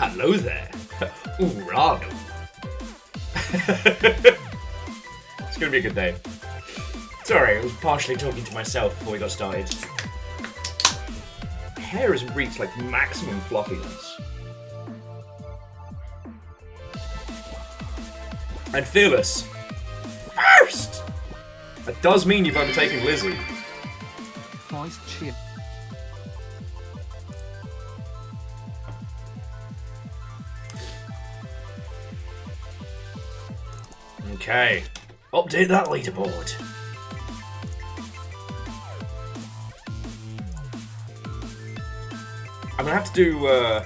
Hello there. Ooh, Rado. It's gonna be a good day. Sorry, I was partially talking to myself before we got started. Hair has reached like maximum fluffiness. And Fearless. First! That does mean you've overtaken Lizzie. Voice chip. Okay. Update that leaderboard. I'm gonna have to do, I'm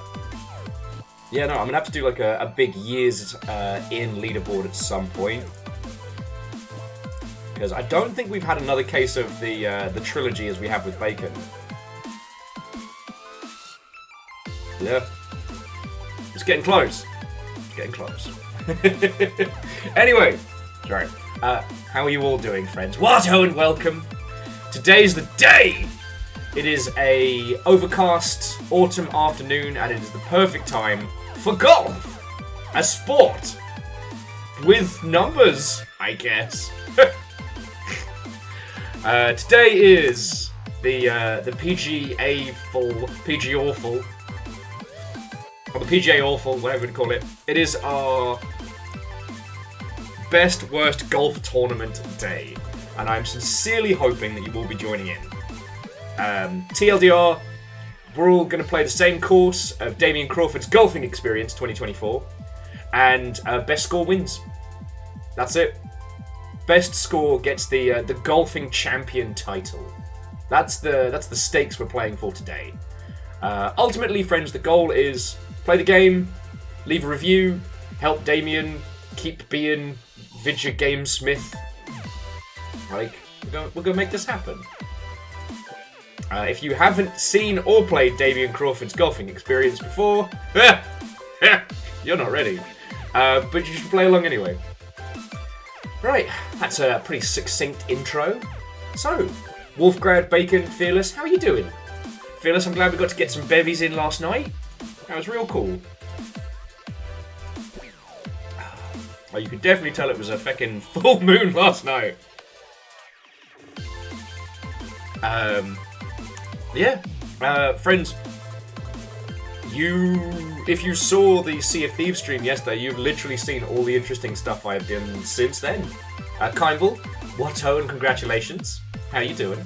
gonna have to do like a big years in leaderboard at some point. Because I don't think we've had another case of the trilogy as we have with Bacon. Yeah. It's getting close. It's getting close. Anyway, sorry. How are you all doing, friends? Watto and welcome. Today's the day! It is a overcast autumn afternoon, and it is the perfect time for golf! A sport! With numbers, I guess. Today is the PGAwful, or the PGAwful, whatever you call it. It is our best worst golf tournament day, and I'm sincerely hoping that you will be joining in. TLDR, we're all going to play the same course of Damien Crawford's Golfing Experience 2024, and best score wins. That's it. Best score gets the golfing champion title. That's the stakes we're playing for today. Ultimately, friends, the goal is play the game, leave a review, help Damien keep being Vidya Gamesmith. Like, we're gonna make this happen. If you haven't seen or played Damien Crawford's Golfing Experience before, you're not ready. But you should play along anyway. Right, that's a pretty succinct intro. So, Wolfgrad, Bacon, Fearless, how are you doing? Fearless, I'm glad we got to get some bevies in last night. That was real cool. Oh, you could definitely tell it was a feckin' full moon last night. Friends, if you saw the Sea of Thieves stream yesterday, you've literally seen all the interesting stuff I've done since then. Kimball, Watto, and congratulations. How you doing?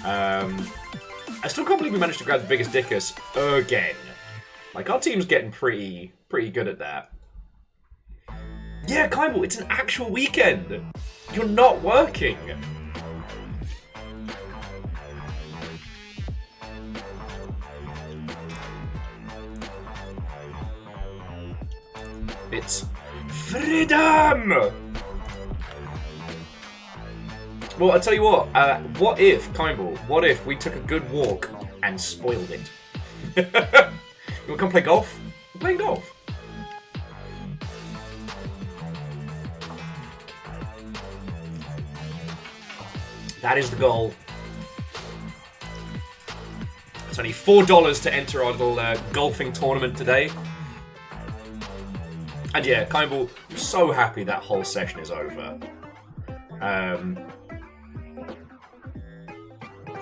I still can't believe we managed to grab the biggest dickus again. Like, our team's getting pretty good at that. Yeah, Kimball, it's an actual weekend. You're not working. It's freedom! Well, I'll tell you what, what if we took a good walk and spoiled it? You want to come play golf? We're playing golf. That is the goal. It's only $4 to enter our little golfing tournament today. And yeah, Kimball, I'm so happy that whole session is over.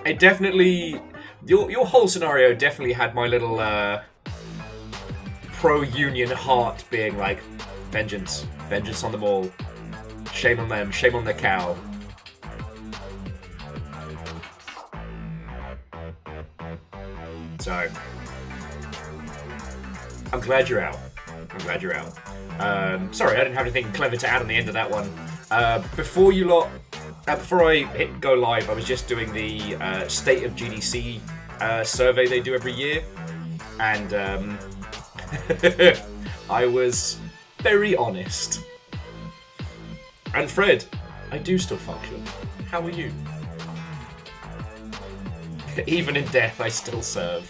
It definitely... Your whole scenario definitely had my little pro-union heart being like, vengeance. Vengeance on them all. Shame on them. Shame on their cow. So, I'm glad you're out. I'm glad you're out. Sorry, I didn't have anything clever to add on the end of that one. Before I hit go live, I was just doing the State of GDC survey they do every year, and I was very honest. And Fred, I do still function. How are you? Even in death, I still serve.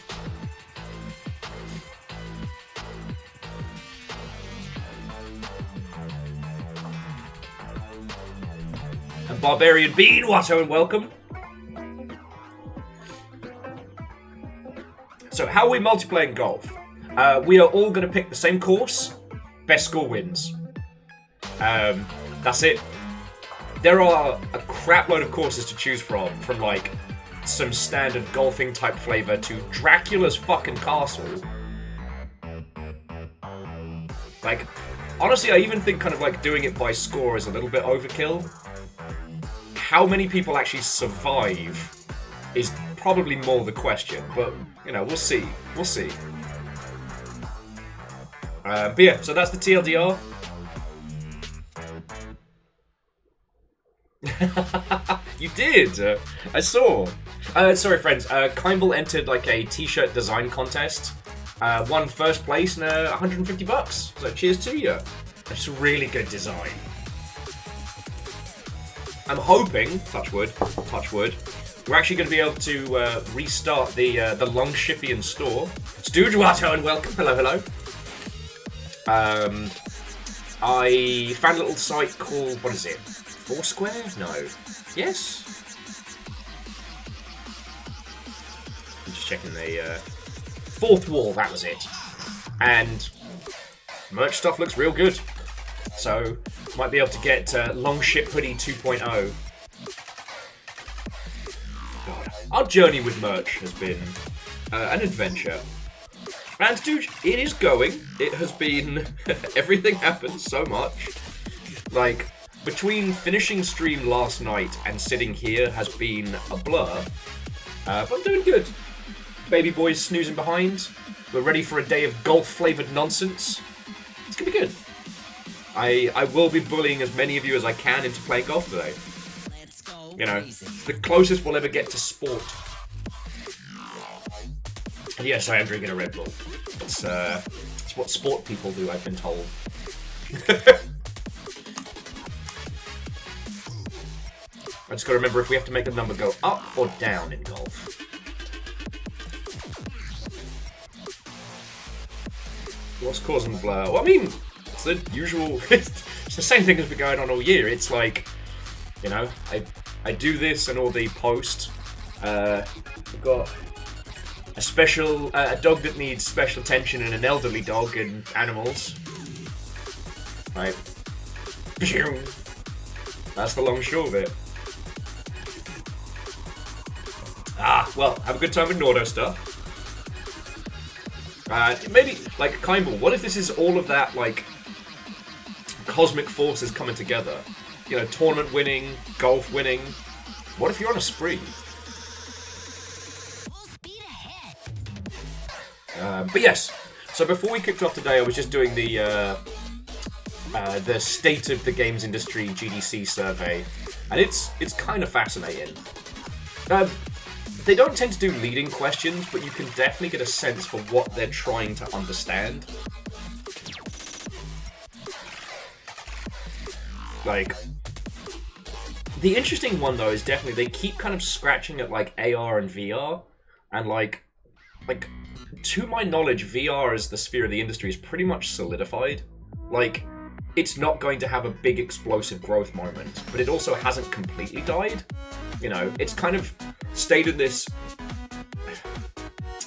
And Barbarian Bean, Watto, and welcome. So, how are we multiplaying golf? We are all going to pick the same course. Best score wins. That's it. There are a crap load of courses to choose from like some standard golfing type flavor to Dracula's fucking castle. Like, honestly, I even think kind of like doing it by score is a little bit overkill. How many people actually survive is probably more the question, but, you know, we'll see. We'll see. But yeah, so that's the TLDR. You did! I saw. Sorry, friends. Kimball entered like a t-shirt design contest. Won first place and $150. So cheers to you. That's a really good design. I'm hoping, touch wood, we're actually going to be able to restart the Longshipian store. Stooge Watto and welcome. Hello, hello. I found a little site called, what is it? Foursquare? No. Yes? I'm just checking the fourth wall, that was it. And merch stuff looks real good. So, might be able to get Longship Hoodie 2.0. God, our journey with merch has been an adventure. And dude, it is going. It has been... everything happened so much. Like, between finishing stream last night and sitting here has been a blur. But I'm doing good. Baby boy's snoozing behind. We're ready for a day of golf-flavoured nonsense. It's gonna be good. I will be bullying as many of you as I can into playing golf today. You know, the closest we'll ever get to sport. And yes, I am drinking a Red Bull. It's what sport people do, I've been told. I just gotta remember if we have to make the number go up or down in golf. What's causing the blur? Well, I mean, it's the usual... it's the same thing that's been going on all year. It's like, you know, I do this and all the post. We've got a special... a dog that needs special attention and an elderly dog and animals. Right. That's the long short of it. Ah, well, have a good time with Nordo stuff. Maybe, like, Kimball, what if this is all of that, like, cosmic forces coming together? You know, tournament winning, golf winning. What if you're on a spree? But yes, so before we kicked off today, I was just doing the State of the Games Industry GDC survey, and it's kind of fascinating. They don't tend to do leading questions, but you can definitely get a sense for what they're trying to understand. Like, the interesting one though is definitely they keep kind of scratching at like AR and VR, and like to my knowledge, VR as the sphere of the industry is pretty much solidified. Like, it's not going to have a big explosive growth moment, but it also hasn't completely died. You know, it's kind of stayed in this...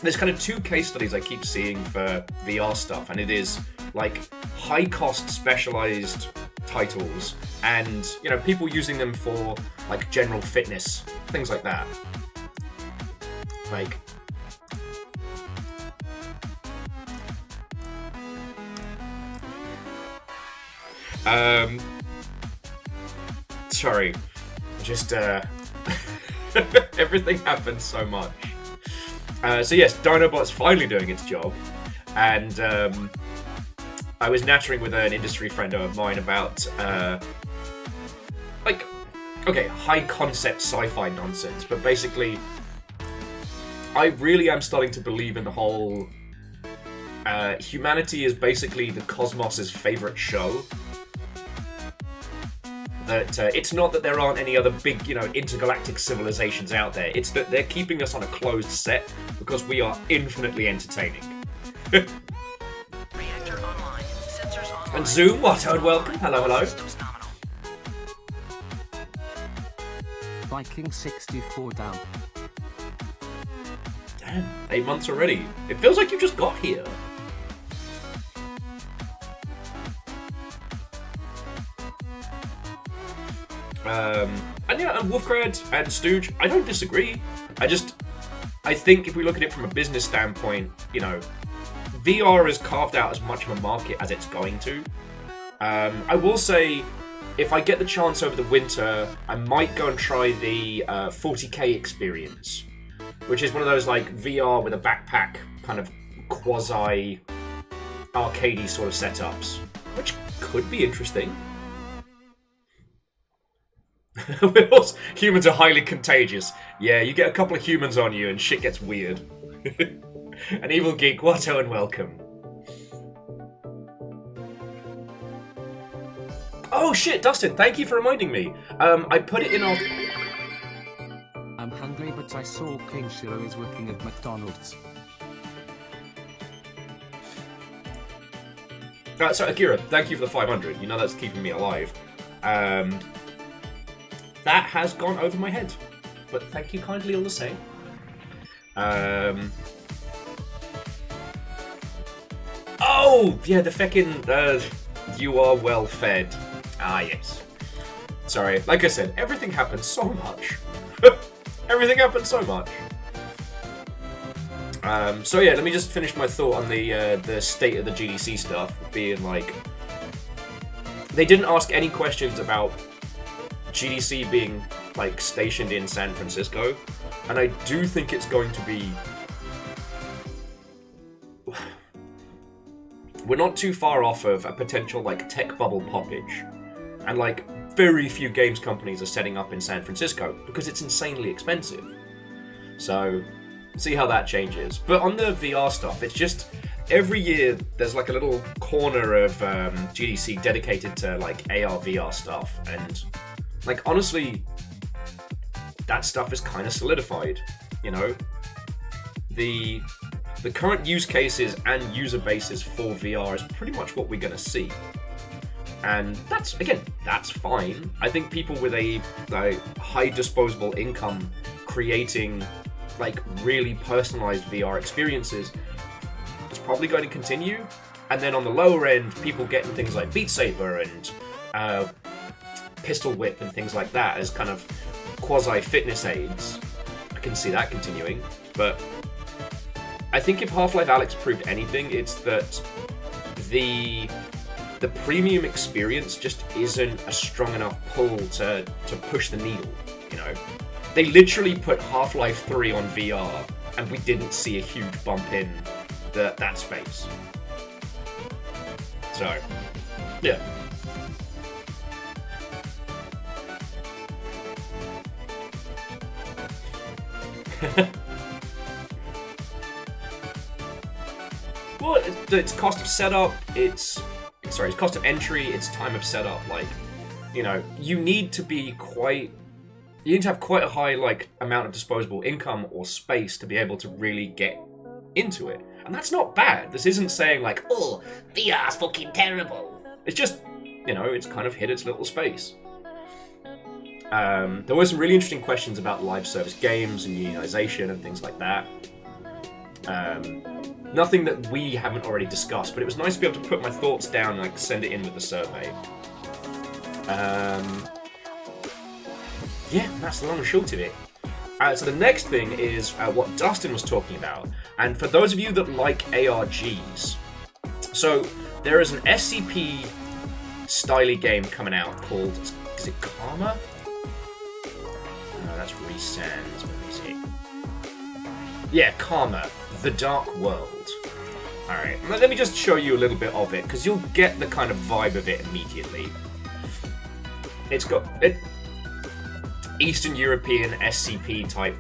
There's kind of two case studies I keep seeing for VR stuff, and it is, like, high-cost specialized titles and, you know, people using them for, like, general fitness, things like that. Like... Sorry. Just, everything happens so much. So yes, Dinobot's finally doing its job, and I was nattering with an industry friend of mine about, like, okay, high-concept sci-fi nonsense, but basically, I really am starting to believe in the whole, humanity is basically the cosmos's favorite show. That it's not that there aren't any other big, you know, intergalactic civilizations out there. It's that they're keeping us on a closed set because we are infinitely entertaining. Reactor online. Sensors online. And Zoom, what? And welcome. Hello, hello. Systems nominal. Viking 64 down. Damn, 8 months already. It feels like you just got here. And yeah, and Wolfcred and Stooge, I don't disagree. I think if we look at it from a business standpoint, you know, VR has carved out as much of a market as it's going to. I will say, if I get the chance over the winter, I might go and try the 40k experience, which is one of those like VR with a backpack kind of quasi arcadey sort of setups, which could be interesting. Humans are highly contagious. Yeah, you get a couple of humans on you and shit gets weird. An evil geek, Watto, and welcome. Oh shit, Dustin, thank you for reminding me. I put it in our... I'm hungry, but I saw King Shiro is working at McDonald's. So Akira, thank you for the 500. You know that's keeping me alive. That has gone over my head, but thank you kindly all the same. Oh, yeah, the feckin' you are well fed. Ah, yes. Sorry, like I said, everything happens so much. Everything happens so much. So yeah, let me just finish my thought on the state of the GDC stuff, being like, they didn't ask any questions about GDC being like stationed in San Francisco, and I do think it's going to be... We're not too far off of a potential like tech bubble poppage, and like very few games companies are setting up in San Francisco because it's insanely expensive. So see how that changes. But on the VR stuff, it's just every year there's like a little corner of GDC dedicated to like AR VR stuff, and like honestly, that stuff is kind of solidified. You know, the current use cases and user bases for VR is pretty much what we're going to see. And that's fine. I think people with a high disposable income creating like really personalized VR experiences, it's probably going to continue. And then on the lower end, people getting things like Beat Saber and Pistol Whip and things like that as kind of quasi-fitness aids. I can see that continuing, but I think if Half-Life Alyx proved anything, it's that the premium experience just isn't a strong enough pull to push the needle, you know? They literally put Half-Life 3 on VR, and we didn't see a huge bump in that space. So, yeah. Well, it's cost of setup, it's cost of entry, it's time of setup. Like, you know, you need to have quite a high like amount of disposable income or space to be able to really get into it. And that's not bad. This isn't saying like, oh, VR's fucking terrible. It's just, you know, it's kind of hit its little space. There were some really interesting questions about live service games and unionization and things like that. Nothing that we haven't already discussed, but it was nice to be able to put my thoughts down and like send it in with the survey. Yeah, that's the long and short of it. So the next thing is what Dustin was talking about, and for those of you that like ARGs, so there is an SCP styly game coming out called, is it Karma? No, that's Resands. Let me see. Yeah, Karma, The Dark World. Alright, let me just show you a little bit of it, because you'll get the kind of vibe of it immediately. It's got Eastern European SCP type.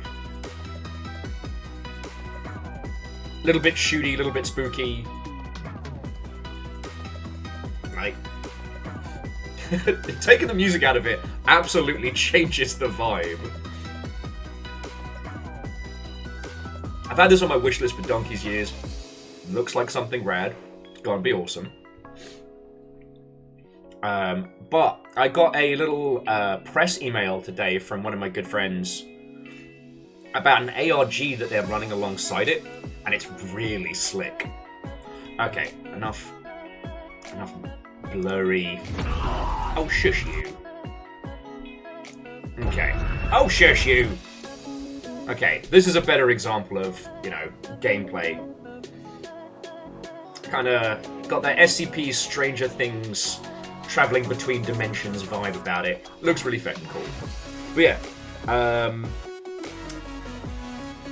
Little bit shooty, little bit spooky. Like, taking the music out of it absolutely changes the vibe. I've had this on my wish list for donkey's years. Looks like something rad. It's gonna be awesome. But I got a little press email today from one of my good friends about an ARG that they're running alongside it, and it's really slick. Okay, enough blurry. Oh, shush you. Okay. Oh, shush you! Okay, this is a better example of, you know, gameplay. Kinda got that SCP Stranger Things traveling between dimensions vibe about it. Looks really fucking cool. But yeah,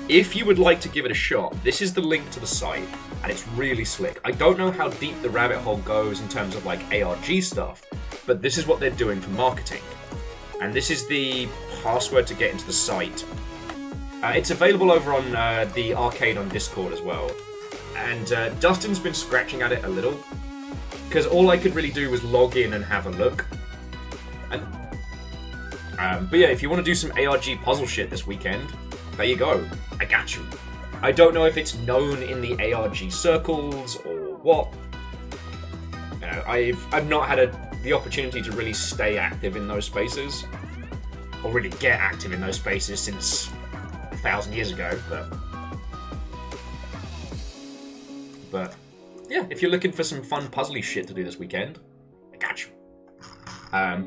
if you would like to give it a shot, this is the link to the site, and it's really slick. I don't know how deep the rabbit hole goes in terms of like ARG stuff, but this is what they're doing for marketing. And this is the password to get into the site. It's available over on the arcade on Discord as well. And Dustin's been scratching at it a little, because all I could really do was log in and have a look. And, but yeah, if you want to do some ARG puzzle shit this weekend, there you go. I got you. I don't know if it's known in the ARG circles or what. I've not had the opportunity to really stay active in those spaces, or really get active in those spaces since 1,000 years ago, but yeah, if you're looking for some fun puzzly shit to do this weekend, I got you.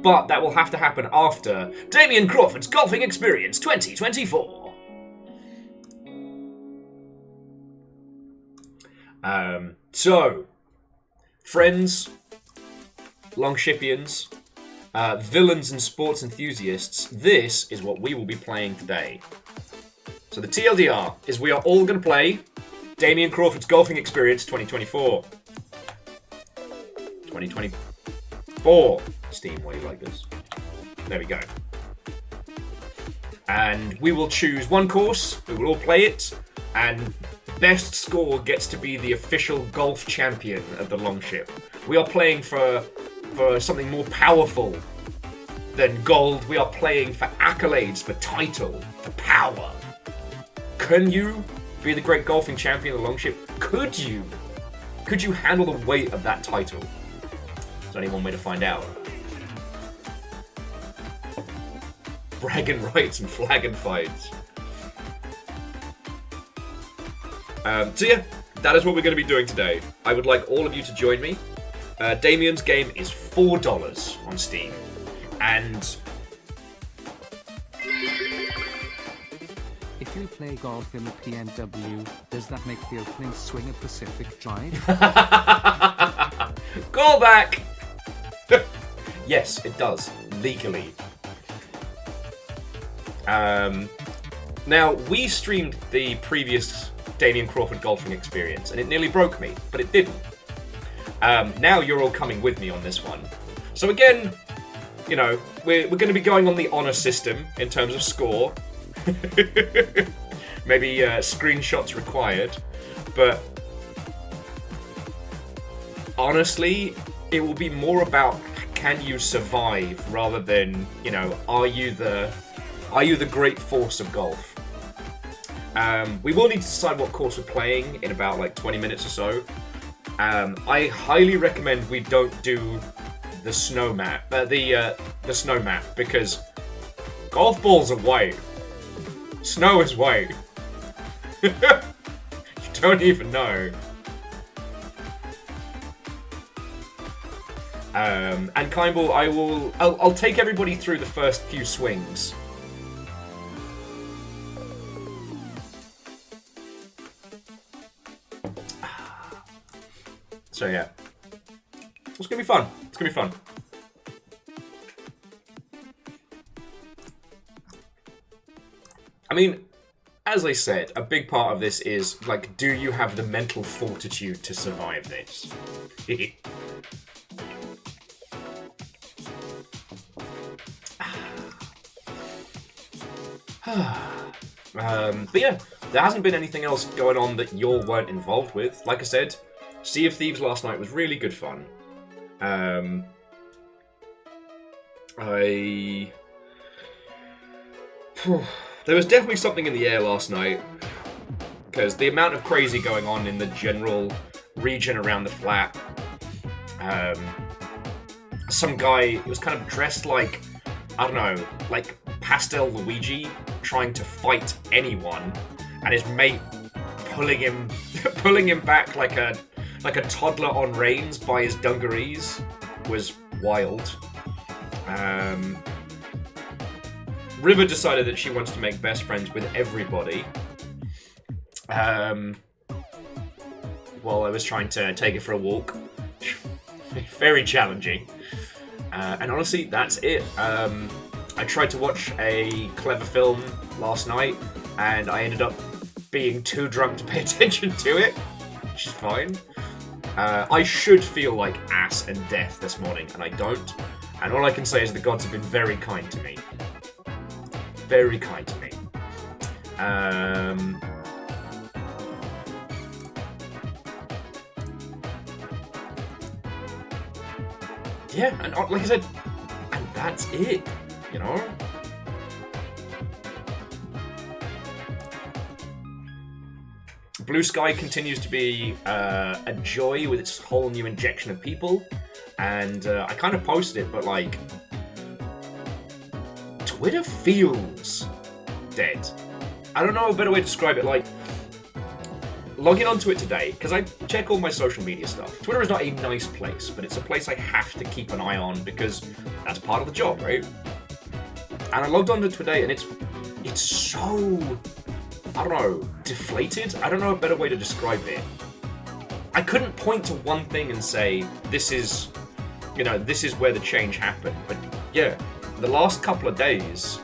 But that will have to happen after Damien Crawford's Golfing Experience 2024. So, friends, Longshipians, villains and sports enthusiasts, this is what we will be playing today. So the TLDR is we are all going to play Damien Crawford's Golfing Experience 2024. 2024. Steam, why do you like this? There we go. And we will choose one course, we will all play it, and best score gets to be the official golf champion of the Longship. We are playing for something more powerful than gold. We are playing for accolades, for title, for power. Can you be the great golfing champion of the Longship? Could you? Could you handle the weight of that title? There's only one way to find out. Bragging rights and flagging fights. So yeah, that is what we're going to be doing today. I would like all of you to join me. Damien's game is $4 on Steam. And If you play golf in the PNW, does that make the opening swing a Pacific Drive? call back! Yes, it does. Legally. Now, we streamed the previous Damien Crawford Golfing Experience, and it nearly broke me, but it didn't. Now you're all coming with me on this one. So again, you know, we're going to be going on the honor system in terms of score. Maybe screenshots required, but honestly, it will be more about can you survive rather than, you know, are you the great force of golf. We will need to decide what course we're playing in about like 20 minutes or so. I highly recommend we don't do the snow map, the snow map, because golf balls are white. Snow is white. You don't even know. And Kindball, I'll take everybody through the first few swings. So yeah, it's gonna be fun. It's gonna be fun. I mean, as I said, a big part of this is, like, do you have the mental fortitude to survive this? But yeah, there hasn't been anything else going on that you weren't involved with. Like I said, Sea of Thieves last night was really good fun. There was definitely something in the air last night, because the amount of crazy going on in the general region around the flat. Some guy was kind of dressed like, I don't know, like Pastel Luigi, trying to fight anyone, and his mate pulling him back like a toddler on reins by his dungarees was wild. River decided that she wants to make best friends with everybody. While I was trying to take her for a walk. Very challenging. And honestly, that's it. I tried to watch a clever film last night, and I ended up being too drunk to pay attention to it, which is fine. I should feel like ass and death this morning, and I don't. And all I can say is the gods have been very kind to me. Very kind to me. Yeah, and like I said, and that's it, you know? Blue Sky continues to be a joy with its whole new injection of people, and I kind of posted it, but like, Twitter feels dead. I don't know a better way to describe it, like, logging onto it today, because I check all my social media stuff. Twitter is not a nice place, but it's a place I have to keep an eye on because that's part of the job, right? And I logged onto it today, and it's so, I don't know, deflated? I don't know a better way to describe it. I couldn't point to one thing and say, this is, you know, this is where the change happened. But yeah, the last couple of days,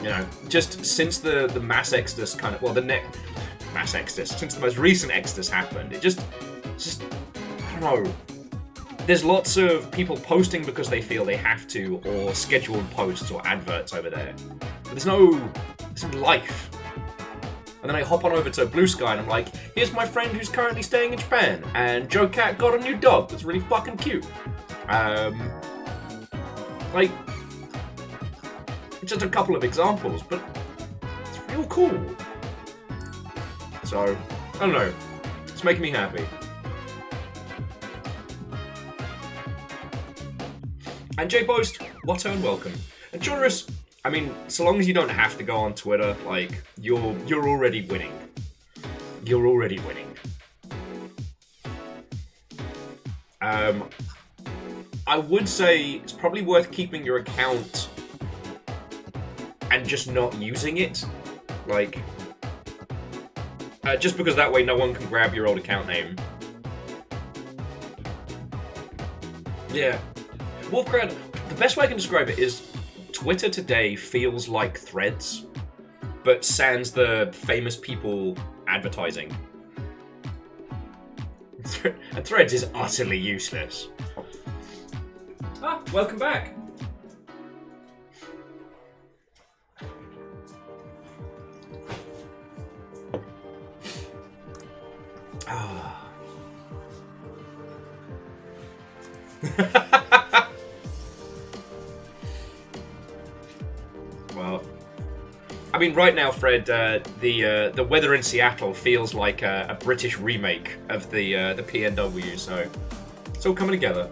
you know, just since the mass exodus kind of, well, mass exodus, since the most recent exodus happened, it just, I don't know. There's lots of people posting because they feel they have to, or scheduled posts or adverts over there. But there's no life. And then I hop on over to Blue Sky and I'm like, here's my friend who's currently staying in Japan, and Joe Cat got a new dog that's really fucking cute. Like, just a couple of examples, but it's real cool. So, I don't know. It's making me happy. And J-Post, what and welcome. And Jonas, I mean, so long as you don't have to go on Twitter, like, you're already winning. You're already winning. I would say it's probably worth keeping your account and just not using it. Like, just because that way no one can grab your old account name. Yeah. Wolfcrad, the best way I can describe it is Twitter today feels like Threads, but sans the famous people advertising. And Threads is utterly useless. Ah, welcome back. Ah. Well, I mean, right now, Fred, the weather in Seattle feels like a British remake of the PNW, so it's all coming together.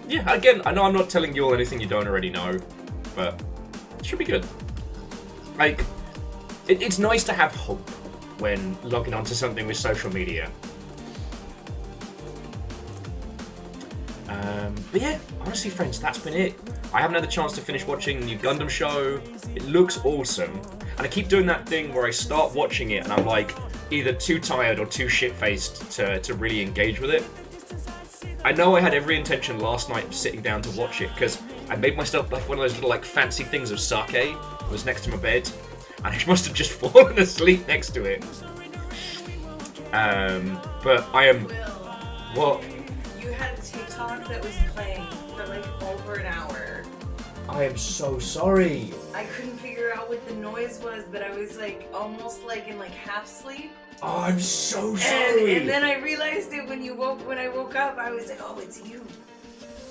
Yeah, again, I know I'm not telling you all anything you don't already know, but it should be good. Like, it's nice to have hope when logging onto something with social media. But yeah, honestly, friends, that's been it. I haven't had the chance to finish watching the new Gundam show. It looks awesome. And I keep doing that thing where I start watching it and I'm like either too tired or too shit-faced to really engage with it. I know I had every intention last night of sitting down to watch it because I made myself like one of those little like fancy things of sake that was next to my bed, and I must have just fallen asleep next to it. But I am... What? You had a TikTok that was playing for like over an hour. I am so sorry. I couldn't figure out what the noise was, but I was like almost like in like half sleep. Oh, I'm so sorry. And then I realized it when I woke up. I was like, oh, it's you,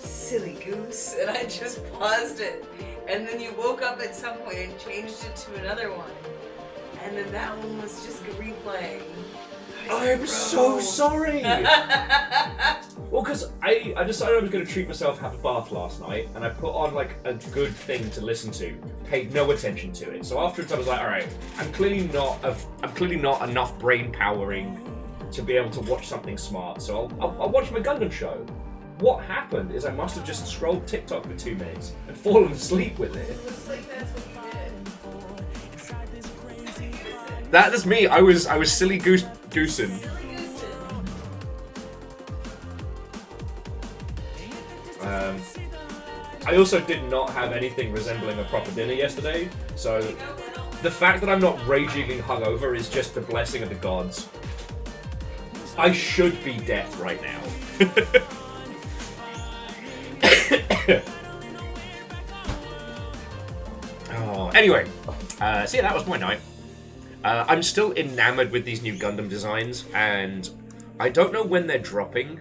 silly goose. And I just paused it. And then you woke up at some point and changed it to another one. And then that one was just replaying. I'm so sorry. Well, because I decided I was going to treat myself, have a bath last night, and I put on like a good thing to listen to. Paid no attention to it. So afterwards, I was like, all right, I'm clearly not enough brain powering to be able to watch something smart. So I'll watch my Gundam show. What happened is I must have just scrolled TikTok for 2 minutes and fallen asleep with it. It looks like that's what you did. That's me. I was silly goosing. Silly goose. I also did not have anything resembling a proper dinner yesterday, so the fact that I'm not raging hungover is just the blessing of the gods. I should be death right now. Oh, anyway, so yeah, that was my night. I'm still enamored with these new Gundam designs, and I don't know when they're dropping.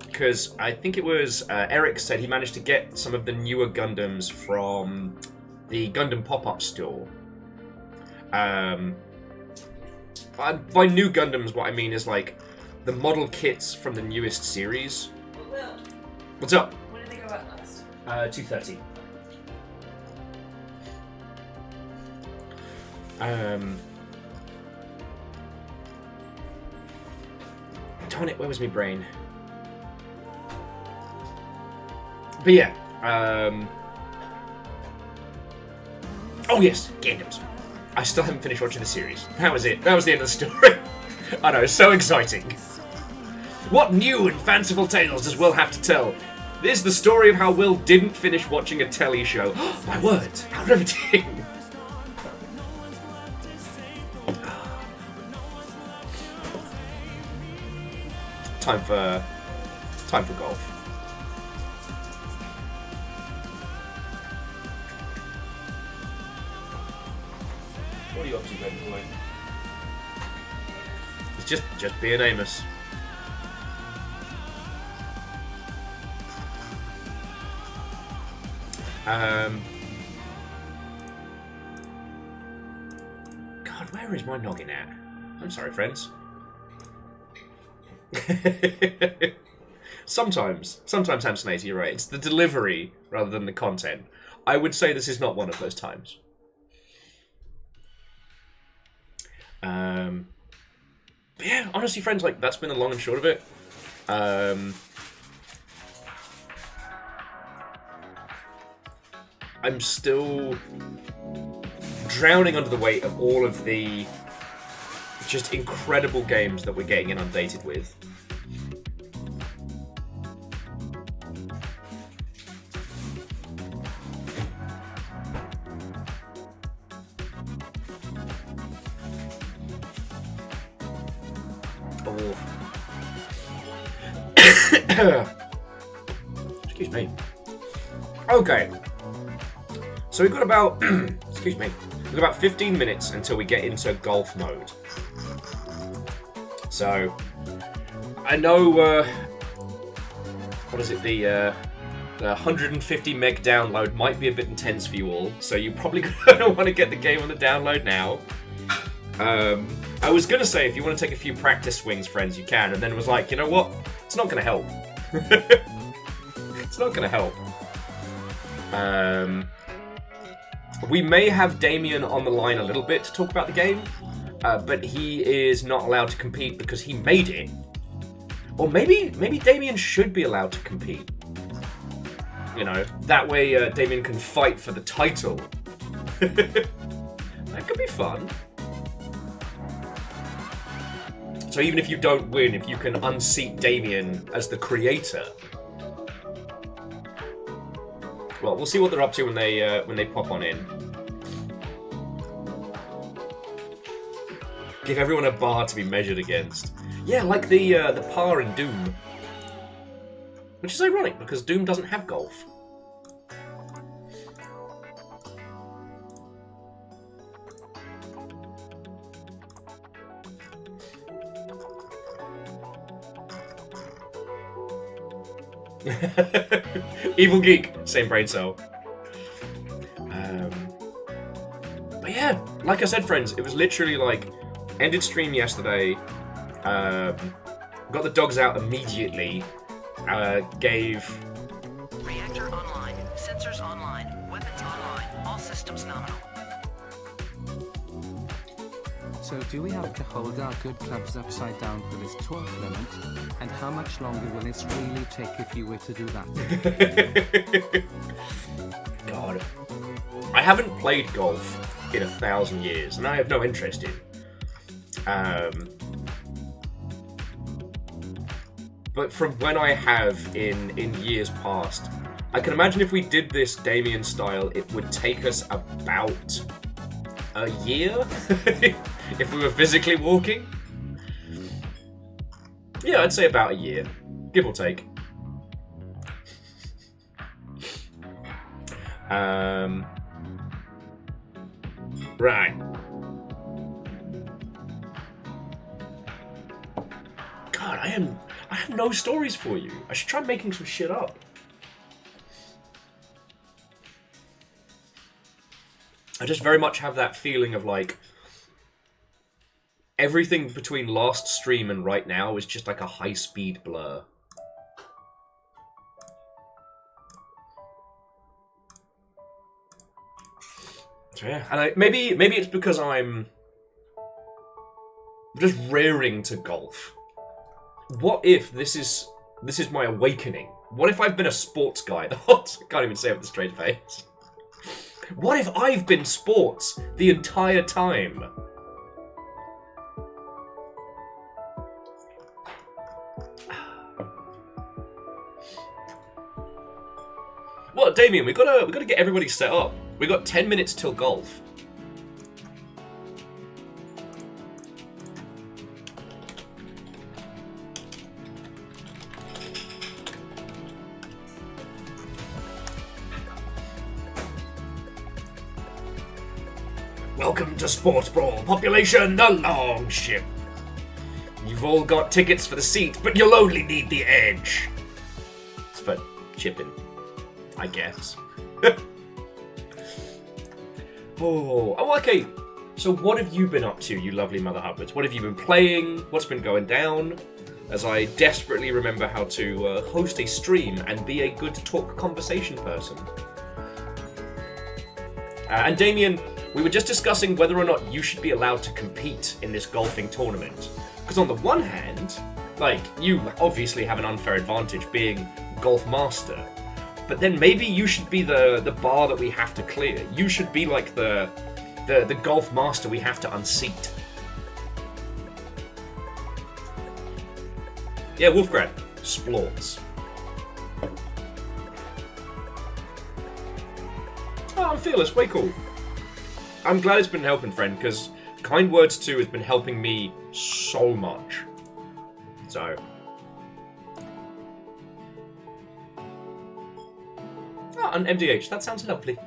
Because I think it was Eric said he managed to get some of the newer Gundams from the Gundam pop-up store. By new Gundams, what I mean is like the model kits from the newest series. Well, What's up? when did they go out last? 2:30. Darn it, where was my brain? But yeah, oh yes, Gundams. I still haven't finished watching the series. That was it. That was the end of the story. I know, so exciting. What new and fanciful tales does Will have to tell? This is the story of how Will didn't finish watching a telly show. My word, how riveting. Time for golf. What are you up to, baby boy? It's just being Amos. God, where is my noggin at? I'm sorry, friends. Sometimes Hamsonate, you're right. It's the delivery rather than the content. I would say this is not one of those times. But yeah, honestly, friends, like that's been the long and short of it. I'm still drowning under the weight of all of the just incredible games that we're getting inundated with. Excuse me. Okay. So we've got about, excuse me, we've got about 15 minutes until we get into golf mode. So, I know, what is it, the 150 meg download might be a bit intense for you all, so you probably gonna want to get the game on the download now. I was gonna say, if you want to take a few practice swings, friends, you can, and then it was like, you know what? It's not gonna help. It's not gonna help. We may have Damien on the line a little bit to talk about the game, but he is not allowed to compete because he made it. Or maybe Damien should be allowed to compete. You know, that way Damien can fight for the title. That could be fun. So even if you don't win, if you can unseat Damien as the creator. Well, we'll see what they're up to when they pop on in. Give everyone a bar to be measured against. Yeah, like the par in Doom. Which is ironic, because Doom doesn't have golf. Evil geek, same brain cell. But yeah, like I said, friends, it was literally like Ended stream yesterday. Got the dogs out immediately. Gave... Reactor online. Sensors online. Weapons online. All systems nominal. So do we have to hold our good clubs upside down for this tournament? And how much longer will this really take if you were to do that? God. I haven't played golf in 1,000 years, and I have no interest in. But from when I have in years past, I can imagine if we did this Damien style, it would take us about a year if we were physically walking. Yeah, I'd say about a year, give or take. Right. God, I have no stories for you. I should try making some shit up. I just very much have that feeling of like everything between last stream and right now is just like a high-speed blur. So yeah, and maybe it's because I'm just rearing to golf. What if this is my awakening? What if I've been a sports guy? I can't even say it with a straight face. What if I've been sports the entire time? Well, Damien, we gotta get everybody set up. We got 10 minutes till golf. Welcome to Sports Brawl, population the long ship. You've all got tickets for the seat, but you'll only need the edge. It's for chipping, I guess. Oh, okay. So what have you been up to, you lovely Mother Hubbards? What have you been playing? What's been going down? As I desperately remember how to host a stream and be a good talk conversation person. And Damien, we were just discussing whether or not you should be allowed to compete in this golfing tournament. Because on the one hand, like, you obviously have an unfair advantage being golf master. But then maybe you should be the bar that we have to clear. You should be like the golf master we have to unseat. Yeah, Wolfgrad. Splorts. Oh, I'm fearless. Way cool. I'm glad it's been helping, friend, because Kind Words 2 has been helping me so much. So... Oh, an MDH. That sounds lovely.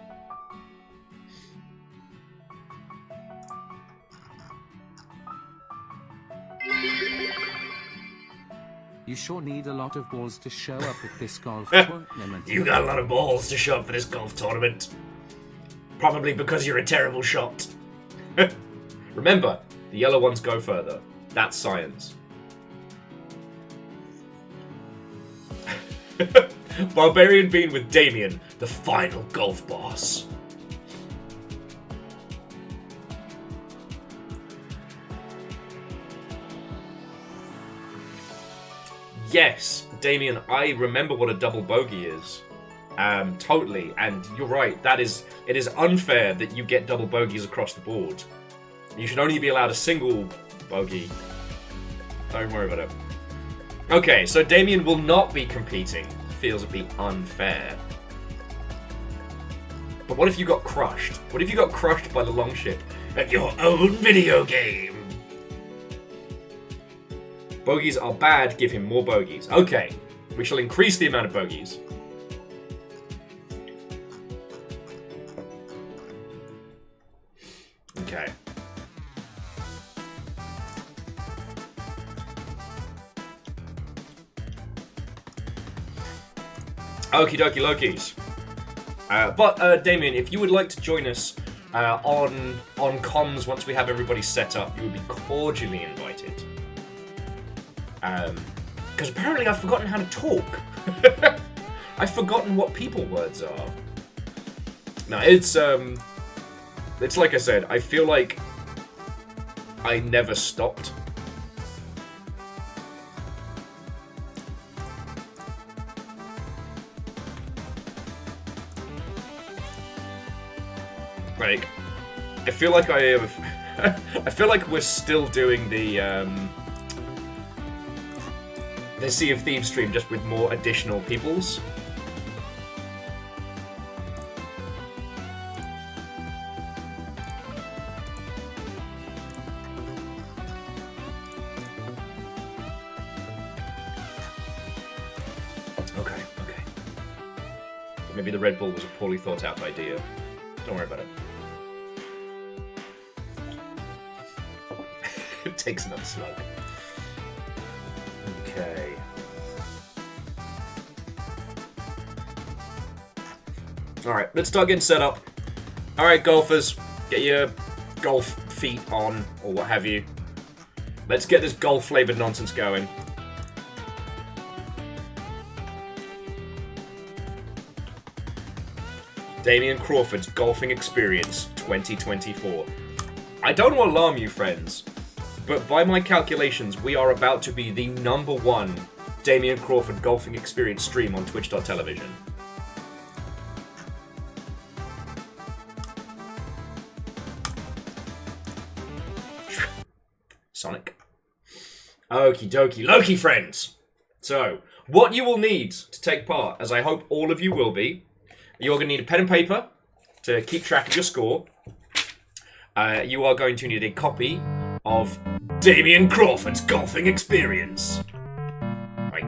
You sure need a lot of balls to show up at this golf tournament. You got a lot of balls to show up for this golf tournament. Probably because you're a terrible shot. Remember, the yellow ones go further. That's science. Barbarian Bean with Damien, the final golf boss. Yes, Damien, I remember what a double bogey is. Totally, and you're right, it is unfair that you get double bogeys across the board. You should only be allowed a single bogey. Don't worry about it. Okay, so Damien will not be competing. Feels a bit unfair. But what if you got crushed? What if you got crushed by the longship at your own video game? Bogeys are bad, give him more bogeys. Okay, we shall increase the amount of bogeys. Okay. Okie dokie Lokis. But Damien, if you would like to join us on comms, once we have everybody set up, you will be cordially invited. Because apparently I've forgotten how to talk. I've forgotten what people words are. No, it's like I said, I feel like I never stopped. Like, I feel like I have... I feel like we're still doing the Sea of Thieves stream just with more additional peoples. Okay. Maybe the Red Bull was a poorly thought out idea. Don't worry about it. It takes another slug. Okay. Alright, let's start getting set up. Alright, golfers, get your golf feet on, or what have you. Let's get this golf-flavoured nonsense going. Damien Crawford's Golfing Experience 2024. I don't want to alarm you, friends, but by my calculations, we are about to be the #1 Damien Crawford Golfing Experience stream on Twitch.tv. Sonic. Okie dokie, Loki friends! So, what you will need to take part, as I hope all of you will be, you're going to need a pen and paper to keep track of your score. You are going to need a copy of Damien Crawford's Golfing Experience. Right.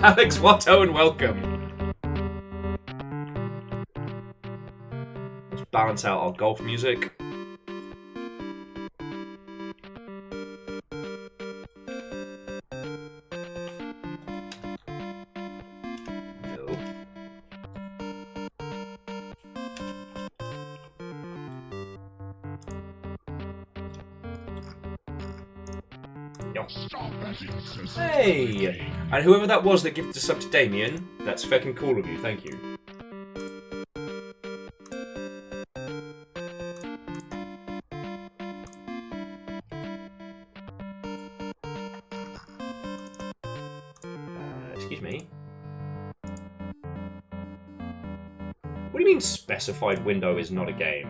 Alex Watto and welcome. Let's balance out our golf music. Hey! And whoever that was that gifted us up to Damien, that's fucking cool of you, thank you. Excuse me. What do you mean specified window is not a game?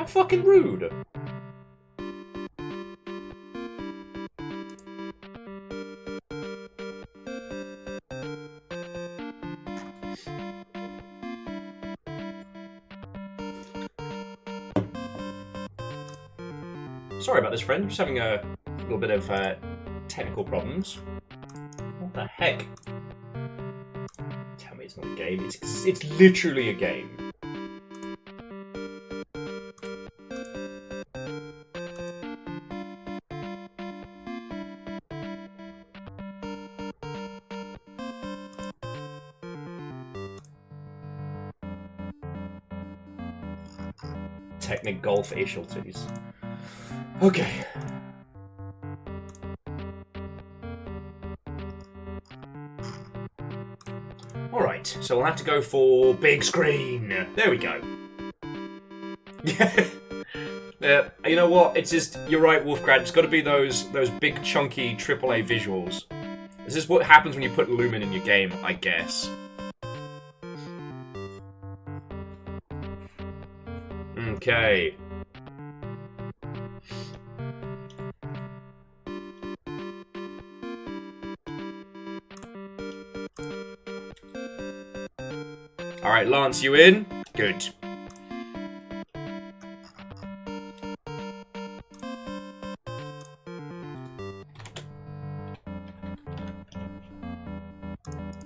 Fucking rude. Sorry about this, friend. I'm just having a little bit of technical problems. What the heck? Tell me it's not a game. It's literally a game. Technic golf specialties. Okay. Alright, so we'll have to go for big screen. There we go. You know what? It's just, you're right, Wolfgrad. It's got to be those big chunky AAA visuals. This is what happens when you put Lumen in your game, I guess. Okay. Alright, Lance, you in? Good.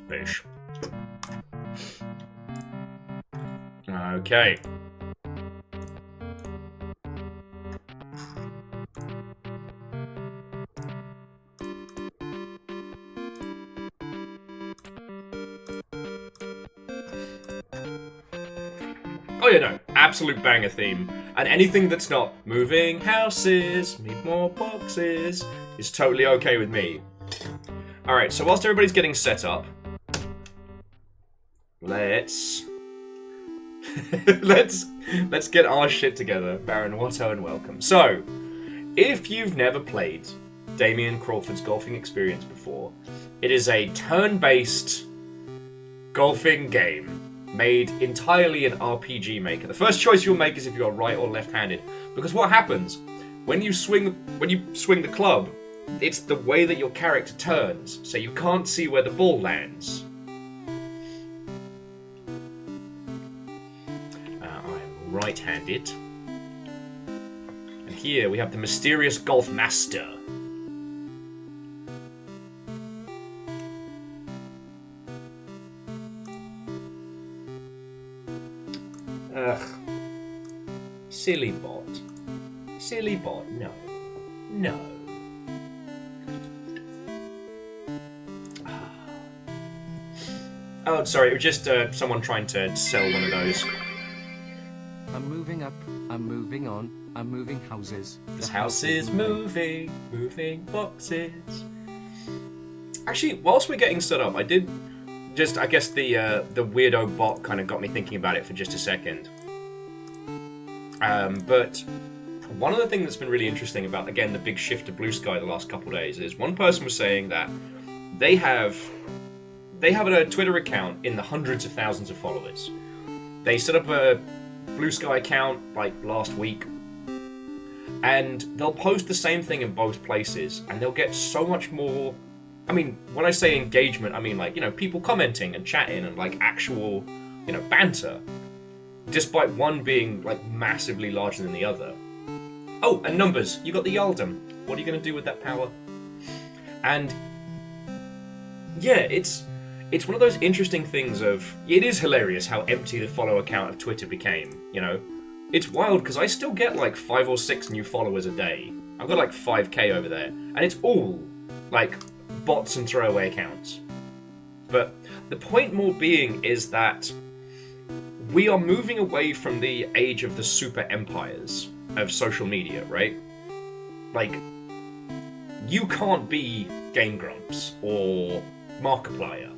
Bish. Okay. Oh yeah, no, absolute banger theme. And anything that's not moving houses, need more boxes, is totally okay with me. Alright, so whilst everybody's getting set up, let's let's get our shit together. Baron Watto and welcome. So, if you've never played Damien Crawford's golfing experience before, it is a turn-based golfing game made entirely in RPG Maker. The first choice you'll make is if you're right or left-handed, because what happens when you swing the club, it's the way that your character turns, so you can't see where the ball lands. I'm right-handed, and here we have the mysterious golf master. Ugh. Silly bot. Silly bot, no. No. Oh, sorry, it was just someone trying to sell one of those. I'm moving up, I'm moving on, I'm moving houses. This house is moving, moving boxes. Actually, whilst we're getting set up, I did just, I guess the weirdo bot kind of got me thinking about it for just a second. But one of the things that's been really interesting about, again, the big shift to Blue Sky the last couple of days is one person was saying that they have a Twitter account in the hundreds of thousands of followers. They set up a Blue Sky account like last week, and they'll post the same thing in both places, and they'll get so much more. I mean, when I say engagement, I mean like, you know, people commenting and chatting and like actual, you know, banter, despite one being like massively larger than the other. Oh, and numbers. You got the Yaldum. What are you going to do with that power? And yeah, it's one of those interesting things of, it is hilarious how empty the follow account of Twitter became, you know? It's wild because I still get like 5 or 6 new followers a day. I've got like 5k over there, and it's all like bots and throwaway accounts. But the point more being is that we are moving away from the age of the super empires of social media, right? Like, you can't be Game Grumps or Markiplier.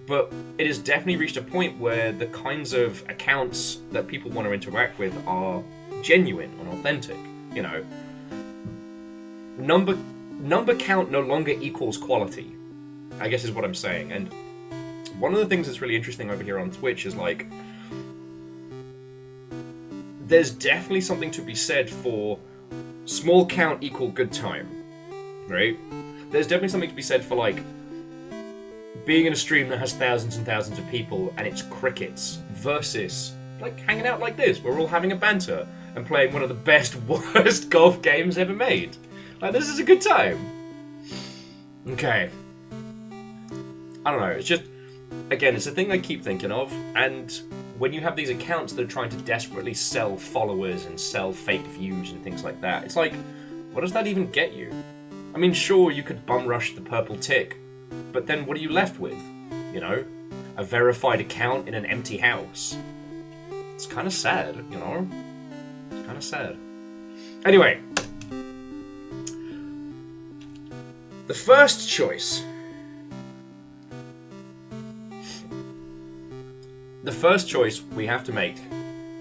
But it has definitely reached a point where the kinds of accounts that people want to interact with are genuine and authentic, you know. Number count no longer equals quality, I guess is what I'm saying. And one of the things that's really interesting over here on Twitch is like, there's definitely something to be said for small count equal good time, right? There's definitely something to be said for like being in a stream that has thousands and thousands of people and it's crickets versus like hanging out like this. We're all having a banter and playing one of the best, worst golf games ever made. Like, this is a good time. Okay. I don't know, it's just, again, it's a thing I keep thinking of, and when you have these accounts that are trying to desperately sell followers and sell fake views and things like that, it's like, what does that even get you? I mean, sure, you could bum rush the purple tick, but then what are you left with? You know? A verified account in an empty house. It's kind of sad, you know? It's kind of sad. Anyway. The first choice. The first choice we have to make,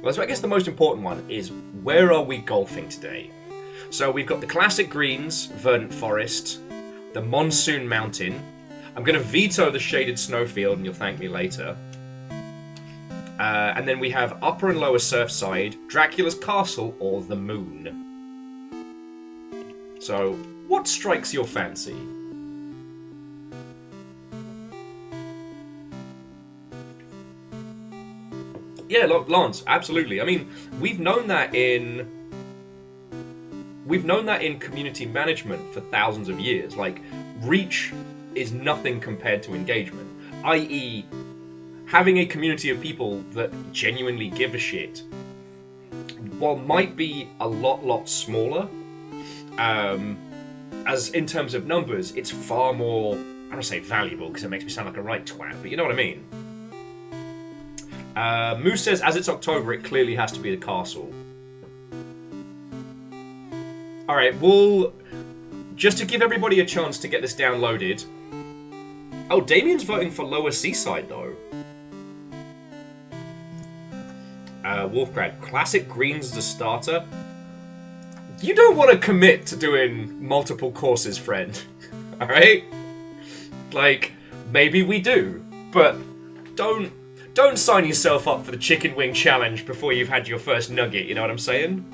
well, so I guess the most important one is, where are we golfing today? So we've got the classic greens, verdant forest, the monsoon mountain. I'm going to veto the shaded snowfield, and you'll thank me later. And then we have upper and lower Surfside, Dracula's Castle, or the Moon. So, what strikes your fancy? Yeah, Lance, absolutely. I mean, we've known that in community management for thousands of years. Like, reach is nothing compared to engagement. I.e., having a community of people that genuinely give a shit, while might be a lot smaller, as in terms of numbers, it's far more, I don't say valuable because it makes me sound like a right twat, but you know what I mean. Moose says, as it's October, it clearly has to be the castle. Alright, we'll... Just to give everybody a chance to get this downloaded... Oh, Damien's voting for Lower Seaside, though. Wolfcrad, classic greens as a starter. You don't want to commit to doing multiple courses, friend. Alright? Like, maybe we do, but don't sign yourself up for the chicken wing challenge before you've had your first nugget, you know what I'm saying?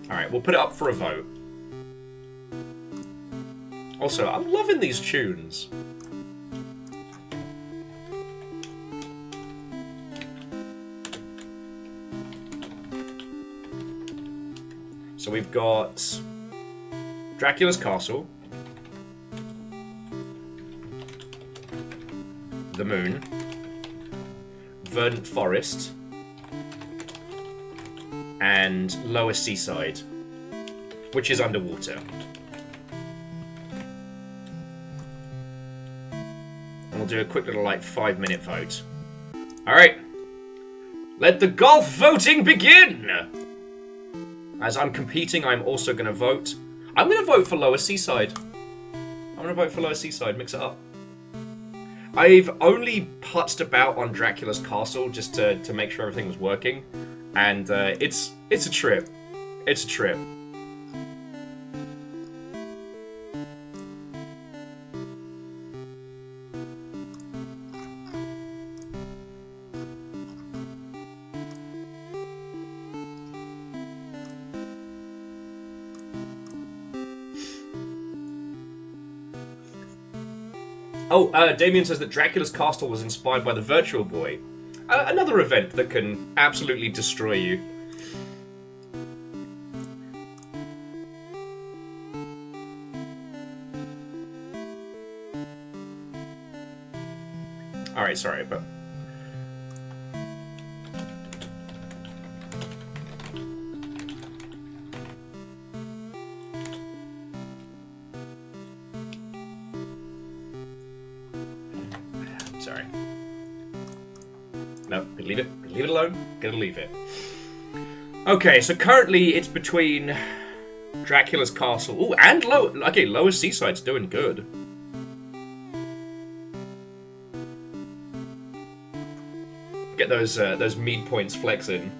Alright, we'll put it up for a vote. Also, I'm loving these tunes. So we've got Dracula's Castle, the Moon, Verdant Forest, and Lower Seaside, which is underwater. And we'll do a quick little, like, 5-minute vote. Alright. Let the golf voting begin! As I'm competing, I'm also going to vote. I'm going to vote for Lower Seaside. I'm going to vote for Lower Seaside. Mix it up. I've only putzed about on Dracula's Castle just to make sure everything was working. And it's a trip. It's a trip. Oh, Damien says that Dracula's Castle was inspired by the Virtual Boy. Another event that can absolutely destroy you. Alright, sorry, but... Sorry. No, leave it. Leave it alone. Gonna leave it. Okay, so currently it's between Dracula's Castle. Ooh, and Lower Seaside's doing good. Get those mead points flexing.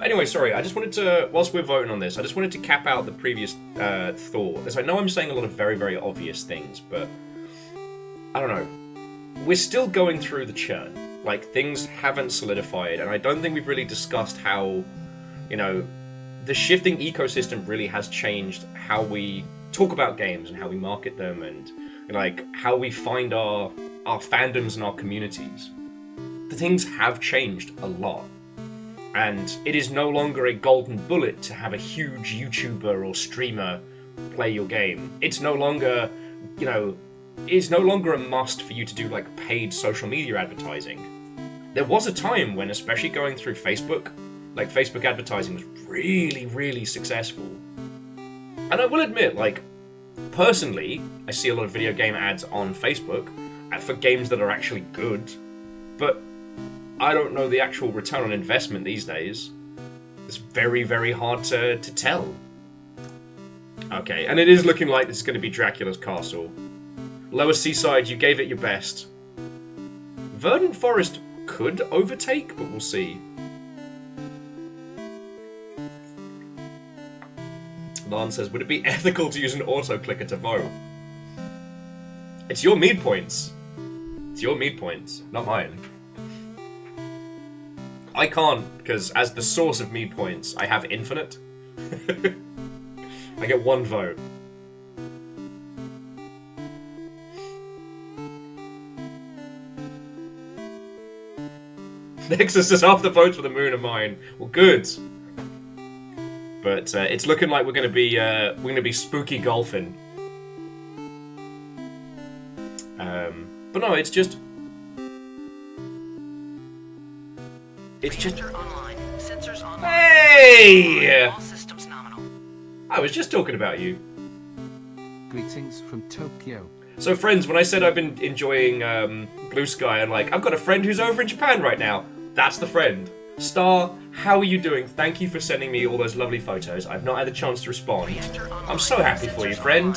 Anyway, sorry, I just wanted to, whilst we're voting on this, I just wanted to cap out the previous thought. As I know I'm saying a lot of very, very obvious things, but I don't know. We're still going through the churn. Like, things haven't solidified, and I don't think we've really discussed how, you know, the shifting ecosystem really has changed how we talk about games and how we market them and, like, how we find our fandoms and our communities. The things have changed a lot. And it is no longer a golden bullet to have a huge YouTuber or streamer play your game. It's no longer, you know, it's no longer a must for you to do, like, paid social media advertising. There was a time when, especially going through Facebook, like, Facebook advertising was really, really successful. And I will admit, like, personally, I see a lot of video game ads on Facebook for games that are actually good, but I don't know the actual return on investment these days. It's very, very hard to tell. Okay, and it is looking like it's going to be Dracula's Castle. Lower Seaside, you gave it your best. Verdant Forest could overtake, but we'll see. Lan says, would it be ethical to use an auto-clicker to vote? It's your mead points. It's your mead points, not mine. I can't, because as the source of mead points, I have infinite. I get one vote. Nexus says half the votes for the Moon are mine. Well, good. But it's looking like we're gonna be spooky golfing. But no, it's just. Re-enter online. Hey! All systems nominal. I was just talking about you. Greetings from Tokyo. So friends, when I said I've been enjoying Blue Sky and like, I've got a friend who's over in Japan right now, that's the friend. Star, how are you doing? Thank you for sending me all those lovely photos. I've not had the chance to respond. I'm so happy for you, friend.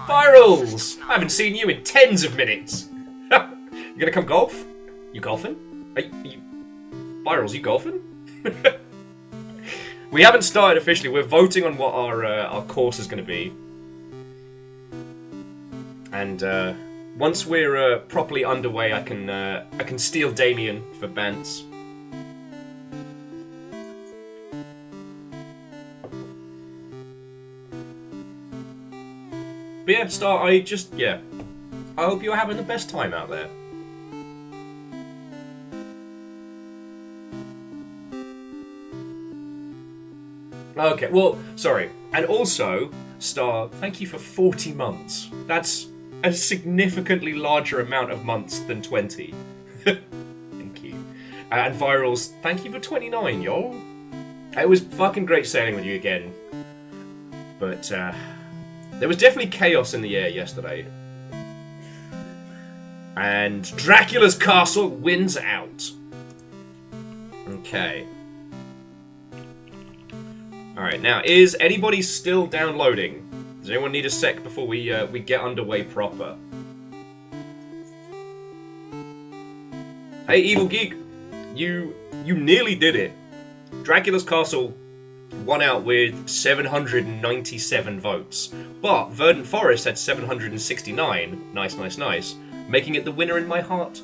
Virals! I haven't seen you in tens of minutes. You gonna come golf? You golfing? Are you... Virals, you golfing? We haven't started officially. We're voting on what our course is going to be. And once we're properly underway, I can steal Damien for Bants. But yeah, Star, I hope you're having the best time out there. Okay, well, sorry. And also, Star, thank you for 40 months. That's a significantly larger amount of months than 20. Thank you. And Virals, thank you for 29, yo. It was fucking great sailing with you again. But, there was definitely chaos in the air yesterday. And Dracula's castle wins out. Okay. Alright, now, is anybody still downloading? Does anyone need a sec before we get underway proper? Hey, Evil Geek! You nearly did it. Dracula's Castle won out with 797 votes. But Verdant Forest had 769. Nice, nice, nice. Making it the winner in my heart.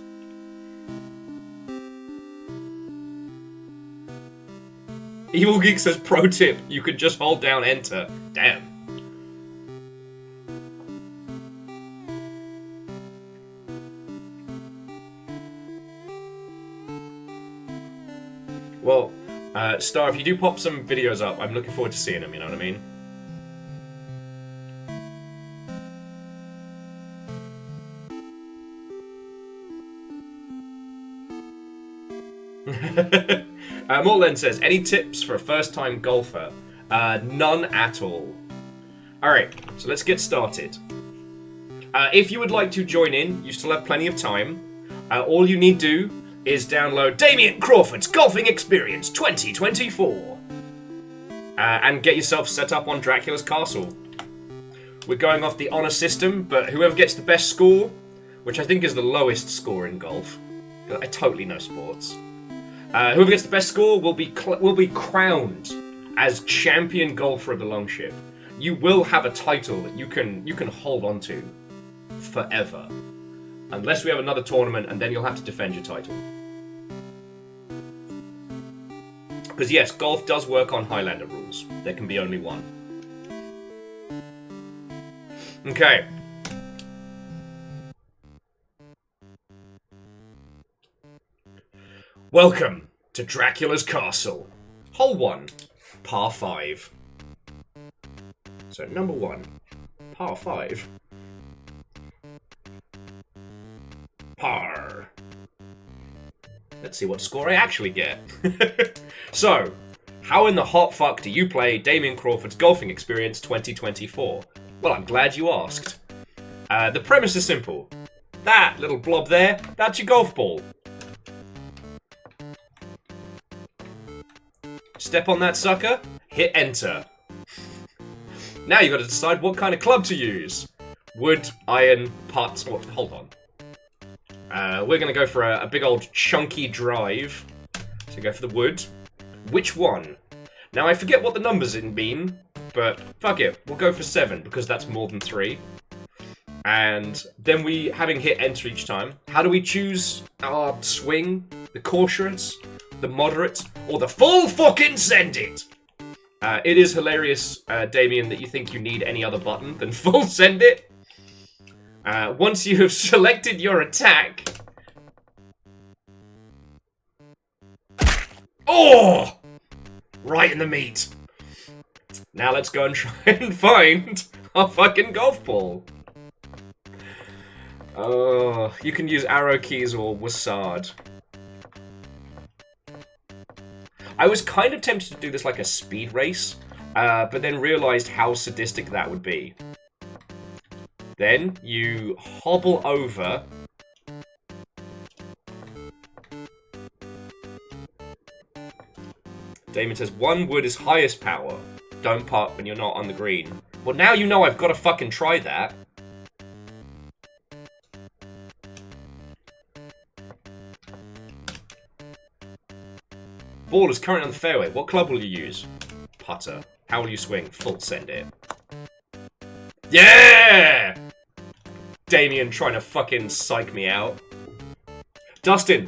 Evil Geek says, pro tip, you could just hold down enter. Damn. Well, Star, if you do pop some videos up, I'm looking forward to seeing them, you know what I mean? Mortland says, any tips for a first-time golfer? None at all. Alright, so let's get started. If you would like to join in, you still have plenty of time. All you need to do is download Damien Crawford's Golfing Experience 2024. And get yourself set up on Dracula's Castle. We're going off the honor system, but whoever gets the best score, which I think is the lowest score in golf, I totally know sports. Whoever gets the best score will be crowned as champion golfer of the Longship. You will have a title that you can hold on to forever, unless we have another tournament, and then you'll have to defend your title. Because yes, golf does work on Highlander rules. There can be only one. Okay. Welcome to Dracula's Castle. Hole 1, par 5. So number 1, par 5. Par. Let's see what score I actually get. So, how in the hot fuck do you play Damien Crawford's Golfing Experience 2024? Well, I'm glad you asked. The premise is simple. That little blob there, that's your golf ball. Step on that sucker, hit enter. Now you've got to decide what kind of club to use. Wood, iron, putt. Oh, hold on. We're going to go for a big old chunky drive. So go for the wood. Which one? Now I forget what the numbers in mean, but fuck it. We'll go for 7 because that's more than 3. And then we, having hit enter each time, how do we choose our swing? The cautious, the moderate, or the full fucking send it? It is hilarious, Damien, that you think you need any other button than full send it. Once you have selected your attack... Oh! Right in the meat. Now let's go and try and find our fucking golf ball. Oh, you can use arrow keys or wasad. I was kind of tempted to do this like a speed race, but then realized how sadistic that would be. Then you hobble over. Damien says, 1 wood is highest power. Don't putt when you're not on the green. Well, now you know I've got to fucking try that. Ball is currently on the fairway. What club will you use? Putter. How will you swing? Full send it. Yeah! Damien trying to fucking psych me out. Dustin,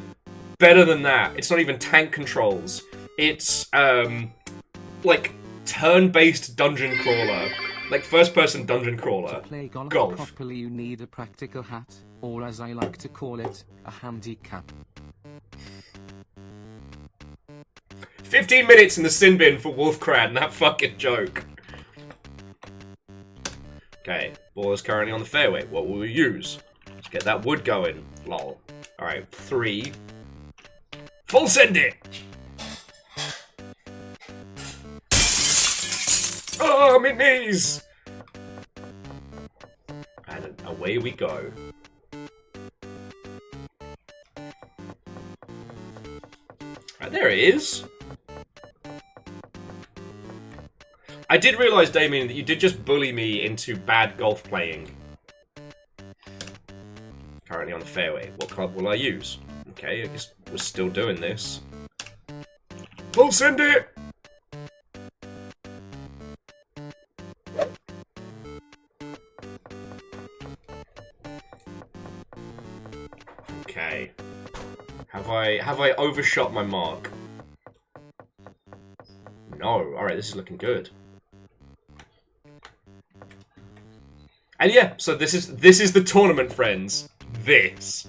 better than that. It's not even tank controls. It's, like, turn-based dungeon crawler. Like, first-person dungeon crawler. To play Golf. properly, you need a practical hat, or as I like to call it, a handicap. 15 minutes in the sin bin for Wolfcran, that fucking joke. Okay, ball is currently on the fairway. What will we use? Let's get that wood going. Lol. Alright, 3. Full send it! Oh, my knees! And away we go. Right, there it is. I did realise, Damien, that you did just bully me into bad golf playing. Currently on the fairway. What club will I use? Okay, I guess we're still doing this. Full send it! Okay. Have I overshot my mark? No. Alright, this is looking good. And yeah, so this is the tournament, friends. This.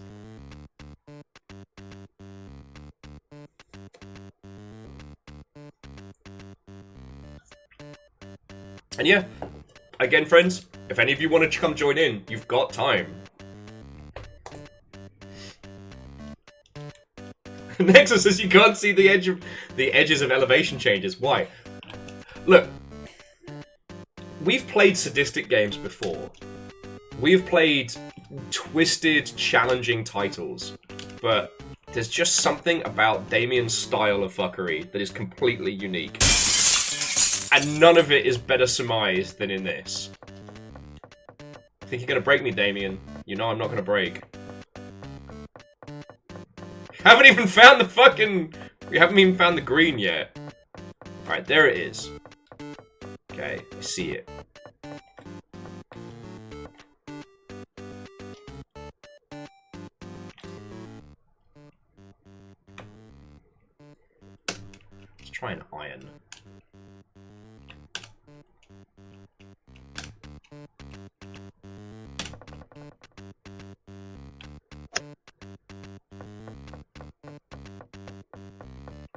And yeah, again, friends, if any of you want to come join in, you've got time. Nexus says you can't see the edges of elevation changes. Why? Look, we've played sadistic games before. We've played twisted, challenging titles, but there's just something about Damien's style of fuckery that is completely unique. And none of it is better surmised than in this. Think you're gonna break me, Damien? You know I'm not gonna break. Haven't even found the fucking... We haven't even found the green yet. Alright, there it is. Okay, I see it. Let's try an iron.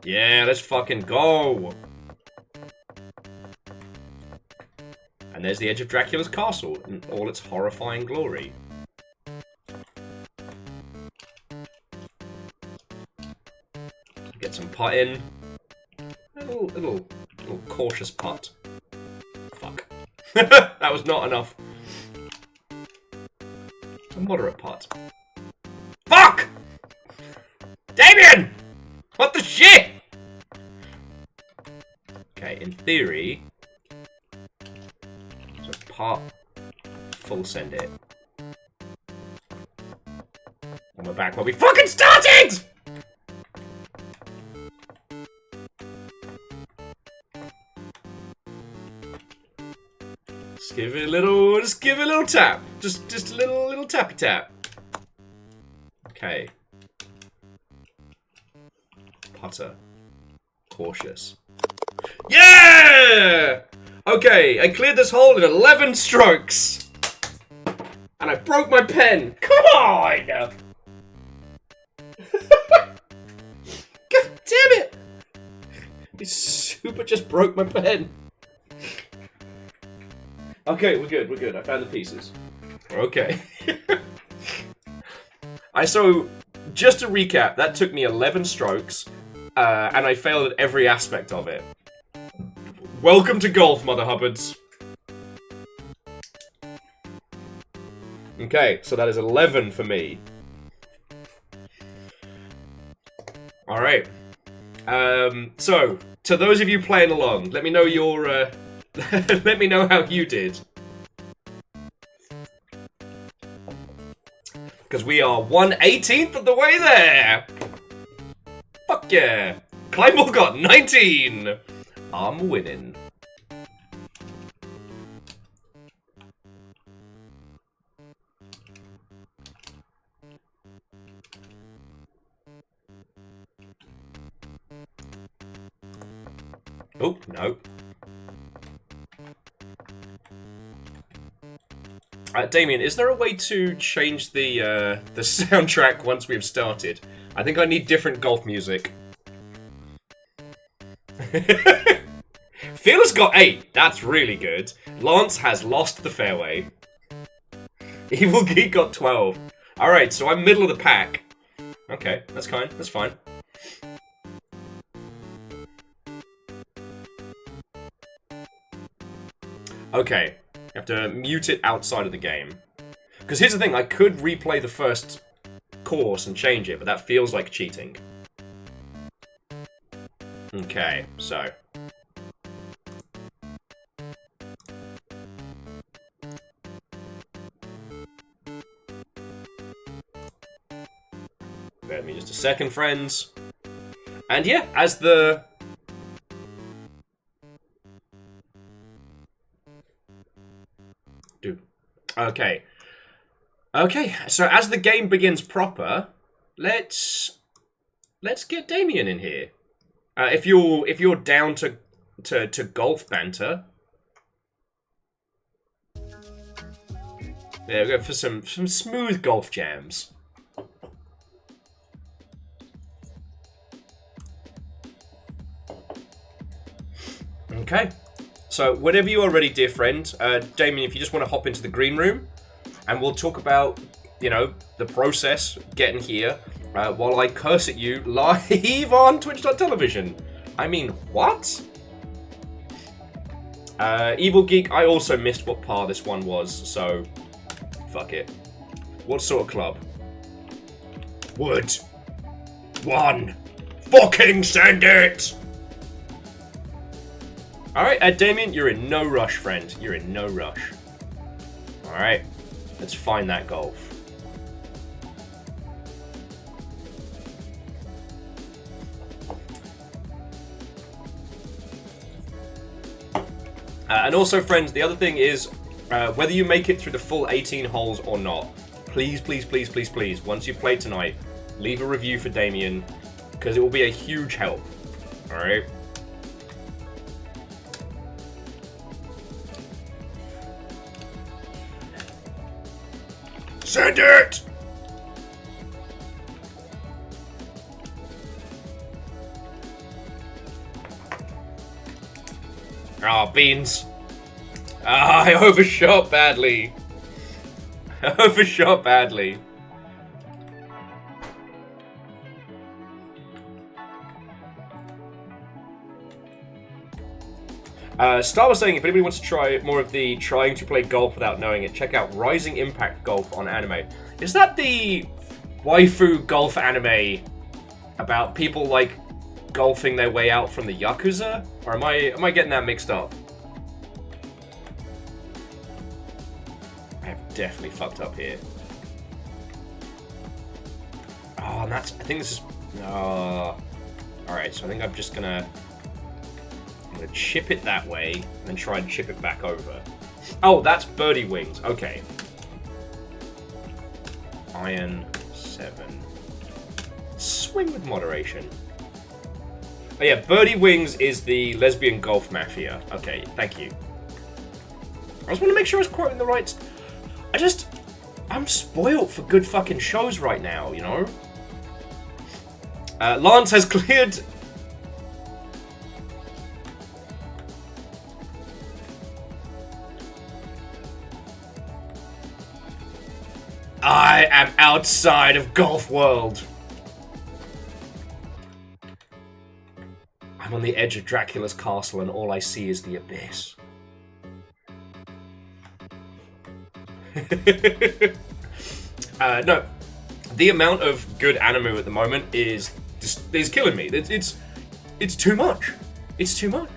Yeah, let's fucking go! And there's the edge of Dracula's castle in all its horrifying glory. Get some putt in. A little cautious putt. Fuck. That was not enough. A moderate putt. Fuck! Damien! What the shit? Okay, in theory... So putt, full send it. And we're back where we fucking started! Just give it a little tap. Just a little tappy tap. Okay. Putter. Cautious. Yeah! Okay, I cleared this hole in 11 strokes. And I broke my pen. Come on! God damn it! You super just broke my pen. Okay, we're good. I found the pieces. Okay. So, just to recap, that took me 11 strokes. and I failed at every aspect of it. Welcome to golf, Mother Hubbards. Okay, so that is 11 for me. Alright. So, to those of you playing along, let me know your, let me know how you did. Because we are 1/18th of the way there! Fuck yeah! Kleinball got 19! I'm winning. Oh, no. Damien, is there a way to change the soundtrack once we've started? I think I need different golf music. Fearless got 8. That's really good. Lance has lost the fairway. Evil Geek got 12. Alright, so I'm middle of the pack. Okay, that's fine. That's fine. Okay, you have to mute it outside of the game. Because here's the thing, I could replay the first course and change it, but that feels like cheating. Okay, so... Bear with me just a second, friends. And yeah, as the... Okay. Okay, so as the game begins proper, let's get Damien in here. If you're down to golf banter. There we go for some smooth golf jams. Okay. So, whenever you are ready, dear friend, Damien, if you just want to hop into the green room, and we'll talk about, you know, the process getting here, while I curse at you live on Twitch.television. I mean, what? Evil Geek, I also missed what par this one was, so fuck it. What sort of club? Wood. 1. Fucking send it! Alright, Damien, you're in no rush, friend. You're in no rush. Alright, let's find that golf. And also, friends, the other thing is, whether you make it through the full 18 holes or not, please, please, please, please, please, once you play tonight, leave a review for Damien, because it will be a huge help. Alright? Send it! Ah, oh, beans. Ah, I overshot badly. I overshot badly. Star was saying, if anybody wants to try more of the trying to play golf without knowing it, check out Rising Impact Golf on anime. Is that the waifu golf anime about people, like, golfing their way out from the Yakuza? Or am I getting that mixed up? I have definitely fucked up here. Oh, and that's... I think this is... Alright, so I think I'm just gonna chip it that way, and then try and chip it back over. Oh, that's birdie wings. Okay. Iron 7. Swing with moderation. Oh yeah, birdie wings is the lesbian golf mafia. Okay, thank you. I just want to make sure I was quoting the right... I'm spoiled for good fucking shows right now, you know? Lance has cleared... I am outside of golf world. I'm on the edge of Dracula's castle and all I see is the abyss. No, the amount of good anime at the moment is killing me. It's too much. It's too much.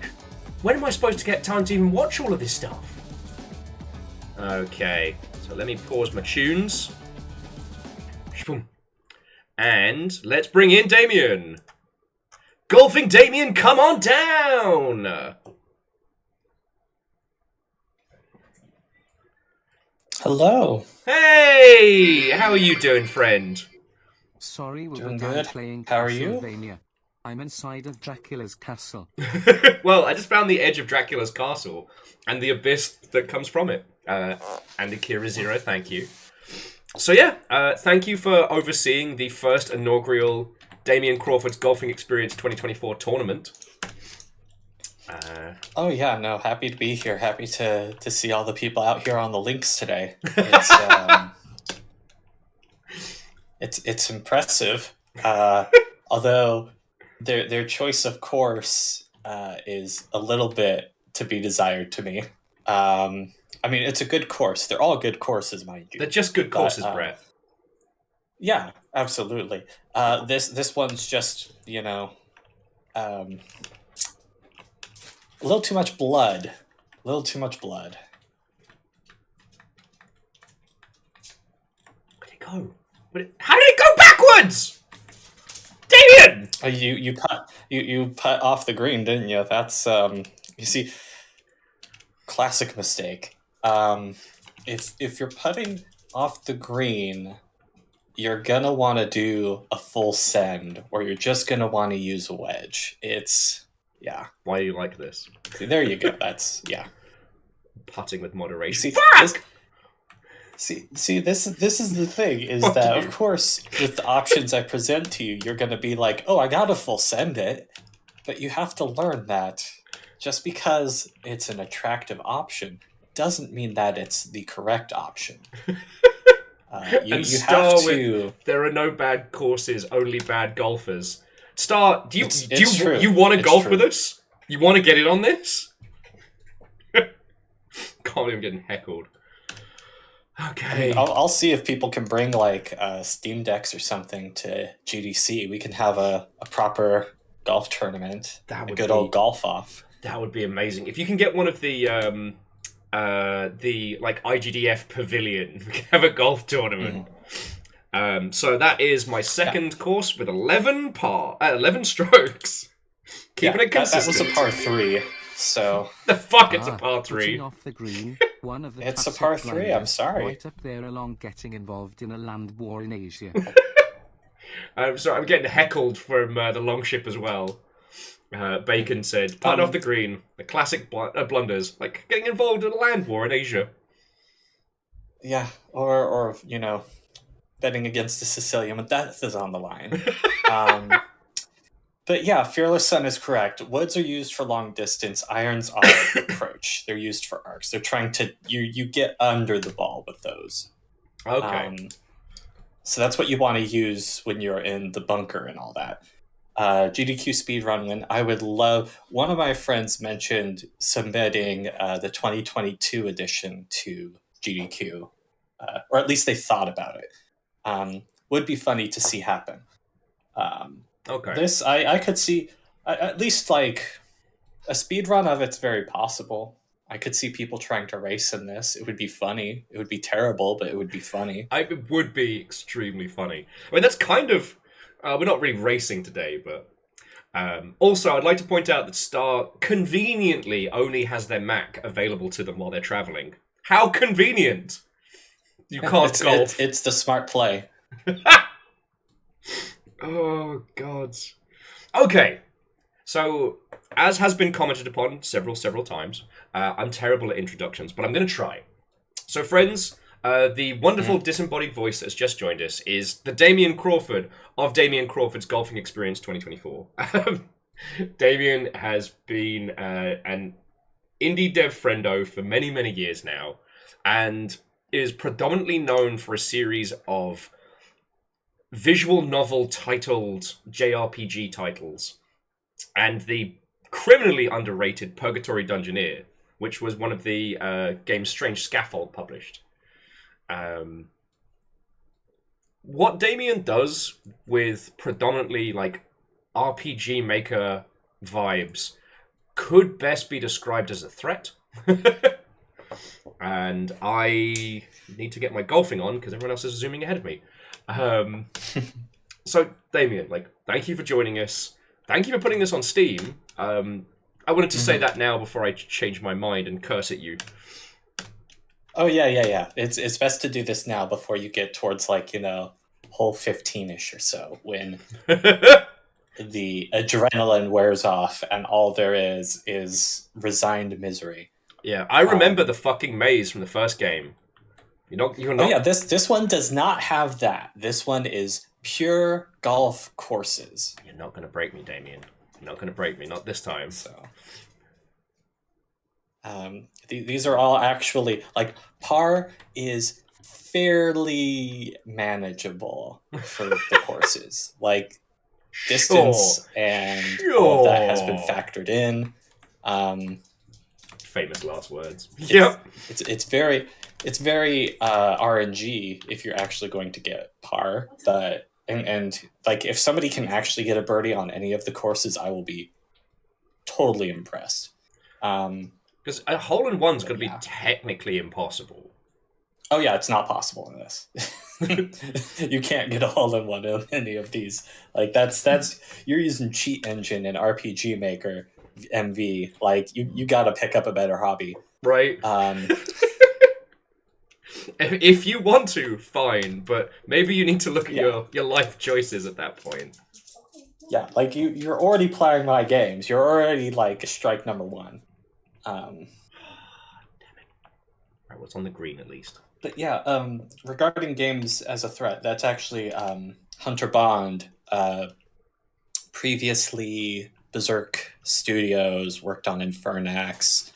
When am I supposed to get time to even watch all of this stuff? Okay, so let me pause my tunes. And let's bring in Damien. Golfing Damien, come on down! Hello. Hey! How are you doing, friend? Sorry, we Doing were down good. playing How are you? Castlevania. I'm inside of Dracula's castle. Well, I just found the edge of Dracula's castle and the abyss that comes from it. And Akira Zero, thank you. So yeah, thank you for overseeing the first inaugural Damien Crawford's Golfing Experience 2024 tournament. Oh yeah, no, happy to be here. Happy to see all the people out here on the links today. It's impressive. Although their choice of course is a little bit to be desired to me. I mean, it's a good course. They're all good courses, mind you. They're just good courses, Brett. Yeah, absolutely. This one's just, a little too much blood. A little too much blood. Where'd it go? How did it go backwards? Damien! You put off the green, didn't you? That's you see, classic mistake. If you're putting off the green, you're gonna want to do a full send, or you're just gonna want to use a wedge. Yeah. Why are you like this? See, there you go. That's yeah. Putting with moderation. See, Fuck! This is the thing, is Fuck that you. of course with the options I present to you, you're gonna be like, oh, I gotta full send it, but you have to learn that just because it's an attractive option doesn't mean that it's the correct option. You have to. There are no bad courses, only bad golfers. Star, do you true. you want to It's golf true. with us? You want to get in on this? Can't even getting heckled. Okay. I'll see if people can bring like Steam Decks or something to GDC. We can have a proper golf tournament. That A would good be- old golf off. That would be amazing. If you can get one of the like IGDF pavilion, we can have a golf tournament. So that is my second course with 11 strokes. Keeping it That consistent. was a par 3, so The fuck, it's a par Putting 3. off the green, one of the It's a classic par 3, I'm blunders, sorry. Right up there along getting involved in a land war in Asia. I'm sorry, I'm getting heckled from the Longship as well. Bacon said, "Putt off the green, the classic blunders, like getting involved in a land war in Asia." yeah, or betting against the Sicilian, but death is on the line. But yeah, Fearless Sun is correct. Woods are used for long distance. Irons are approach. They're used for arcs. They're trying to you get under the ball with those. Okay. So that's what you want to use when you're in the bunker and all that. GDQ speedrun win. I would love. One of my friends mentioned submitting the 2022 edition to GDQ, or at least they thought about it. Would be funny to see happen. Okay. This I could see at least like a speedrun of it's very possible. I could see people trying to race in this. It would be funny. It would be terrible, but it would be funny. It would be extremely funny. I mean, that's kind of... we're not really racing today, but... also, I'd like to point out that Star conveniently only has their Mac available to them while they're traveling. How convenient! You can't golf. It's the smart play. Oh, God. Okay. So, as has been commented upon several times, I'm terrible at introductions, but I'm going to try. So, friends, the wonderful disembodied voice that's just joined us is the Damien Crawford of Damien Crawford's Golfing Experience 2024. Damien has been an indie dev friendo for many, many years now, and is predominantly known for a series of visual novel titled JRPG titles. And the criminally underrated Purgatory Dungeoneer, which was one of the games Strange Scaffold published. What Damien does with predominantly like RPG Maker vibes could best be described as a threat. And I need to get my golfing on because everyone else is zooming ahead of me. So, Damien, like, thank you for joining us. Thank you for putting this on Steam. I wanted to say that now before I change my mind and curse at you. Oh yeah. It's best to do this now before you get towards like, you know, hole 15-ish or so, when the adrenaline wears off and all there is resigned misery. Yeah, I remember the fucking maze from the first game. You're not. Oh yeah, this one does not have that. This one is pure golf courses. You're not going to break me, Damien. You're not going to break me. Not this time. So, these are all actually like par is fairly manageable for the courses. Like distance and all of that has been factored in. Famous last words. Yep. It's very RNG if you're actually going to get par, but and like if somebody can actually get a birdie on any of the courses, I will be totally impressed. Because a hole-in-one's going to be technically impossible. Oh yeah, it's not possible in this. You can't get a hole-in-one in any of these. Like that's you're using cheat engine and RPG Maker MV. Like you got to pick up a better hobby, right? If you want to, fine, but maybe you need to look at your life choices at that point. Yeah, like you're already playing my games. You're already like strike number one. Damn it! Right, what's on the green at least? But yeah, regarding games as a threat, that's actually Hunter Bond, previously Berserk Studios, worked on Infernax,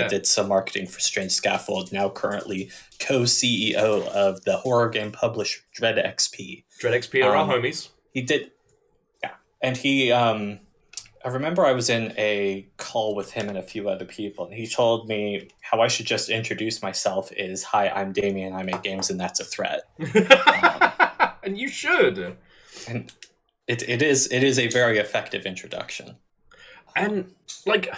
did some marketing for Strange Scaffold, now currently co-CEO of the horror game publisher Dread XP. Dread XP are our homies. He did, yeah. And he, I remember I was in a call with him and a few other people, and he told me how I should just introduce myself is, "Hi, I'm Damien, I make games, and that's a threat." And you should. And it is a very effective introduction. And, like,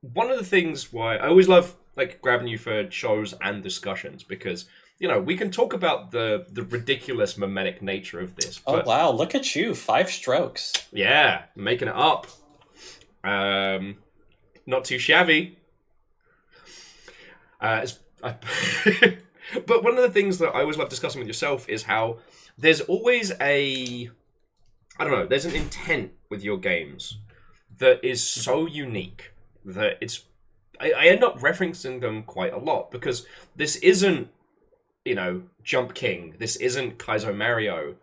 one of the things why I always love, like, grabbing you for shows and discussions, because, you know, we can talk about the ridiculous mimetic nature of this. But, oh, wow, look at you, 5 strokes. Yeah, making it up. Not too shabby. But one of the things that I always love discussing with yourself is how there's always there's an intent with your games that is so unique that I end up referencing them quite a lot, because this isn't, you know, Jump King. This isn't Kaizo Mario.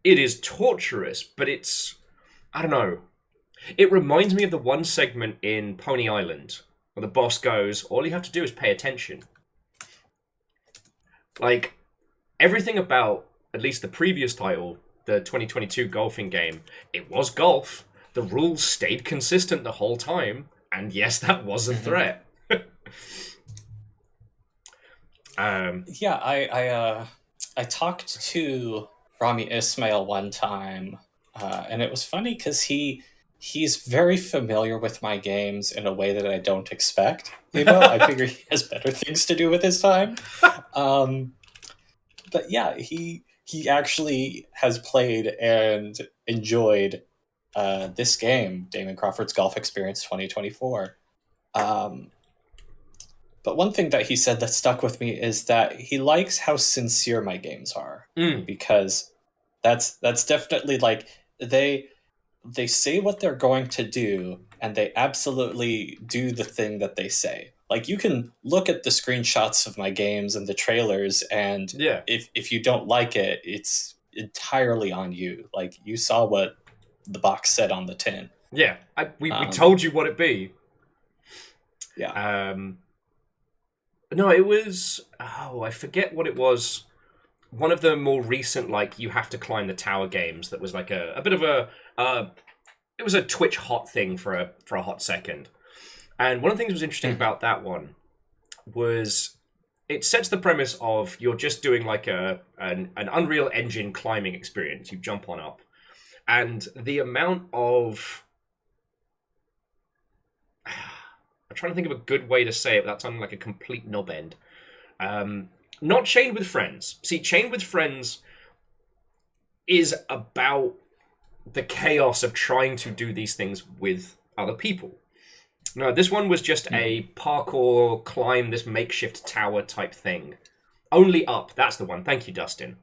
It is torturous, but it's, I don't know. It reminds me of the one segment in Pony Island where the boss goes, all you have to do is pay attention. Like, everything about, at least the previous title, the 2022 golfing game, it was golf. The rules stayed consistent the whole time. And yes, that was a threat. I talked to Rami Ismail one time, and it was funny because he's very familiar with my games in a way that I don't expect. You know, I figure he has better things to do with his time. But yeah, he actually has played and enjoyed this game, Damon Crawford's Golf Experience 2024. But one thing that he said that stuck with me is that he likes how sincere my games are, because that's definitely like they say what they're going to do, and they absolutely do the thing that they say. Like, you can look at the screenshots of my games and the trailers, and if you don't like it, it's entirely on you. Like, you saw what the box said on the tin. Yeah, we told you what it be. Yeah. No, it was... Oh, I forget what it was. One of the more recent, like, you have to climb the tower games that was like a bit of a... a Twitch hot thing for a hot second. And one of the things that was interesting about that one was it sets the premise of you're just doing like an Unreal Engine climbing experience. You jump on up. And the amount of... I'm trying to think of a good way to say it without sounding like a complete knob end. Not Chained with Friends. See, Chained with Friends is about the chaos of trying to do these things with other people. No, this one was just a parkour, climb this makeshift tower type thing. Only Up, that's the one. Thank you, Dustin.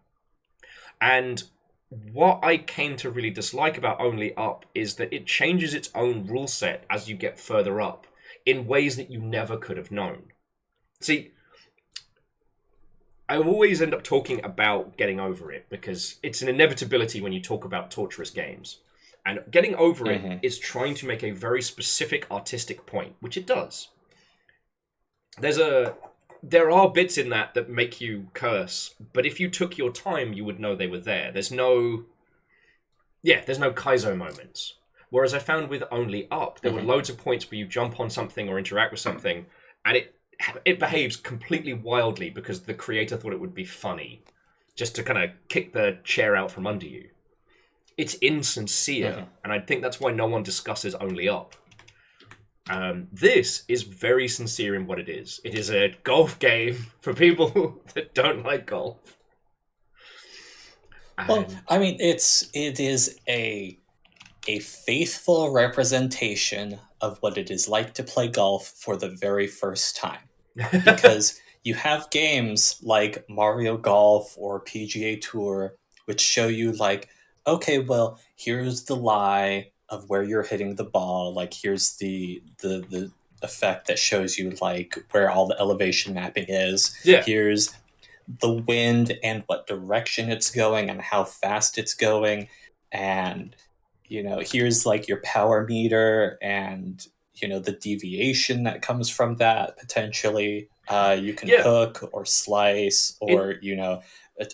And what I came to really dislike about Only Up is that it changes its own rule set as you get further up in ways that you never could have known. See, I always end up talking about getting over it because it's an inevitability when you talk about torturous games. And getting over it is trying to make a very specific artistic point, which it does. There are bits in that make you curse, but if you took your time, you would know they were there. There's no Kaizo moments. Whereas I found with Only Up, there were loads of points where you jump on something or interact with something, and it behaves completely wildly because the creator thought it would be funny, just to kind of kick the chair out from under you. It's insincere, and I think that's why no one discusses Only Up. This is very sincere in what it is. It is a golf game for people that don't like golf. Well, I mean, it is a faithful representation of what it is like to play golf for the very first time. Because you have games like Mario Golf or PGA Tour, which show you like, okay, well, here's the lie of where you're hitting the ball. Like, here's the effect that shows you like where all the elevation mapping is. Yeah. Here's the wind and what direction it's going and how fast it's going. And, you know, here's like your power meter and, you know, the deviation that comes from that potentially. You can hook or slice or, you know,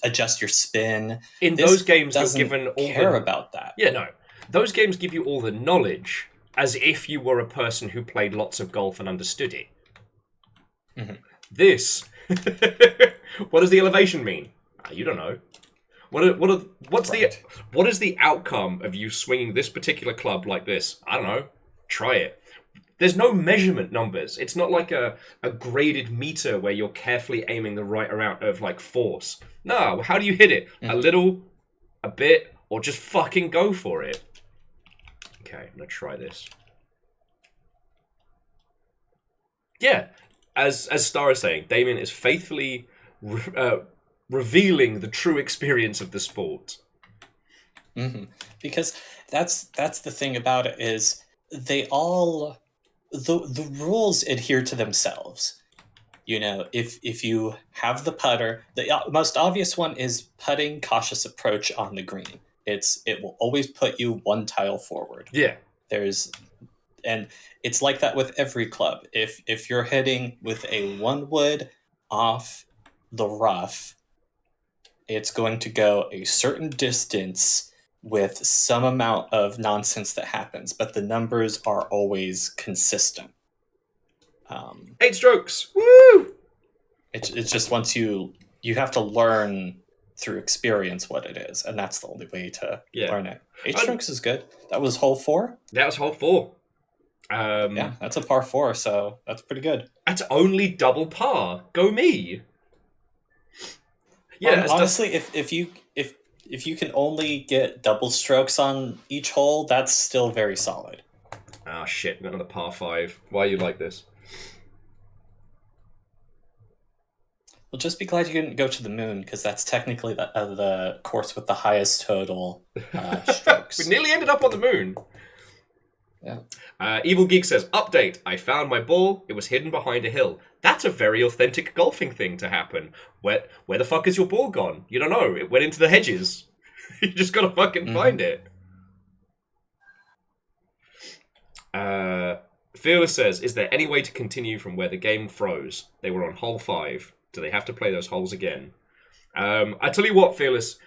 adjust your spin. In those games, you're given all care about that. Yeah, no. Those games give you all the knowledge as if you were a person who played lots of golf and understood it. This, what does the elevation mean? You don't know. What is the outcome of you swinging this particular club like this? I don't know. Try it. There's no measurement numbers. It's not like a graded meter where you're carefully aiming the right amount of like force. No, how do you hit it? A little, a bit, or just fucking go for it. Okay, I'm gonna try this. Yeah, as Star is saying, Damien is faithfully revealing the true experience of the sport. Because that's the thing about it is they all the rules adhere to themselves. You know, if you have the putter, the most obvious one is putting cautious approach on the green. It will always put you one tile forward. Yeah. And it's like that with every club. If you're hitting with a 1 wood off the rough, it's going to go a certain distance with some amount of nonsense that happens, but the numbers are always consistent. 8 strokes. Woo! It's just once you have to learn through experience what it is, and that's the only way to learn it. 8 strokes is good. That was hole 4? That was hole 4. Yeah, that's a par 4, so that's pretty good. That's only double par. Go me. Yeah, honestly, if you can only get double strokes on each hole, that's still very solid. Ah, shit, got another par 5. Why are you like this? Well, just be glad you didn't go to the moon, because that's technically the course with the highest total strokes. We nearly ended up on the moon. Yeah. Evil Geek says, update, I found my ball. It was hidden behind a hill. That's a very authentic golfing thing to happen. Where the fuck is your ball gone? You don't know. It went into the hedges. You just gotta fucking find it. Fearless says, is there any way to continue from where the game froze? They were on hole 5. Do they have to play those holes again? I tell you what, Fearless,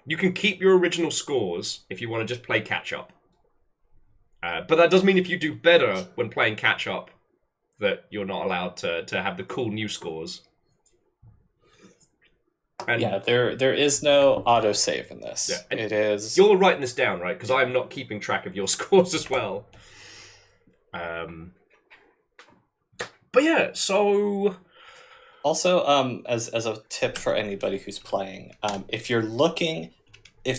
you can keep your original scores if you want to just play catch up. But that does mean if you do better when playing catch-up, that you're not allowed to have the cool new scores. And Yeah, there is no autosave in this. Yeah, and it is... You're writing this down, right? Because I'm not keeping track of your scores as well. But yeah, so... Also, as a tip for anybody who's playing, if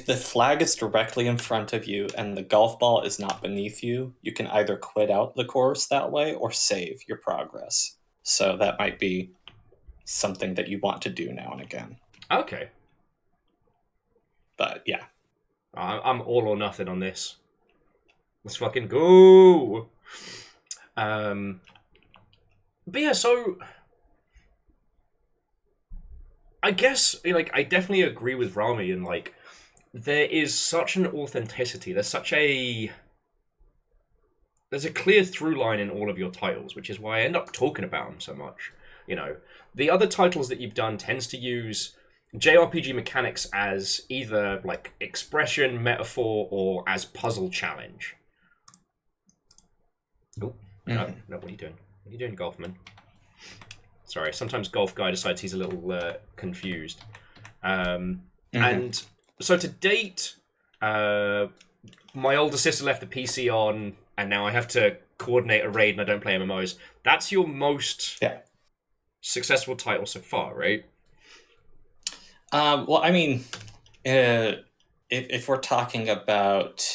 the flag is directly in front of you and the golf ball is not beneath you, you can either quit out the course that way or save your progress. So that might be something that you want to do now and again. Okay. But yeah. I'm all or nothing on this. Let's fucking go! But yeah, so... I guess, like, I definitely agree with Rami, and, like, there is such an authenticity, there's a clear through line in all of your titles, which is why I end up talking about them so much. You know, the other titles that you've done tends to use JRPG mechanics as either, like, expression, metaphor, or as puzzle challenge. Oh, no, what are you doing? What are you doing, Golfman? Sorry, sometimes Golf Guy decides he's a little confused. And so to date, my older sister left the PC on, and now I have to coordinate a raid and I don't play MMOs. That's your most successful title so far, right? Well, I mean, if we're talking about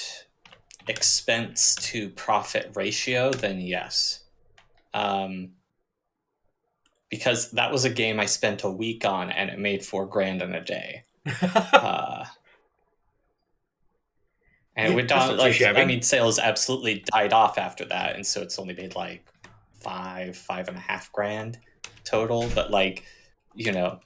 expense to profit ratio, then yes. Because that was a game I spent a week on and it made $4,000 in a day. And it went down, like, I mean, sales absolutely died off after that, and so it's only made like $5.5 grand total. But, like, you know,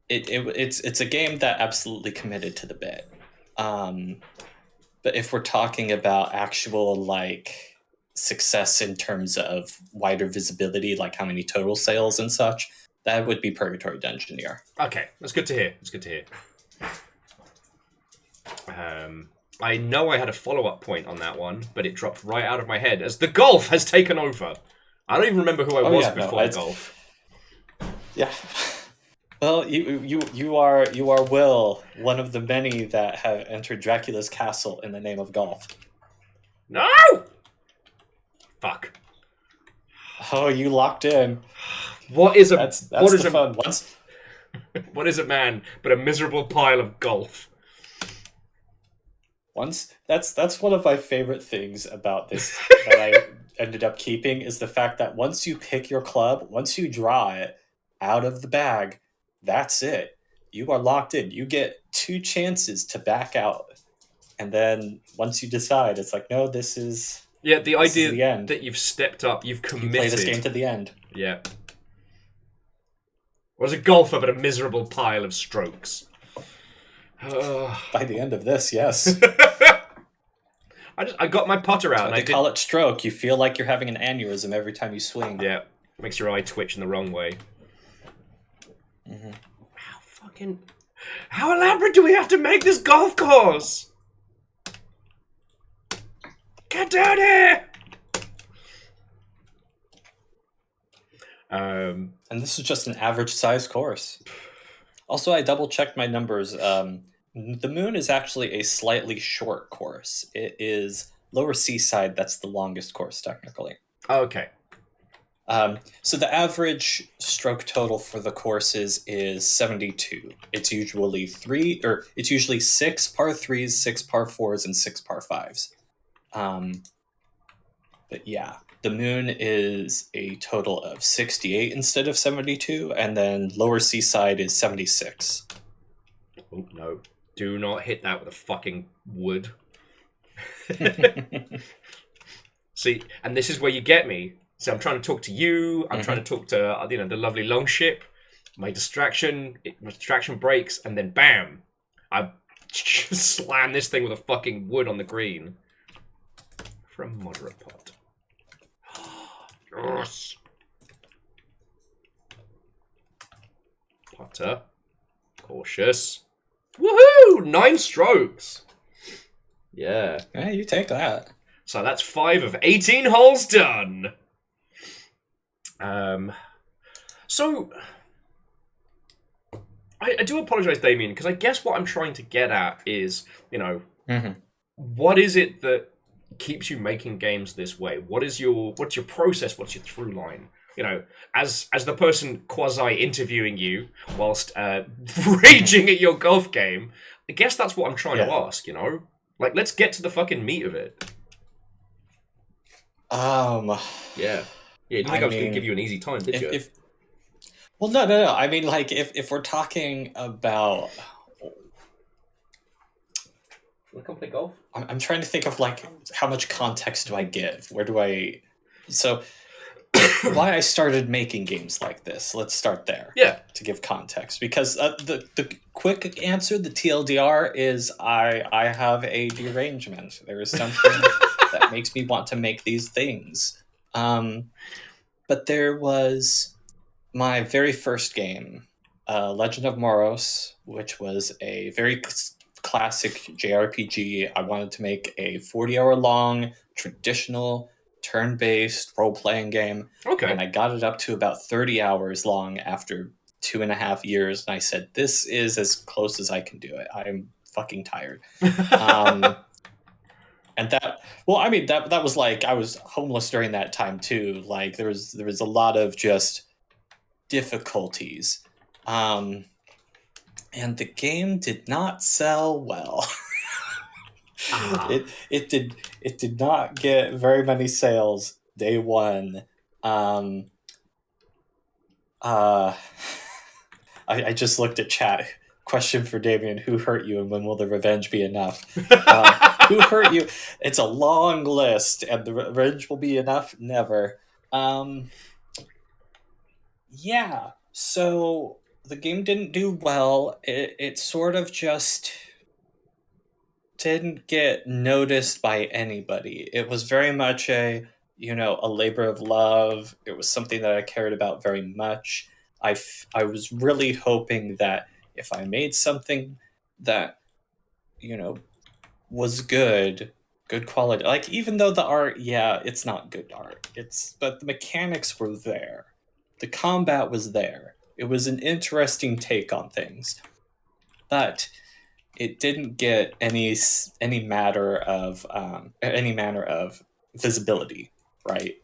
it's a game that absolutely committed to the bit. But if we're talking about actual, like, success in terms of wider visibility, like how many total sales and such, that would be Purgatory Dungeoneer. Okay, that's good to hear. That's good to hear. I know I had a follow-up point on that one, but it dropped right out of my head as the golf has taken over. I don't even remember who I was before golf. Yeah. Well, you are Will, one of the many that have entered Dracula's castle in the name of golf. No! Fuck. Oh, you locked in. What is a that's what is the a fun. what is a man but a miserable pile of golf? That's one of my favorite things about this that I ended up keeping, is the fact that once you pick your club, once you draw it out of the bag, that's it. You are locked in. You get 2 chances to back out. And then once you decide, it's like, no, this is... Yeah, the idea that you've stepped up, you've committed. You play this game to the end. Yeah. Was a golfer, but a miserable pile of strokes. By the end of this, yes. I got my putter out. They call it stroke. You feel like you're having an aneurysm every time you swing. Yeah, makes your eye twitch in the wrong way. How elaborate do we have to make this golf course? Get down here! And this is just an average size course. Also, I double checked my numbers. The Moon is actually a slightly short course. It is Lower Seaside that's the longest course, technically. Okay. So the average stroke total for the courses is 72. It's usually 6 par 3s, 6 par 4s, and 6 par 5s. But yeah, the Moon is a total of 68 instead of 72, and then Lower Seaside is 76. Oh, no. Do not hit that with a fucking wood. See, and this is where you get me. So I'm trying to talk to you, I'm trying to talk to, the lovely Longship. My distraction breaks, and then bam! I just slam this thing with a fucking wood on the green. For a moderate pot. Yes! Putter. Cautious. Woohoo! 9 strokes! Yeah. Yeah, you take that. So that's 5 of 18 holes done. So I do apologize, Damien, because I guess what I'm trying to get at is, what is it that keeps you making games this way? What's your process? What's your through line? As the person quasi interviewing you whilst raging at your golf game, I guess that's what I'm trying to ask. Like, let's get to the fucking meat of it. Yeah. You didn't think I was going to give you an easy time, did you? Well, no. I mean, like, if we're talking about... Want to come play golf? I'm trying to think of, like, how much context do I give? Where do I... So, why I started making games like this. Let's start there. Yeah. To give context. Because the quick answer, the TLDR, is I have a derangement. There is something that makes me want to make these things. But there was my very first game, Legend of Moros, which was a very classic JRPG. I wanted to make a 40-hour-long, traditional, turn-based role-playing game. Okay. And I got it up to about 30 hours long after 2.5 years. And I said, this is as close as I can do it. I'm fucking tired. And that was like, I was homeless during that time too. Like there was a lot of just difficulties. And the game did not sell well. It did not get very many sales day one. I just looked at chat. Question for Damien: who hurt you, and when will the revenge be enough? Who hurt you? It's a long list, and the revenge will be enough. Never. Yeah. So the game didn't do well. It sort of just didn't get noticed by anybody. It was very much a labor of love. It was something that I cared about very much. I was really hoping that if I made something that, was good quality, like even though the art, it's not good art, but the mechanics were there. The combat was there. It was an interesting take on things, but it didn't get any manner of visibility, right?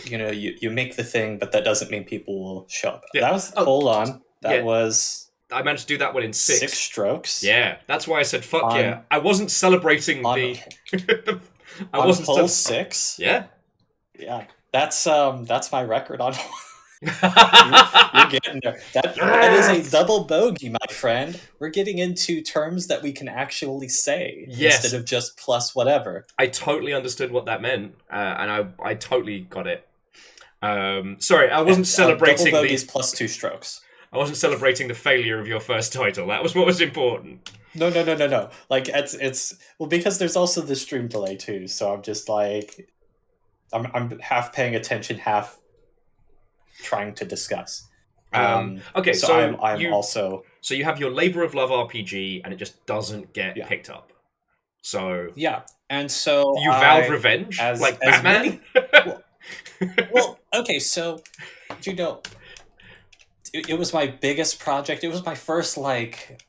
You make the thing, but that doesn't mean people will show up. Yeah. That was hold on. That was I managed to do that one in 6. 6 strokes. Yeah, that's why I said fuck yeah. I wasn't celebrating the. I wasn't hole 6. Yeah. Yeah, that's my record on. You're getting there. That is a double bogey, my friend. We're getting into terms that we can actually say instead of just plus whatever. I totally understood what that meant, and I totally got it. Sorry, I wasn't celebrating double bogeys plus 2 strokes. I wasn't celebrating the failure of your first title. That was what was important. No. Like it's because there's also the stream delay too. So I'm just like, I'm half paying attention, half trying to discuss. Okay, so I'm also. So you have your labor of love RPG, and it just doesn't get picked up. So yeah, and so you vowed revenge, like Batman. Well, okay, so it was my biggest project. It was my first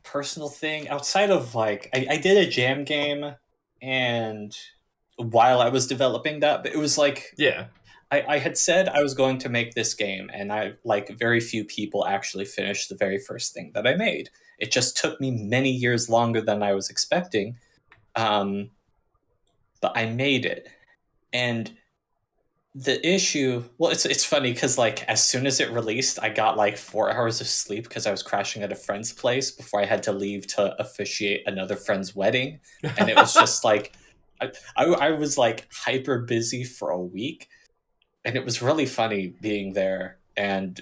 personal thing outside of I did a jam game, and while I was developing that, but it was I had said I was going to make this game, and very few people actually finished the very first thing that I made. It just took me many years longer than I was expecting, but I made it. And the issue, well, it's funny because as soon as it released, I got 4 hours of sleep because I was crashing at a friend's place before I had to leave to officiate another friend's wedding, and it was just I was hyper busy for a week, and it was really funny being there. And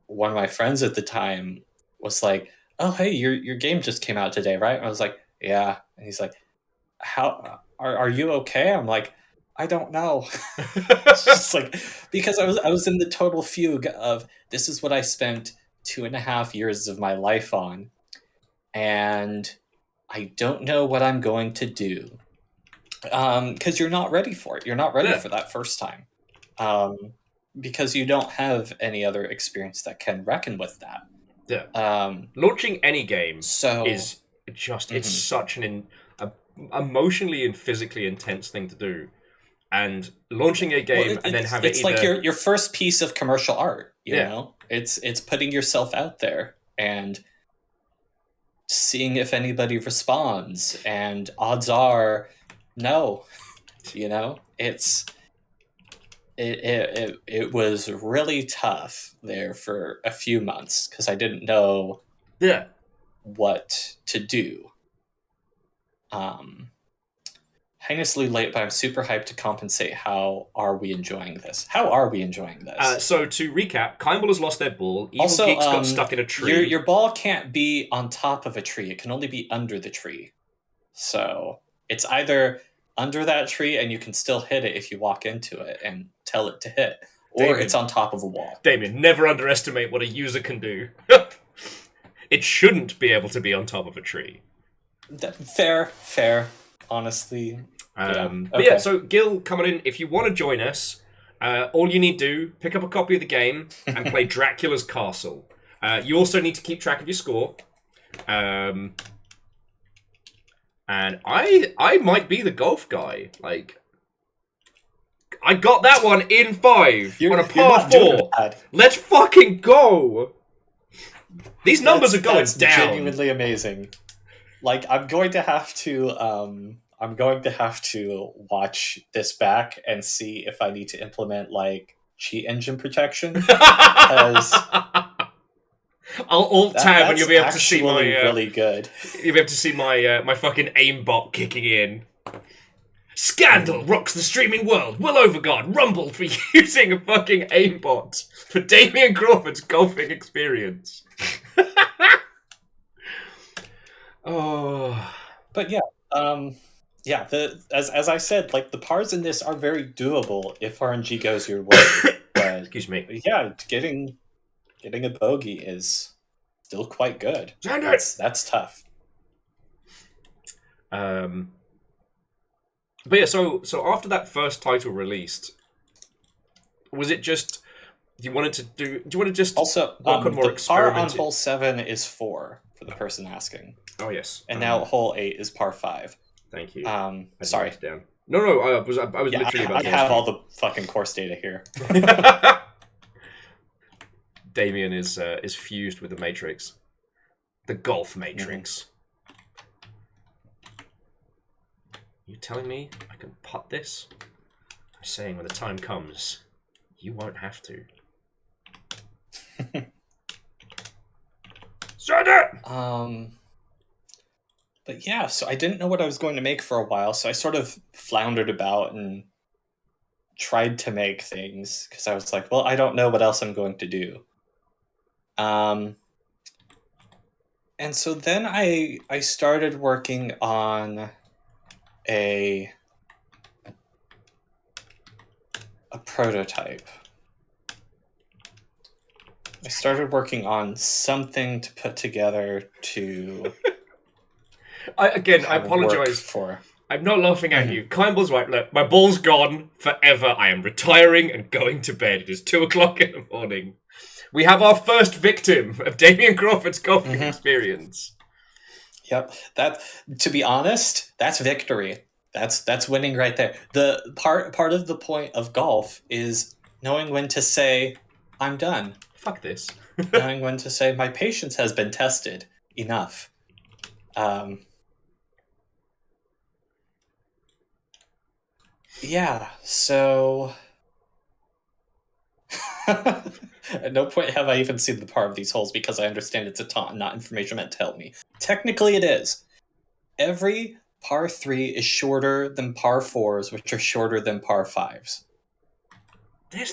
one of my friends at the time was like, "Oh, hey, your game just came out today, right?" And I was like, "Yeah," and he's like, "How are you okay?" I'm like, I don't know. It's just because I was in the total fugue of this is what I spent 2.5 years of my life on, and I don't know what I'm going to do. Because you're not ready for it. You're not ready Yeah. for that first time. Because you don't have any other experience that can reckon with that. Yeah. Launching any game So is just, it's such emotionally and physically intense thing to do. And launching a game and then have it's it like either... your first piece of commercial art, you Yeah. know? It's putting yourself out there and seeing if anybody responds, and odds are no. You know? It was really tough there for a few months because I didn't know Yeah. what to do. Heinously late, but I'm super hyped to compensate. How are we enjoying this? How are we enjoying this? So to recap, Kindball has lost their ball. Evil Also, Geeks got stuck in a tree. Your ball can't be on top of a tree. It can only be under the tree. So it's either under that tree and you can still hit it if you walk into it and tell it to hit, or Damien. it's on top of a wall. Damien, never underestimate what a user can do. It shouldn't be able to be on top of a tree. Fair. Honestly. But yeah, so Gil, coming in, if you want to join us, all you need to do, pick up a copy of the game and play Dracula's Castle. You also need to keep track of your score. And I might be the golf guy. Like, I got that one in 5 on a par 4. Let's fucking go! These numbers are going that's down. Genuinely amazing. Like, I'm going to have to watch this back and see if I need to implement like cheat engine protection. Because I'll alt tab and you'll be able to see my really good. You'll be able to see my my fucking aimbot kicking in. Scandal rocks the streaming world. Will Overgod rumbled for using a fucking aimbot for Damien Crawford's golfing experience. Oh, but yeah, as I said, like the pars in this are very doable if RNG goes your way. But excuse me. Yeah, getting a bogey is still quite good. That's tough. But yeah, so after that first title released, was it just do you want to just also work on more the par on experimental? hole 7 is 4 for the person asking. Oh yes, and now hole 8 is par 5. Thank you. Sorry. Down. No, I was literally about to I have all the fucking course data here. Damien is fused with the Matrix, the golf Matrix. You telling me I can putt this? I'm saying when the time comes, you won't have to. Send it! But yeah, so I didn't know what I was going to make for a while, so I sort of floundered about and tried to make things, because I was like, well, I don't know what else I'm going to do. And so then I started working on a prototype. I started working on something to put together to... I apologize for. I'm not laughing at you. Kindball's right. Look, my ball's gone forever. I am retiring and going to bed. It is 2:00 in the morning. We have our first victim of Damien Crawford's golfing experience. Yep. That, to be honest, that's victory. That's winning right there. The part of the point of golf is knowing when to say, I'm done. Fuck this. Knowing when to say, my patience has been tested. Enough. Yeah, so... At no point have I even seen the par of these holes because I understand it's a taunt, not information meant to help me. Technically it is. Every par 3 is shorter than par 4s, which are shorter than par 5s.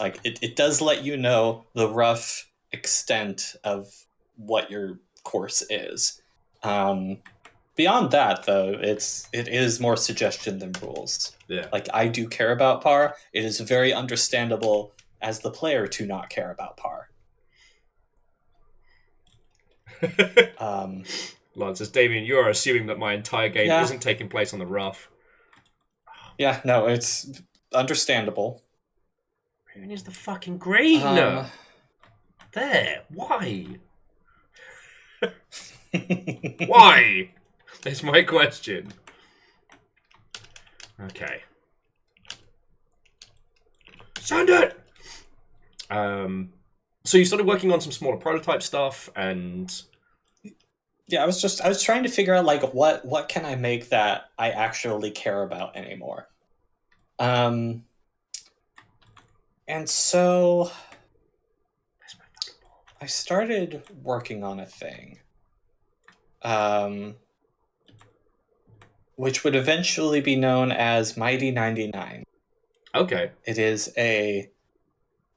Like, it does let you know the rough extent of what your course is. Beyond that, though, it is more suggestion than rules. Yeah. Like, I do care about par. It is very understandable as the player to not care about par. Lance says, Damien, you are assuming that my entire game isn't taking place on the rough. Oh, Yeah, no, it's understandable. Where is the fucking green? Um, There. Why? Why? That's my question. Okay. Send it! So you started working on some smaller prototype stuff, and yeah, I was trying to figure out like what can I make that I actually care about anymore. Um, and so I started working on a thing, um, which would eventually be known as Mighty 99. okay. It is a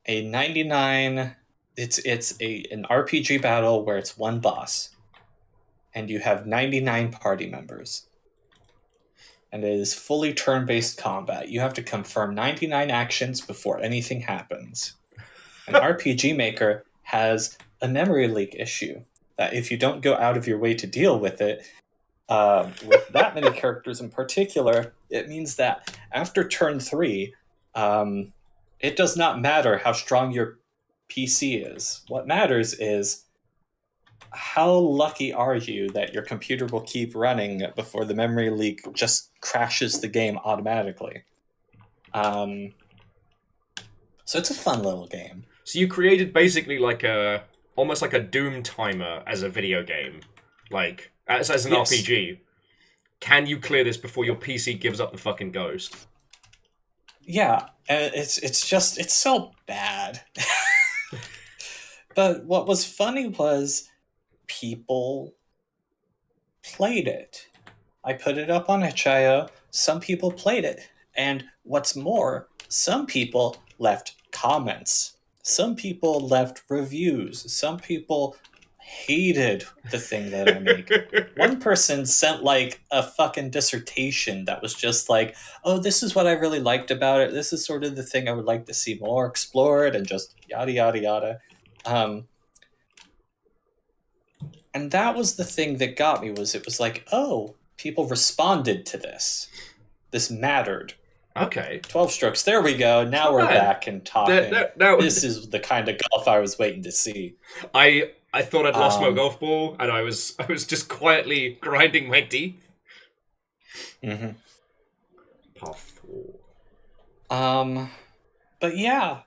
99. It's an RPG battle where it's one boss, and you have 99 party members. And it is fully turn-based combat. You have to confirm 99 actions before anything happens. An RPG Maker has a memory leak issue that if you don't go out of your way to deal with it, with that many characters in particular, it means that after turn 3, it does not matter how strong your PC is. What matters is how lucky are you that your computer will keep running before the memory leak just crashes the game automatically. So it's a fun little game. So you created basically almost like a Doom timer as a video game, like as an Yes. RPG. Can you clear this before your PC gives up the fucking ghost? Yeah, and it's so bad. But what was funny was people played it. I put it up on itch.io. Some people played it. And what's more, some people left comments. Some people left reviews. Some people hated the thing that I make. One person sent like a fucking dissertation that was just like, oh, this is what I really liked about it. This is sort of the thing I would like to see more explored, and just yada, yada, yada. And that was the thing that got me, was it was like, oh, people responded to this. This mattered. Okay. 12 strokes. There we go. Now we're back and talking. This is the kind of golf I was waiting to see. I thought I'd lost my golf ball, and I was just quietly grinding my teeth. Mm-hmm. Path 4. But yeah.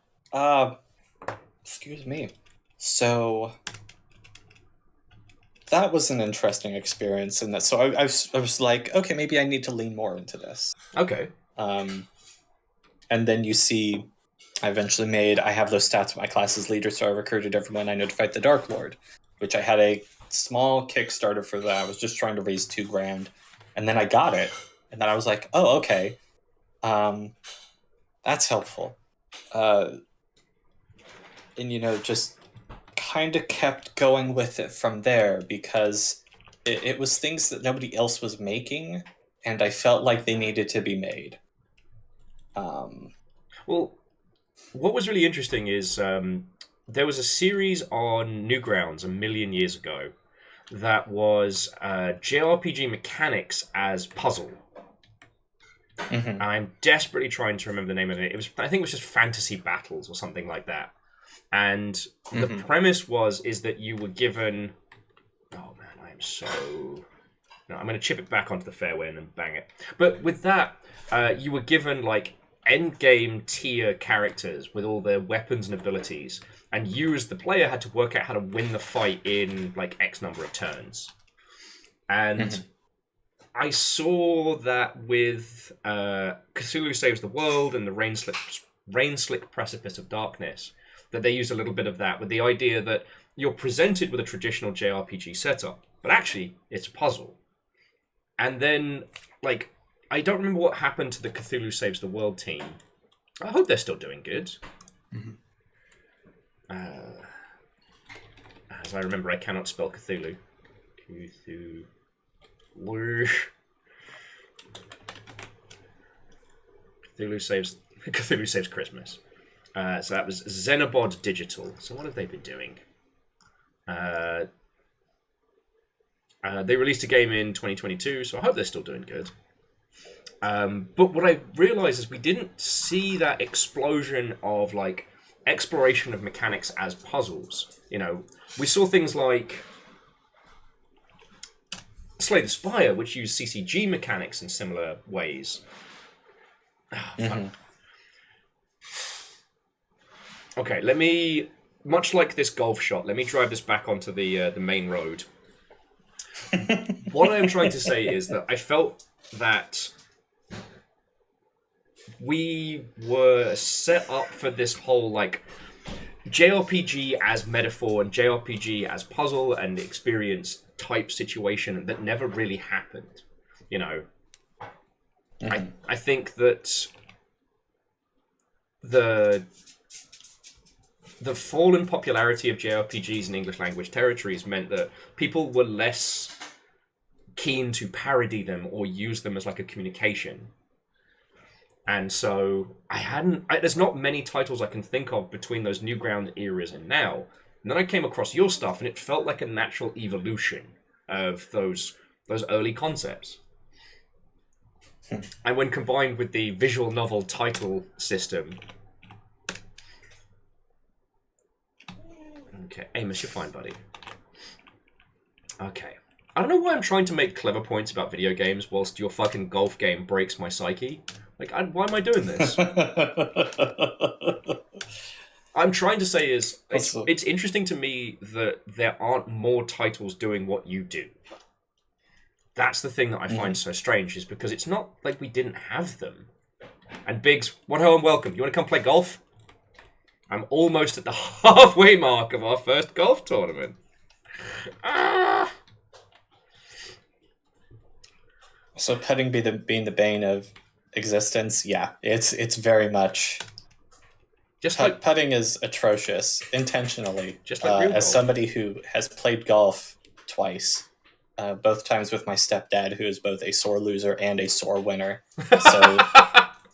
Excuse me. So that was an interesting experience, and that. So I was like, okay, maybe I need to lean more into this. Okay. And then you see, I have those stats with my class's leader, so I recruited everyone I know to fight the Dark Lord, which I had a small Kickstarter for that. I was just trying to raise $2,000, and then I got it, and then I was like, oh, okay, that's helpful, and just kind of kept going with it from there, because it was things that nobody else was making, and I felt like they needed to be made. Well, what was really interesting is there was a series on Newgrounds a million years ago that was JRPG mechanics as puzzle. Mm-hmm. I'm desperately trying to remember the name of it. I think it was just Fantasy Battles or something like that. And the premise is that you were given... Oh man, I am so... No, I'm going to chip it back onto the fairway and then bang it. But with that, you were given like endgame tier characters with all their weapons and abilities, and you as the player had to work out how to win the fight in like X number of turns. And I saw that with Cthulhu Saves the World and the Rain-Slick Precipice of Darkness, that they used a little bit of that, with the idea that you're presented with a traditional JRPG setup, but actually it's a puzzle. And then, like, I don't remember what happened to the Cthulhu Saves the World team. I hope they're still doing good. As I remember, I cannot spell Cthulhu. Cthulhu Saves Christmas. So that was Xenobod Digital. So what have they been doing? They released a game in 2022, so I hope they're still doing good. But what I realized is we didn't see that explosion of like exploration of mechanics as puzzles. You know, we saw things like Slay the Spire, which used CCG mechanics in similar ways. Okay, let me, much like this golf shot, let me drive this back onto the main road. What I'm trying to say is that I felt that we were set up for this whole, like, JRPG as metaphor and JRPG as puzzle and experience type situation that never really happened. You know, I think that the fall in popularity of JRPGs in English language territories meant that people were less keen to parody them or use them as like a communication. And so there's not many titles I can think of between those Newground eras and now. And then I came across your stuff, and it felt like a natural evolution of those early concepts. And when combined with the visual novel title system... Okay, Amos, you're fine, buddy. Okay. I don't know why I'm trying to make clever points about video games whilst your fucking golf game breaks my psyche. Like, why am I doing this? I'm trying to say is, it's interesting to me that there aren't more titles doing what you do. That's the thing that I find so strange, is because it's not like we didn't have them. And Biggs, what ho and welcome. You want to come play golf? I'm almost at the halfway mark of our first golf tournament. So petting being the bane of existence, yeah, it's very much. Just like putting is atrocious intentionally. Just like real golf. As somebody who has played golf twice, both times with my stepdad, who is both a sore loser and a sore winner. So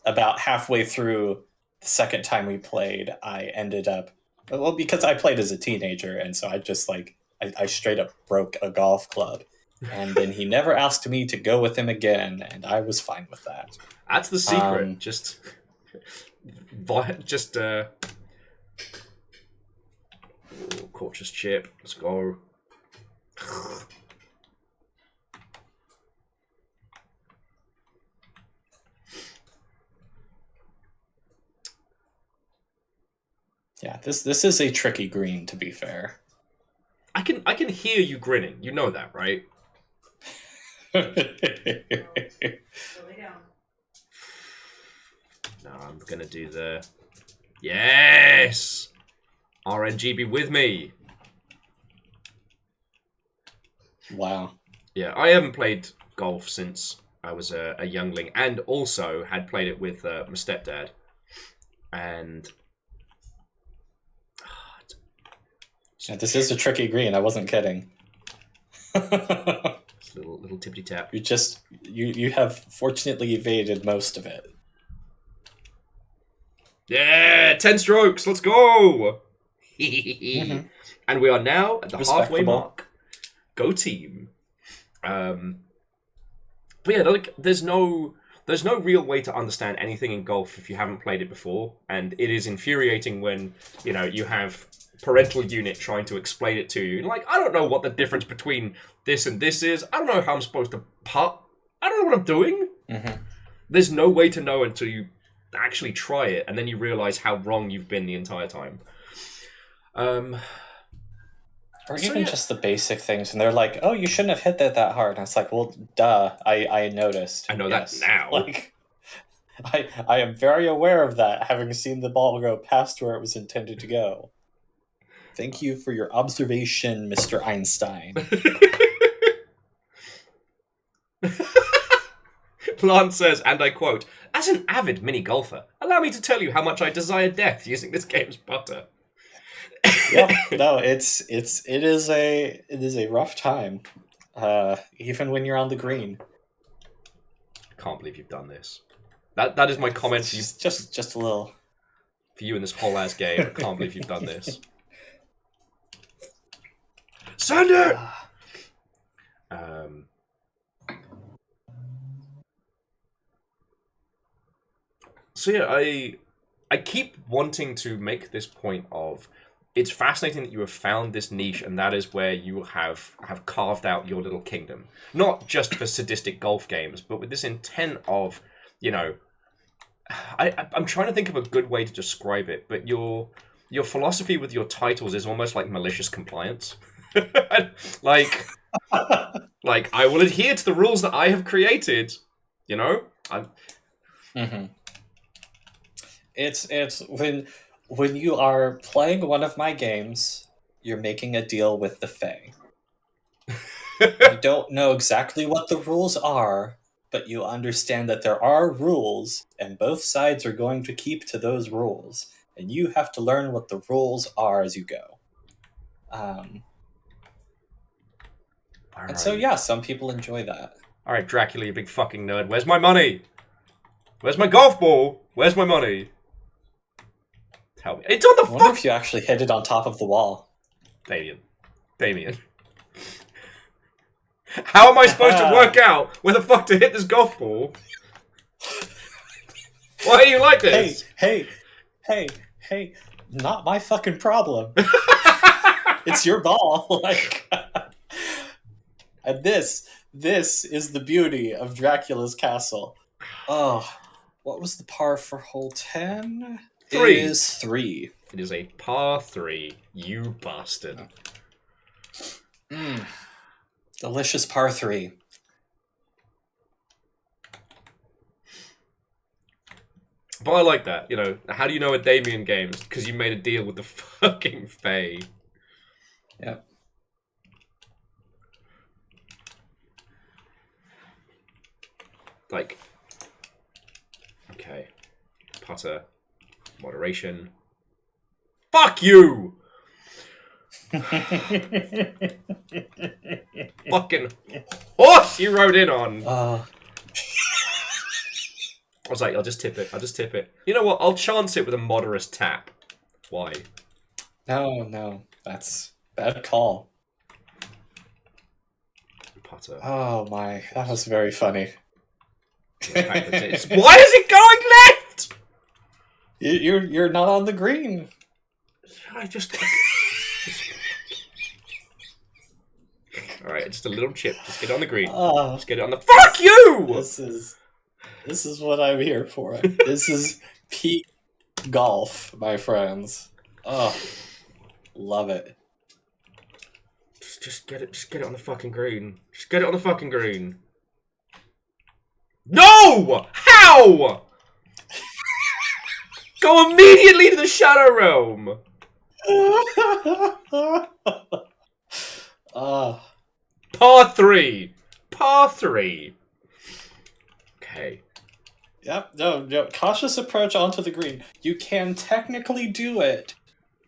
about halfway through the second time we played, I ended up, well, because I played as a teenager, and so I just like I straight up broke a golf club. And then he never asked me to go with him again, and I was fine with that. That's the secret. Cautious chip. Let's go. Yeah, this is a tricky green, to be fair. I can hear you grinning. You know that, right? No, I'm gonna do the... Yes! RNG be with me! Wow. Yeah, I haven't played golf since I was a youngling, and also had played it with my stepdad. And... Yeah, this is a tricky green, I wasn't kidding. Little tippity tap. You have fortunately evaded most of it. Yeah, 10 strokes. Let's go. And we are now at the halfway mark. Go team. But yeah, like, there's no real way to understand anything in golf if you haven't played it before, and it is infuriating when you have parental unit trying to explain it to you. Like, I don't know what the difference between this and this is. I don't know how I'm supposed to putt. I don't know what I'm doing. There's no way to know until you actually try it, and then you realize how wrong you've been the entire time. Or even just the basic things, and they're like, "Oh, you shouldn't have hit that hard." And it's like, "Well, duh, I noticed. I know that now." Like, I am very aware of that, having seen the ball go past where it was intended to go. Thank you for your observation, Mr. Einstein. Lance says, and I quote, "As an avid mini golfer, allow me to tell you how much I desire death using this game's putter." Yep. No, it is a rough time. Even when you're on the green. I can't believe you've done this. That is my comment for you. Just a little. For you in this whole ass game. I can't believe you've done this. Send it! So yeah, I keep wanting to make this point of it's fascinating that you have found this niche, and that is where you have carved out your little kingdom. Not just for sadistic golf games, but with this intent of, you know, I'm trying to think of a good way to describe it, but your philosophy with your titles is almost like malicious compliance. like I will adhere to the rules that I have created. You know, Mm-hmm. It's when you are playing one of my games, you're making a deal with the Fae. You don't know exactly what the rules are, but you understand that there are rules, and both sides are going to keep to those rules, and you have to learn what the rules are as you go. And so, yeah, some people enjoy that. All right, Dracula, you big fucking nerd. Where's my money? Where's my golf ball? Where's my money? Tell me. It's on the I wonder fuck. if you actually hit it on top of the wall. Damien. How am I supposed to work out where the fuck to hit this golf ball? Why are you like this? Hey, not my fucking problem. It's your ball. Like, and this is the beauty of Dracula's castle. Oh, what was the par for hole 10? 3. It is 3. It is a par 3, you bastard. Delicious par 3. But I like that, you know. How do you know a Damien game? Because you made a deal with the fucking Fae. Yep. Like, okay. Putter. Moderation. Fuck you! Fucking horse you rode in on. I was like, I'll just tip it. You know what? I'll chance it with a moderate tap. Why? No. That's bad call. Putter. Oh my, that was very funny. Why is it going left? You're not on the green. I just... Alright, just a little chip. Just get on the green. Just get it on the... Fuck you! This is what I'm here for. This is peak golf, my friends. Oh, love it. Just get it on the fucking green. Just get it on the fucking green. No! How? Go immediately to the Shadow Realm. Par 3. Par 3. Okay. Yep, no. Cautious approach onto the green. You can technically do it,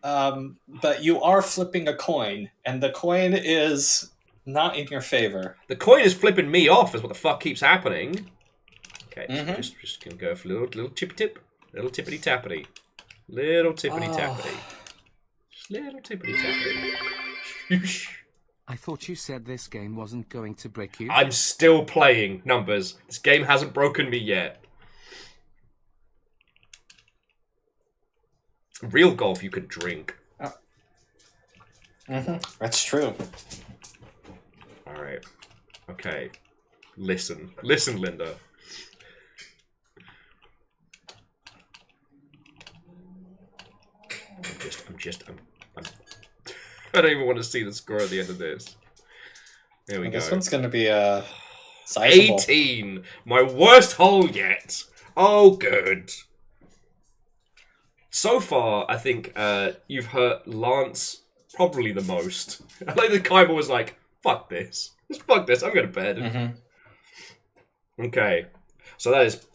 but you are flipping a coin, and the coin is not in your favor. The coin is flipping me off, is what the fuck keeps happening. Okay, just gonna go for a little chippy tip. Little tippity tappity. Little tippity tappity. Just little tippity tappity. I thought you said this game wasn't going to break you. I'm still playing numbers. This game hasn't broken me yet. Real golf you could drink. That's true. Alright. Okay. Listen, Linda. I don't even want to see the score at the end of this. There we go. This one's gonna be sizable. 18! My worst hole yet! Oh, good. So far, I think you've hurt Lance probably the most. I like that Kaiba was like, fuck this. Just fuck this, I'm going to bed. Okay. So that is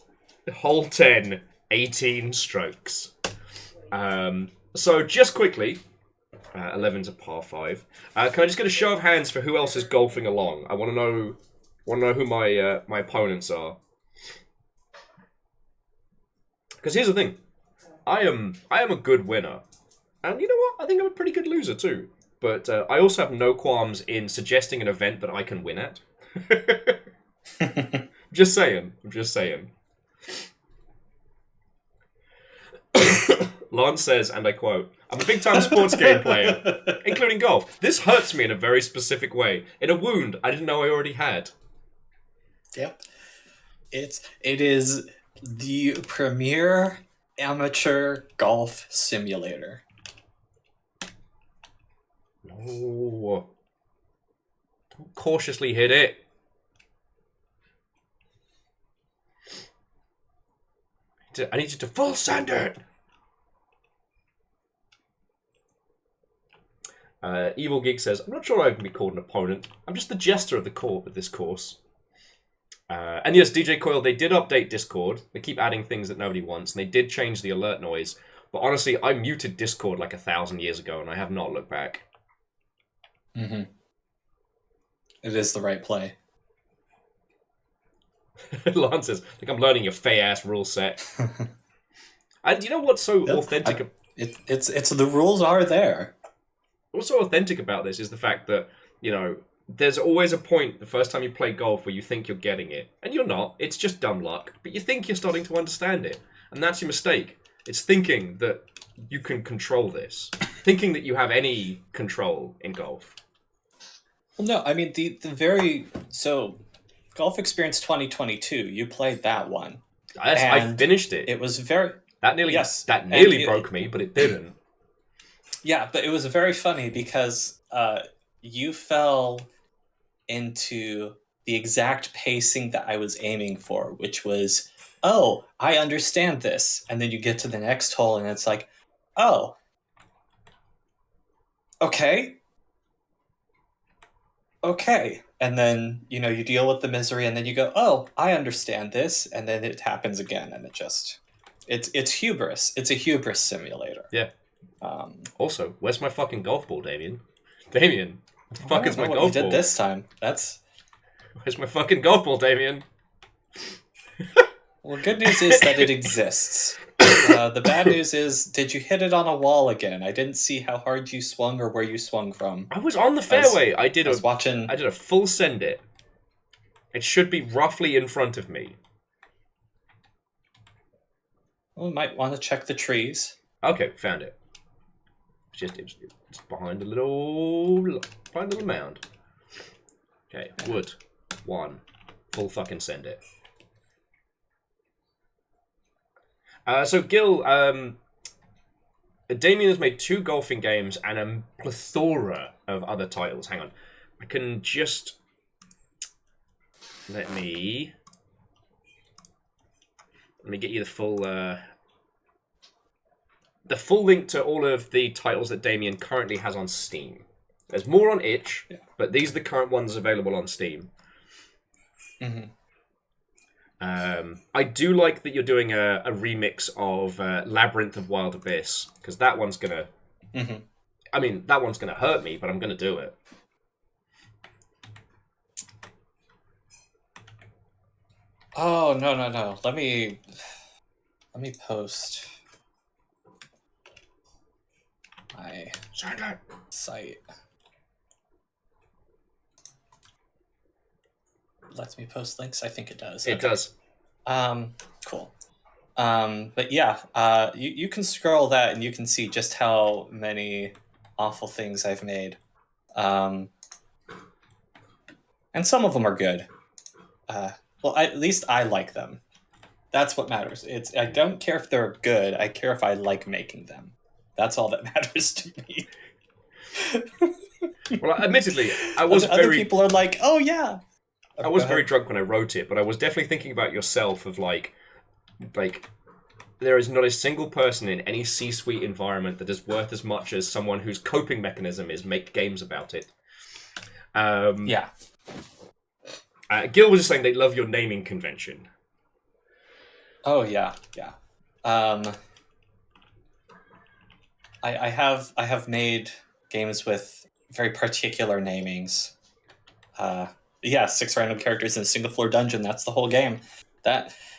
hole 10, 18 strokes. So just quickly, 11's a par 5. Can I just get a show of hands for who else is golfing along? I want to know who my opponents are. Because here's the thing. I am a good winner. And you know what? I think I'm a pretty good loser too. But I also have no qualms in suggesting an event that I can win at. I'm just saying. Lance says, and I quote, "I'm a big-time sports game player, including golf. This hurts me in a very specific way, in a wound I didn't know I already had." Yep. It is the premier amateur golf simulator. No. Don't cautiously hit it. I need you to full send it. Evil Geek says, "I'm not sure I can be called an opponent. I'm just the jester of the court with this course." And yes, DJ Coil, they did update Discord. They keep adding things that nobody wants, and they did change the alert noise. But honestly, I muted Discord like 1,000 years ago, and I have not looked back. Mm-hmm. It is the right play. Lance says, "I think I'm learning your fey-ass rule set." And you know what's so authentic? It's the rules are there. What's so authentic about this is the fact that, you know, there's always a point the first time you play golf where you think you're getting it. And you're not. It's just dumb luck. But you think you're starting to understand it. And that's your mistake. It's thinking that you can control this. Thinking that you have any control in golf. Well, no, I mean, the very... So, Golf Experience 2022, you played that one. Yes, I finished it. It was very... That nearly broke me, but it didn't. Yeah, but it was very funny because you fell into the exact pacing that I was aiming for, which was, oh, I understand this. And then you get to the next hole and it's like, oh, okay. And then, you know, you deal with the misery and then you go, oh, I understand this. And then it happens again. And it's hubris. It's a hubris simulator. Yeah. Also, where's my fucking golf ball, Damien? Damien, what the fuck is my golf ball? You did this time. Where's my fucking golf ball, Damien? Well, good news is that it exists. The bad news is, did you hit it on a wall again? I didn't see how hard you swung or where you swung from. I was on the fairway. I did a full send it. It should be roughly in front of me. Well, we might want to check the trees. Okay, found it. It's behind a little mound. Okay, wood. 1. Full fucking send it. So Gil, Damien has made 2 golfing games and a plethora of other titles. Hang on. I can just... Let me get you the full link to all of the titles that Damien currently has on Steam. There's more on itch, but these are the current ones available on Steam. Mm-hmm. I do like that you're doing a remix of Labyrinth of Wild Abyss, because that one's gonna... Mm-hmm. I mean, that one's gonna hurt me, but I'm gonna do it. Oh, no. Let me post my site. Lets me post links? I think it does. It does. Cool. But yeah, you can scroll that and you can see just how many awful things I've made. And some of them are good. Well, at least I like them. That's what matters. I don't care if they're good. I care if I like making them. That's all that matters to me. Well, admittedly, I was Other people are like, oh yeah. I was very drunk when I wrote it, but I was definitely thinking about yourself of like there is not a single person in any C-suite environment that is worth as much as someone whose coping mechanism is make games about it. Yeah. Gil was just saying they love your naming convention. Oh yeah. I have made games with very particular namings. 6 random characters in a single floor dungeon. That's the whole game.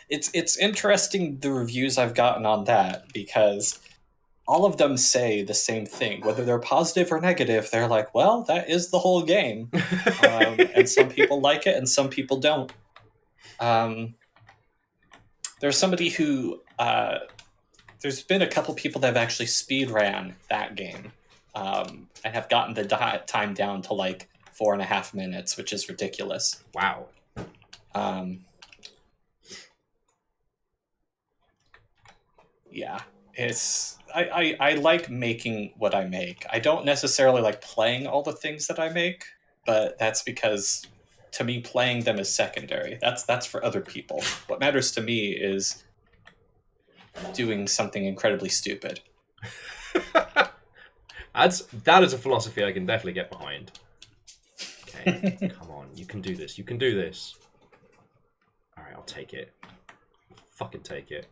It's interesting the reviews I've gotten on that, because all of them say the same thing, whether they're positive or negative. They're like, well, that is the whole game. And some people like it and some people don't. There's somebody who there's been a couple people that have actually speed ran that game, and have gotten the time down to like 4.5 minutes, which is ridiculous. Wow. Yeah, it's I like making what I make. I don't necessarily like playing all the things that I make, but that's because to me playing them is secondary. That's for other people. What matters to me is doing something incredibly stupid. That is a philosophy I can definitely get behind. Okay, come on, you can do this. You can do this. All right, I'll take it. Fucking take it.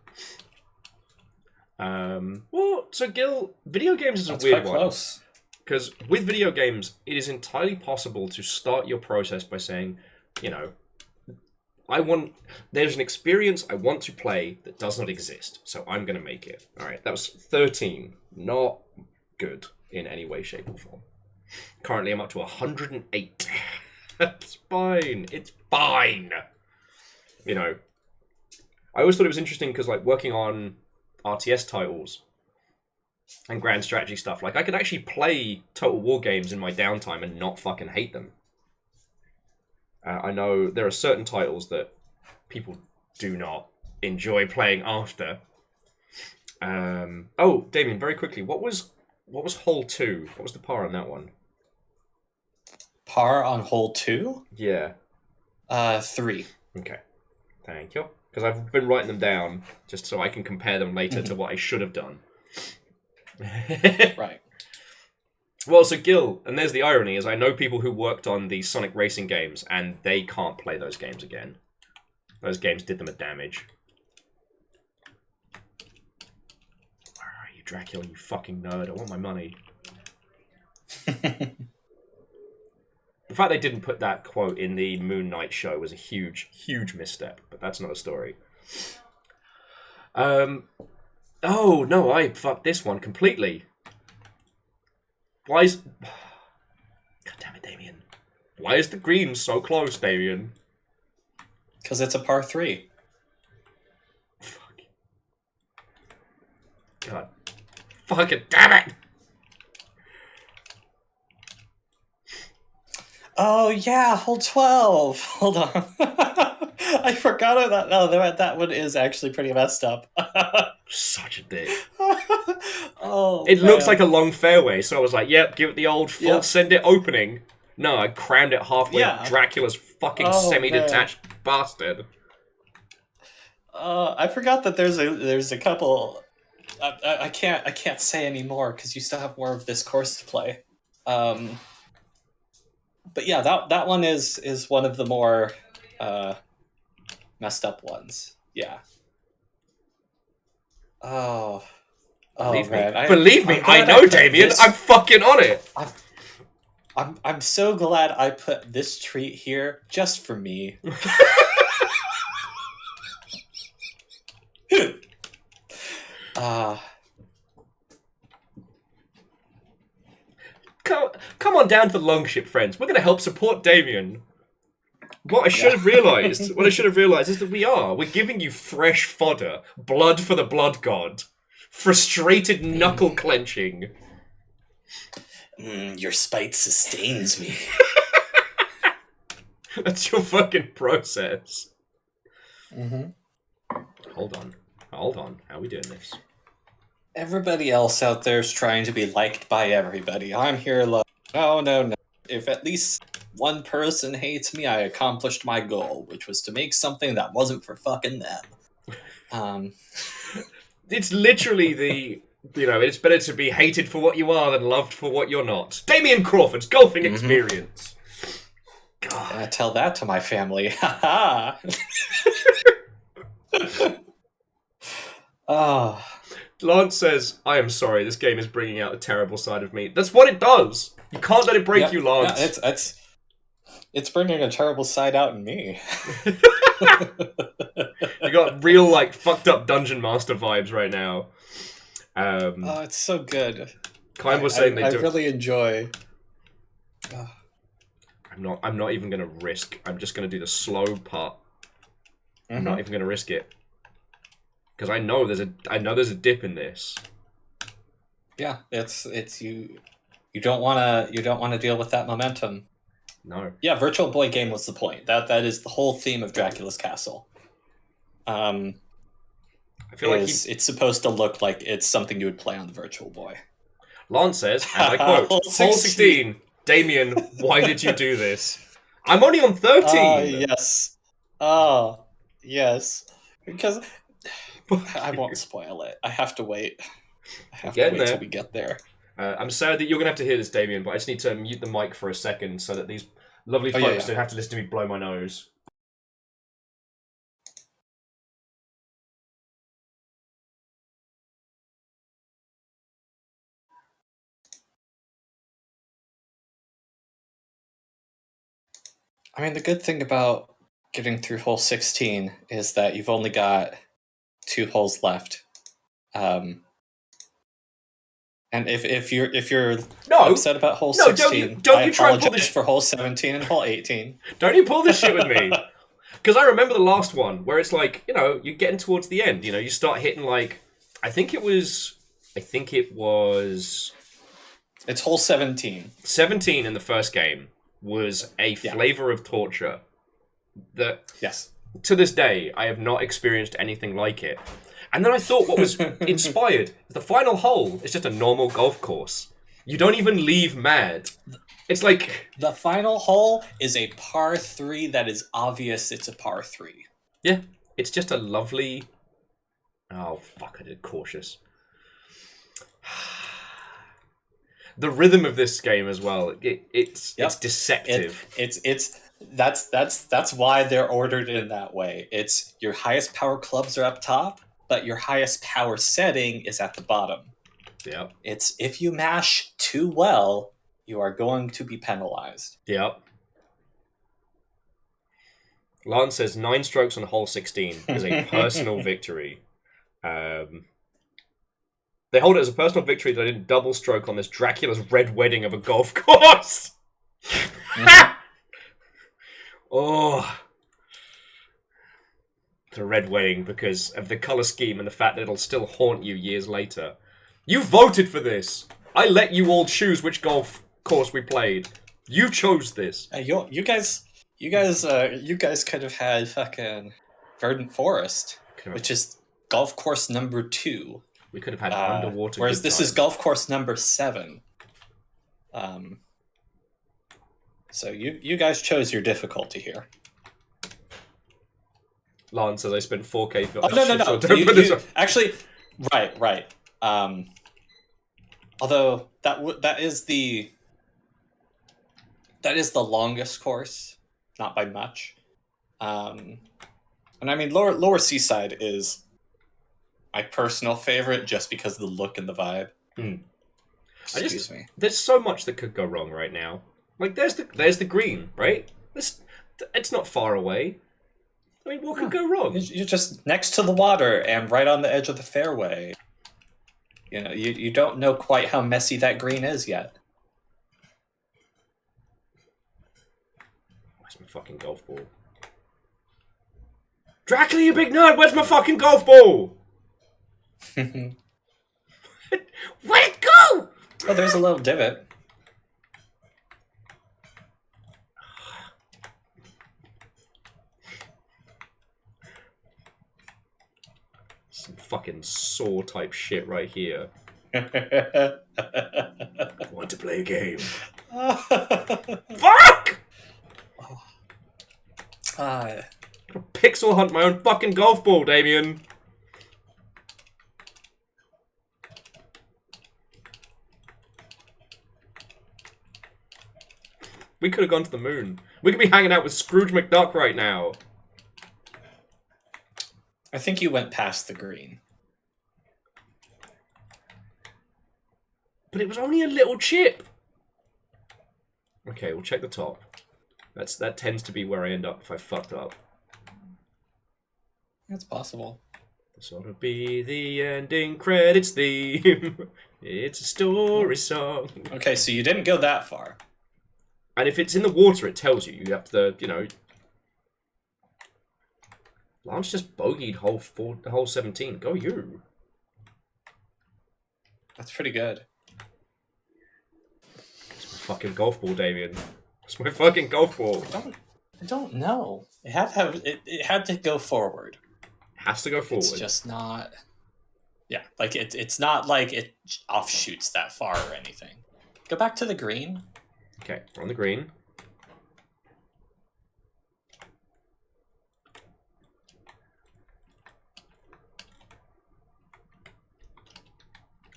Well, so Gil, video games is a weird one. Close. Because with video games, it is entirely possible to start your process by saying, you know, there's an experience I want to play that does not exist, so I'm going to make it. All right, that was 13. Not good in any way, shape, or form. Currently, I'm up to 108. It's fine. It's fine. You know, I always thought it was interesting because, like, working on RTS titles and grand strategy stuff, like, I could actually play Total War games in my downtime and not fucking hate them. I know there are certain titles that people do not enjoy playing after. Oh, Damien, very quickly, what was Hole 2? What was the par on that one? Par on Hole 2? Yeah. 3. Okay. Thank you. Because I've been writing them down just so I can compare them later to what I should have done. Right. Well, so Gil, and there's the irony, is I know people who worked on the Sonic racing games, and they can't play those games again. Those games did them a damage. Where are you, Dracula, you fucking nerd? I want my money. The fact they didn't put that quote in the Moon Knight show was a huge, huge misstep, but that's another story. Oh, no, I fucked this one completely. Why is... God damn it, Damien. Why is the green so close, Damien? Because it's a par 3. Fuck. God. Fucking damn it! Oh, yeah, hole 12. Hold on. I forgot about that. No, that one is actually pretty messed up. Such a dick. Oh, it looks like a long fairway, so I was like, yep, give it the old full send it opening. No, I crammed it halfway. Yeah. Dracula's fucking semi-detached bastard. I forgot that there's a couple. I can't say any more because you still have more of this course to play. But yeah, that one is one of the more messed up ones. Yeah. Oh. Believe me. Man. Believe me, I know, Damien. I'm fucking on it. I'm so glad I put this treat here just for me. Come on down to the Longship, friends. We're going to help support Damien. What I should have realised is that we're giving you fresh fodder, blood for the blood god, frustrated knuckle clenching. Your spite sustains me. That's your fucking process. Mm-hmm. Hold on. How are we doing this? Everybody else out there is trying to be liked by everybody. I'm here like, no. If at least one person hates me, I accomplished my goal, which was to make something that wasn't for fucking them. It's literally it's better to be hated for what you are than loved for what you're not. Damien Crawford's golfing experience. God. I tell that to my family. Ha ha. Lance says, I am sorry, this game is bringing out a terrible side of me. That's what it does. You can't let it break you, Lance. Yeah, it's bringing a terrible side out in me. You got real, like, fucked up Dungeon Master vibes right now. It's so good. Klein was saying I really enjoy. I'm not even gonna risk. I'm just gonna do the slow part. I'm not even gonna risk it. because I know there's a dip in this. Yeah, it's you. You don't wanna deal with that momentum. No. Yeah, Virtual Boy game was the point. That is the whole theme of Dracula's Castle. I feel like it's supposed to look like it's something you would play on the Virtual Boy. Lance says, and I quote, Hole 16. Damien, why did you do this? I'm only on 13! Oh, yes. Oh, yes. Because I won't spoil it. I have to wait. I have to wait till we get there. I'm sorry that you're going to have to hear this, Damien, but I just need to mute the mic for a second so that these lovely folks don't have to listen to me blow my nose. I mean, the good thing about getting through hole 16 is that you've only got 2 holes left. And if you're upset about hole 16, don't you try and pull this for hole 17 and hole 18. Don't you pull this shit with me. Because I remember the last one where it's like, you're getting towards the end, you start hitting like, I think it was it's hole 17. 17 in the first game was a flavor of torture that to this day I have not experienced anything like it. And then I thought what was inspired, the final hole is just a normal golf course. You don't even leave mad. It's like... The final hole is a par 3 that is obvious it's a par 3. Yeah, it's just a lovely... Oh, fuck, I did cautious. The rhythm of this game as well, it's deceptive. That's why they're ordered in that way. It's your highest power clubs are up top, but your highest power setting is at the bottom. Yep. It's if you mash too well, you are going to be penalized. Yep. Lance says 9 strokes on hole 16 is a personal victory. They hold it as a personal victory that I didn't double stroke on this Dracula's red wedding of a golf course. Oh. It's a red wedding because of the colour scheme and the fact that it'll still haunt you years later. You voted for this. I let you all choose which golf course we played. You chose this. You guys could have had fucking Verdant Forest, which is golf course number 2. We could have had underwater. Whereas this is golf course number 7. So you guys chose your difficulty here. Lance says I spent 4K for. Oh, no. Actually, right. Although that is the longest course, not by much. And I mean lower Seaside is my personal favorite just because of the look and the vibe. Excuse me. There's so much that could go wrong right now. Like there's the green, right? It's not far away. I mean, what could go wrong? You're just next to the water and right on the edge of the fairway. You don't know quite how messy that green is yet. Where's my fucking golf ball? Dracula, you big nerd! Where's my fucking golf ball? Where'd it go? Oh, there's a little divot. Some fucking saw type shit right here. Want to play a game? Fuck! Pixel hunt my own fucking golf ball, Damien. We could have gone to the moon. We could be hanging out with Scrooge McDuck right now. I think you went past the green. But it was only a little chip. Okay, we'll check the top. That tends to be where I end up if I fucked up. That's possible. This ought to be the ending credits theme. It's a story song. Okay, so you didn't go that far. And if it's in the water, it tells you. You have to, Lance just bogeyed hole 17. Go you. That's pretty good. It's my fucking golf ball, Damien. It's my fucking golf ball. I don't know. It had to go forward. Has to go forward. It's just not. Yeah, like it's not like it offshoots that far or anything. Go back to the green. Okay, we're on the green.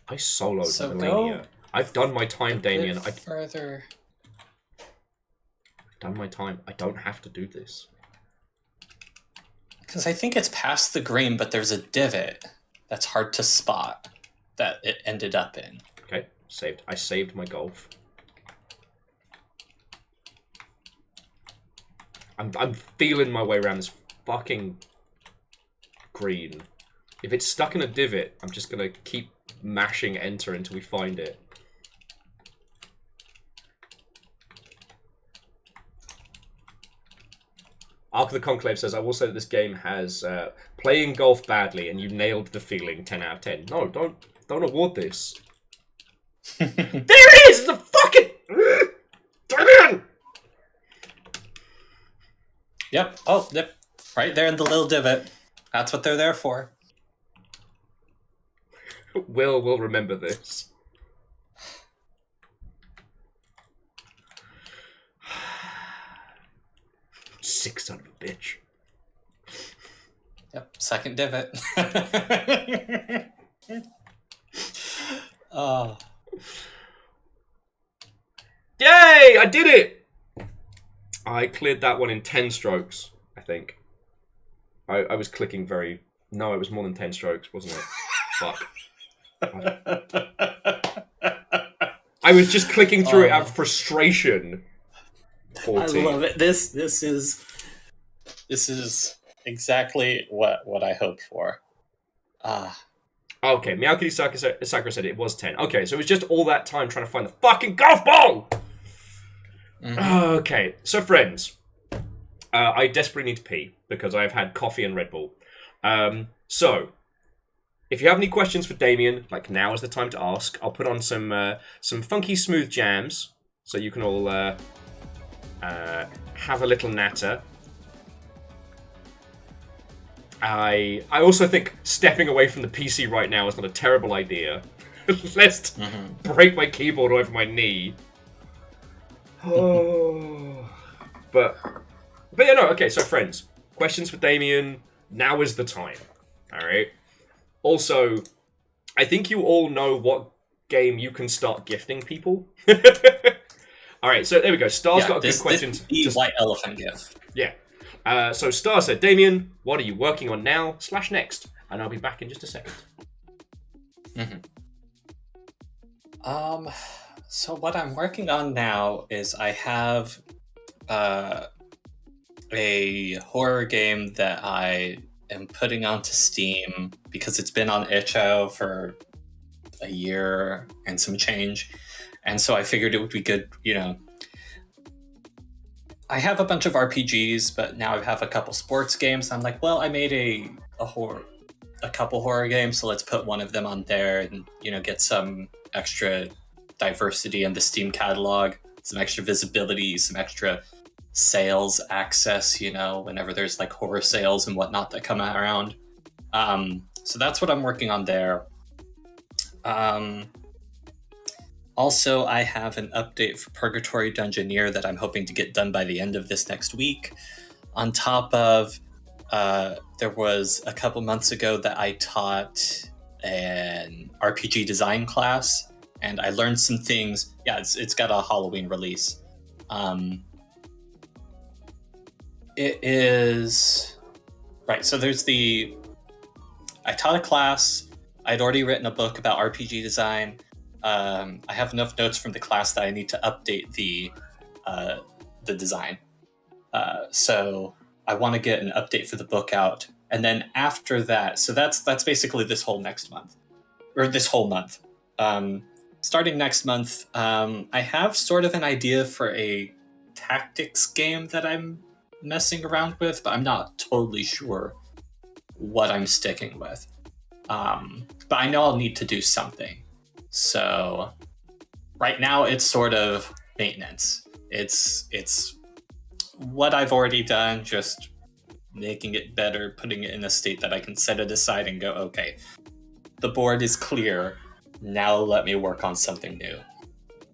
I soloed So Melania. go I've done my time, Damien. I've Further. done my time. I don't have to do this. Because I think it's past the green, but there's a divot that's hard to spot that it ended up in. Okay, saved. I saved my golf. I'm feeling my way around this fucking green. If it's stuck in a divot, I'm just gonna keep mashing enter until we find it. Ark of the Conclave says, I will say that this game has playing golf badly and you nailed the feeling 10 out of 10. No, don't award this. There it is! It's a fucking... Damien! Yep. Oh, yep. Right there in the little divot. That's what they're there for. Will remember this. Sick son of a bitch. Yep. Second divot. Oh. Yay! I did it! I cleared that one in 10 strokes, I think. I was clicking very... No, it was more than 10 strokes, wasn't it? Fuck. I was just clicking through it out of frustration. 14. I love it. This is exactly what I hoped for. Okay, Meowkitty Sakura said it was 10. Okay, so it was just all that time trying to find the fucking golf ball! Mm-hmm. Okay, so friends, I desperately need to pee because I've had coffee and Red Bull. So, if you have any questions for Damien, like now is the time to ask. I'll put on some funky smooth jams so you can all have a little natter. I also think stepping away from the PC right now is not a terrible idea. Lest break my keyboard over my knee. Oh. But yeah, no, okay, so friends, questions for Damien, now is the time. Alright? Also, I think you all know what game you can start gifting people. Alright, so there we go. Star's got a good question. The white elephant gift. Yeah. So Star said, Damien, what are you working on now / next? And I'll be back in just a second. So what I'm working on now is I have a horror game that I am putting onto Steam because it's been on itch.io for a year and some change. And so I figured it would be good, I have a bunch of RPGs, but now I have a couple sports games. I'm like, well, I made a couple horror games, so let's put one of them on there and, get some extra diversity in the Steam catalog, some extra visibility, some extra sales access, whenever there's like horror sales and whatnot that come around. So that's what I'm working on there. Also, I have an update for Purgatory Dungeoneer that I'm hoping to get done by the end of this next week. On top of, there was a couple months ago that I taught an RPG design class, and I learned some things. Yeah, it's got a Halloween release. It is... Right, so there's I taught a class. I'd already written a book about RPG design. I have enough notes from the class that I need to update the design. So I want to get an update for the book out, and then after that, so that's basically this whole next month, or this whole month. Starting next month, I have sort of an idea for a tactics game that I'm messing around with, but I'm not totally sure what I'm sticking with. But I know I'll need to do something. So right now it's sort of maintenance. It's what I've already done, just making it better, putting it in a state that I can set it aside and go, okay, the board is clear. Now let me work on something new.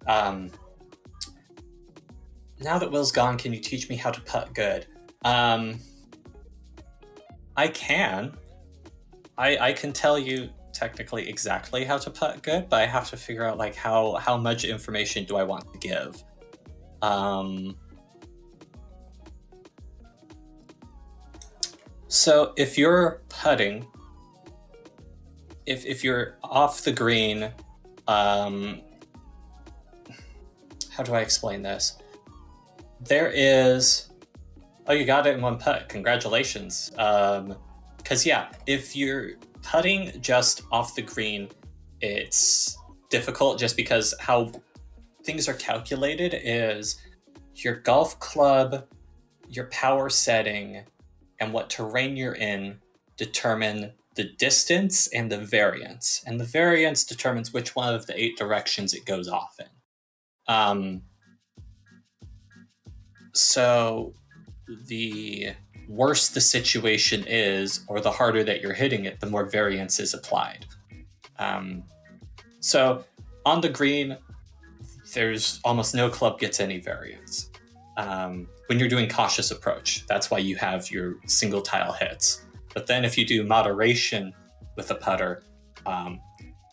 Now that Will's gone, can you teach me how to putt good? I can. I can tell you technically exactly how to putt good, but I have to figure out like how much information do I want to give. So if you're putting, if you're off the green, how do I explain this? There is, oh, you got it in one putt. Congratulations. Because yeah, if you're putting just off the green, it's difficult just because how things are calculated is your golf club, your power setting, and what terrain you're in determine the distance and the variance. And the variance determines which one of the 8 directions it goes off in. So the worse the situation is, or the harder that you're hitting it, the more variance is applied. So on the green, there's almost no club gets any variance. When you're doing cautious approach, that's why you have your single tile hits. But then if you do moderation with a putter,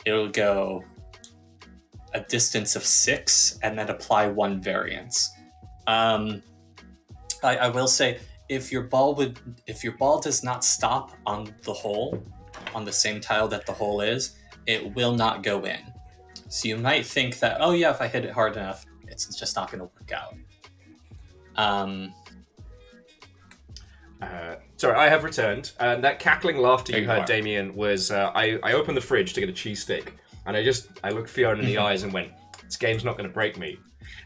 it'll go a distance of 6 and then apply 1 variance. I will say, if your ball does not stop on the hole, on the same tile that the hole is, it will not go in. So you might think that, oh yeah, if I hit it hard enough, it's just not going to work out. Sorry, I have returned. That cackling laughter you There you heard, are. Damien, was I opened the fridge to get a cheese stick, and I looked Fiona in the eyes and went, "This game's not going to break me."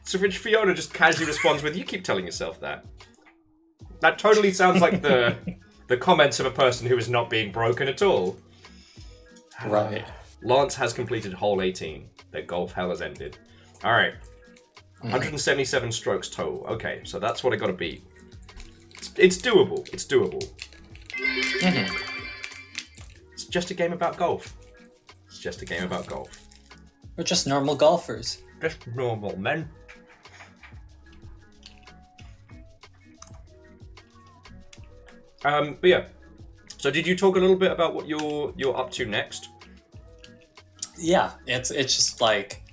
So Fiona just casually responds with, "You keep telling yourself that." That totally sounds like the comments of a person who is not being broken at all. Right. Lance has completed hole 18. Their golf hell has ended. All right. 177 strokes total. Okay, so that's what I got to beat. It's doable. It's doable. It's just a game about golf. It's just a game about golf. We're just normal golfers. Just normal men. But yeah. So did you talk a little bit about what you're up to next? Yeah, it's just like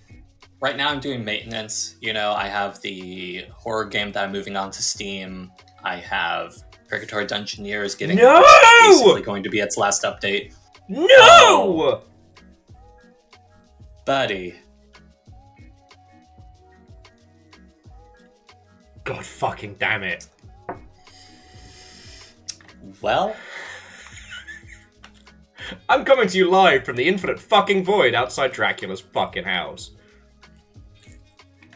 right now I'm doing maintenance. You know, I have the horror game that I'm moving on to Steam. I have Purgatory Dungeoneers getting basically going to be its last update. No! Oh. Buddy. God fucking damn it. Well, I'm coming to you live from the infinite fucking void outside Dracula's fucking house.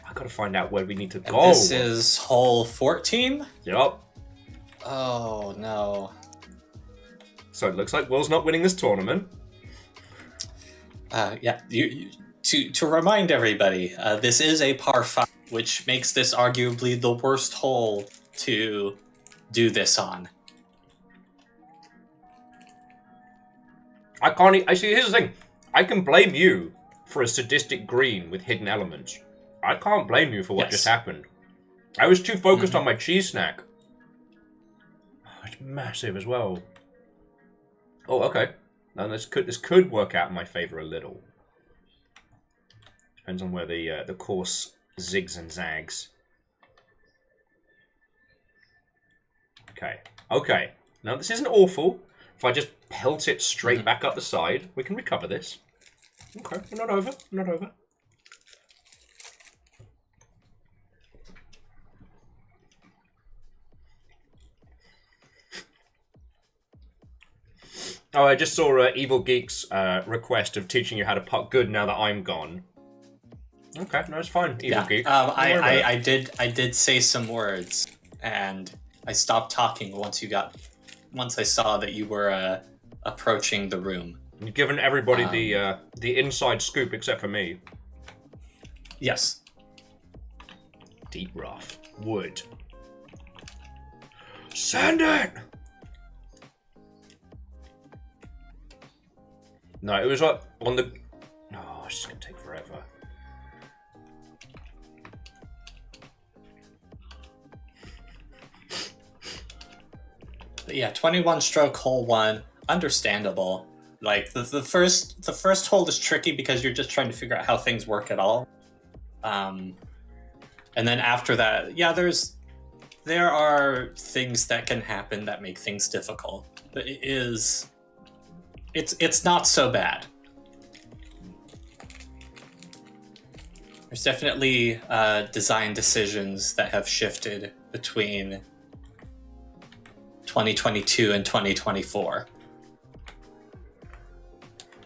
I gotta find out where we need to go. this is hole 14? Yup. Oh, no. So it looks like Will's not winning this tournament. Yeah, to remind everybody, this is a par 5, which makes this arguably the worst hole to do this on. See, here's the thing. I can blame you for a sadistic green with hidden elements. I can't blame you for what just happened. I was too focused on my cheese snack. Oh, it's massive as well. Oh, okay. Now this could work out in my favor a little. Depends on where the course zigs and zags. Okay. Okay. Now this isn't awful. If I just pelt it straight back up the side, we can recover this. Okay, we're not over. We're not over. Oh, I just saw Evil Geek's request of teaching you how to putt good now that I'm gone. Okay, no, it's fine, Evil Geek. I did say some words, and I stopped talking once you got once I saw that you were approaching the room. You've given everybody the inside scoop except for me. Yes. Deep rough. Wood. Send it! No, it was like on the... Oh, it's just going to take forever. But yeah, 21 stroke hole 1, understandable. Like the first hole is tricky because you're just trying to figure out how things work at all. And then after that, yeah, there are things that can happen that make things difficult. But it's not so bad. There's definitely design decisions that have shifted between 2022 and 2024.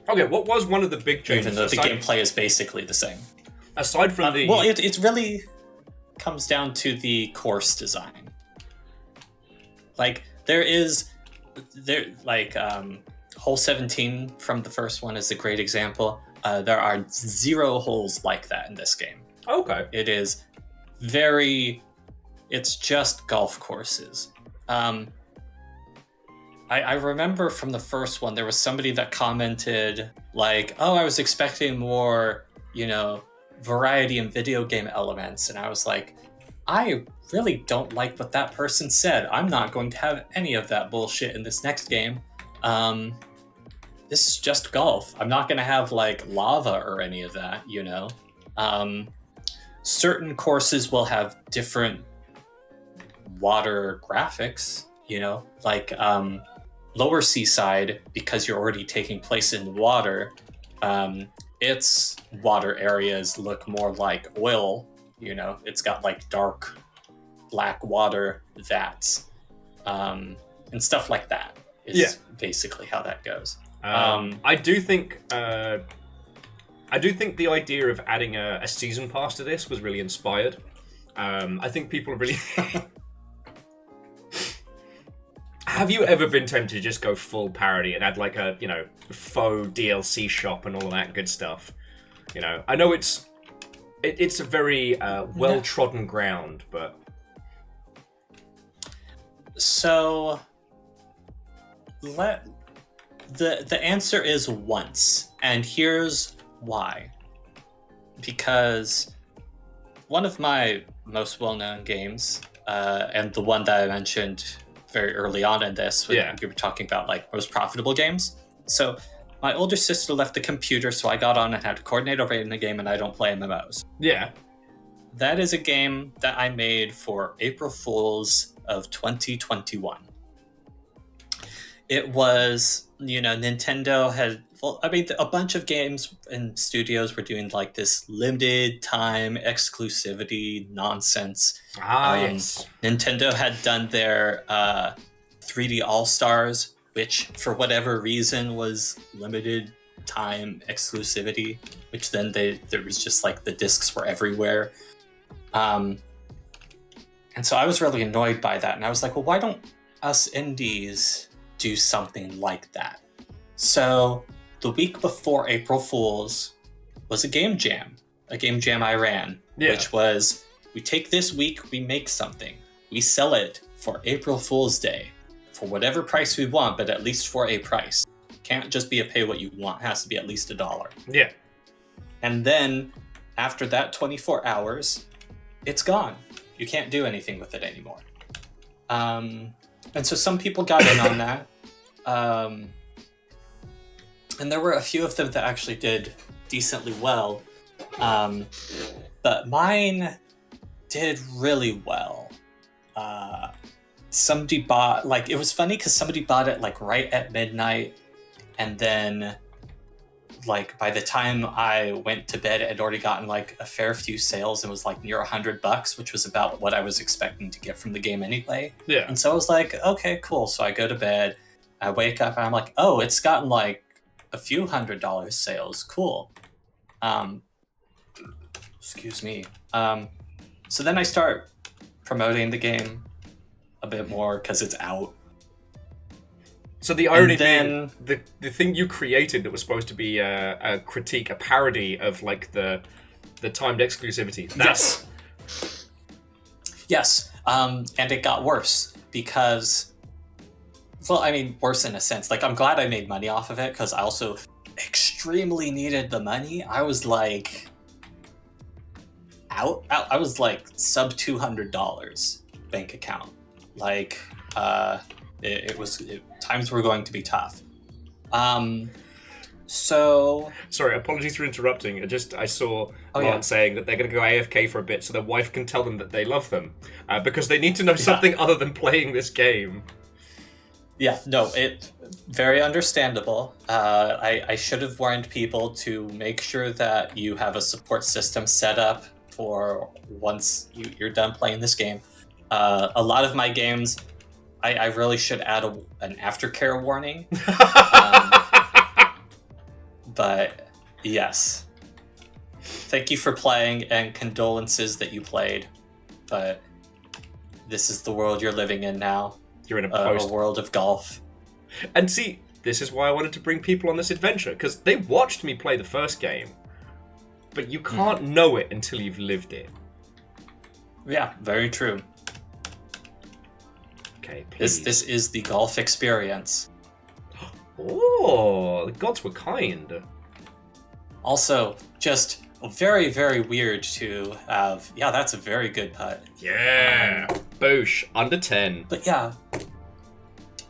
Okay, what was one of the big changes? Even though the gameplay is basically the same. Aside from the... Well, it really comes down to the course design. Like, hole 17 from the first one is a great example. There are 0 holes like that in this game. Okay. It is it's just golf courses. I remember from the first one, there was somebody that commented like, oh, I was expecting more, variety in video game elements. And I was like, I really don't like what that person said. I'm not going to have any of that bullshit in this next game. This is just golf. I'm not going to have like lava or any of that, Certain courses will have different water graphics, like Lower Seaside, because you're already taking place in water, its water areas look more like oil, it's got like dark black water vats, and stuff like that is basically how that goes. I do think the idea of adding a season pass to this was really inspired. I think people are really... Have you ever been tempted to just go full parody and add like a, faux DLC shop and all of that good stuff? I know it's a very well-trodden ground, but... So, the answer is once, and here's why. Because one of my most well-known games, and the one that I mentioned very early on in this, when we were talking about like most profitable games. So my older sister left the computer, so I got on and had to coordinate over in the game, and I don't play MMOs. Yeah. That is a game that I made for April Fools of 2021. It was, Nintendo had, a bunch of games and studios were doing like this limited time exclusivity nonsense. Yes. Nintendo had done their 3D All-Stars, which for whatever reason was limited time exclusivity, which then there was just like the discs were everywhere. And so I was really annoyed by that. And I was like, well, why don't us indies do something like that? So the week before April Fools was a game jam I ran, which was, we take this week, we make something, we sell it for April Fool's Day for whatever price we want, but at least for a price. Can't just be a pay what you want, it has to be at least $1. Yeah. And then after that 24 hours, it's gone. You can't do anything with it anymore. And so some people got in on that. And there were a few of them that actually did decently well. But mine did really well. Somebody bought, it was funny because somebody bought it right at midnight, and then by the time I went to bed, it had already gotten a fair few sales and was near $100, which was about what I was expecting to get from the game anyway. Yeah. And so I was like, okay, cool. So I go to bed, I wake up, and I'm like, oh, it's gotten a few $100 sales. Cool. Excuse me. So then I start promoting the game a bit more because it's out. So the irony then, being, the thing you created that was supposed to be a critique, a parody of like the timed exclusivity. That's... Yes. And it got worse because, well, I mean, worse in a sense. Like, I'm glad I made money off of it because I also extremely needed the money. I was like I was like sub $200 bank account. Like, times were going to be tough. So sorry, apologies for interrupting. I saw Oh, Lance yeah. saying that they're going to go AFK for a bit so their wife can tell them that they love them, because they need to know something other than playing this game. Yeah, no, it very understandable. I should have warned people to make sure that you have a support system set up for once you're done playing this game. A lot of my games, I really should add an aftercare warning. But yes, thank you for playing and condolences that you played. But this is the world you're living in now. You're in a world of golf. And see, this is why I wanted to bring people on this adventure, because they watched me play the first game, but you can't know it until you've lived it. Yeah, very true. Okay, please. This is the golf experience. Oh, the gods were kind. Also, just very, very weird to have... Yeah, that's a very good putt. Yeah. Boosh. Under 10. But yeah,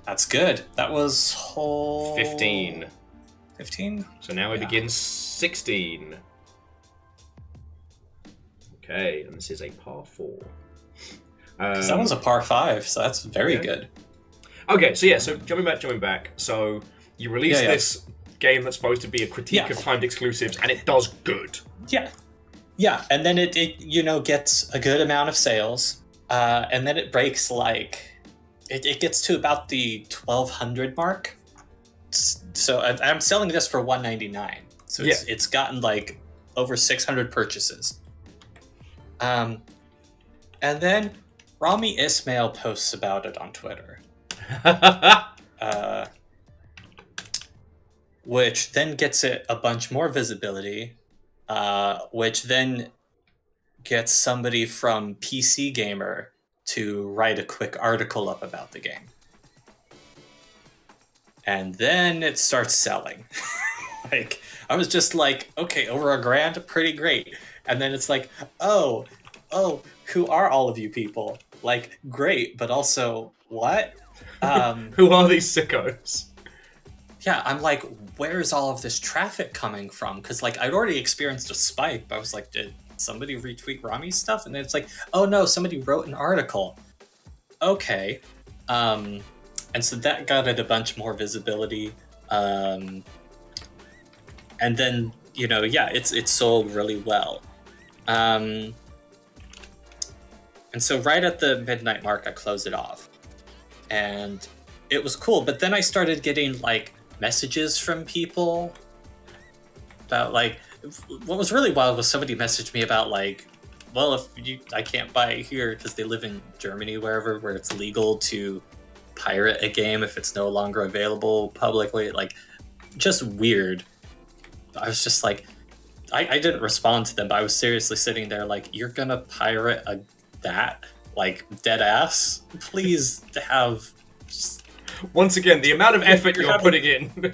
that's good. That was whole... 15. 15? So now we begin 16. Okay, and this is a par 4. Because that was a par 5, so that's very good. Okay, so jumping back. So you release this game that's supposed to be a critique of timed exclusives, and it does good. Yeah, and then it gets a good amount of sales, and then it breaks like... It gets to about the 1,200 mark. So I'm selling this for $199. So it's gotten like over 600 purchases. And then Rami Ismail posts about it on Twitter. Which then gets it a bunch more visibility, which then gets somebody from PC Gamer to write a quick article up about the game. And then it starts selling. Like, I was just like, okay, over $1,000, pretty great. And then it's like, oh, who are all of you people? Like, great, but also, what? Who are these sickos? Yeah, I'm like, where's all of this traffic coming from? Because, like, I'd already experienced a spike, but I was like, did somebody retweet Rami's stuff? And then it's like, oh no, somebody wrote an article. Okay. And so that got it a bunch more visibility. And then, it sold really well. And so right at the midnight mark, I closed it off. And it was cool, but then I started getting, like, messages from people about, like, what was really wild was somebody messaged me about, like, well, I can't buy it here because they live in Germany, wherever, where it's legal to pirate a game if it's no longer available publicly. Like, just weird. I was just like, I didn't respond to them, but I was seriously sitting there like, you're gonna pirate that? Like, dead ass? Please have... Just... Once again, the amount of effort you're putting in.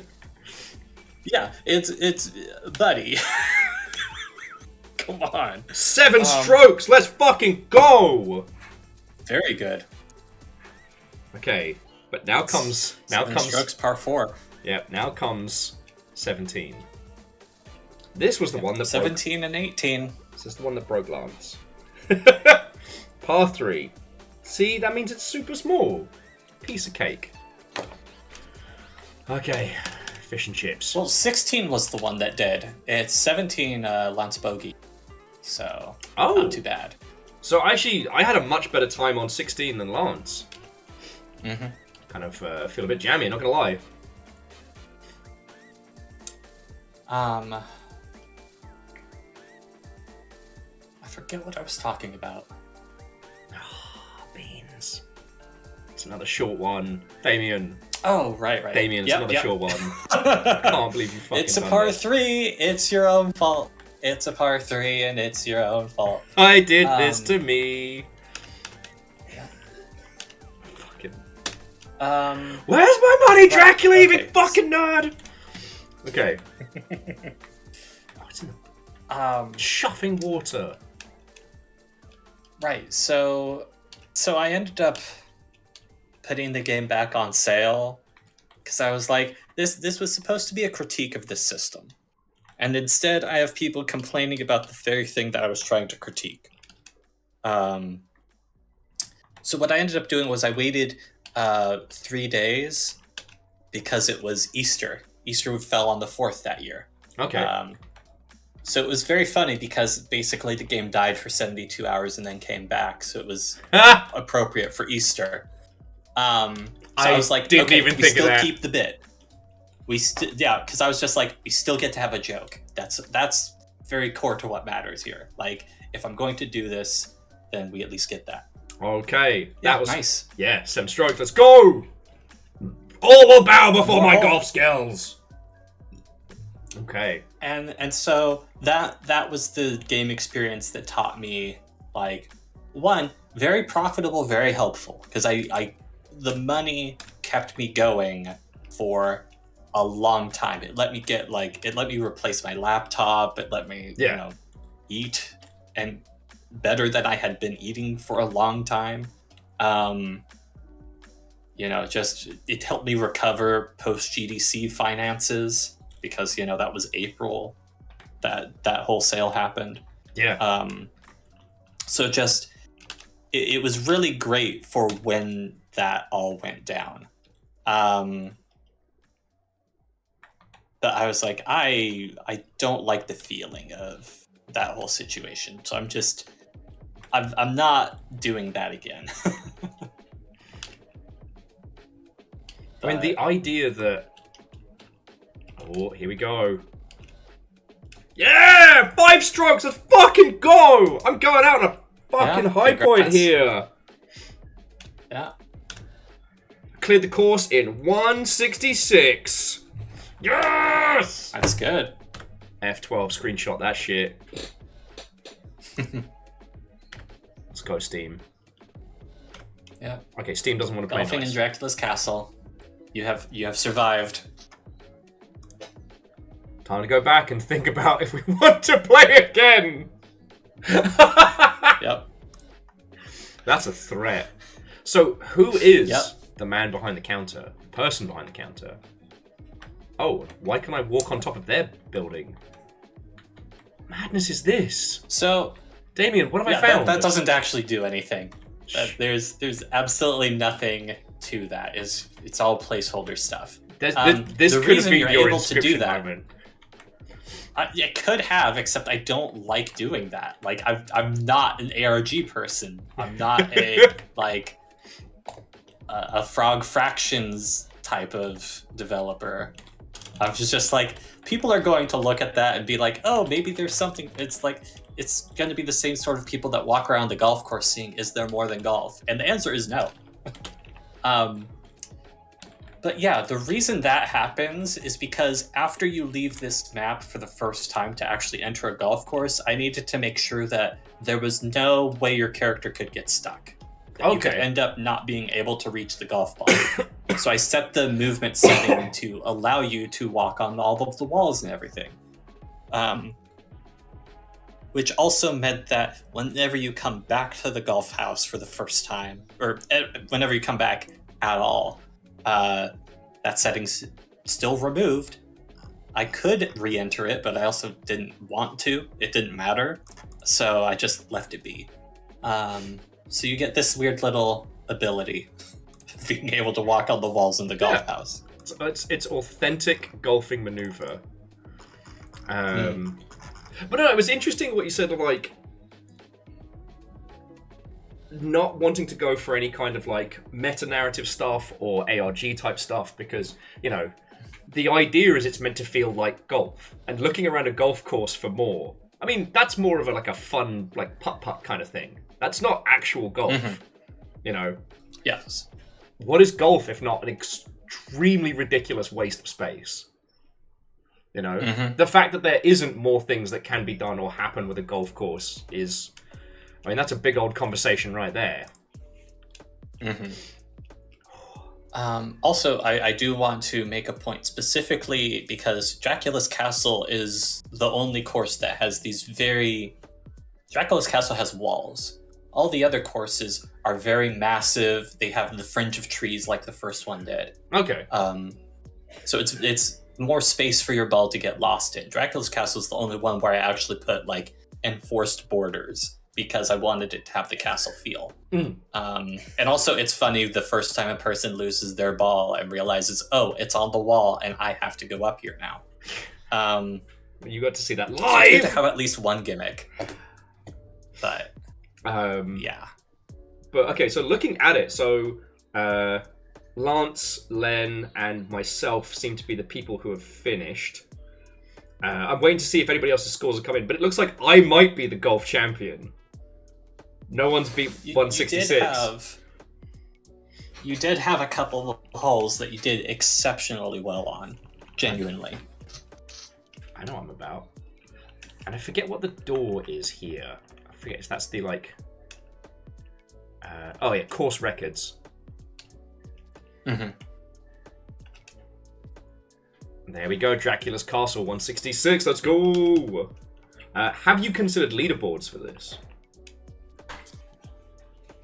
Yeah, it's buddy. Come on. 7 strokes. Let's fucking go. Very good. Okay, but now comes 7 strokes, par 4. Yeah, now comes 17. This was the one that 17 and 18. This is the one that broke Lance. Par 3. See, that means it's super small. Piece of cake. Okay, fish and chips. Well, 16 was the one that did. It's 17 Lance Bogey. So, not too bad. So actually, I had a much better time on 16 than Lance. Mm-hmm. Kind of feel a bit jammy, not gonna lie. I forget what I was talking about. Beans. It's another short one. Damien. Oh, right. Damien's Yep, not yep. a sure one. I can't believe you fucking It's a done par that. 3. It's your own fault. It's a par 3, and it's your own fault. I did this to me. Yeah. Fucking. Where's my money, Dracula, you okay. big fucking nerd? Okay. Oh, it's in the chuffing water. Right. So I ended up putting the game back on sale because I was like, this was supposed to be a critique of this system, and instead I have people complaining about the very thing that I was trying to critique. So what I ended up doing was I waited 3 days because it was Easter. Easter fell on the 4th that year. Okay. So it was very funny because basically the game died for 72 hours and then came back. So it was appropriate for Easter. So I was like, didn't okay, even we think of still that. keep the bit. Because I was just like, we still get to have a joke. That's very core to what matters here. Like, if I'm going to do this, then we at least get that. Okay. Yeah, That was nice. Yeah, 7 strokes. Let's go. All will bow before my Whoa. golf skills. Okay. And so that was the game experience that taught me, like, one, very profitable, very helpful, because I the money kept me going for a long time. It let me replace my laptop. It let me eat, and better than I had been eating for a long time. Just it helped me recover post GDC finances because that was April that whole sale happened. Yeah. So just it was really great for when that all went down. But I was like, I don't like the feeling of that whole situation. So I'm not doing that again. I mean, the idea that... Oh, here we go. Yeah! 5 strokes, let's fucking go! I'm going out on a fucking high point congrats. here. Yeah. Cleared the course in 166. Yes! That's good. F12, screenshot that shit. Let's go, Steam. Yeah. Okay, Steam doesn't want to play Golfing in nice. Dracula's castle. You have survived. Time to go back and think about if we want to play again. Yep. That's a threat. So, who is Yep. the man behind the counter? The person behind the counter? Oh, why can I walk on top of their building? Madness is this? So, Damien, what have I yeah, found? that doesn't actually do anything. There's absolutely nothing to that. It's all placeholder stuff. This the could have reason been you're your able to do inscription that- moment. It could have, except I don't like doing that. Like, I'm not an ARG person. I'm not a Frog Fractions type of developer. I'm just like, people are going to look at that and be like, oh, maybe there's something. It's like, it's going to be the same sort of people that walk around the golf course seeing, is there more than golf? And the answer is no. But yeah, the reason that happens is because after you leave this map for the first time to actually enter a golf course, I needed to make sure that there was no way your character could get stuck. That you could Okay. end up not being able to reach the golf ball. So I set the movement setting to allow you to walk on all of the walls and everything. Which also meant that whenever you come back to the golf house for the first time, or whenever you come back at all, that setting's still removed. I could re-enter it, but I also didn't want to. It didn't matter. So I just left it be. So you get this weird little ability of being able to walk on the walls in the golf house. It's authentic golfing maneuver. But no, it was interesting what you said of like not wanting to go for any kind of like meta-narrative stuff or ARG type stuff because, you know, the idea is it's meant to feel like golf. And looking around a golf course for more, I mean, that's more of a fun, like putt-putt kind of thing. That's not actual golf, you know? Yes. What is golf if not an extremely ridiculous waste of space. You know, the fact that there isn't more things that can be done or happen with a golf course is, I mean, that's a big old conversation right there. Also, I do want to make a point specifically because Dracula's Castle is the only course that has these Dracula's Castle has walls. All the other courses are very massive. They have the fringe of trees like the first one did. Okay. So it's more space for your ball to get lost in. Dracula's Castle is the only one where I actually put like enforced borders because I wanted it to have the castle feel. And also it's funny the first time a person loses their ball and realizes, oh, it's on the wall and I have to go up here now. You got to see that So it's live! good to have at least one gimmick. But yeah. But okay, so looking at it, so Lance, Len, and myself seem to be the people who have finished. I'm waiting to see if anybody else's scores have come in, but it looks like I might be the golf champion. No one's beat 166. You did have a couple of holes that you did exceptionally well on. Genuinely. I know what I'm about. And I forget what the door is here. I forget if that's the, like... oh, yeah, course records. There we go, Dracula's Castle, 166, let's go! Have you considered leaderboards for this?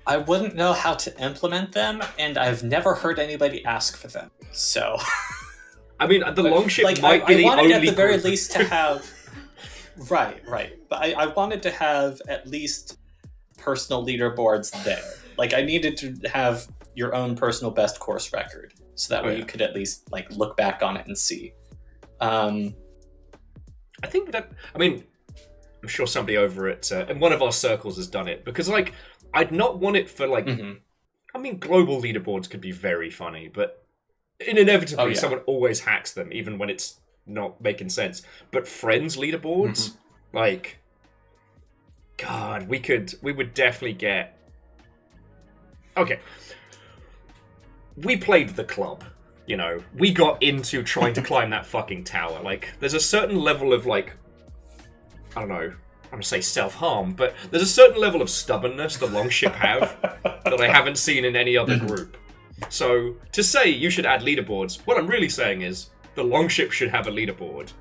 I wouldn't know how to implement them, and I've never heard anybody ask for them. So... I mean, the Longship might be I the wanted only at the very group. least to have... Right. But I wanted to have at least personal leaderboards there. Like, I needed to have your own personal best course record. So that way you could at least, like, look back on it and see. I think that... I mean, I'm sure somebody over at... in one of our circles has done it. Because, like, I'd not want it for, like... I mean, global leaderboards could be very funny, but inevitably someone always hacks them, even when it's not making sense. But friends leaderboards, like, God, we would definitely get. Okay, we played the club, you know. We got into trying to climb that fucking tower. Like, there's a certain level of, like, I don't know. I'm gonna say self-harm, but there's a certain level of stubbornness the Longship have that I haven't seen in any other group. So, to say you should add leaderboards, what I'm really saying is the Longship should have a leaderboard.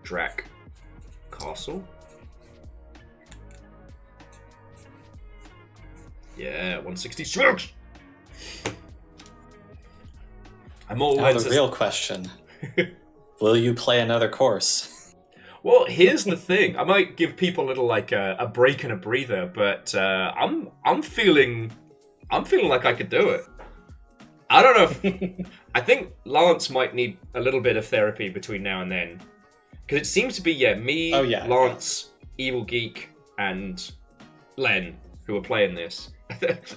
Drac Castle. Yeah, 166! I'm all Now the real question. Will you play another course? Well, here's the thing. I might give people a little, like, a break and a breather, but I'm feeling like I could do it. I don't know if... I think Lance might need a little bit of therapy between now and then. Because it seems to be, me, Lance, Evil Geek, and Len who are playing this.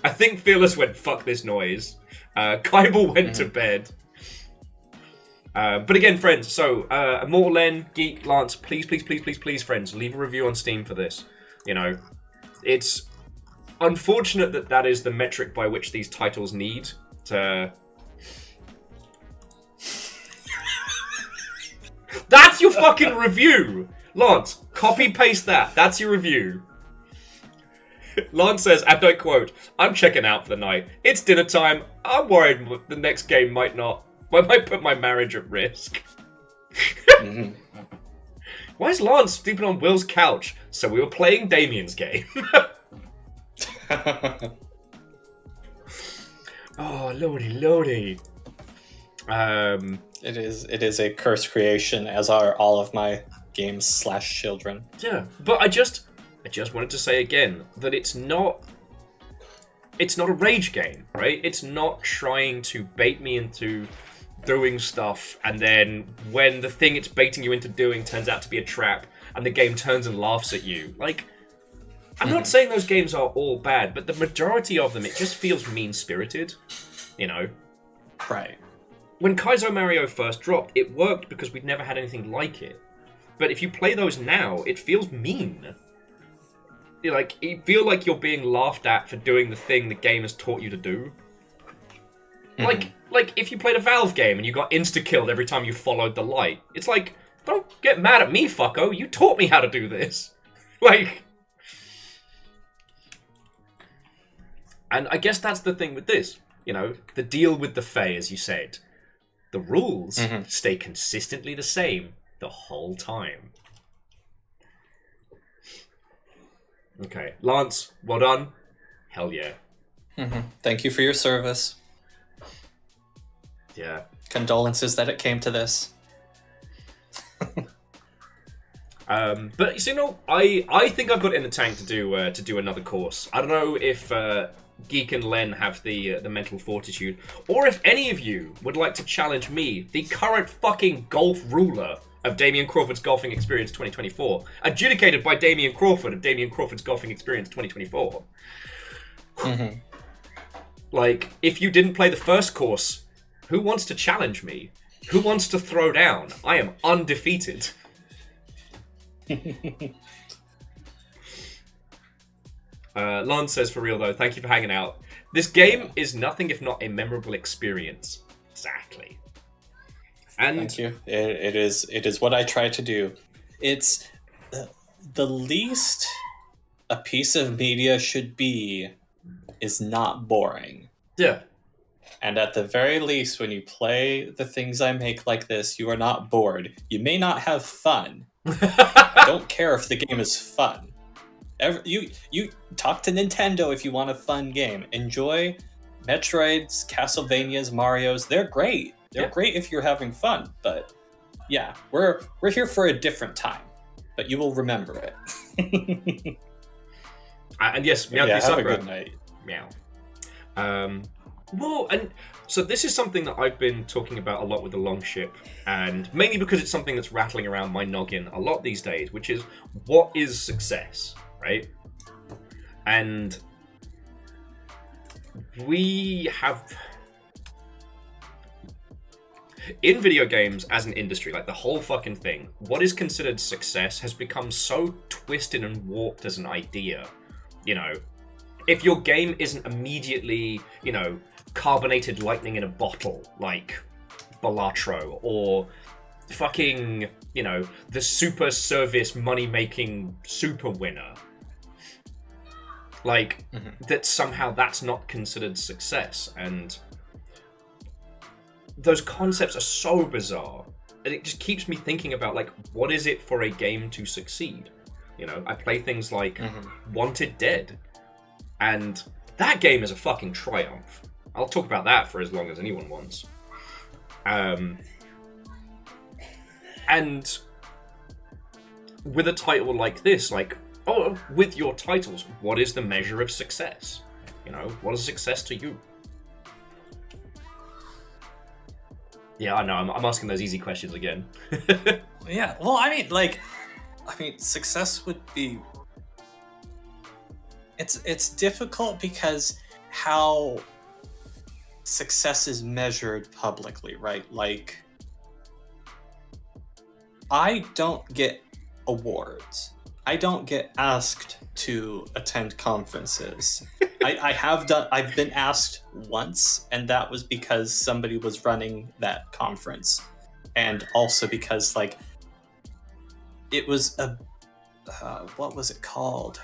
I think Fearless went, fuck this noise. Kybal went to bed. But again, friends, so Immortal Len, Geek, Lance, please, friends, leave a review on Steam for this. You know, it's unfortunate that is the metric by which these titles need to... That's your fucking review! Lance, copy-paste that. That's your review. Lance says, and I quote, I'm checking out for the night. It's dinner time. I'm worried the next game might put my marriage at risk. Why is Lance sleeping on Will's couch? So we were playing Damien's game. Oh, lordy. It is a cursed creation, as are all of my games / children. Yeah, but I just wanted to say again that it's not a rage game, right? It's not trying to bait me into doing stuff, and then when the thing it's baiting you into doing turns out to be a trap, and the game turns and laughs at you. Like, I'm not saying those games are all bad, but the majority of them, it just feels mean-spirited, you know? Right. When Kaizo Mario first dropped, it worked because we'd never had anything like it. But if you play those now, it feels mean. you feel like you're being laughed at for doing the thing the game has taught you to do. Like if you played a Valve game and you got insta-killed every time you followed the light, it's like, don't get mad at me, fucko. You taught me how to do this. Like, and I guess that's the thing with this. The deal with the Fae, as you said, the rules stay consistently the same the whole time. Okay, Lance, well done. Hell yeah. Thank you for your service. Yeah. Condolences that it came to this. But I think I've got it in the tank to do another course. I don't know if Geek and Len have the mental fortitude, or if any of you would like to challenge me, the current fucking golf ruler of Damien Crawford's Golfing Experience 2024, adjudicated by Damien Crawford of Damien Crawford's Golfing Experience 2024. Like, if you didn't play the first course, who wants to challenge me? Who wants to throw down? I am undefeated. Lon says, for real though, thank you for hanging out. This game is nothing if not a memorable experience. Exactly. And thank you. It is what I try to do. It's the least a piece of media should be is not boring. Yeah. And at the very least, when you play the things I make like this, you are not bored. You may not have fun. I don't care if the game is fun. You talk to Nintendo if you want a fun game. Enjoy Metroids, Castlevanias, Marios. They're great. They're great if you're having fun. But yeah, we're here for a different time. But you will remember it. And yes, meow, have a good night. Meow. Well, and so this is something that I've been talking about a lot with the Longship, and mainly because it's something that's rattling around my noggin a lot these days, which is, what is success, right? And we have, in video games as an industry, like the whole fucking thing, what is considered success has become so twisted and warped as an idea. If your game isn't immediately, carbonated lightning in a bottle, like Balatro, or fucking, the super service money-making super winner, like, that somehow that's not considered success. And those concepts are so bizarre, and it just keeps me thinking about, like, what is it for a game to succeed? I play things like Wanted Dead, and that game is a fucking triumph. I'll talk about that for as long as anyone wants. And with a title like this, with your titles, what is the measure of success? What is success to you? Yeah, I know, I'm asking those easy questions again. Yeah, well, I mean, success would be... It's difficult because how success is measured publicly, right? Like, I don't get awards. I don't get asked to attend conferences. I've been asked once, and that was because somebody was running that conference. And also because, it was a... what was it called?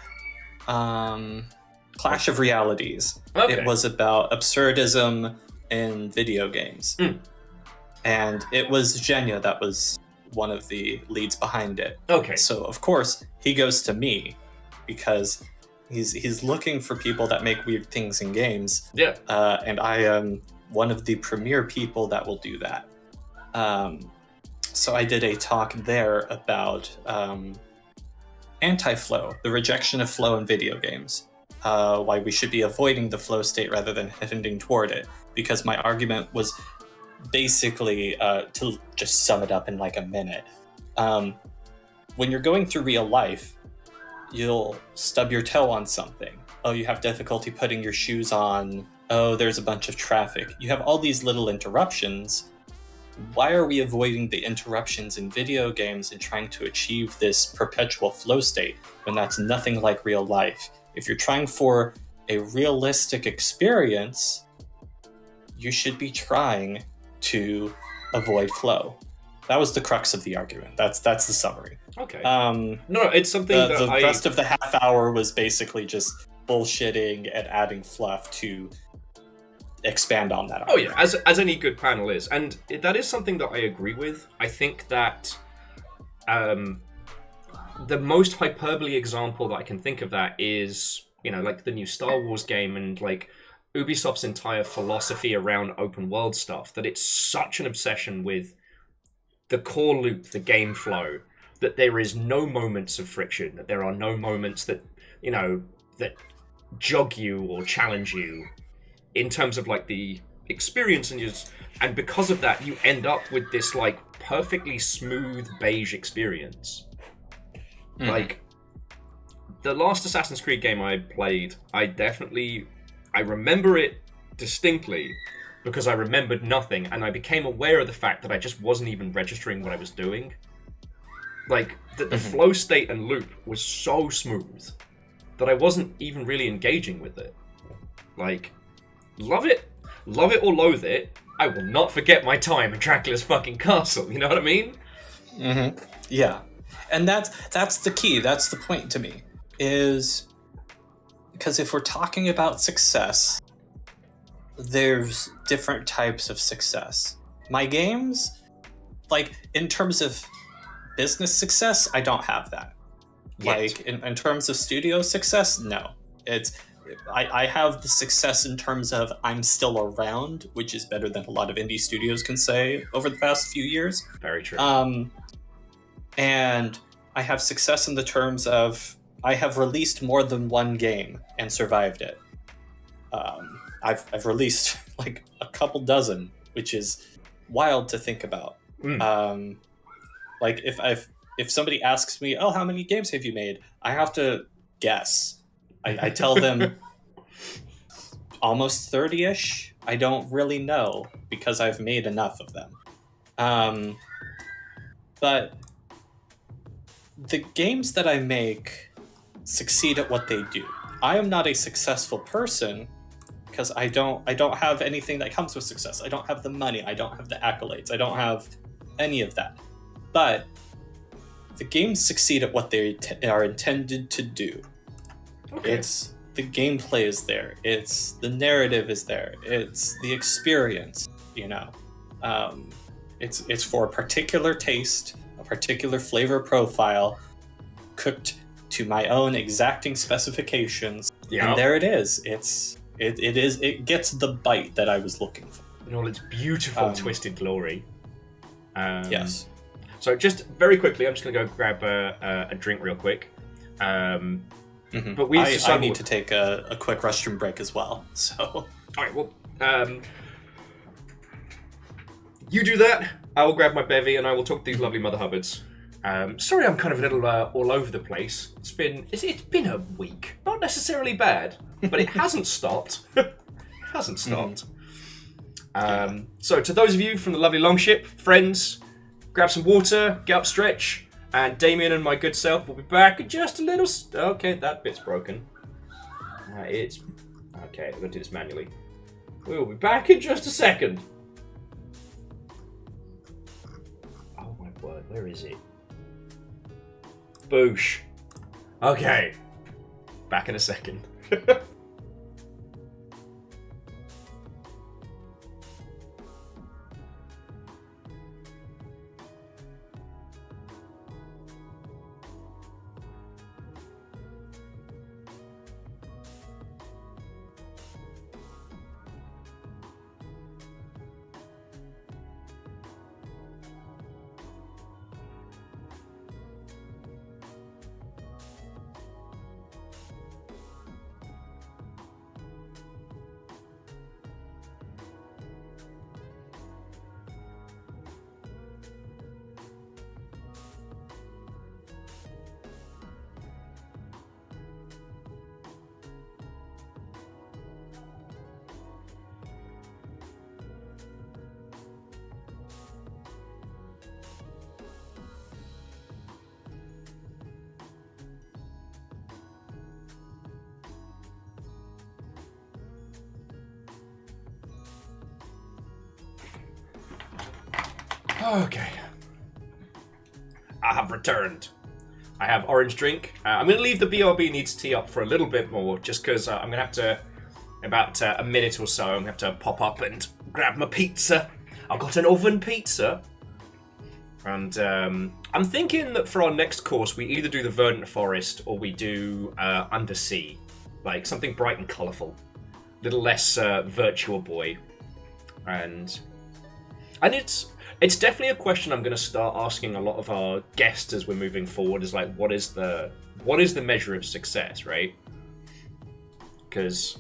Clash of Realities. Okay. It was about absurdism in video games. And it was Zhenya that was one of the leads behind it. Okay. So, of course, he goes to me because he's looking for people that make weird things in games. Yeah. And I am one of the premier people that will do that. So I did a talk there about anti-flow, the rejection of flow in video games, why we should be avoiding the flow state rather than heading toward it, because my argument was basically, to just sum it up in a minute, when you're going through real life, you'll stub your toe on something. Oh, you have difficulty putting your shoes on. Oh, there's a bunch of traffic. You have all these little interruptions, why are we avoiding the interruptions in video games and trying to achieve this perpetual flow state when that's nothing like real life? If you're trying for a realistic experience, you should be trying to avoid flow. That was the crux of the argument. That's the summary. Okay. No, it's something that the rest of the half hour was basically just bullshitting and adding fluff to expand on that argument. Oh yeah, as any good panel is, and that is something that I agree with. I think that the most hyperbole example that I can think of that is, like the new Star Wars game and like Ubisoft's entire philosophy around open world stuff, that it's such an obsession with the core loop, the game flow, that there is no moments of friction, that there are no moments that, that jog you or challenge you in terms of like the experience, and because of that you end up with this like perfectly smooth beige experience. Like the last Assassin's Creed game I played, I remember it distinctly because I remembered nothing, and I became aware of the fact that I just wasn't even registering what I was doing. Like the flow state and loop was so smooth that I wasn't even really engaging with it. Like, love it or loathe it, I will not forget my time in Dracula's fucking castle. You know what I mean? Mm-hmm. Yeah, and that's the key. That's the point to me, is because if we're talking about success, there's different types of success. My games, like in terms of business success, I don't have that. Yet. Like in terms of studio success, no. I have the success in terms of I'm still around, which is better than a lot of indie studios can say over the past few years. Very true. And I have success in the terms of I have released more than one game and survived it. I've released like a couple dozen, which is wild to think about. Like if somebody asks me, "Oh, how many games have you made?" I have to guess. I tell them almost 30-ish. I don't really know because I've made enough of them. But the games that I make succeed at what they do. I am not a successful person because I don't have anything that comes with success. I don't have the money. I don't have the accolades. I don't have any of that. But the games succeed at what they are intended to do. Okay. It's the gameplay is there. It's the narrative is there. It's the experience. It's for a particular taste, a particular flavor profile, cooked to my own exacting specifications. Yeah. And there it is. It gets the bite that I was looking for. In all its beautiful twisted glory. Yes. So just very quickly, I'm just going to go grab a drink real quick. But I need to take a quick restroom break as well. So. All right. Well, you do that. I will grab my bevy and I will talk to these lovely mother hubbards. Sorry, I'm kind of a little all over the place. It's been a week. Not necessarily bad, but it hasn't stopped. So to those of you from the lovely Longship, friends, grab some water, get up, stretch, and Damien and my good self will be back in just a little... Okay, that bit's broken. Okay, I'm going to do this manually. We'll be back in just a second. Oh my word, where is it? Boosh. Okay. Back in a second. Okay. I have returned. I have orange drink. I'm going to leave the BRB needs tea up for a little bit more, just because I'm going to have to, about a minute or so, I'm going to have to pop up and grab my pizza. I've got an oven pizza. And I'm thinking that for our next course, we either do the Verdant Forest or we do Undersea. Like, something bright and colourful. A little less Virtual Boy. And it's definitely a question I'm going to start asking a lot of our guests as we're moving forward. Is like, what is the measure of success, right? Because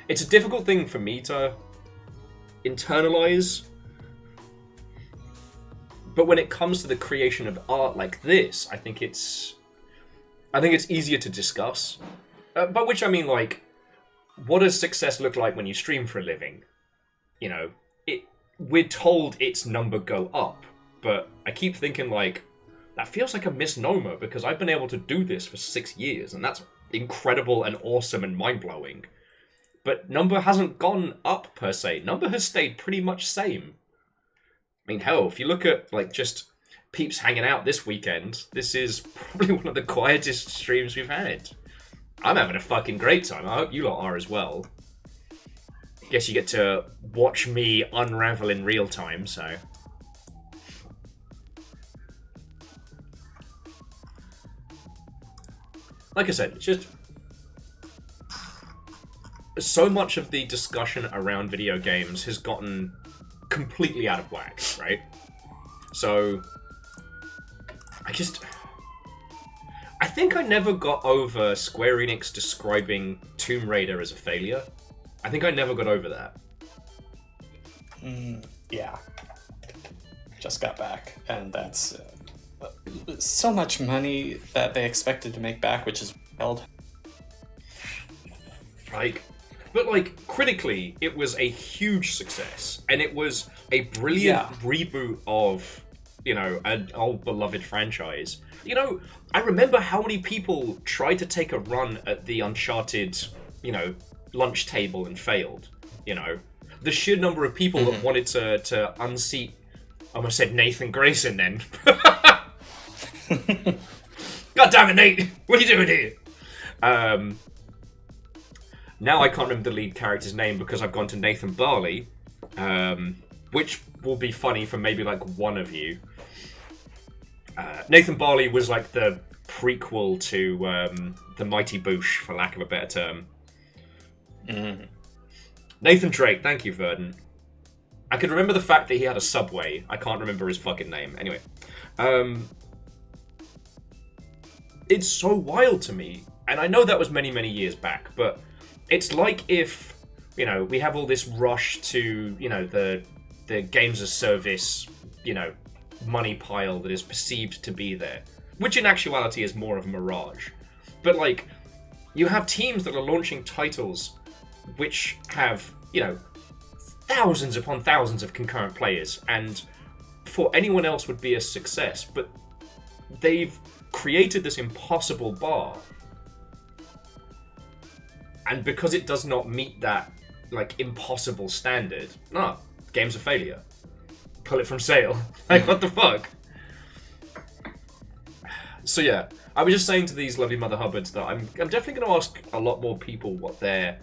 it's a difficult thing for me to internalize. But when it comes to the creation of art like this, I think it's easier to discuss. By which I mean, like, what does success look like when you stream for a living? We're told its number go up, but I keep thinking, like, that feels like a misnomer because I've been able to do this for 6 years, and that's incredible and awesome and mind-blowing. But number hasn't gone up, per se. Number has stayed pretty much same. I mean, hell, if you look at, like, just peeps hanging out this weekend, this is probably one of the quietest streams we've had. I'm having a fucking great time. I hope you lot are as well. Guess you get to watch me unravel in real time, so... Like I said, it's just... So much of the discussion around video games has gotten completely out of whack, right? So... I think I never got over Square Enix describing Tomb Raider as a failure. I think I never got over that. Yeah. Just got back, and that's so much money that they expected to make back, which is wild. But critically, it was a huge success, and it was a brilliant reboot of, an old beloved franchise. I remember how many people tried to take a run at the Uncharted, lunch table and failed. The sheer number of people that wanted to unseat, I almost said Nathan Grayson then. God damn it, Nate! What are you doing here? Now I can't remember the lead character's name because I've gone to Nathan Barley, which will be funny for maybe one of you. Nathan Barley was like the prequel to the Mighty Boosh, for lack of a better term. Nathan Drake, thank you, Verdant. I could remember the fact that he had a Subway. I can't remember his fucking name. Anyway. It's so wild to me. And I know that was many, many years back, but it's like if, we have all this rush to, the games as service, money pile that is perceived to be there. Which in actuality is more of a mirage. But, you have teams that are launching titles which have, thousands upon thousands of concurrent players, and for anyone else would be a success, but they've created this impossible bar. And because it does not meet that, impossible standard, game's a failure. Pull it from sale. What the fuck? So yeah, I was just saying to these lovely Mother Hubbards that I'm definitely going to ask a lot more people what their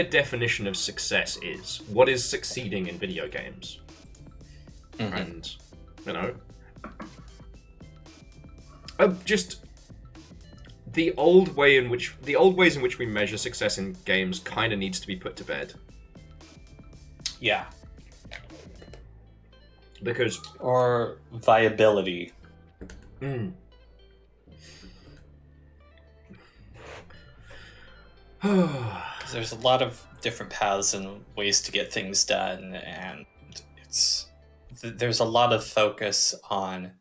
definition of success is. What is succeeding in video games? And, just the old ways in which we measure success in games kind of needs to be put to bed. Yeah. Because... Or viability. There's a lot of different paths and ways to get things done, and there's a lot of focus on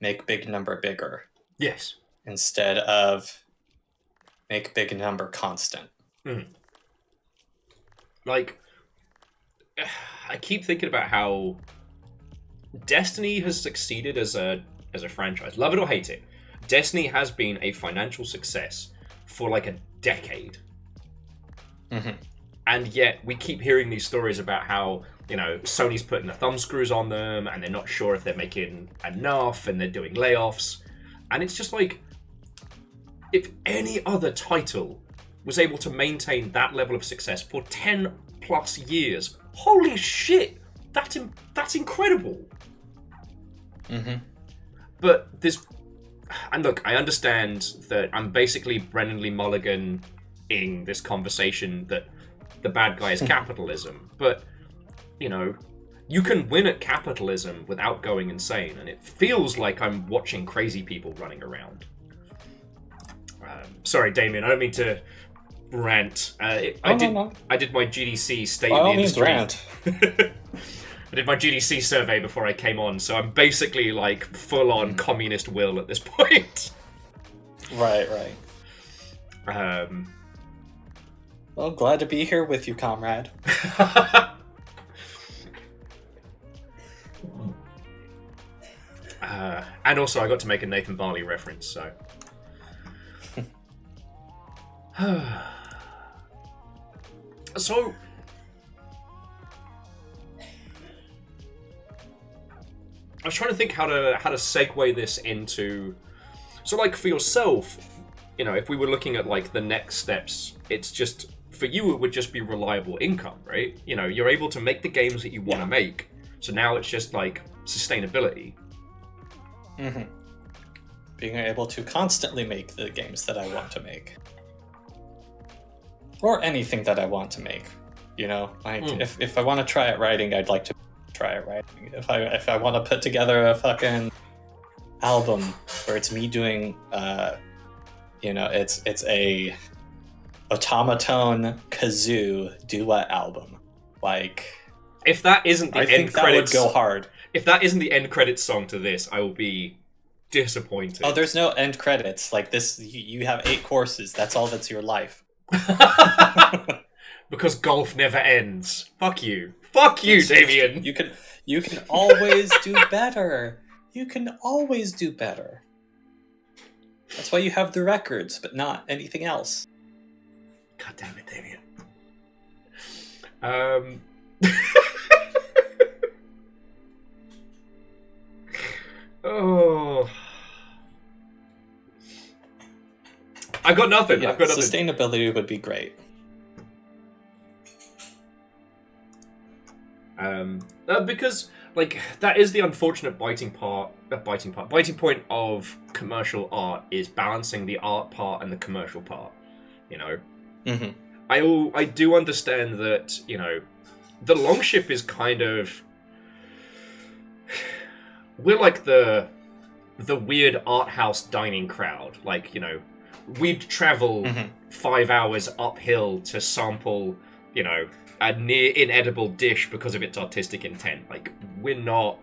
make big number bigger. Yes. Instead of make big number constant. I keep thinking about how Destiny has succeeded as a franchise. Love it or hate it, Destiny has been a financial success for a decade. And yet we keep hearing these stories about how Sony's putting the thumb screws on them, and they're not sure if they're making enough, and they're doing layoffs. And it's just like, if any other title was able to maintain that level of success for 10 plus years, holy shit, that's incredible. But and look, I understand that I'm basically Brennan Lee Mulligan-ing this conversation that the bad guy is capitalism, but you can win at capitalism without going insane, and it feels like I'm watching crazy people running around. Sorry, Damien, I don't mean to rant. I did my GDC state of the industry. Rant. I did my GDC survey before I came on, so I'm basically like full-on communist will at this point. Right. Well, glad to be here with you, comrade. And also, I got to make a Nathan Barley reference, so. So. I was trying to think how to segue this into. So, like, for yourself, if we were looking at like the next steps, it's just for you, it would just be reliable income, right? You're able to make the games that you want to make. So now it's just like sustainability. Being able to constantly make the games that I want to make. Or anything that I want to make. If I want to try at writing, I'd like to try at writing. If I want to put together a fucking album where it's me doing it's a automaton kazoo duet album. Like, if that isn't the end credits, that would go hard. If that isn't the end credits song to this, I will be disappointed. Oh, there's no end credits. Like this, you have 8 courses. That's all that's your life. Because golf never ends. Fuck you, Damien. You can always do better. You can always do better. That's why you have the records, but not anything else. God damn it, Damien. Oh. I've got nothing. Yeah, I've got nothing. Sustainability would be great. Because like that is the unfortunate biting point of commercial art is balancing the art part and the commercial part. I do understand that the Longship is kind of, we're like the weird art house dining crowd. Like we'd travel 5 hours uphill to sample a near inedible dish because of its artistic intent. Like, we're not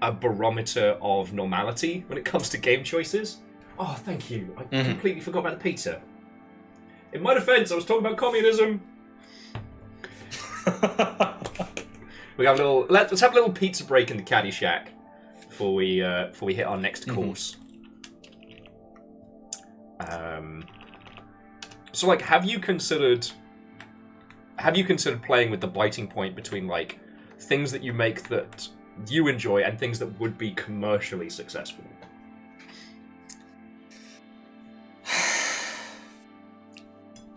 a barometer of normality when it comes to game choices. Oh, thank you. I completely forgot about the pizza. In my defense, I was talking about communism. Let's have a little pizza break in the caddy shack before we hit our next course. So, like, have you considered playing with the biting point between like things that you make that you enjoy and things that would be commercially successful?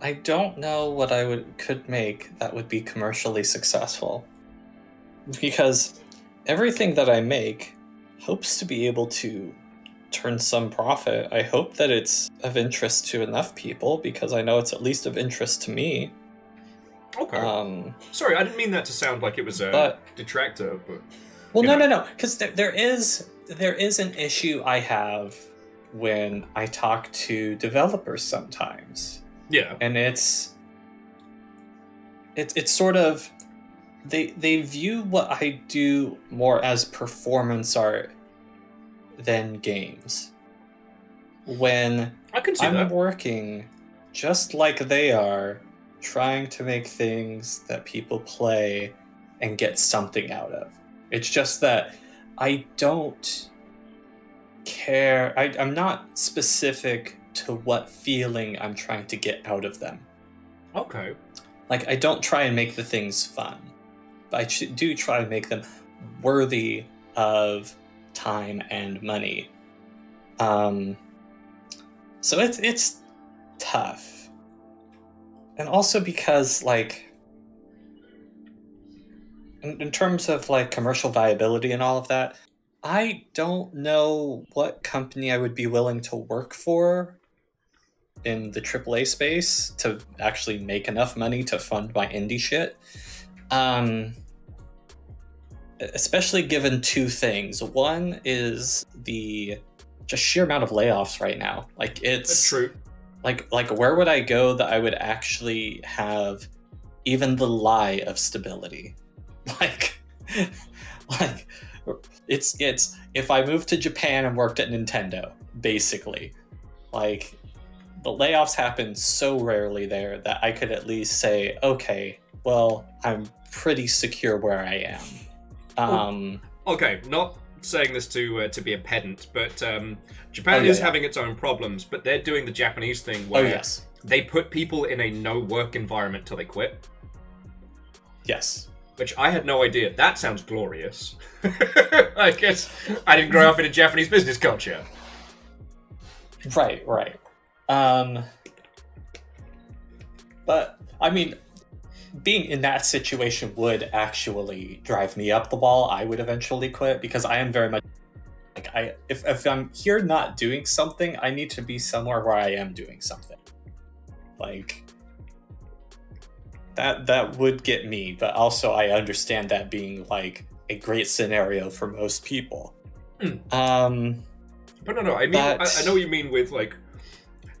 I don't know what I could make that would be commercially successful, because everything that I make hopes to be able to turn some profit. I hope that it's of interest to enough people, because I know it's at least of interest to me. Okay. Sorry, I didn't mean that to sound like it was a detractor, but... Well, no, because there is an issue I have when I talk to developers sometimes. Yeah. And it's sort of... They view what I do more as performance art than games. When I can see I'm working just like they are, trying to make things that people play and get something out of. It's just that I don't care. I'm not specific to what feeling I'm trying to get out of them. Okay. Like, I don't try and make the things fun, do try to make them worthy of time and money. So it's tough, and also because like in terms of like commercial viability and all of that, I don't know what company I would be willing to work for in the AAA space to actually make enough money to fund my indie shit. Especially given two things. One is the just sheer amount of layoffs right now. Like it's That's true. Like where would I go that I would actually have even the lie of stability? Like it's if I moved to Japan and worked at Nintendo, basically. Like the layoffs happen so rarely there that I could at least say, okay, well, I'm pretty secure where I am. Okay, not saying this to be a pedant, but Japan is having its own problems, but they're doing the Japanese thing where they put people in a no-work environment till they quit. Yes. Which I had no idea. That sounds glorious. I guess I didn't grow up in a Japanese business culture. Right. But, I mean, being in that situation would actually drive me up the wall. I would eventually quit because I am very much like if I'm here not doing something, I need to be somewhere where I am doing something. Like that would get me, but also I understand that being like a great scenario for most people. But no, I mean I know what you mean with like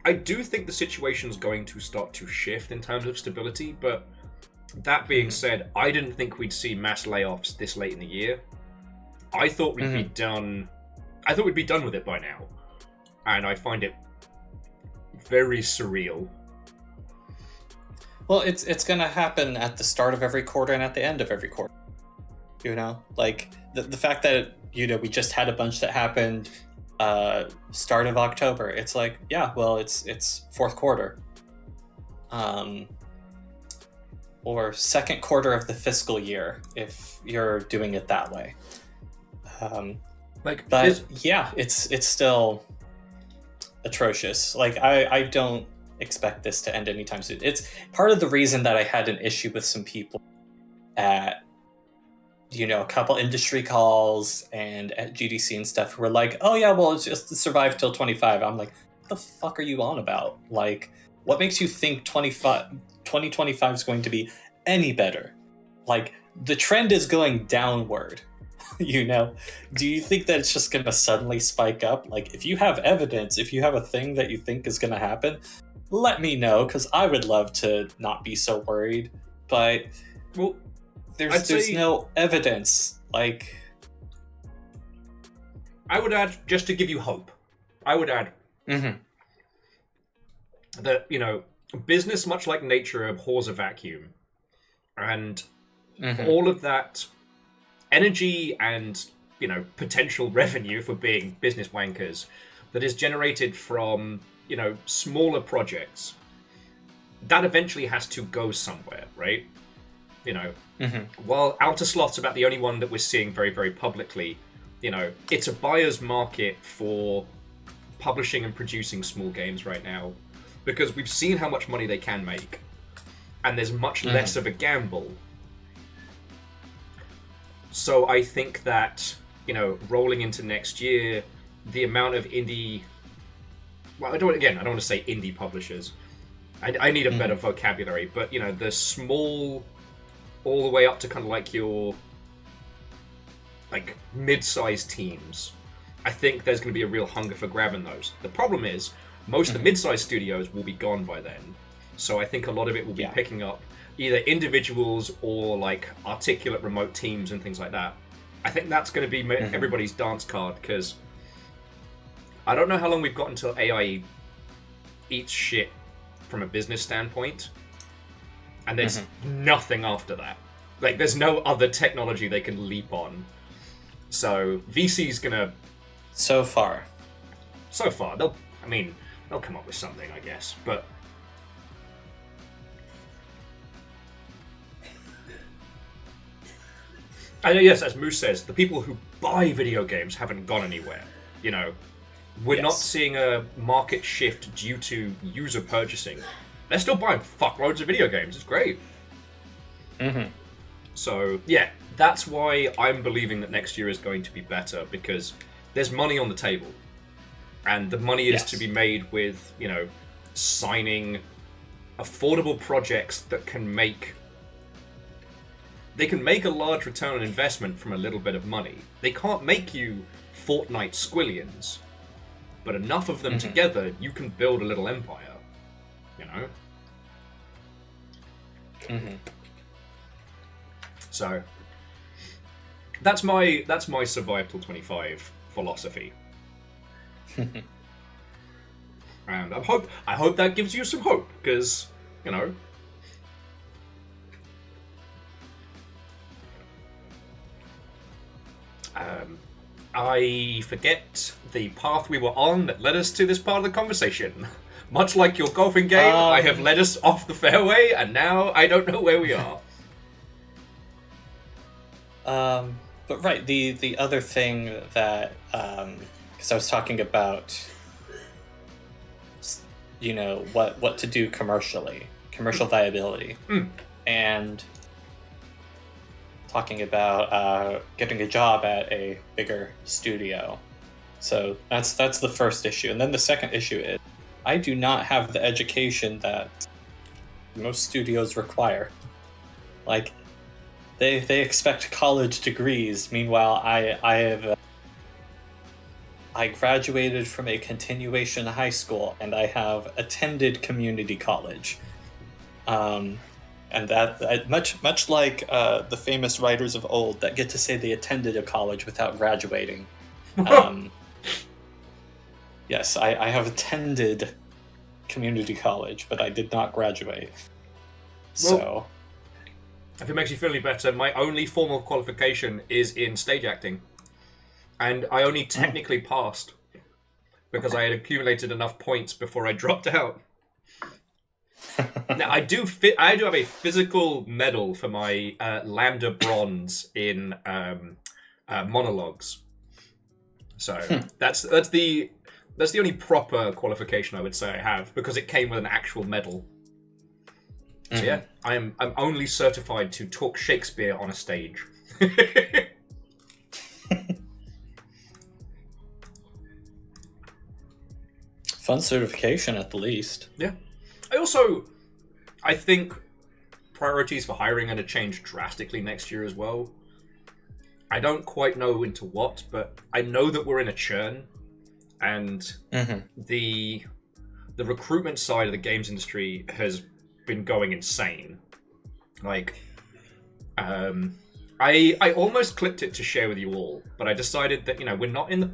I do think the situation's going to start to shift in terms of stability, but that being said, I didn't think we'd see mass layoffs this late in the year. I thought we'd be done. I thought we'd be done with it by now, and I find it very surreal. Well, it's gonna happen at the start of every quarter and at the end of every quarter. You know, like the fact that we just had a bunch that happened start of October. It's like, yeah, well, it's fourth quarter. Or second quarter of the fiscal year, if you're doing it that way. It's still atrocious. Like I don't expect this to end anytime soon. It's part of the reason that I had an issue with some people at a couple industry calls and at GDC and stuff who were like, oh yeah, well, it's just to survive till 25. I'm like, what the fuck are you on about? Like, what makes you think 2025 is going to be any better? Like, the trend is going downward. Do you think that it's just going to suddenly spike up? Like, if you have evidence, if you have a thing that you think is going to happen, let me know, because I would love to not be so worried. But there's no evidence. Like, I would add, just to give you hope, that business, much like nature, abhors a vacuum, and all of that energy and potential revenue, for being business wankers, that is generated from smaller projects, that eventually has to go somewhere, right? While Outer Sloth's about the only one that we're seeing very, very publicly, it's a buyer's market for publishing and producing small games right now, because we've seen how much money they can make, and there's much less of a gamble. So I think that, rolling into next year, the amount of indie... Well, I don't want to say indie publishers. I need a better vocabulary, but, the small, all the way up to kind of like your, like, mid-sized teams, I think there's going to be a real hunger for grabbing those. The problem is, most of the mid-sized studios will be gone by then. So I think a lot of it will be picking up either individuals or like articulate remote teams and things like that. I think that's going to be everybody's dance card, because I don't know how long we've got until AI eats shit from a business standpoint, and there's nothing after that. Like, there's no other technology they can leap on. So VC's gonna... So far, they'll come up with something, I guess, but... And yes, as Moose says, the people who buy video games haven't gone anywhere. You know, we're not seeing a market shift due to user purchasing. They're still buying fuckloads of video games. It's great. Mm-hmm. So, yeah, that's why I'm believing that next year is going to be better, because there's money on the table. And the money is to be made with, you know, signing affordable projects that can make... They can make a large return on investment from a little bit of money. They can't make you Fortnite squillions, but enough of them together, you can build a little empire. You know? Mm-hmm. So that's my survive till 25 philosophy. And I hope that gives you some hope, because, you know, I forget the path we were on that led us to this part of the conversation. Much like your golfing game, I have led us off the fairway, and now I don't know where we are. But right, the other thing that, because I was talking about, you know, what to do commercially, commercial viability, and talking about getting a job at a bigger studio. So that's the first issue, and then the second issue is I do not have the education that most studios require. Like, they expect college degrees. Meanwhile, I graduated from a continuation high school, and I have attended community college. And that much like the famous writers of old that get to say they attended a college without graduating. Yes, I have attended community college, but I did not graduate. So, if it makes you feel any better, my only formal qualification is in stage acting. And I only technically passed because I had accumulated enough points before I dropped out. Now, I do have a physical medal for my Lambda Bronze in monologues. So that's the only proper qualification I would say I have, because it came with an actual medal. So yeah, I'm only certified to talk Shakespeare on a stage. Fun certification at the least. Yeah. I think priorities for hiring are going to change drastically next year as well. I don't quite know into what, but I know that we're in a churn, and the recruitment side of the games industry has been going insane. Like, I almost clipped it to share with you all, but I decided that, you know, we're not in the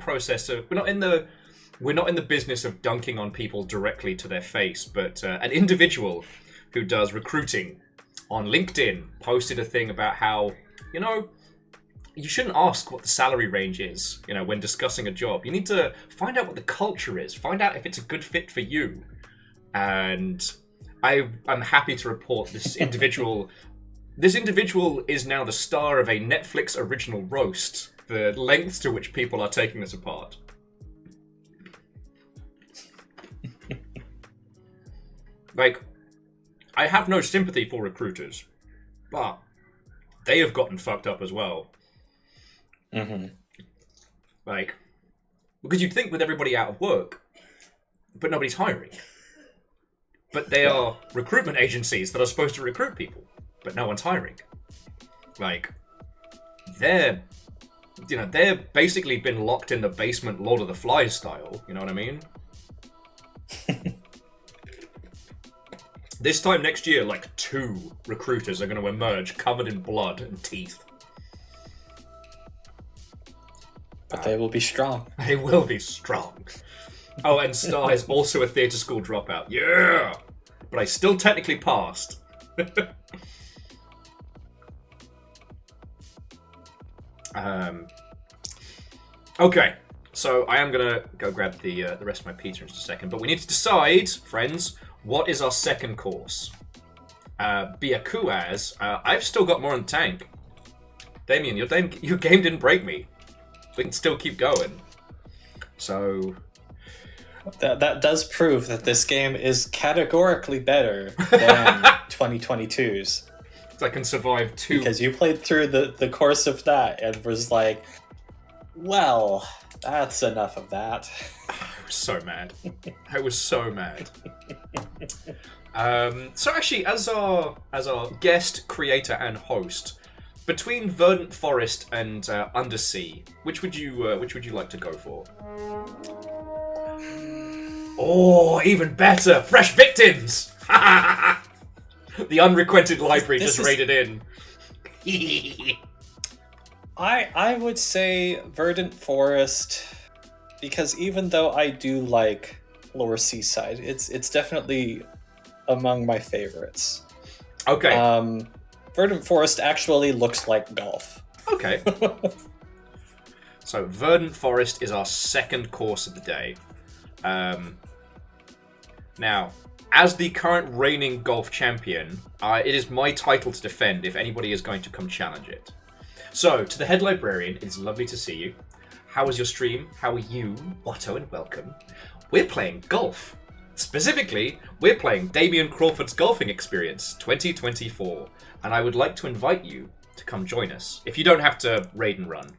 business of dunking on people directly to their face, but an individual who does recruiting on LinkedIn posted a thing about how, you know, you shouldn't ask what the salary range is, you know, when discussing a job. You need to find out what the culture is, find out if it's a good fit for you. And I'm happy to report this individual. This individual is now the star of a Netflix original roast, the lengths to which people are taking this apart. Like, I have no sympathy for recruiters, but they have gotten fucked up as well. Like, because you'd think with everybody out of work, but nobody's hiring. But they are recruitment agencies that are supposed to recruit people, but no one's hiring. Like, they're basically been locked in the basement Lord of the Flies style, you know what I mean? This time next year, like 2 recruiters are going to emerge covered in blood and teeth. But they will be strong. They will be strong. Oh, and Star is also a theatre school dropout. Yeah! But I still technically passed. Okay, so I am going to go grab the rest of my pizza in just a second. But we need to decide, friends, what is our second course? Biakuaz, I've still got more in the tank. Damien, your game didn't break me. We can still keep going. So That does prove that this game is categorically better than 2022's. I can survive 2. Because you played through the course of that and was like, well, that's enough of that. I was so mad. I was so mad. So actually, as our guest, creator, and host, between Verdant Forest and Undersea, which would you like to go for? Oh, even better! Fresh victims! The unrequited library just raided in. I would say Verdant Forest, because even though I do like Lower Seaside, it's definitely among my favorites. Okay. Verdant Forest actually looks like golf. Okay. So Verdant Forest is our second course of the day. Now, as the current reigning golf champion, it is my title to defend if anybody is going to come challenge it. So, to the head librarian, it is lovely to see you. How was your stream? How are you? Otto, and welcome. We're playing golf. Specifically, we're playing Damien Crawford's Golfing Experience 2024, and I would like to invite you to come join us. If you don't have to raid and run.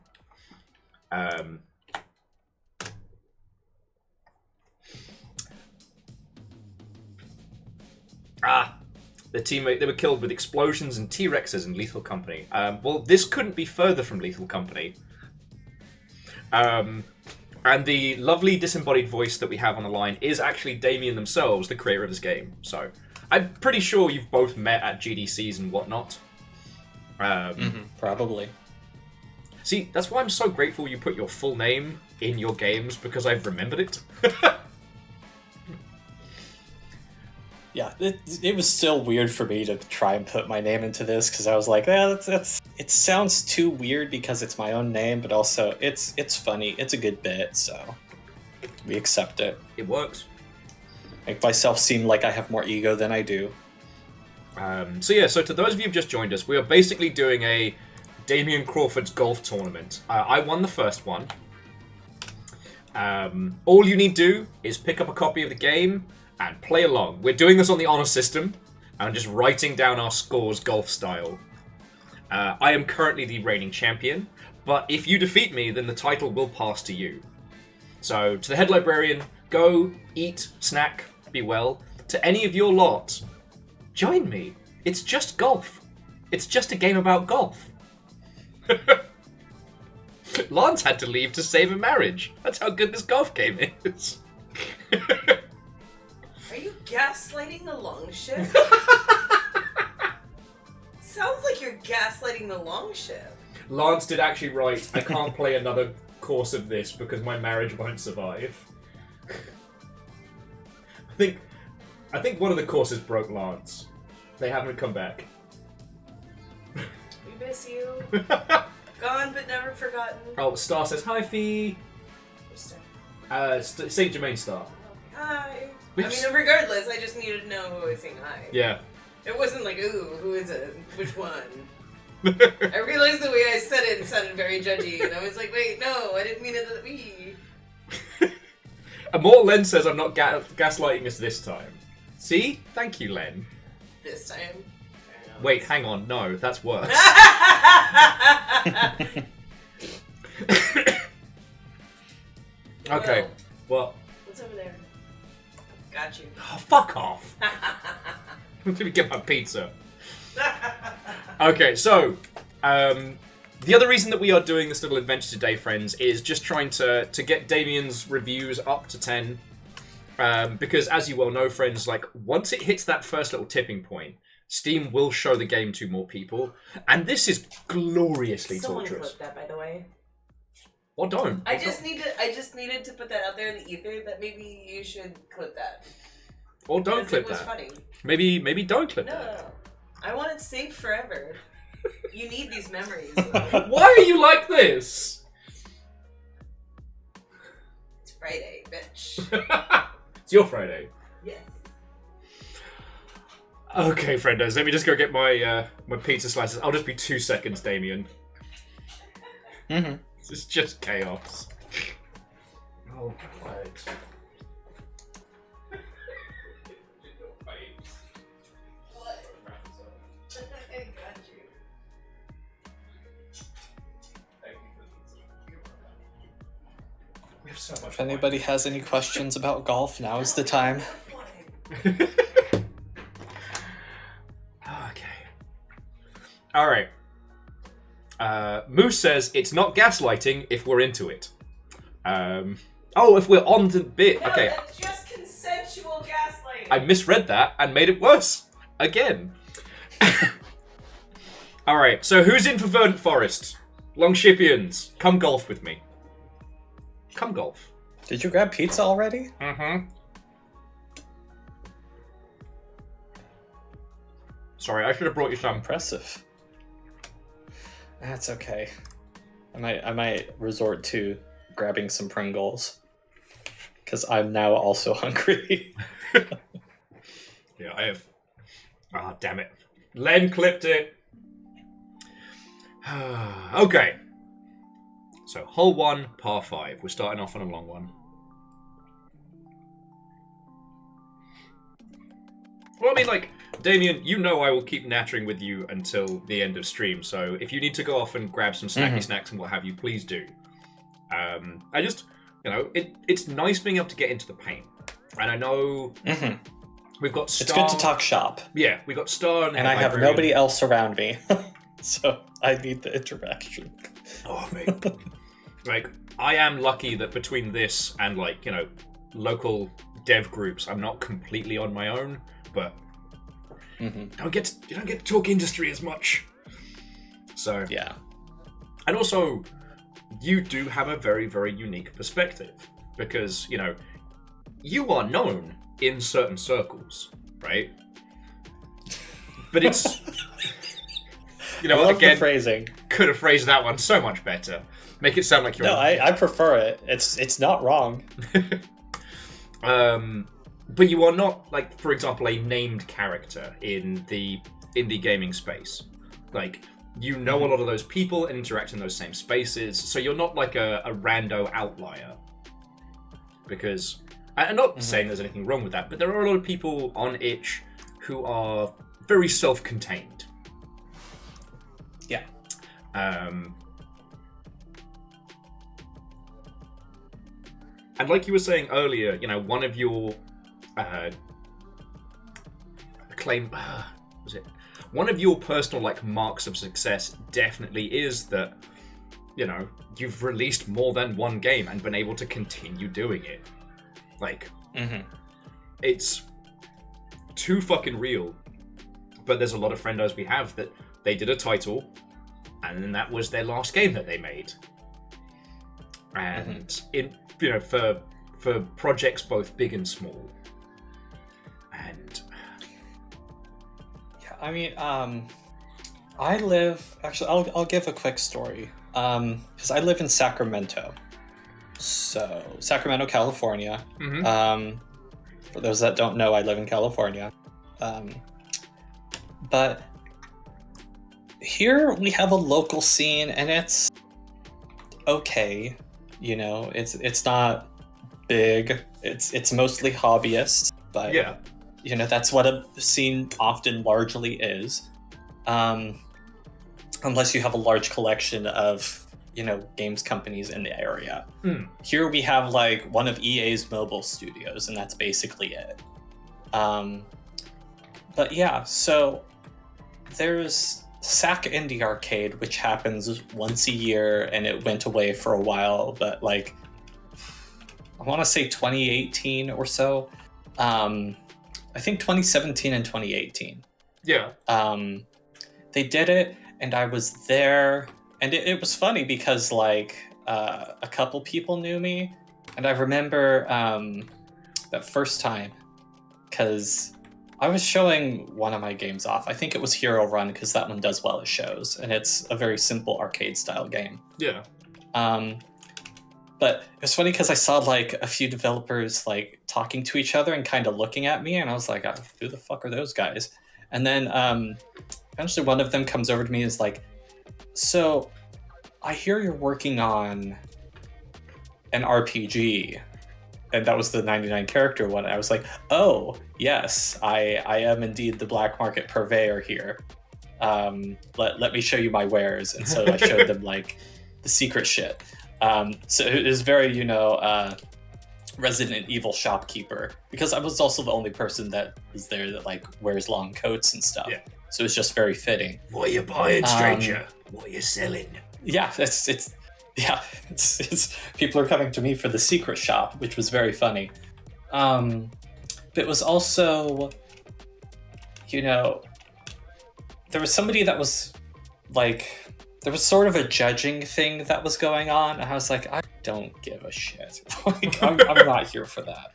The teammate, they were killed with explosions and T-Rexes in Lethal Company. Well, this couldn't be further from Lethal Company. And the lovely disembodied voice that we have on the line is actually Damien themselves, the creator of this game. So, I'm pretty sure you've both met at GDCs and whatnot. Probably. See, that's why I'm so grateful you put your full name in your games, because I've remembered it. Yeah, it was still weird for me to try and put my name into this, because I was like, it sounds too weird because it's my own name, but also it's funny. It's a good bit, so we accept it. It works. Make myself seem like I have more ego than I do. So to those of you who've just joined us, we are basically doing a Damien Crawford's golf tournament. I won the first one. All you need to do is pick up a copy of the game and play along. We're doing this on the honor system, and I'm just writing down our scores golf style. I am currently the reigning champion, but if you defeat me, then the title will pass to you. So, to the head librarian, go, eat, snack, be well. To any of your lot, join me. It's just golf. It's just a game about golf. Lance had to leave to save a marriage. That's how good this golf game is. Are you gaslighting the longship? Sounds like you're gaslighting the longship. Lance did actually write, I can't play another course of this because my marriage won't survive. I think one of the courses broke Lance. They haven't come back. We miss you. Gone but never forgotten. Oh, Star says, hi, Fee. St. Germain Star. Hi. I mean, regardless, I just needed to know who was saying hi. Yeah. It wasn't like, ooh, who is it? Which one? I realized the way I said it sounded very judgy, and I was like, wait, no, I didn't mean it that we. Immortal Len says I'm not gaslighting us this time. See? Thank you, Len. This time. Wait, hang on. No, that's worse. Okay. Well. What's over there? Got you. Oh, fuck off. Let me get my pizza. Okay, so the other reason that we are doing this little adventure today, friends, is just trying to get Damien's reviews up to 10. Because as you well know, friends, like once it hits that first little tipping point, Steam will show the game to more people, and this is gloriously Someone torturous. clip that, by the way. Or don't. I just needed to put that out there in the ether that maybe you should clip that. Or don't clip it was that. Funny. Maybe don't clip No, that. no. I want it saved forever. You need these memories. Why are you like this? It's Friday, bitch. It's your Friday. Yes. Okay, friendos, let me just go get my my pizza slices. I'll just be 2 seconds, Damien. Mm-hmm. This is just chaos. Oh my legs. I got you. We have so much. If anybody has any questions about golf, now is the time. Okay. All right. Moose says it's not gaslighting if we're into it. If we're on the bit. No, Okay. that's just consensual gaslighting. I misread that and made it worse. Again. Alright, so who's in for Verdant Forest? Longshipians, come golf with me. Come golf. Did you grab pizza already? Mm-hmm. Sorry, I should have brought you some. Impressive. That's okay. I might resort to grabbing some Pringles. Because I'm now also hungry. Yeah, I have. Ah, damn it. Len clipped it. Okay. So, hole 1, par 5. We're starting off on a long one. Well, I mean, like, Damien, you know I will keep nattering with you until the end of stream, so if you need to go off and grab some snacky snacks and what have you, please do. I just, it's nice being able to get into the paint. And I know we've got Star... It's good to talk shop. Yeah, we got Star and I have nobody else around me. So I need the interaction. Oh, mate. Like, I am lucky that between this and, like, local dev groups, I'm not completely on my own, but you don't get to talk industry as much. So yeah. And also, you do have a very, very unique perspective because, you are known in certain circles, right? But it's... I love again, the phrasing. Could have phrased that one so much better. Make it sound like you're... No, I prefer it. It's not wrong. But you are not, like, for example, a named character in the indie gaming space. Like, you know a lot of those people and interact in those same spaces, so you're not like a rando outlier. Because, I'm not saying there's anything wrong with that, but there are a lot of people on itch who are very self-contained. Yeah. And like you were saying earlier, one of your one of your personal marks of success definitely is that you've released more than one game and been able to continue doing it. It's too fucking real. But there's a lot of friendos we have that they did a title and then that was their last game that they made. And for projects both big and small. And yeah, I mean, I live actually. I'll give a quick story. Because I live in Sacramento, so Sacramento, California. For those that don't know, I live in California. But here we have a local scene, and it's okay. It's not big. It's mostly hobbyists, but yeah, that's what a scene often largely is. Unless you have a large collection of games companies in the area. Here we have one of EA's mobile studios, and that's basically it. But yeah, so there's Sac Indie Arcade, which happens once a year, and it went away for a while, but I want to say 2018 or so. I think 2017 and 2018. Yeah. They did it, and I was there, and it was funny because a couple people knew me, and I remember that first time because I was showing one of my games off. I think it was Hero Run because that one does well at shows, and it's a very simple arcade style game. Yeah. But it was funny because I saw a few developers talking to each other and kind of looking at me, and I was like, who the fuck are those guys? And then eventually one of them comes over to me and is like, so I hear you're working on an RPG. And that was the 99 character one. I was like, oh, yes, I am indeed the black market purveyor here. Let me show you my wares. And so I showed them like the secret shit. So it was very, Resident Evil shopkeeper, because I was also the only person that was there that like wears long coats and stuff. Yeah. So it's just very fitting. What are you buying, stranger? What are you selling? Yeah, it's people are coming to me for the secret shop, which was very funny. But it was also, there was somebody that was like, there was sort of a judging thing that was going on, and I was like, I don't give a shit. Like, I'm not here for that.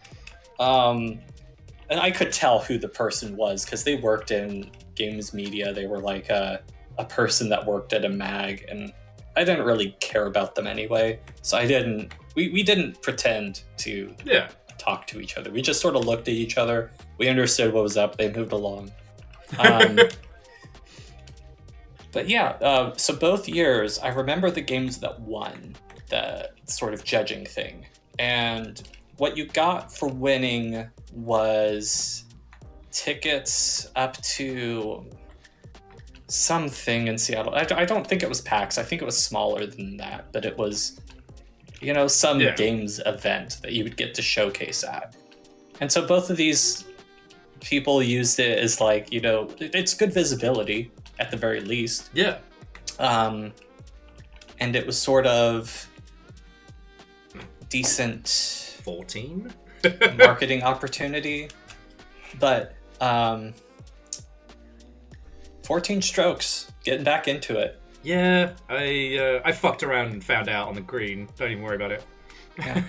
And I could tell who the person was because they worked in games media. They were like a person that worked at a mag, and I didn't really care about them anyway. So we didn't pretend to talk to each other. We just sort of looked at each other. We understood what was up. They moved along. But yeah, so both years, I remember the games that won the sort of judging thing. And what you got for winning was tickets up to something in Seattle. I don't think it was PAX. I think it was smaller than that, but it was, some games event that you would get to showcase at. And so both of these people used it as like, it's good visibility at the very least. Yeah. And it was sort of decent 14 marketing opportunity, but 14 strokes, getting back into it. Yeah, I fucked around and found out on the green. Don't even worry about it. Yeah.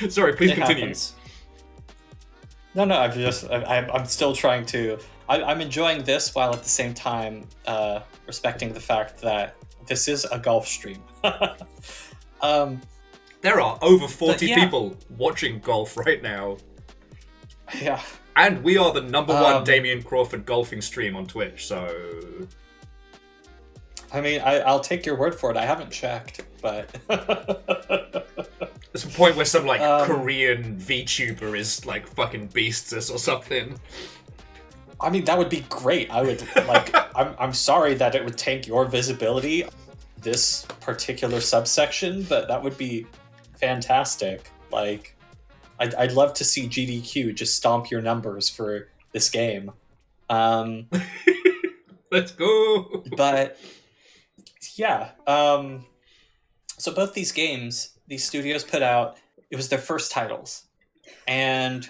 Sorry, please It continue. happens. No, I'm still trying to. I'm enjoying this while at the same time respecting the fact that this is a golf stream. There are over 40 people watching golf right now. Yeah. And we are the number one Damien Crawford golfing stream on Twitch, so... I mean, I'll take your word for it. I haven't checked, but... There's a point where some, Korean VTuber is, fucking beasts us or something. I mean, that would be great. I would, I'm sorry that it would tank your visibility, this particular subsection, but that would be fantastic. I'd love to see GDQ just stomp your numbers for this game. Let's go! But, yeah. So both these games, these studios put out, it was their first titles. And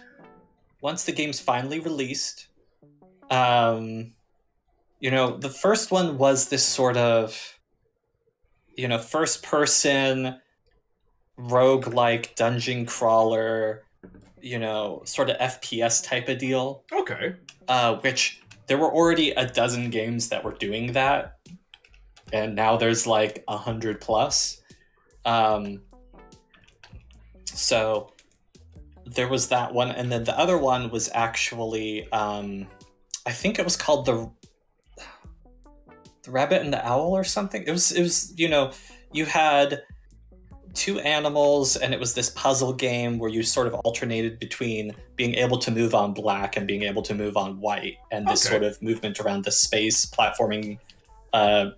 once the games finally released, the first one was this sort of, first person roguelike dungeon crawler, sort of FPS type of deal. Okay. Which there were already a dozen games that were doing that. And now there's 100 plus. So there was that one. And then the other one was actually, I think it was called the Rabbit and the Owl or something. It was you had two animals, and it was this puzzle game where you sort of alternated between being able to move on black and being able to move on white, and this sort of movement around the space platforming,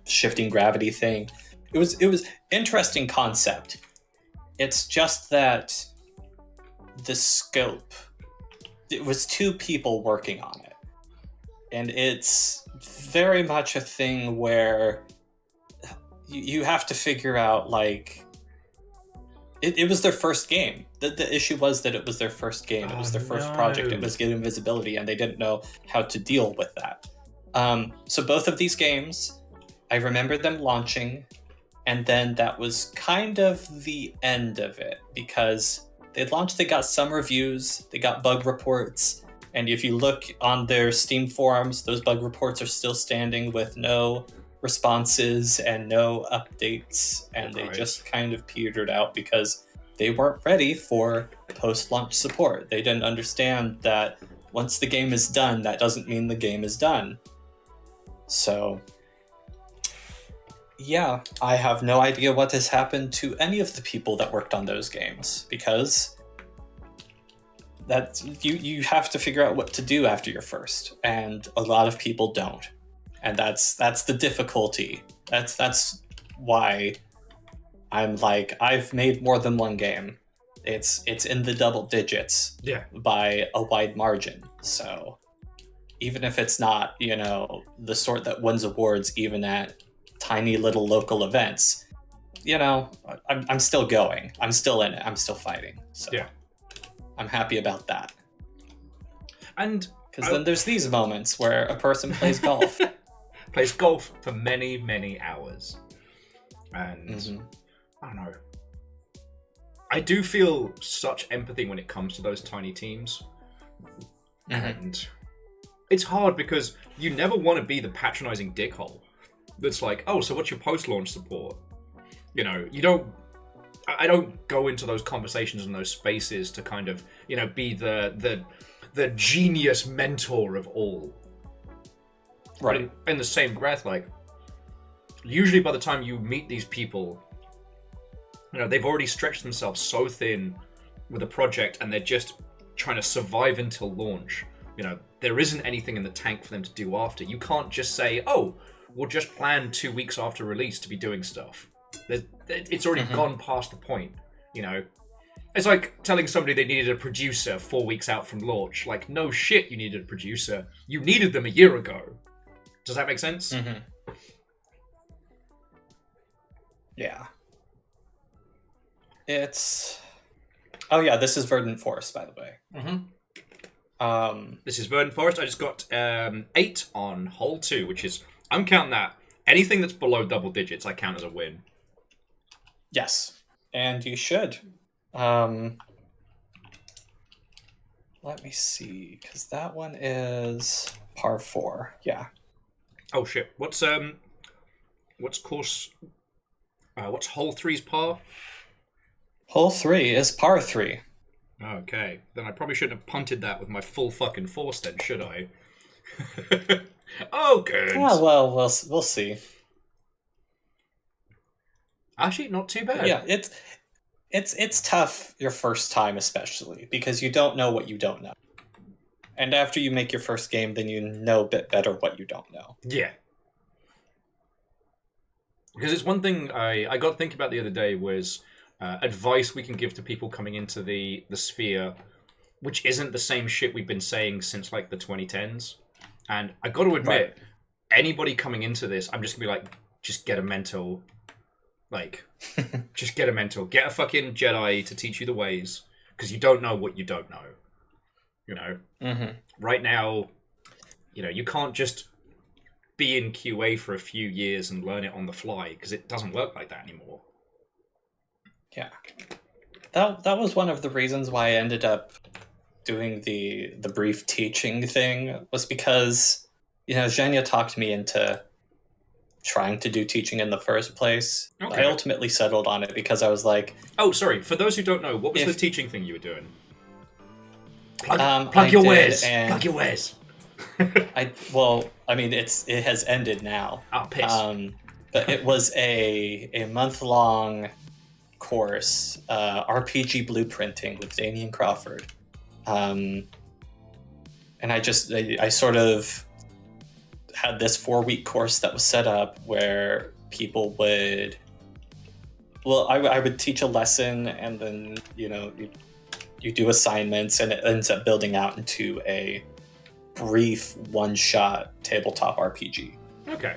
shifting gravity thing. It was interesting concept. It's just that the scope, it was two people working on it, and it's very much a thing where you have to figure out it was their first game. The issue was that it was their first game. It was their first project. It was getting visibility, and they didn't know how to deal with that. So both of these games, I remember them launching, and then that was kind of the end of it, because they launched, they got some reviews, they got bug reports, and if you look on their Steam forums, those bug reports are still standing with no responses and no updates, and they just kind of petered out because they weren't ready for post-launch support. They didn't understand that once the game is done, that doesn't mean the game is done. So Yeah, I have no idea what has happened to any of the people that worked on those games, because that you have to figure out what to do after your first, and a lot of people don't, and that's the difficulty. That's why I'm like, I've made more than one game. It's in the double digits by a wide margin. So even if it's not, the sort that wins awards even at tiny little local events, I'm still going. I'm still in it. I'm still fighting. So I'm happy about that. And because then there's these moments where a person plays golf. Plays golf for many, many hours. And I don't know. I do feel such empathy when it comes to those tiny teams. And it's hard because you never want to be the patronizing dickhole that's like, oh, so what's your post-launch support? I don't go into those conversations in those spaces to kind of, be the genius mentor of all. Right. But in the same breath, like, usually by the time you meet these people, they've already stretched themselves so thin with a project and they're just trying to survive until launch. There isn't anything in the tank for them to do after. You can't just say, oh, we'll just plan 2 weeks after release to be doing stuff. It's already gone past the point, It's like telling somebody they needed a producer 4 weeks out from launch. Like, no shit, you needed a producer. You needed them a year ago. Does that make sense? Yeah. It's... Oh yeah, this is Verdant Forest, by the way. This is Verdant Forest. I just got 8 on hole 2, which is... I'm counting that. Anything that's below double digits, I count as a win. Yes. And you should. Let me see, because that one is par 4. Yeah. Oh shit! What's course? What's hole 3's par? Hole 3 is par 3. Okay, then I probably shouldn't have punted that with my full fucking force, then, should I? Oh, good. Yeah, well, we'll see. Actually, not too bad. Yeah, it's tough your first time, especially because you don't know what you don't know. And after you make your first game, then you know a bit better what you don't know. Yeah. Because it's one thing I got thinking about the other day was advice we can give to people coming into the sphere, which isn't the same shit we've been saying since like the 2010s. And I got to admit, anybody coming into this, I'm just going to be like, just get a mentor. Like, just get a mentor. Get a fucking Jedi to teach you the ways, because you don't know what you don't know. Right now, you can't just be in QA for a few years and learn it on the fly, because it doesn't work like that anymore. Yeah. That was one of the reasons why I ended up doing the brief teaching thing, was because, Zhenya talked me into trying to do teaching in the first place. Okay. I ultimately settled on it because I was like... Oh, sorry. For those who don't know, what was the teaching thing you were doing? Plug your wares. Plug your wares. It has ended now. Oh, piss. But it was a month-long course, RPG blueprinting with Damien Crawford. And I sort of had this 4-week course that was set up where people would... Well, I would teach a lesson, and then, you do assignments, and it ends up building out into a brief one-shot tabletop RPG. Okay.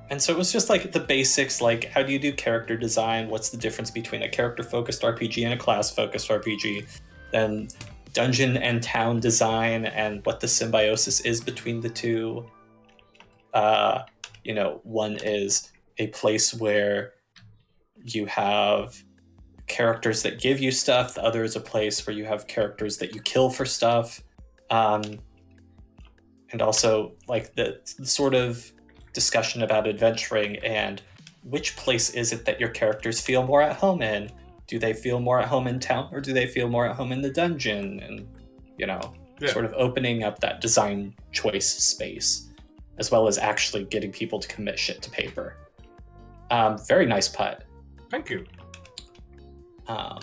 And so it was just like the basics, like how do you do character design? What's the difference between a character-focused RPG and a class-focused RPG? Then dungeon and town design and what the symbiosis is between the two. One is a place where you have characters that give you stuff. The other is a place where you have characters that you kill for stuff. And also like the sort of discussion about adventuring and which place is it that your characters feel more at home in? Do they feel more at home in town, or do they feel more at home in the dungeon? And, sort of opening up that design choice space. as well as actually getting people to commit shit to paper. Very nice putt. Thank you. Um,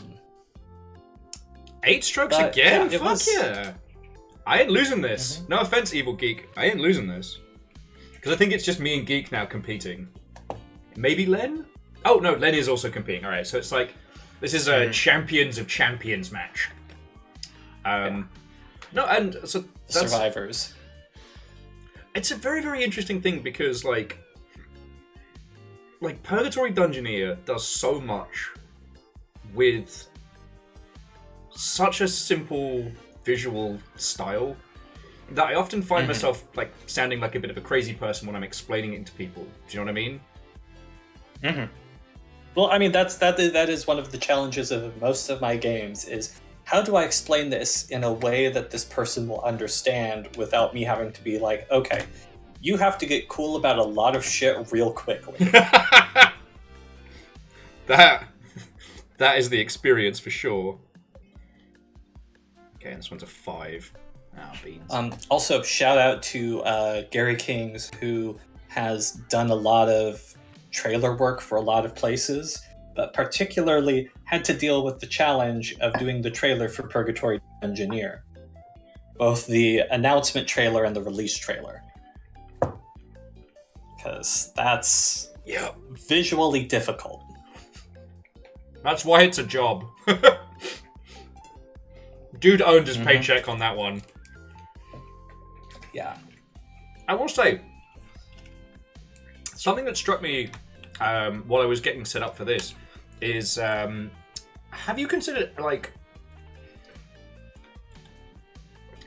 8 strokes but, again? yeah, Fuck yeah. I ain't losing this. No offense, Evil Geek. I ain't losing this. Because I think it's just me and Geek now competing. Maybe Len? Oh, no, Len is also competing. Alright, so it's like, this is a Champions of Champions match. No, and so that's... Survivors. It's a very, very interesting thing because, like Purgatory Dungeoneer does so much with such a simple visual style that I often find myself like sounding like a bit of a crazy person when I'm explaining it to people. Do you know what I mean? Well, I mean that is one of the challenges of most of my games is how do I explain this in a way that this person will understand without me having to be like, okay, you have to get cool about a lot of shit real quickly. That is the experience for sure. Okay, this one's a 5. Oh, beans. Also, shout out to Gary Kings, who has done a lot of trailer work for a lot of places, but particularly had to deal with the challenge of doing the trailer for Purgatory Dungeoneer. Both the announcement trailer and the release trailer. Because that's visually difficult. That's why it's a job. Dude earned his paycheck on that one. Yeah. I will say, something that struck me while I was getting set up for this is, have you considered, like,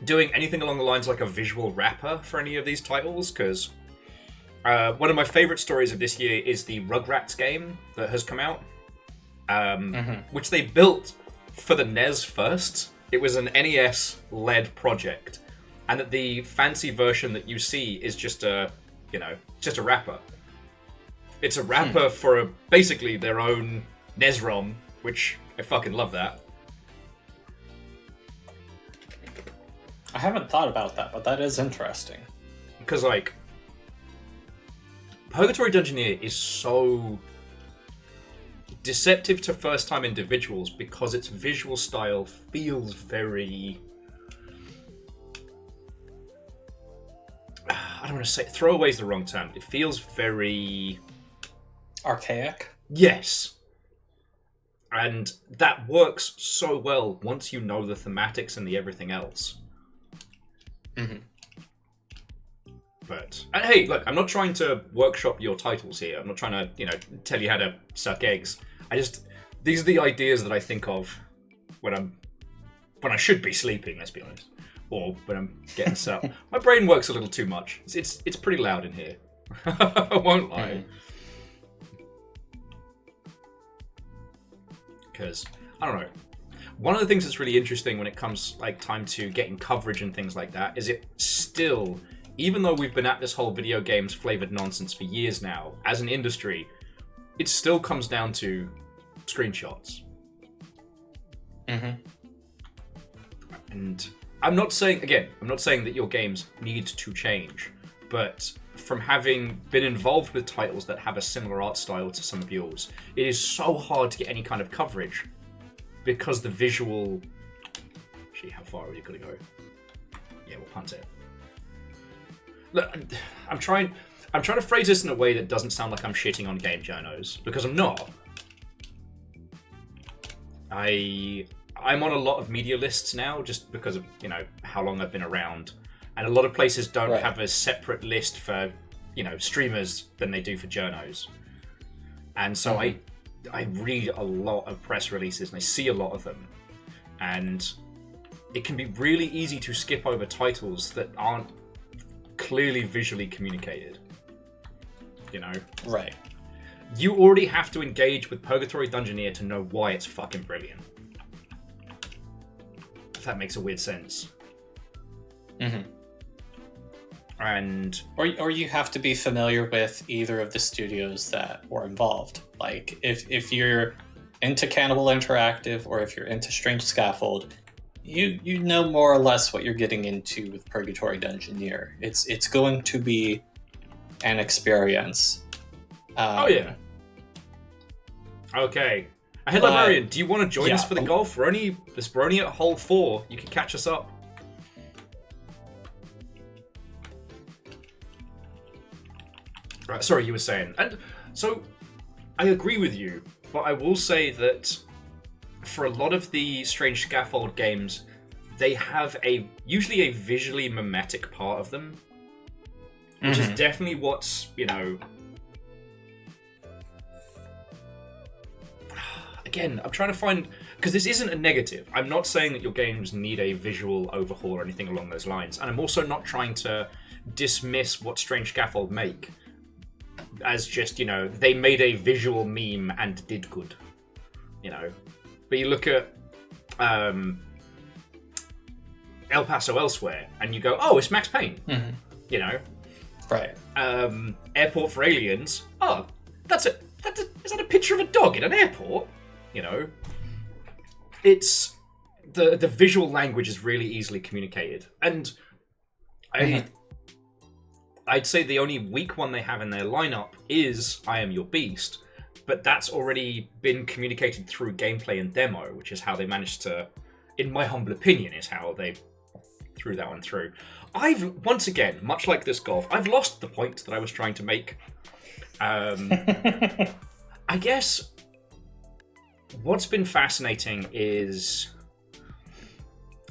doing anything along the lines like a visual wrapper for any of these titles? Because one of my favorite stories of this year is the Rugrats game that has come out, which they built for the NES first. It was an NES-led project, and that the fancy version that you see is just a, just a wrapper. It's a wrapper for basically their own NES ROM, which I fucking love that. I haven't thought about that, but that is interesting. Because, like, Purgatory Dungeoneer is so deceptive to first-time individuals because its visual style feels very... I don't want to say... Throwaway is the wrong term. It feels very... Archaic? Yes. And that works so well once you know the thematics and the everything else. But, and hey, look, I'm not trying to workshop your titles here. I'm not trying to, tell you how to suck eggs. These are the ideas that I think of when I should be sleeping, let's be honest. Or when I'm getting set up. My brain works a little too much. It's pretty loud in here. I won't lie. Because, I don't know. One of the things that's really interesting when it comes like time to getting coverage and things like that is it still, even though we've been at this whole video games flavored nonsense for years now, as an industry, it still comes down to screenshots. And I'm not saying that your games need to change, but from having been involved with titles that have a similar art style to some of yours, it is so hard to get any kind of coverage because the visual... Actually, how far are you going to go? Yeah, we'll punt it. Look, I'm trying to phrase this in a way that doesn't sound like I'm shitting on game journos, because I'm not. I'm on a lot of media lists now just because of, how long I've been around. And a lot of places don't have a separate list for, streamers than they do for journos. And so I read a lot of press releases and I see a lot of them. And it can be really easy to skip over titles that aren't clearly visually communicated. Right. You already have to engage with Purgatory Dungeoneer to know why it's fucking brilliant. If that makes a weird sense. And or you have to be familiar with either of the studios that were involved. Like if you're into Cannibal Interactive or if you're into Strange Scaffold, you know more or less what you're getting into with Purgatory Dungeoneer. It's going to be and experience. Oh yeah. Okay. Hello, Marion. Do you want to join us for the golf? We're only at hole 4. You can catch us up. Right. Sorry, you were saying. And so, I agree with you, but I will say that for a lot of the Strange Scaffold games, they have usually a visually mimetic part of them, which is definitely what's, again, I'm trying to find, because this isn't a negative. I'm not saying that your games need a visual overhaul or anything along those lines, and I'm also not trying to dismiss what Strange Scaffold make as just, they made a visual meme and did good, But you look at El Paso Elsewhere, and you go, oh, it's Max Payne, Right. Airport for Aliens. Oh, is that a picture of a dog in an airport? It's the visual language is really easily communicated, and I'd say the only weak one they have in their lineup is I Am Your Beast, but that's already been communicated through gameplay and demo, which is how they managed to, in my humble opinion, is how they threw that one through. Once again, much like this golf, I've lost the point that I was trying to make. I guess what's been fascinating is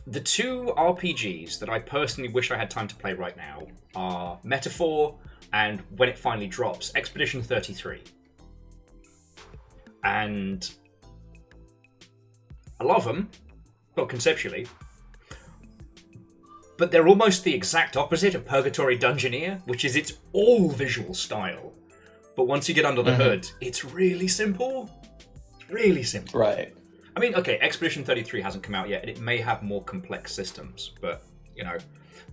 the 2 RPGs that I personally wish I had time to play right now are Metaphor and, when it finally drops, Expedition 33. And I love them, well, conceptually, but they're almost the exact opposite of Purgatory Dungeoneer, which is its all visual style. But once you get under the hood, it's really simple. It's really simple. Right. I mean, okay, Expedition 33 hasn't come out yet, and it may have more complex systems, but,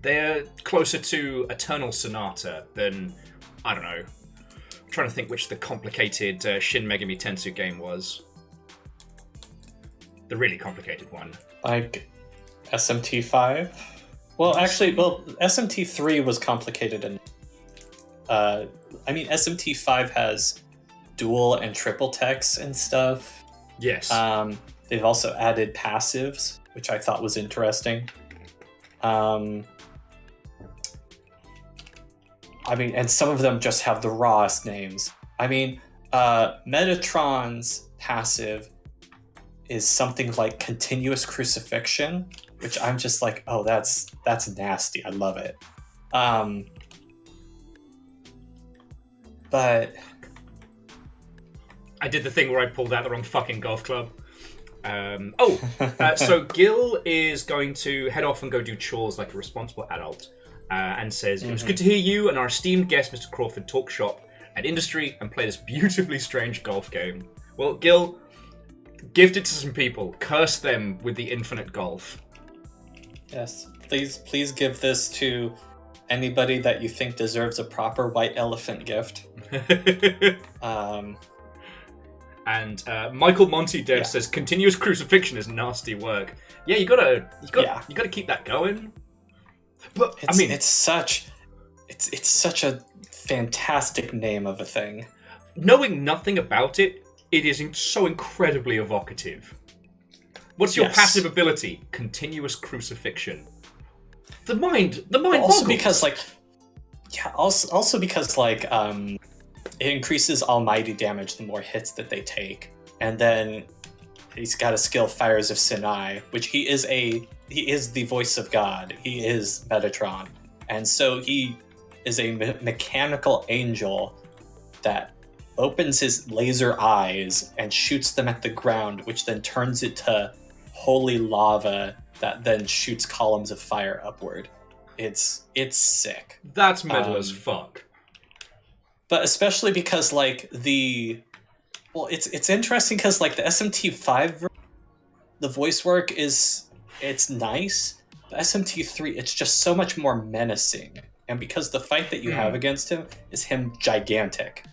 they're closer to Eternal Sonata than, I don't know, I'm trying to think which the complicated Shin Megami Tensei game was. The really complicated one. Like SMT5? Well, actually, SMT3 was complicated, and SMT5 has dual and triple text and stuff. Yes. They've also added passives, which I thought was interesting. And some of them just have the rawest names. Metatron's passive is something like Continuous Crucifixion, which I'm just like, oh, that's nasty. I love it. But I did the thing where I pulled out the wrong fucking golf club. So Gil is going to head off and go do chores like a responsible adult, and says, it was good to hear you and our esteemed guest, Mr. Crawford, talk shop and industry and play this beautifully strange golf game. Well, Gil, gift it to some people. Curse them with the infinite golf. Yes, please give this to anybody that you think deserves a proper white elephant gift. And Michael Monty Dev says Continuous Crucifixion is nasty work. Yeah, you gotta keep that going. But it's such a fantastic name of a thing. Knowing nothing about it, it is so incredibly evocative. What's your passive ability? Continuous Crucifixion. The mind Also boggles. because it increases almighty damage the more hits that they take, and then he's got a skill Fires of Sinai, which he is the voice of God. He is Metatron, and so he is a mechanical angel that opens his laser eyes and shoots them at the ground, which then turns it to holy lava that then shoots columns of fire upward. It's sick. That's metal as fuck. But especially because it's interesting because the SMT5, the voice work it's nice. The SMT3, it's just so much more menacing, and because the fight that you have against him is him gigantic,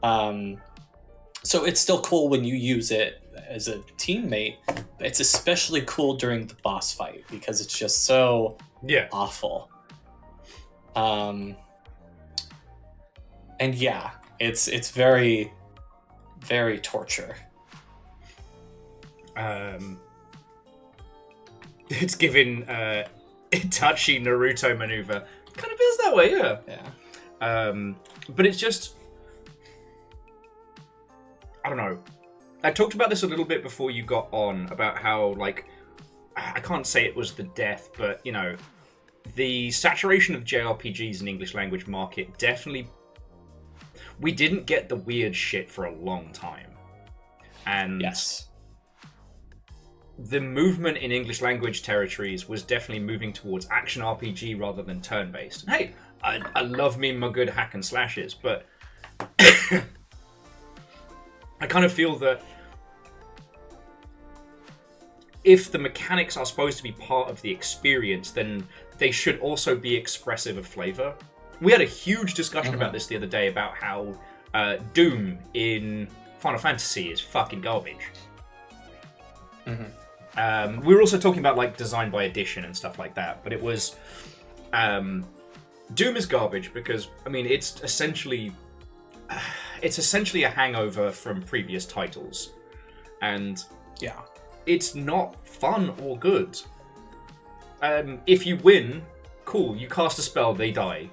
so it's still cool when you use it as a teammate. But it's especially cool during the boss fight because it's just so awful. And yeah, it's very, very torture. It's given Itachi Naruto maneuver. Kind of feels that way, yeah. Yeah. But it's just, I don't know. I talked about this a little bit before you got on about how, like, I can't say it was the death, but, you know, the saturation of JRPGs in English language market definitely, we didn't get the weird shit for a long time. And Yes. the movement in English language territories was definitely moving towards action RPG rather than turn-based. And hey, I love me my good hack and slashes, but I kind of feel that if the mechanics are supposed to be part of the experience, then they should also be expressive of flavor. We had a huge discussion about this the other day about how Doom in Final Fantasy is fucking garbage. We were also talking about like design by edition and stuff like that, but it was Doom is garbage because I mean it's essentially a hangover from previous titles, and Yeah. it's not fun or good. If you win, cool, you cast a spell, they die.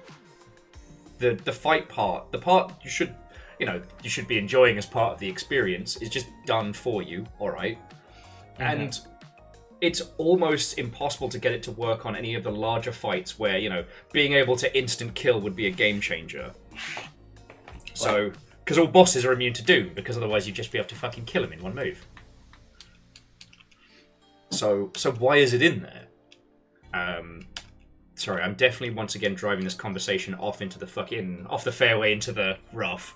The fight part, the part you should be enjoying as part of the experience, is just done for you, alright? And it's almost impossible to get it to work on any of the larger fights where, you know, being able to instant kill would be a game changer. So, because all bosses are immune to Doom, because otherwise you'd just be able to fucking kill him in one move. So why is it in there? Sorry, I'm definitely once again driving this conversation off the fairway into the rough.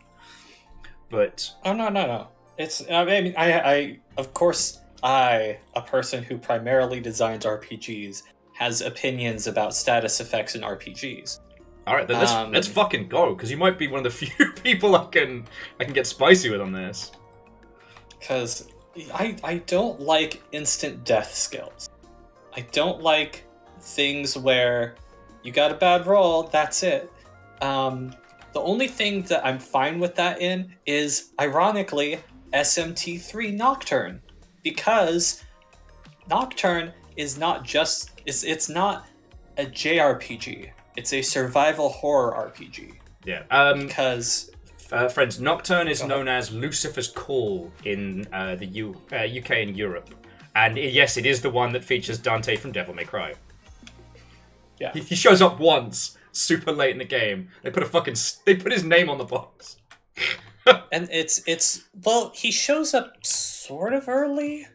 But Oh no. I mean, I of course, a person who primarily designs RPGs, has opinions about status effects in RPGs. all right, then let's fucking go, because you might be one of the few people I can get spicy with on this. Because I don't like instant death skills. I don't like things where you got a bad roll, that's it. The only thing that I'm fine with that in is, ironically, SMT3 Nocturne. Because Nocturne is not just... It's not a JRPG. It's a survival horror RPG. Yeah. Because... friends, Nocturne is known as Lucifer's Call in the UK and Europe. And yes, it is the one that features Dante from Devil May Cry. Yeah. He shows up once, super late in the game. They put his name on the box. And it's well, he shows up sort of early.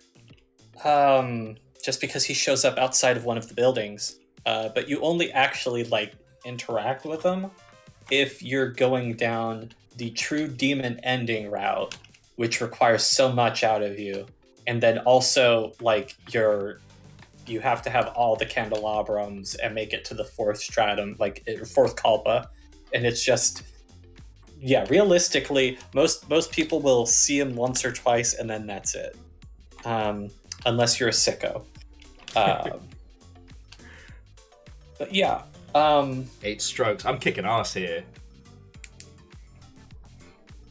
Just because he shows up outside of one of the buildings. But you only actually interact with him if you're going down the true demon ending route, which requires so much out of you. And then also you have to have all the candelabrums and make it to the fourth stratum, fourth kalpa. And it's just, yeah, realistically, most people will see him once or twice and then that's it. Unless you're a sicko. But yeah. 8 strokes. I'm kicking ass here.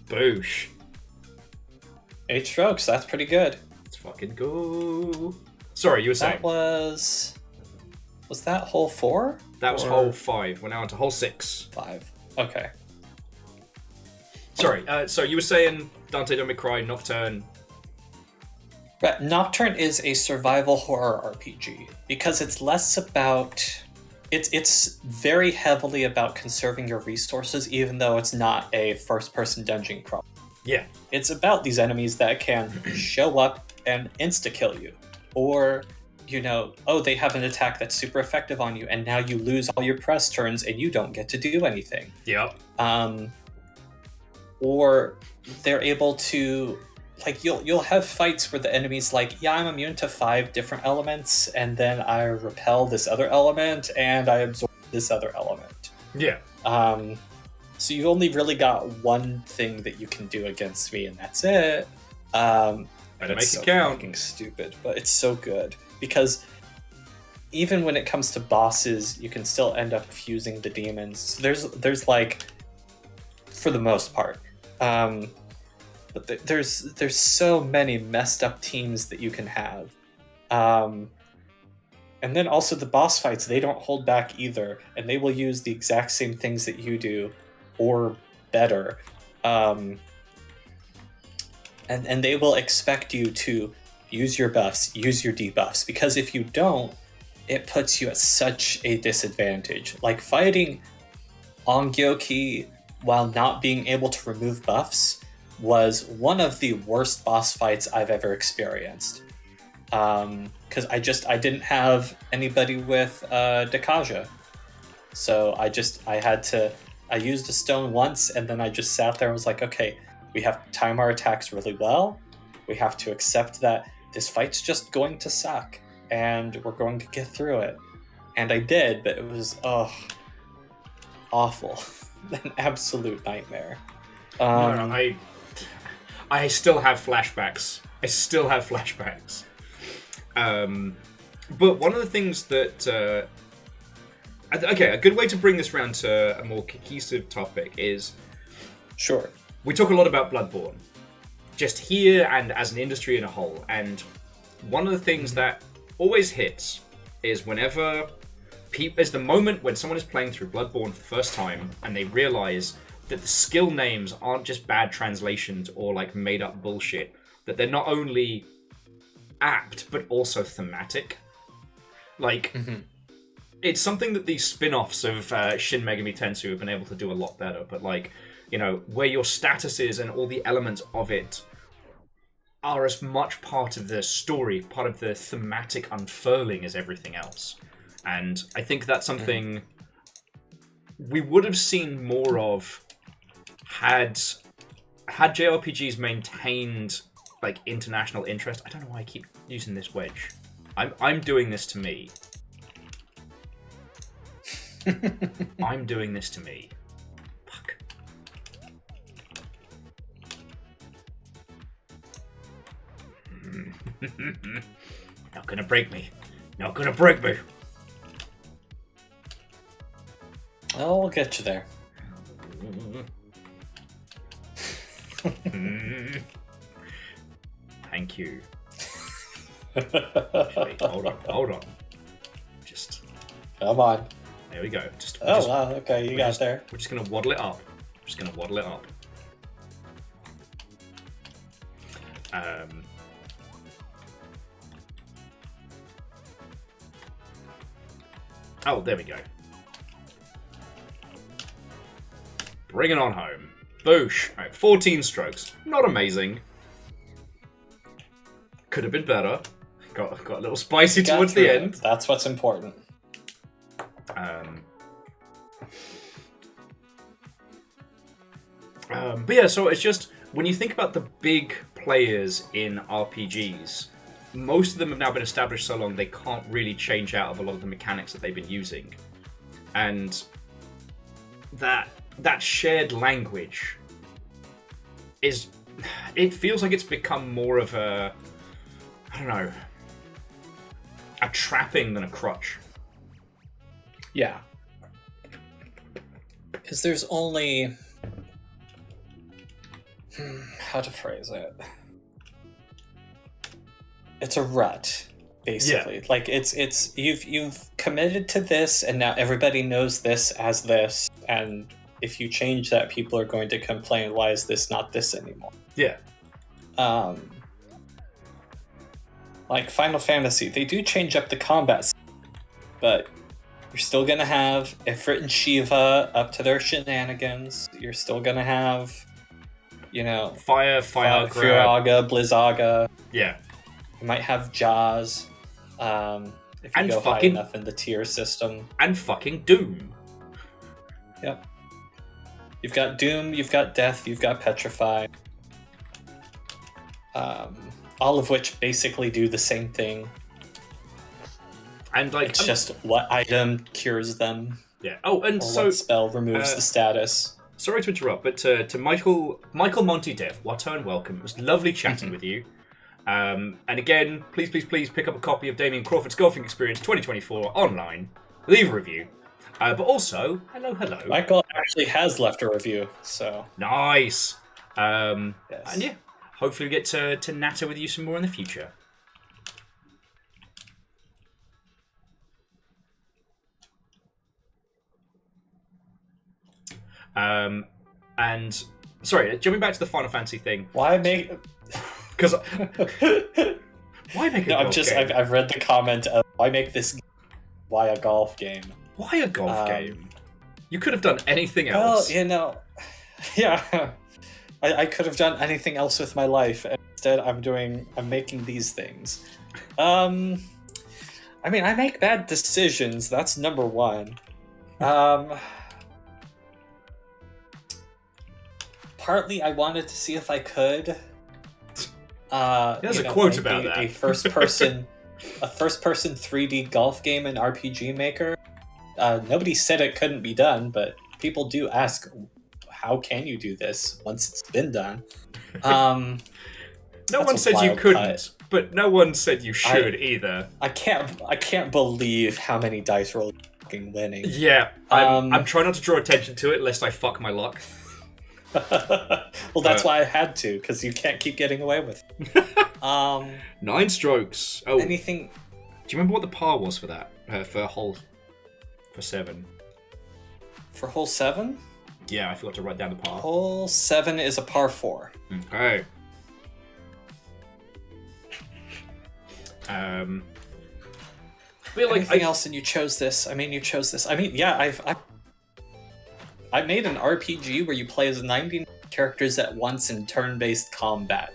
Boosh. 8 strokes, that's pretty good. Let's fucking go. Sorry, you were saying. That was that hole 4? That was hole 5. We're now on to hole 6. 5. Okay. Sorry, so you were saying Dante Don't Make Cry, Nocturne. Right. Nocturne is a survival horror RPG because it's less about... It's very heavily about conserving your resources, even though it's not a first-person dungeon crawl. Yeah. It's about these enemies that can show up and insta-kill you. Or, they have an attack that's super effective on you, and now you lose all your press turns and you don't get to do anything. Yep. Or they're able to... you'll have fights where the enemy's I'm immune to 5 different elements, and then I repel this other element, and I absorb this other element. Yeah. So you've only really got one thing that you can do against me, and that's it. And Better it's make it so count. fucking stupid, but it's so good. Because even when it comes to bosses, you can still end up fusing the demons. So there's for the most part. But there's so many messed up teams that you can have. And then also the boss fights, they don't hold back either, and they will use the exact same things that you do, or better. And they will expect you to use your buffs, use your debuffs, because if you don't, it puts you at such a disadvantage. Like fighting Ongyoki while not being able to remove buffs was one of the worst boss fights I've ever experienced. Because I didn't have anybody with Dekaja. So I used a stone once, and then I just sat there and was like, okay, we have to time our attacks really well. We have to accept that this fight's just going to suck, and we're going to get through it. And I did, but it was, awful. An absolute nightmare. I still have flashbacks. But one of the things that... a good way to bring this round to a more cohesive topic is... Sure. We talk a lot about Bloodborne, just here and as an industry in a whole, and one of the things that always hits is whenever... is the moment when someone is playing through Bloodborne for the first time and they realize that the skill names aren't just bad translations or like made up bullshit, that they're not only apt but also thematic. Like, it's something that these spin-offs of Shin Megami Tensei have been able to do a lot better, but like, you know, where your status is and all the elements of it are as much part of the story, part of the thematic unfurling as everything else. And I think that's something we would have seen more of had JRPGs maintained like international interest. I don't know why I keep using this wedge. I'm doing this to me. I'm doing this to me. Fuck. Not gonna break me. Not gonna break me. Oh, we'll get you there. Thank you. Actually, hold on. Just... Come on. There we go. Wow, okay, you got there. We're just gonna waddle it up. Oh, there we go. Bring it on home. Boosh. Right, 14 strokes. Not amazing. Could have been better. Got a little spicy towards the end. That's what's important. But yeah, so it's just, when you think about the big players in RPGs, most of them have now been established so long they can't really change out of a lot of the mechanics that they've been using. And that shared language is... It feels like it's become more of a... I don't know... a trapping than a crutch. Yeah. Because there's only... how to phrase it? It's a rut, basically. Yeah. Like it's you've committed to this, and now everybody knows this as this, and if you change that, people are going to complain. Why is this not this anymore? Yeah. Like Final Fantasy, they do change up the combat, but you're still gonna have Ifrit and Shiva up to their shenanigans. You're still gonna have, you know, Firaga, Blizzaga. Yeah. You might have Jaws. If you go high enough in the tier system. And fucking Doom. Yep. You've got Doom, you've got Death, you've got Petrify. All of which basically do the same thing. And like, it's just what item cures them. Yeah. Oh, and or so what spell removes the status. Sorry to interrupt, but to Michael Monty Dev, what and welcome. It was lovely chatting with you. And again, please pick up a copy of Damien Crawford's Golfing Experience 2024 online. Leave a review. But also, hello. Michael actually has left a review, so Nice. yes. And yeah, hopefully we get to natter with you some more in the future. And sorry, jumping back to the Final Fantasy thing. Why make? Because why make a No, golf game? I've read the comment of why make this? Why a golf game? Why a golf game? You could have done anything Well, else. yeah. I could have done anything else with my life. And instead, I'm making these things. I mean, I make bad decisions. That's number one. Partly, I wanted to see if I could. There's a quote about that. A first-person 3D golf game in RPG Maker. Nobody said it couldn't be done, but people do ask, how can you do this once it's been done? No one said you couldn't, but no one said you should either. I can't believe how many dice rolls are fucking winning. Yeah, I'm trying not to draw attention to it lest I fuck my luck. Well, that's why I had to, because you can't keep getting away with it. 9 strokes. Oh, Anything? do you remember what the par was for that? For 7. For hole 7? Yeah, I forgot to write down the par. Hole 7 is a par 4. Okay. But like, Anything else, and you chose this. I mean, yeah, I made an RPG where you play as 90 characters at once in turn-based combat.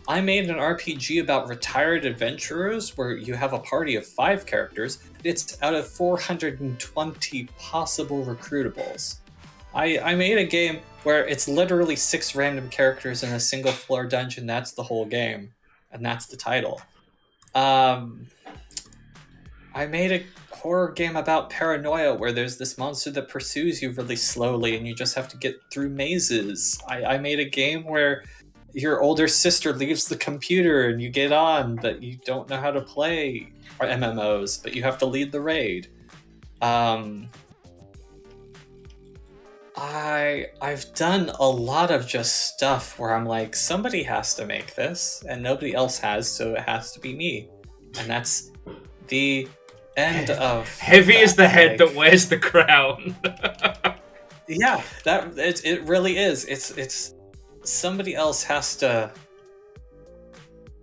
I made an RPG about retired adventurers where you have a party of 5 characters. It's out of 420 possible recruitables. I made a game where it's literally 6 random characters in a single floor dungeon. That's the whole game, and that's the title. I made a horror game about paranoia where there's this monster that pursues you really slowly and you just have to get through mazes. I made a game where your older sister leaves the computer and you get on, but you don't know how to play MMOs, but you have to lead the raid. I've done a lot of just stuff where I'm like, somebody has to make this, and nobody else has, so it has to be me. And that's the end of heavy that. is the head that wears the crown. Yeah, it really is. It's somebody else has to.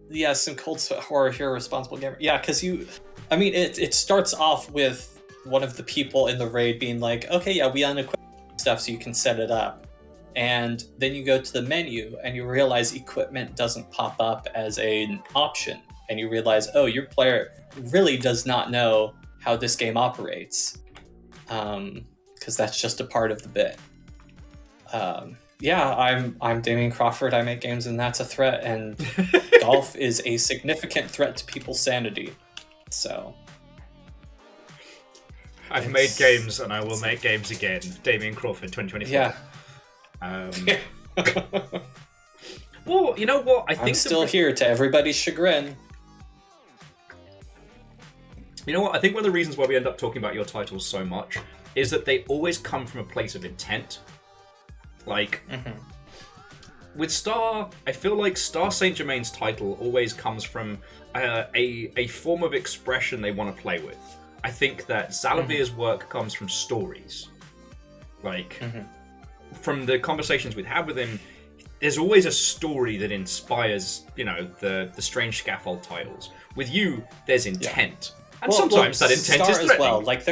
Yeah, some cold sweat horror here, responsible gamer. Yeah, because it starts off with one of the people in the raid being like, okay, yeah, we unequip stuff so you can set it up. And then you go to the menu and you realize equipment doesn't pop up as an option. And you realize, oh, your player really does not know how this game operates. Because that's just a part of the bit. Yeah, I'm Damien Crawford. I make games and that's a threat. And golf is a significant threat to people's sanity. So... I've made games and I will make games again. Damien Crawford, 2024. Yeah. Well, you know what? I think I'm still here to everybody's chagrin. You know what? I think one of the reasons why we end up talking about your titles so much is that they always come from a place of intent. Like, with Star, I feel like Star Saint Germain's title always comes from a form of expression they want to play with. I think that Zalavir's work comes from stories. Like, from the conversations we've had with him, there's always a story that inspires, the strange scaffold titles. With you, there's intent. And sometimes that intent is threatening. As well. Like,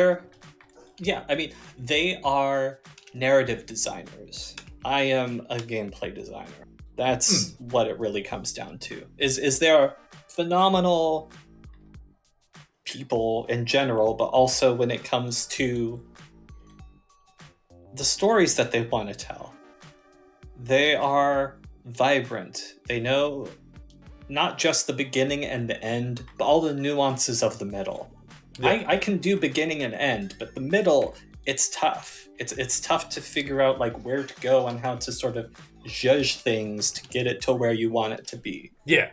they are narrative designers. I am a gameplay designer. That's what it really comes down to. Is there phenomenal people in general, but also when it comes to the stories that they want to tell. They are vibrant. They know not just the beginning and the end, but all the nuances of the middle. Yeah. I can do beginning and end, but the middle, it's tough. It's tough to figure out like where to go and how to sort of judge things to get it to where you want it to be. Yeah.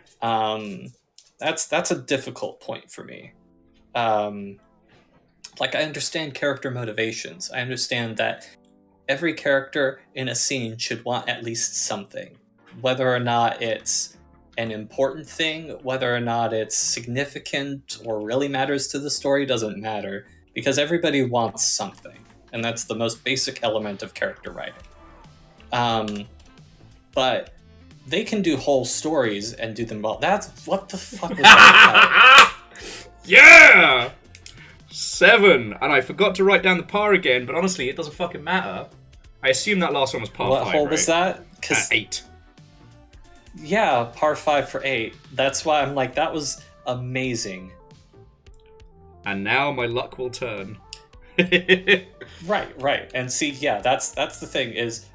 That's a difficult point for me. like, I understand character motivations. I understand that every character in a scene should want at least something. Whether or not it's an important thing, whether or not it's significant or really matters to the story doesn't matter, because everybody wants something. And that's the most basic element of character writing. But they can do whole stories and do them well. That's what the fuck was that? Yeah! 7. And I forgot to write down the par again, but honestly, it doesn't fucking matter. I assume that last one was par 5, What hole right? was that? 8. Yeah, par 5 for 8. That's why I'm like, that was amazing. And now my luck will turn. Right. And see, yeah, that's the thing is,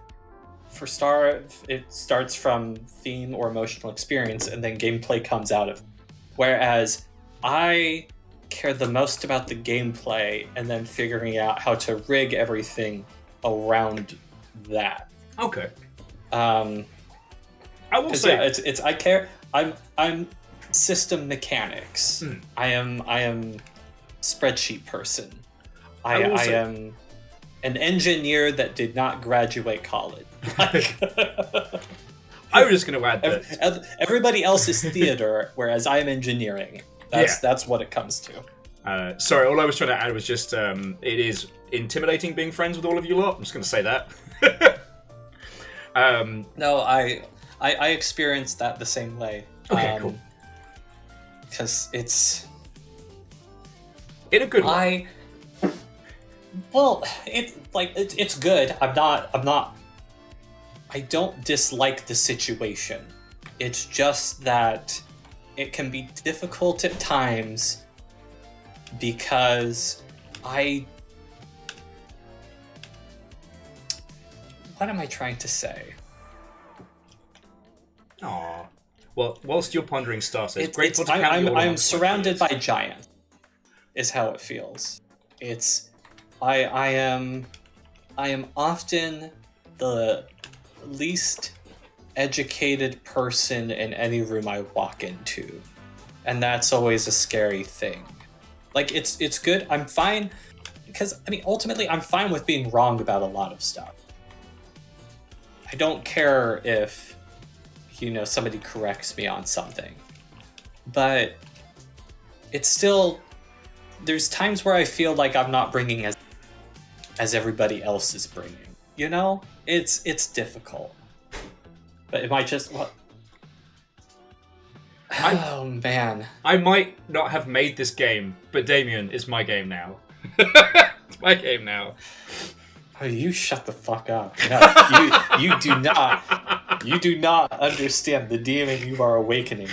for Star, it starts from theme or emotional experience, and then gameplay comes out of it. Whereas I care the most about the gameplay, and then figuring out how to rig everything around that. Okay. I will say, yeah, it's I care. I'm system mechanics. I am spreadsheet person. I am an engineer that did not graduate college. Like, I was just going to add that everybody else is theater, whereas I am engineering. That's what it comes to. Sorry, all I was trying to add was just it is intimidating being friends with all of you lot. I'm just going to say that. No, I experienced that the same way. Okay, cool. Because it's in a good way. Well, it's good. I don't dislike the situation. It's just that it can be difficult at times because what am I trying to say? Aww. Well, whilst you're pondering Star says, grateful to count you all I'm on surrounded by giants, is how it feels. I am often the least educated person in any room I walk into, and that's always a scary thing. Like, it's good. I'm fine because ultimately I'm fine with being wrong about a lot of stuff. I don't care if somebody corrects me on something, but it's still, there's times where I feel like I'm not bringing as everybody else is bringing. It's difficult. But am I just what? Oh man! I might not have made this game, but Damien is my game now. It's my game now. Oh, you shut the fuck up! No, you do not. You do not understand the demon you are awakening.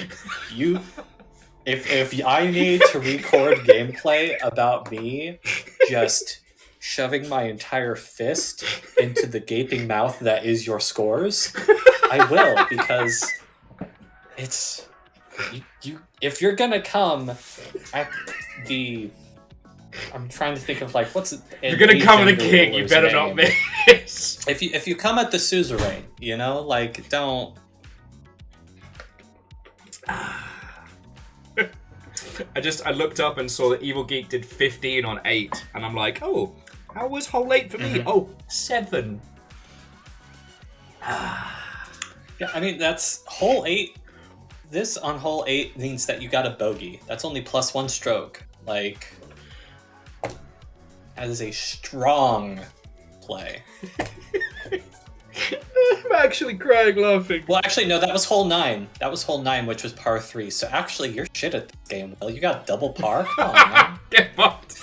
If I need to record gameplay about me just shoving my entire fist into the gaping mouth that is your scores, I will, because it's you. If you're gonna come at the, I'm trying to think of what's it. If you're gonna come with a king, you better not miss. If you come at the suzerain, don't. I looked up and saw that Evil Geek did 15 on 8, and I'm like, oh, how was hole 8 for me? Oh, 7. Yeah, that's hole 8. This on hole 8 means that you got a bogey. That's only +1 stroke. That is a strong play. I'm actually crying laughing. Well, actually, no, that was hole 9. That was hole 9, which was par 3. So actually, you're shit at this game, Will. You got double par? Come on, man. Get fucked.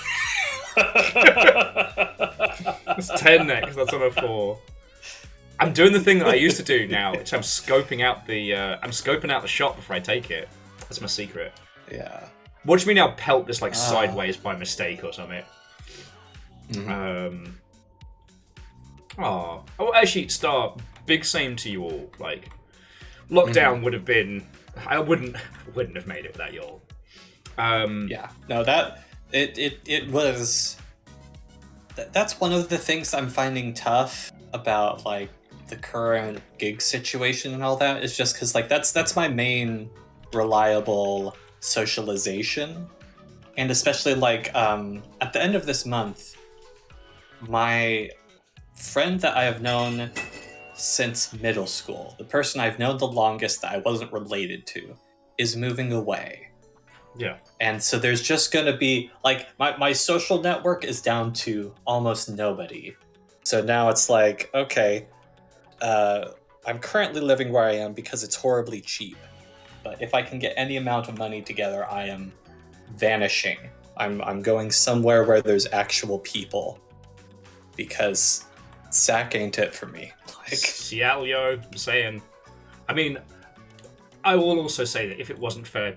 It's 10 next. That's on a 4. I'm doing the thing that I used to do now, which I'm scoping out the shot before I take it. That's my secret. Yeah. Watch me now pelt this sideways by mistake or something. Mm-hmm. Oh, actually, Star, big same to you all. Lockdown would have been. I wouldn't have made it without you all. Yeah. No, that it was. That's one of the things I'm finding tough about the current gig situation and all that, is just because that's my main reliable socialization. And especially like at the end of this month, my friend that I have known since middle school, the person I've known the longest that I wasn't related to, is moving away. Yeah. And so there's just going to be, like, my social network is down to almost nobody. So now it's like, okay, I'm currently living where I am because it's horribly cheap. But if I can get any amount of money together, I am vanishing. I'm going somewhere where there's actual people. Because SAC ain't it for me. Like, Seattle, yo, I'm saying. I mean, I will also say that if it wasn't for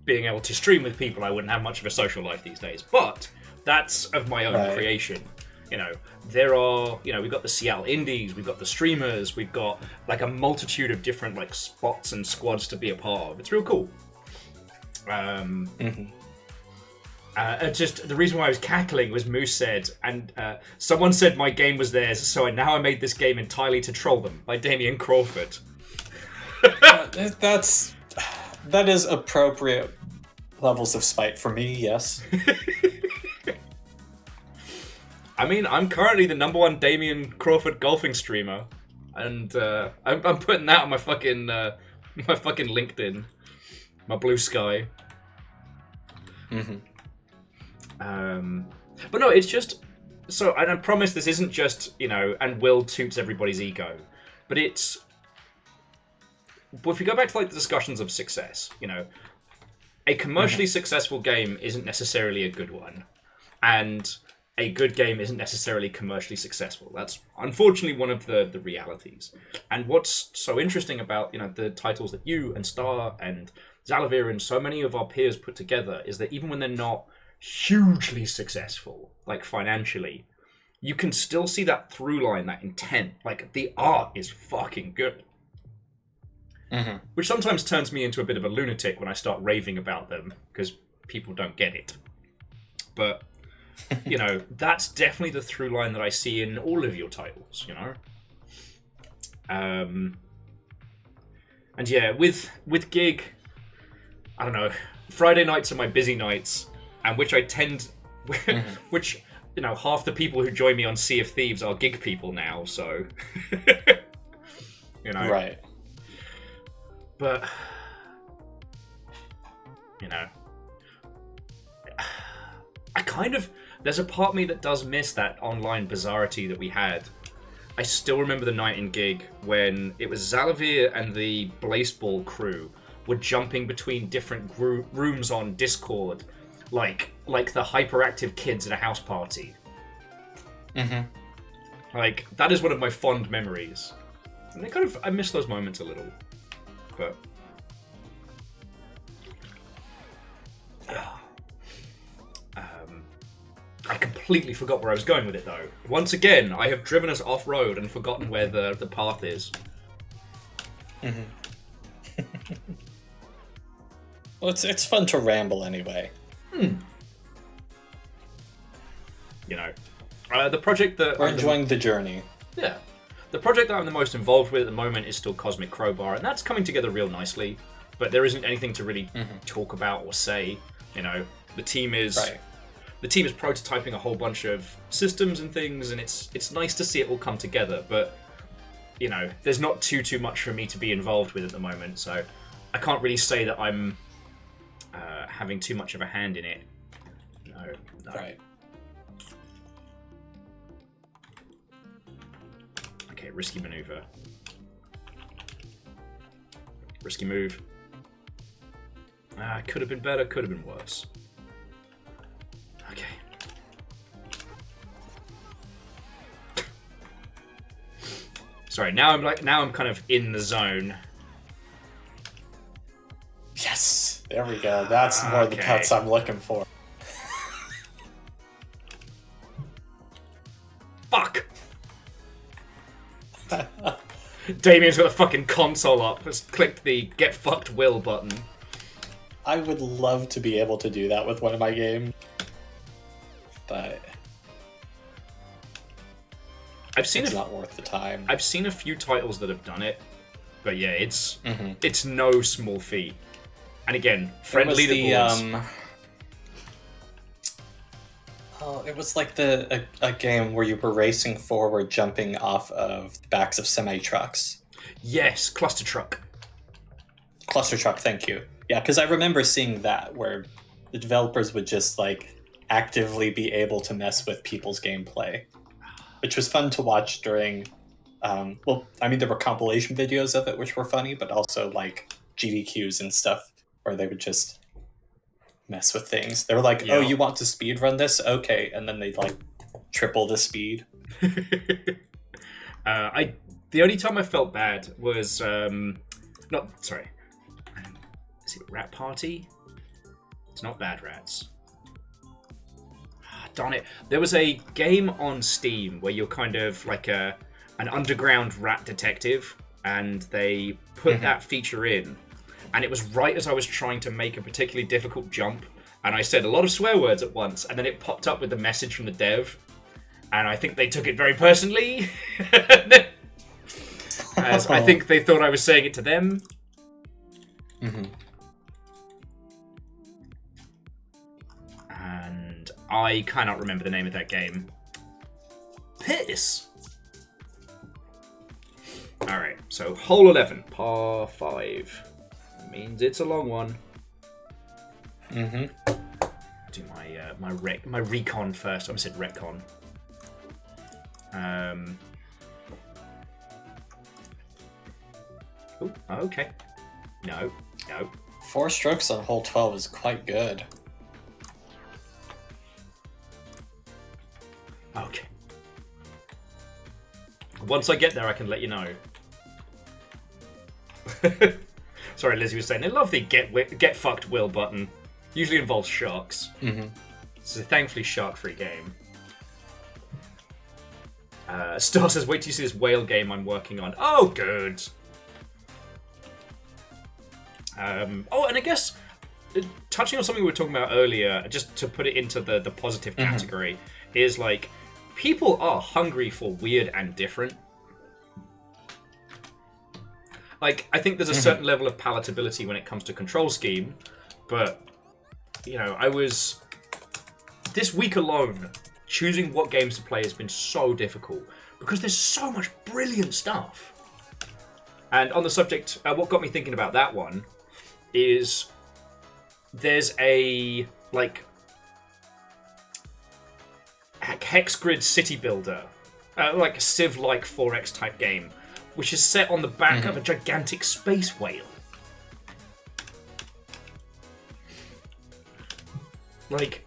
being able to stream with people, I wouldn't have much of a social life these days. But that's of my own creation. You know, there are, we've got the Seattle Indies, we've got the streamers, we've got like a multitude of different like spots and squads to be a part of. It's real cool. Just the reason why I was cackling was Moose said, and someone said my game was theirs, so now I made this game entirely to troll them, by Damien Crawford. that is appropriate levels of spite for me, yes. I mean, I'm currently the #1 Damien Crawford golfing streamer, and I'm putting that on my fucking LinkedIn, my blue sky. But no, it's just so, and I promise this isn't just and Will toots everybody's ego, but it's. But if we go back to like the discussions of success, a commercially successful game isn't necessarily a good one, and a good game isn't necessarily commercially successful. That's unfortunately one of the realities. And what's so interesting about the titles that you and Star and Zalavir and so many of our peers put together is that even when they're not hugely successful, like financially, you can still see that through line, that intent. Like the art is fucking good. Which sometimes turns me into a bit of a lunatic when I start raving about them because people don't get it. But that's definitely the through line that I see in all of your titles, And yeah, with Gig, I don't know, Friday nights are my busy nights, and which I tend, which, half the people who join me on Sea of Thieves are Gig people now, so, Right. But, I kind of, there's a part of me that does miss that online bizarrity that we had. I still remember the night in Gig when it was Zalavir and the Blazeball crew were jumping between different rooms on Discord, like the hyperactive kids at a house party. Like, that is one of my fond memories. And I miss those moments a little. But I completely forgot where I was going with it, though. Once again, I have driven us off-road and forgotten where the path is. Well, it's fun to ramble anyway. The project that we're enjoying the journey. Yeah. The project that I'm the most involved with at the moment is still Cosmic Crowbar, and that's coming together real nicely. But there isn't anything to really talk about or say. The team is prototyping a whole bunch of systems and things, and it's nice to see it all come together. But there's not too much for me to be involved with at the moment, so I can't really say that I'm having too much of a hand in it. No. Right. Okay, risky maneuver. Risky move. Could have been better, could have been worse. Okay. Sorry, now I'm kind of in the zone. Yes! There we go. That's more the cuts I'm looking for. Fuck! Damien's got the fucking console up. Just clicked the get fucked Will button. I would love to be able to do that with one of my games. But it's not worth the time. I've seen a few titles that have done it, but yeah, it's no small feat. And again, friendly leaderboards. Oh, it was like a game where you were racing forward, jumping off of the backs of semi-trucks. Yes, Cluster Truck. Cluster Truck, thank you. Yeah, because I remember seeing that, where the developers would just, like, actively be able to mess with people's gameplay, which was fun to watch during... there were compilation videos of it, which were funny, but also, like, GDQs and stuff, where they would just mess with things. They were like, Yeah. oh, you want to speedrun this? Okay, and then they'd, like, triple the speed. The only time I felt bad was is it Rat Party? It's not Bad Rats. Darn it! There was a game on Steam where you're kind of like an underground rat detective, and they put that feature in, and it was right as I was trying to make a particularly difficult jump, and I said a lot of swear words at once, and then it popped up with the message from the dev, and I think they took it very personally. As I think they thought I was saying it to them. And I cannot remember the name of that game. Piss! Alright, so hole 11, par 5. Means it's a long one. Do my recon first. I almost said retcon. Oh, okay. No. 4 strokes on hole 12 is quite good. Okay. Once I get there, I can let you know. Sorry, Lizzie was saying they love the get fucked will button. Usually involves sharks. It's a thankfully shark-free game. Star says, wait till you see this whale game I'm working on. Oh, good. And I guess touching on something we were talking about earlier, just to put it into the positive category, is like people are hungry for weird and different. Like, I think there's a certain level of palatability when it comes to control scheme, but I was this week alone choosing what games to play has been so difficult because there's so much brilliant stuff. And on the subject, what got me thinking about that one is there's a hex grid city builder, like a Civ-like 4X type game, which is set on the back of a gigantic space whale. Like,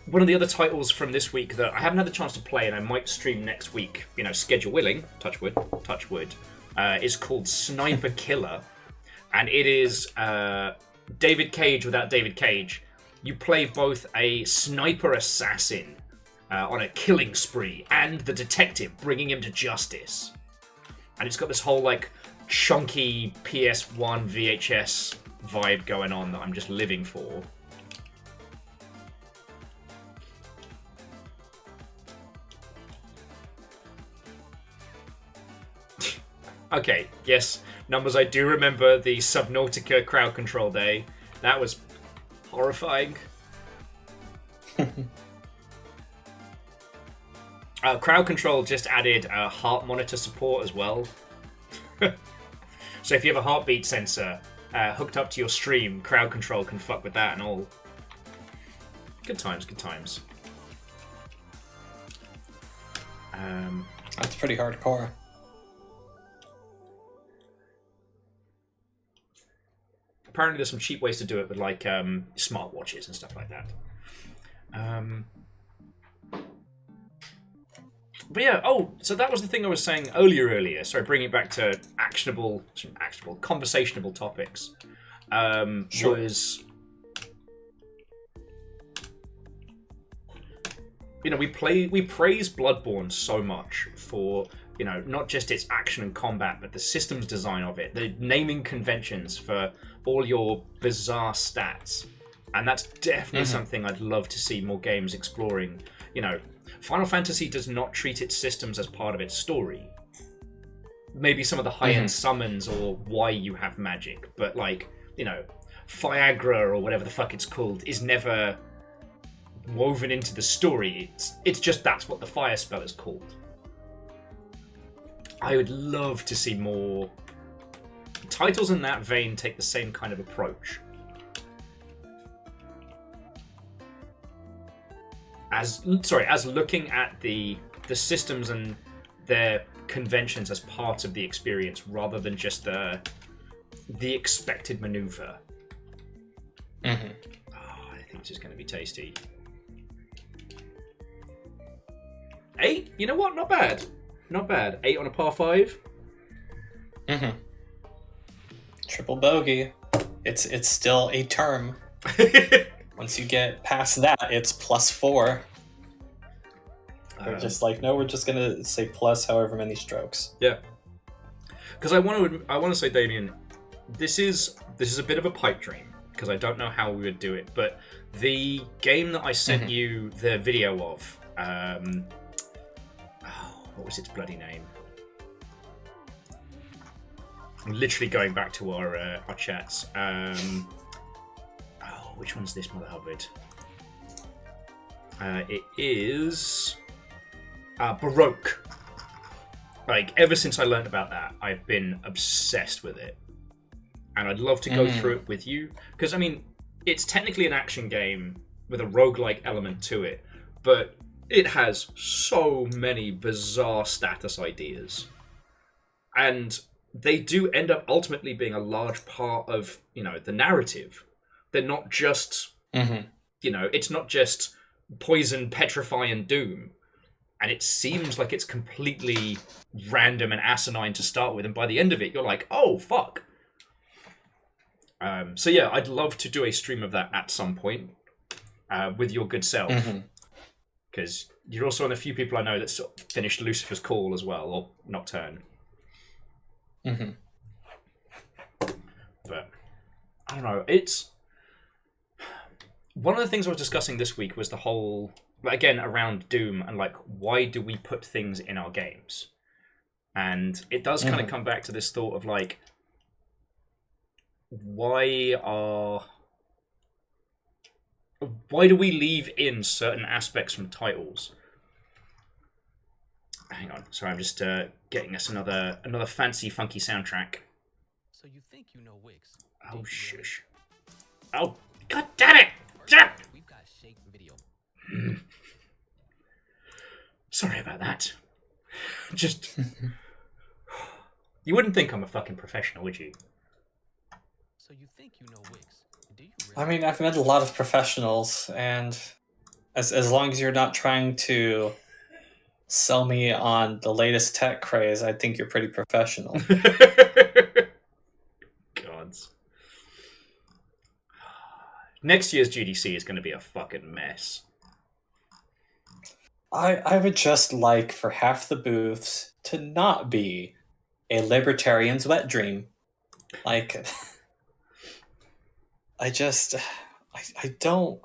one of the other titles from this week that I haven't had the chance to play and I might stream next week, schedule willing, touch wood, is called Sniper Killer. And it is David Cage without David Cage. You play both a sniper assassin on a killing spree and the detective bringing him to justice. And it's got this whole, chunky PS1 VHS vibe going on that I'm just living for. Okay, yes, numbers, I do remember the Subnautica crowd control day. That was horrifying. Crowd control just added heart monitor support as well. So if you have a heartbeat sensor hooked up to your stream, crowd control can fuck with that and all. Good times, good times. That's pretty hardcore. Apparently there's some cheap ways to do it with smartwatches and stuff like that. But yeah, so that was the thing I was saying earlier. Sorry, bringing it back to actionable, conversationable topics. Sure. Was, we praise Bloodborne so much for, not just its action and combat, but the systems design of it, the naming conventions for all your bizarre stats. And that's definitely something I'd love to see more games exploring. Final Fantasy does not treat its systems as part of its story. Maybe some of the high-end summons or why you have magic, but Viagra or whatever the fuck it's called is never woven into the story. It's just that's what the fire spell is called. I would love to see more titles in that vein take the same kind of approach. As looking at the systems and their conventions as part of the experience rather than just the expected maneuver. Mm-hmm. Oh, I think this is going to be tasty. 8? You know what? Not bad. Not bad. 8 on a par 5. Mm-hmm. Triple bogey. It's still a term. Once you get past that, it's +4. They're just like, no, we're just gonna say plus however many strokes. Yeah. Because I want to say, Damien, this is a bit of a pipe dream because I don't know how we would do it, but the game that I sent you the video of, what was its bloody name? I'm literally going back to our chats. Which one's this, Mother Hubbard? It is Baroque. Like, ever since I learned about that, I've been obsessed with it. And I'd love to go through it with you. Because, I mean, it's technically an action game with a roguelike element to it, but it has so many bizarre status ideas. And they do end up ultimately being a large part of, the narrative. They're not just, it's not just poison, petrify, and doom. And it seems like it's completely random and asinine to start with. And by the end of it, you're like, oh, fuck. So yeah, I'd love to do a stream of that at some point with your good self. Because you're also one of the few people I know that sort of finished Lucifer's Call as well, or Nocturne. But, I don't know, it's... One of the things I was discussing this week was the whole, again, around Doom and like, why do we put things in our games? And it does kind of come back to this thought of like, why do we leave in certain aspects from titles? Hang on, sorry, I'm just getting us another fancy, funky soundtrack. So you think you know Wix? Oh, shush. Oh, god damn it! We've got shake video. Sorry about that. Just... You wouldn't think I'm a fucking professional, would you? So you think you know Wix? Do you really? I mean, I've met a lot of professionals, and as long as you're not trying to sell me on the latest tech craze, I think you're pretty professional. Gods. Next year's GDC is going to be a fucking mess. I would just like for half the booths to not be a libertarian's wet dream. Like, I don't...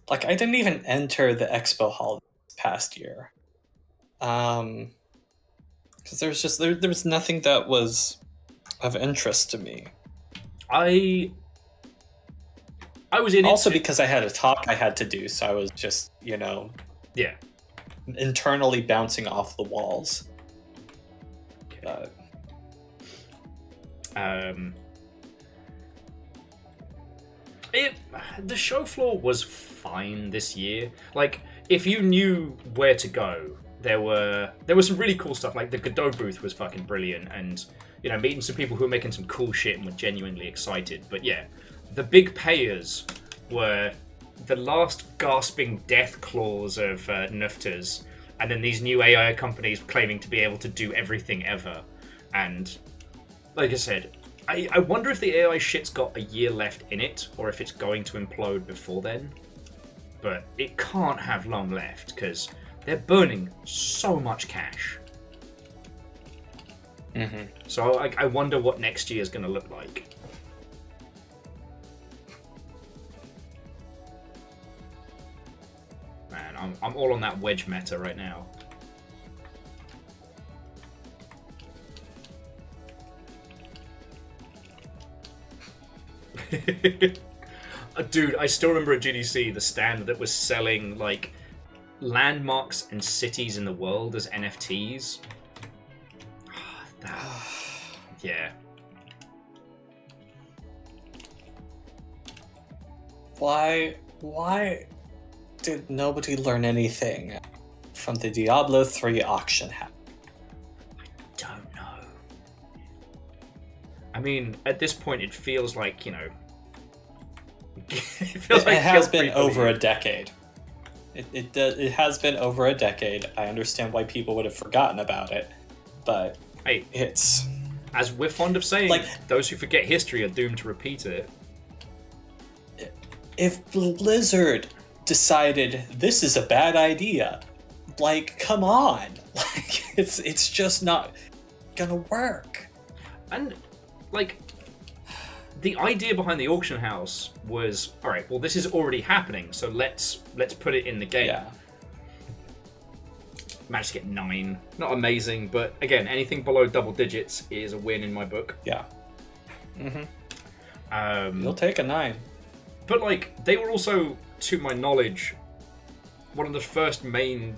Like, I didn't even enter the expo hall this past year. Because there was nothing that was of interest to me. I was in also it because I had a talk I had to do, so I was just, yeah, internally bouncing off the walls. Okay. The show floor was fine this year. Like, if you knew where to go, there was some really cool stuff. Like the Godot booth was fucking brilliant, and meeting some people who were making some cool shit and were genuinely excited. But yeah, the big payers were the last gasping death claws of nufters, and then these new AI companies claiming to be able to do everything ever. And like I said, I wonder if the AI shit's got a year left in it, or if it's going to implode before then. But it can't have long left, because they're burning so much cash. So I wonder what next year is going to look like. Man, I'm all on that wedge meta right now. Dude, I still remember at GDC the stand that was selling like landmarks and cities in the world as NFTs. Yeah. Why did nobody learn anything from the Diablo 3 auction house? Don't know. I mean, at this point, it feels like, you know... it has been over a decade. It has been over a decade. I understand why people would have forgotten about it, but hey, it's... As we're fond of saying, like, those who forget history are doomed to repeat it. If Blizzard decided this is a bad idea, like, come on. Like, it's just not gonna work. And, like, the idea behind the auction house was, all right, well, this is already happening, so let's put it in the game. Yeah. Managed to get 9. Not amazing, but again, anything below double digits is a win in my book. Yeah. You'll take a 9. But, like, they were also, to my knowledge, one of the first main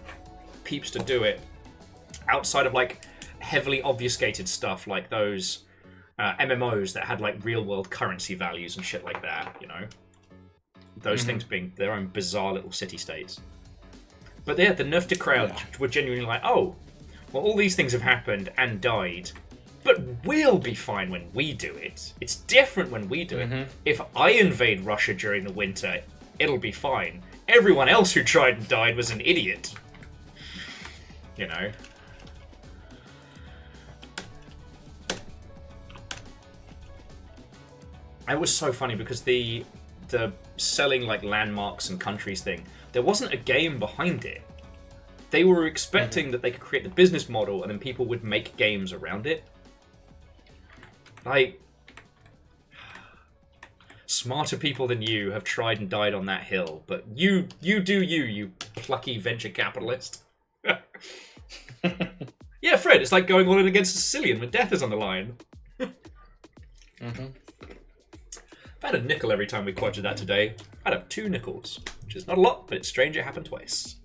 peeps to do it, outside of, like, heavily obfuscated stuff like those MMOs that had, like, real-world currency values and shit like that, you know? Those things being their own bizarre little city-states. But yeah, the Nerfed crowd were genuinely like, oh, well, all these things have happened and died, but we'll be fine when we do it. It's different when we do it. If I invade Russia during the winter, it'll be fine. Everyone else who tried and died was an idiot. You know? It was so funny because the selling like landmarks and countries thing, there wasn't a game behind it. They were expecting that they could create the business model and then people would make games around it. Like, smarter people than you have tried and died on that hill, but you do you plucky venture capitalist. Yeah, Fred, it's like going all in against a Sicilian when death is on the line. I've had a nickel every time we quoted that today. I'd have 2 nickels, which is not a lot, but it's strange it happened twice.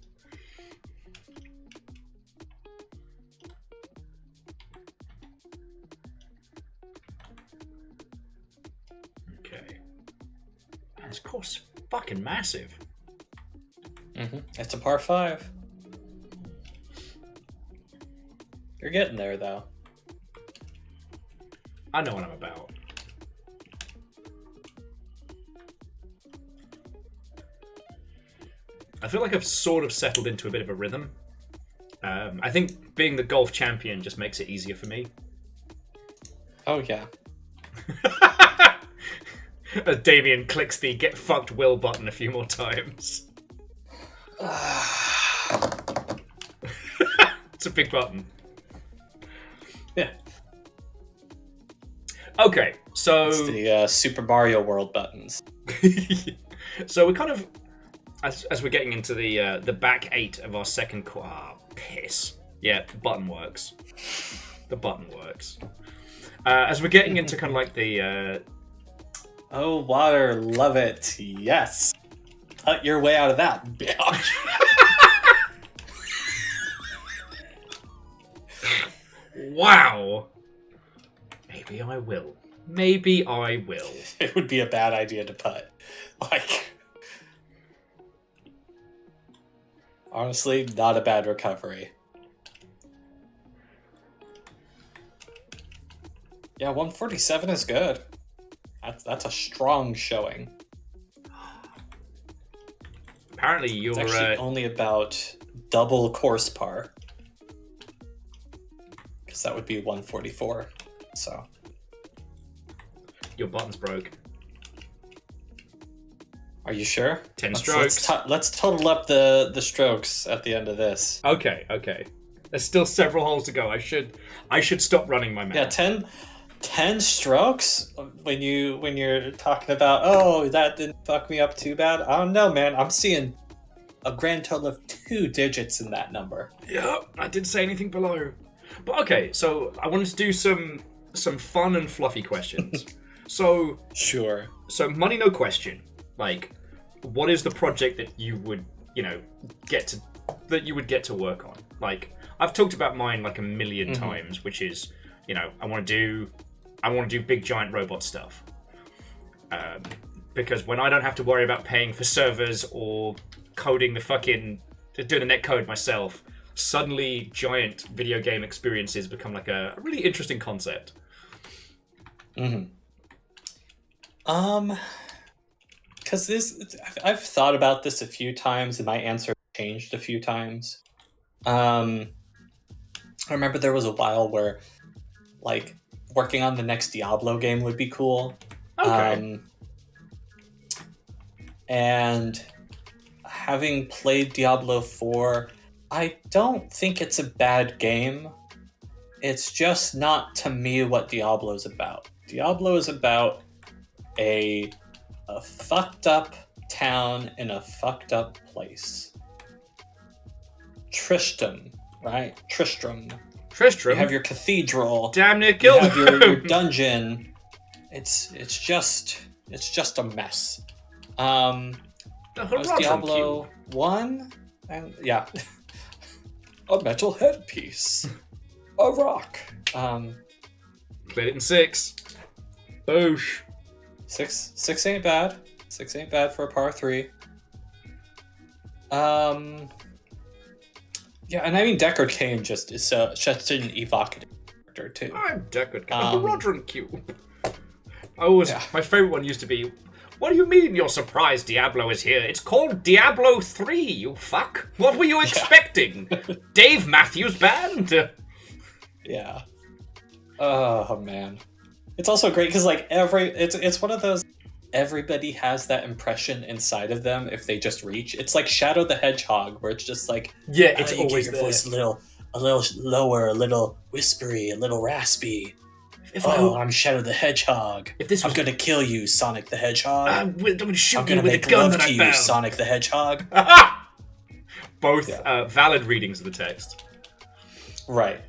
Okay. Man, this course is fucking massive. It's a par 5. You're getting there, though. I know what I'm about. I feel like I've sort of settled into a bit of a rhythm. I think being the golf champion just makes it easier for me. Oh, yeah. As Damien clicks the get fucked Will button a few more times. It's a big button. Yeah. Okay, so... It's the Super Mario World buttons. So we're kind of... As we're getting into the back 8 of our second quarter... Ah, piss. Yeah, the button works. The button works. As we're getting into kind of like the... Oh, water, love it. Yes. Cut your way out of that, bitch. Wow. Maybe I will. Maybe I will. It would be a bad idea to putt. Like... Honestly, not a bad recovery. Yeah, 147 is good. That's a strong showing. Apparently you're... It's actually only about double course par. Because that would be 144. So... Your button's broke. Are you sure? 10 strokes. Let's total up the strokes at the end of this. Okay. There's still several holes to go. I should stop running my math. Yeah, 10 strokes? When you're talking about, oh, that didn't fuck me up too bad. I don't know, man. I'm seeing a grand total of 2 digits in that number. Yeah, I didn't say anything below. But okay, so I wanted to do some fun and fluffy questions. So Sure. money, no question. Like, what is the project that you would, get to work on? Like, I've talked about mine like a million times, which is, I want to do big giant robot stuff. Because when I don't have to worry about paying for servers or coding doing the net code myself, suddenly giant video game experiences become like a really interesting concept. Because I've thought about this a few times, and my answer changed a few times. I remember there was a while where, like, working on the next Diablo game would be cool. Okay. And having played Diablo 4, I don't think it's a bad game. It's just not, to me, what Diablo's about. Diablo is about a fucked up town in a fucked up place. Tristram, right? Tristram. You have your cathedral. Damn near You killed have your him. dungeon. It's just a mess. That was Diablo 1, and yeah, a metal headpiece, a rock. Played it in 6. Boosh. 6 ain't bad. 6 ain't bad for a par 3. Yeah, and I mean Deckard Cain just is such an evocative character too. I'm Deckard. I'm a Rodron Cube. My favorite one used to be, what do you mean you're surprised Diablo is here? It's called Diablo 3, you fuck. What were you expecting? Dave Matthews Band? Yeah. Oh man. It's also great because like it's one of those, everybody has that impression inside of them if they just reach. It's like Shadow the Hedgehog, where it's just like, Yeah, it's you always get your there. voice a little lower, a little whispery, a little raspy. If I'm Shadow the Hedgehog. If this was- I'm gonna kill you, Sonic the Hedgehog. I'm gonna shoot I'm you gonna with a make gun love that to I you, found. Sonic the Hedgehog. Both valid readings of the text. Right.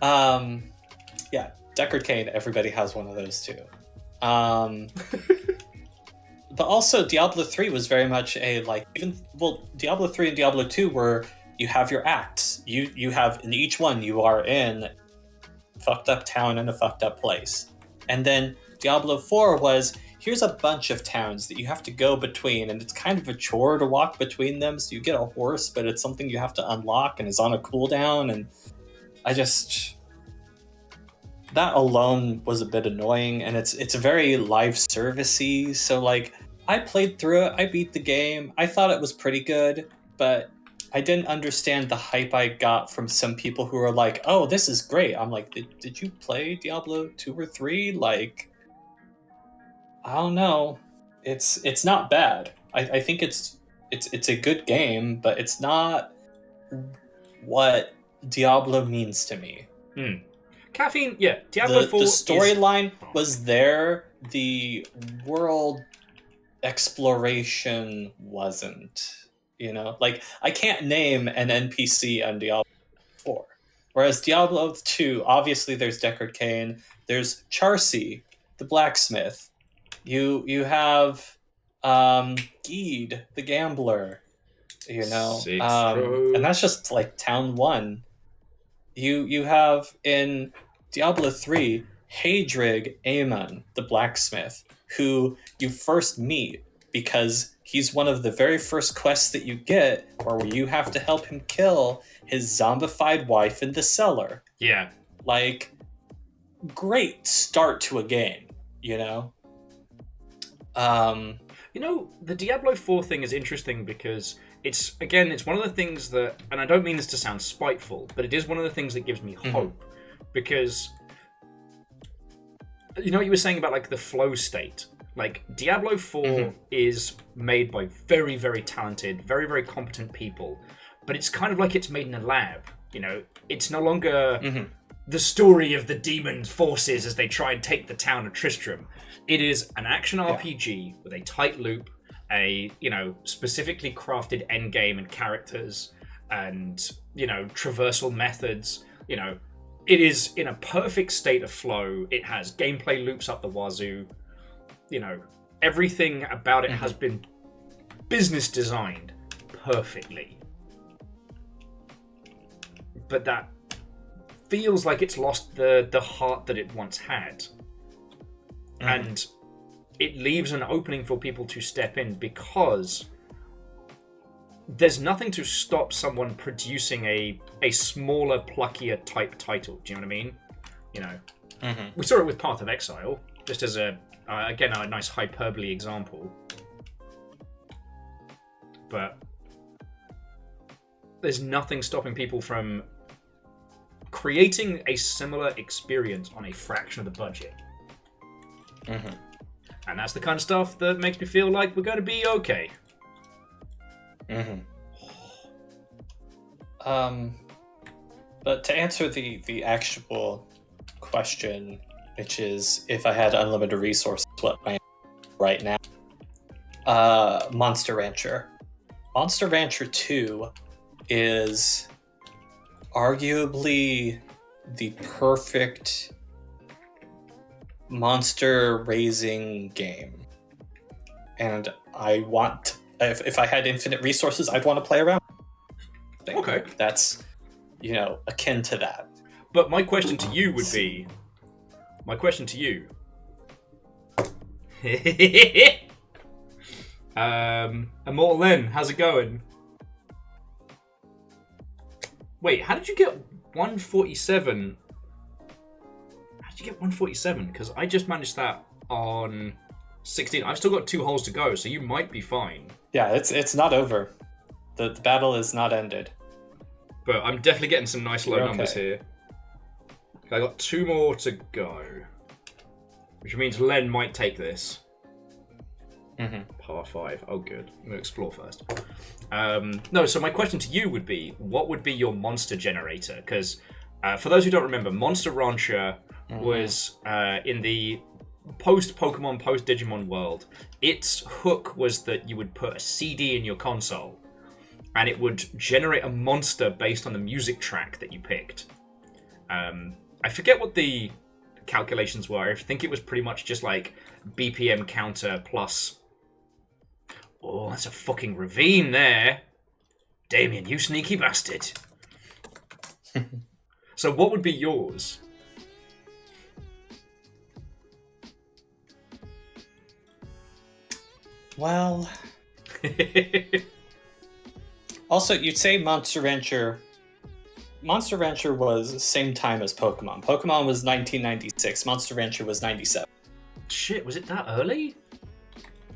Yeah, Deckard Cain, everybody has one of those too. But also Diablo 3 was very much a Diablo 3 and Diablo 2 were, you have your acts. You have, in each one you are in a fucked up town in a fucked up place. And then Diablo 4 was, here's a bunch of towns that you have to go between, and it's kind of a chore to walk between them, so you get a horse, but it's something you have to unlock and is on a cooldown, and that alone was a bit annoying, and it's very live servicey. So like, I played through it, I beat the game, I thought it was pretty good, but I didn't understand the hype I got from some people who were like, "Oh, this is great." I'm like, "Did you play Diablo 2 or 3? Like, I don't know. It's not bad. I think it's a good game, but it's not what Diablo means to me." Caffeine, yeah. Diablo 4 The storyline was there. The world exploration wasn't. Like, I can't name an NPC on Diablo 4. Whereas Diablo 2, obviously there's Deckard Cain, there's Charcy, the blacksmith. You have Geed, the gambler. And that's just like town 1. You have in Diablo 3 Hadrig Amon, the blacksmith, who you first meet because he's one of the very first quests that you get, where you have to help him kill his zombified wife in the cellar. Yeah. Like, great start to a game, The Diablo 4 thing is interesting because it's one of the things that, and I don't mean this to sound spiteful, but it is one of the things that gives me hope. Because, you know what you were saying about, like, the flow state? Like, Diablo 4 is made by very, very talented, very, very competent people, but it's kind of like it's made in a lab, It's no longer the story of the demon forces as they try and take the town of Tristram. It is an action RPG with a tight loop, a, specifically crafted endgame and characters, and, traversal methods, It is in a perfect state of flow. It has gameplay loops up the wazoo. everything about it has been business designed perfectly. But that feels like it's lost the heart that it once had. And it leaves an opening for people to step in because there's nothing to stop someone producing a smaller, pluckier type title. Do you know what I mean? We saw it with Path of Exile, just as a nice hyperbole example. But there's nothing stopping people from creating a similar experience on a fraction of the budget. And that's the kind of stuff that makes me feel like we're going to be okay. But to answer the actual question, which is if I had unlimited resources, what am I right now? Monster Rancher. Monster Rancher 2 is arguably the perfect monster raising game. And I want, if I had infinite resources, I'd want to play around. Okay. That's, akin to that. But my question to you would be... Immortal Len, how's it going? Wait, how did you get 147? How did you get 147? Because I just managed that on 16. I've still got 2 holes to go, so you might be fine. Yeah, it's not over. The battle is not ended. But I'm definitely getting some nice low numbers here. I got 2 more to go. Which means Len might take this. Par 5. Oh, good. I'm going to explore first. No, so my question to you would be, what would be your monster generator? Because for those who don't remember, Monster Rancher was in the post-Pokemon, post-Digimon world. Its hook was that you would put a CD in your console, and it would generate a monster based on the music track that you picked. I forget what the calculations were. I think it was pretty much just like BPM counter plus... Oh, that's a fucking ravine there. Damien, you sneaky bastard. So what would be yours? Well... Also, you'd say Monster Rancher... Monster Rancher was the same time as Pokemon. Pokemon was 1996. Monster Rancher was 97. Shit, was it that early?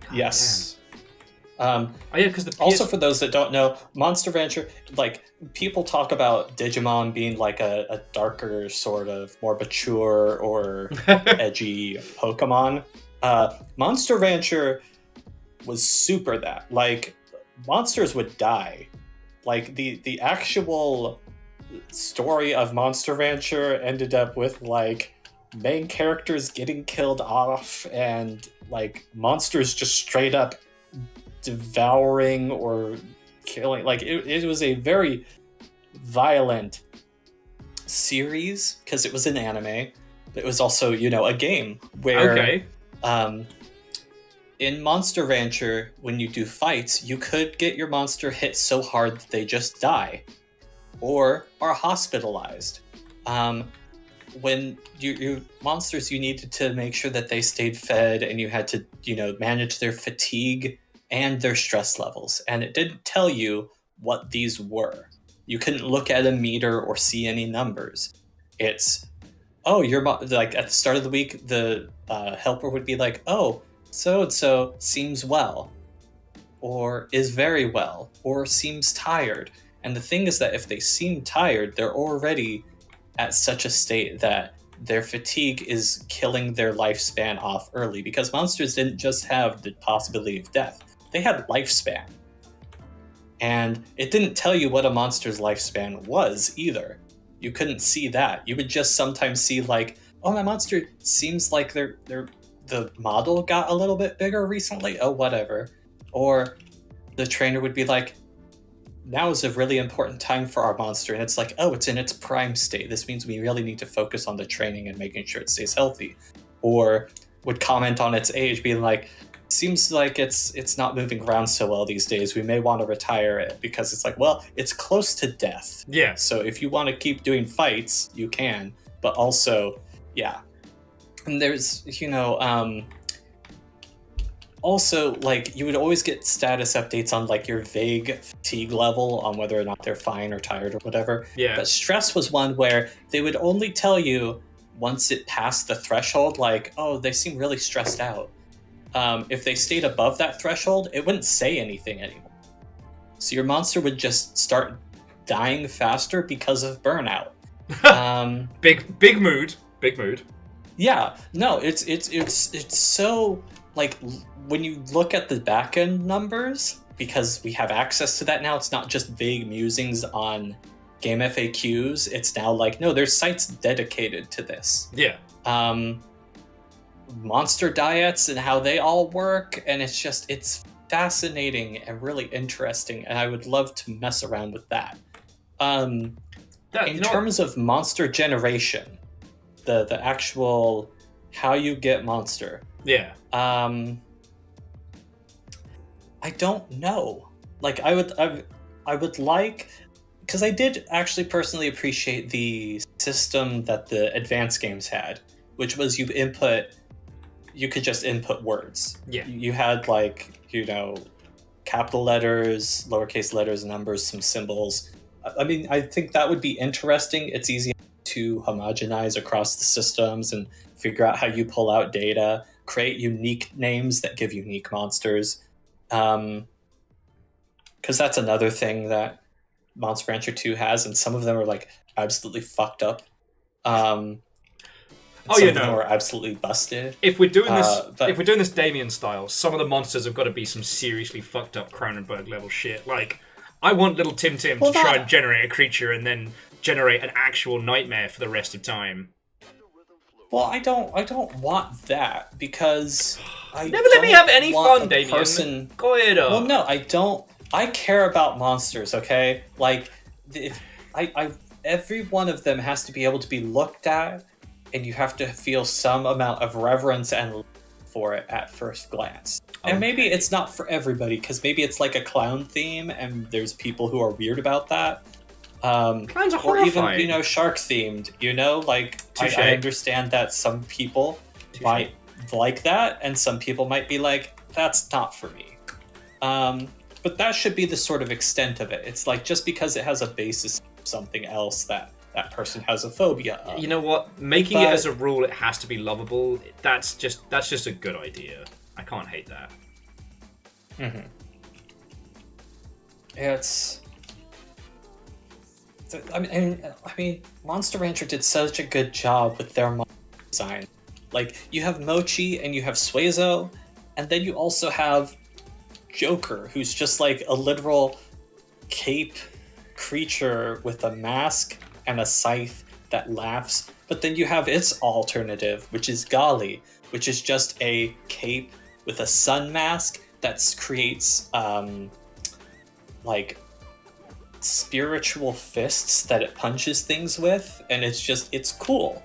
God, yes. yeah, because the Also, for those that don't know, Monster Rancher, people talk about Digimon being like a darker, sort of more mature or edgy Pokemon. Monster Rancher was super that. Monsters would die. The actual story of Monster Rancher ended up with, main characters getting killed off and, monsters just straight up devouring or killing. It was a very violent series because it was an anime, but it was also a game where in Monster Rancher, when you do fights, you could get your monster hit so hard that they just die or are hospitalized. When you monsters, you needed to make sure that they stayed fed, and you had to manage their fatigue and their stress levels, and it didn't tell you what these were. You couldn't look at a meter or see any numbers. It's, at the start of the week, the helper would be like, oh, so-and-so seems well, or is very well, or seems tired. And the thing is that if they seem tired, they're already at such a state that their fatigue is killing their lifespan off early, because monsters didn't just have the possibility of death. They had lifespan. And it didn't tell you what a monster's lifespan was either. You couldn't see that. You would just sometimes see oh, my monster seems like the model got a little bit bigger recently. Oh, whatever. Or the trainer would be like, now is a really important time for our monster. And it's like, oh, it's in its prime state. This means we really need to focus on the training and making sure it stays healthy. Or would comment on its age, being like, seems like it's not moving around so well these days. We may want to retire it, because it's like, well, it's close to death. Yeah. So if you want to keep doing fights, you can. But also, yeah. And there's, also, like, you would always get status updates on, like, your vague fatigue level on whether or not they're fine or tired or whatever. Yeah. But stress was one where they would only tell you once it passed the threshold, like, oh, they seem really stressed out. If they stayed above that threshold, it wouldn't say anything anymore. So your monster would just start dying faster because of burnout. Big mood. Big mood. Yeah, no, it's so, like, when you look at the backend numbers, because we have access to that now, it's not just vague musings on game FAQs. It's now like, no, there's sites dedicated to this. Yeah. Monster diets and how they all work, and it's fascinating and really interesting, and I would love to mess around with that. In terms of monster generation, the actual how you get monster. Yeah. I don't know. Like, I would like, because I did actually personally appreciate the system that the advanced games had, which was you could just input words. Yeah. You had, like, capital letters, lowercase letters, numbers, some symbols. I mean, I think that would be interesting. It's easy to homogenize across the systems and figure out how you pull out data, create unique names that give unique monsters. Because that's another thing that Monster Rancher 2 has, and some of them are, like, absolutely fucked up. Some of them are absolutely busted. If we're doing this Damien style, some of the monsters have got to be some seriously fucked up Cronenberg level shit. Like, I want little Tim to try and generate a creature and then generate an actual nightmare for the rest of time. Well, I don't want that, because Never let me have any fun, Damien. Go ahead. Well, no, I don't. I care about monsters, okay? Like, if every one of them has to be able to be looked at, and you have to feel some amount of reverence and love for it at first glance. Okay. And maybe it's not for everybody, because maybe it's like a clown theme, and there's people who are weird about that. Clowns are or horrifying. even, shark themed, like, I understand that some people might like that, and some people might be like, that's not for me. But that should be the sort of extent of it. It's like, just because it has a basis of something else that person has a phobia of. You know what? Making it as a rule, it has to be lovable. That's just a good idea. I can't hate that. Mm-hmm. I mean, Monster Rancher did such a good job with their monster design. Like, you have Mochi and you have Suezo, and then you also have Joker, who's just like a literal cape creature with a mask and a scythe that laughs. But then you have its alternative, which is Gali, which is just a cape with a sun mask that creates like spiritual fists that it punches things with, and it's cool.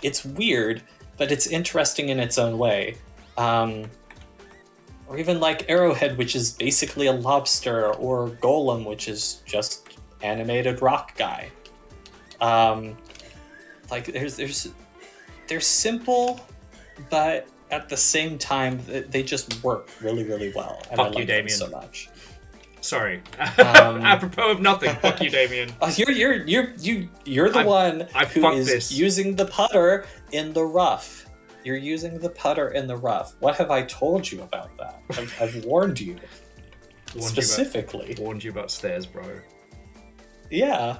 It's weird, but it's interesting in its own way. Or even like Arrowhead, which is basically a lobster, or Golem, which is just animated rock guy. Like, they're simple, but at the same time they just work really, really well, and Fuck I you, like them Damien. so much. Sorry. Apropos of nothing. Fuck you, Damien. You're the one who is using the putter in the rough. You're using the putter in the rough. What have I told you about that? I've warned you. Specifically. Warned you about stairs, bro. Yeah.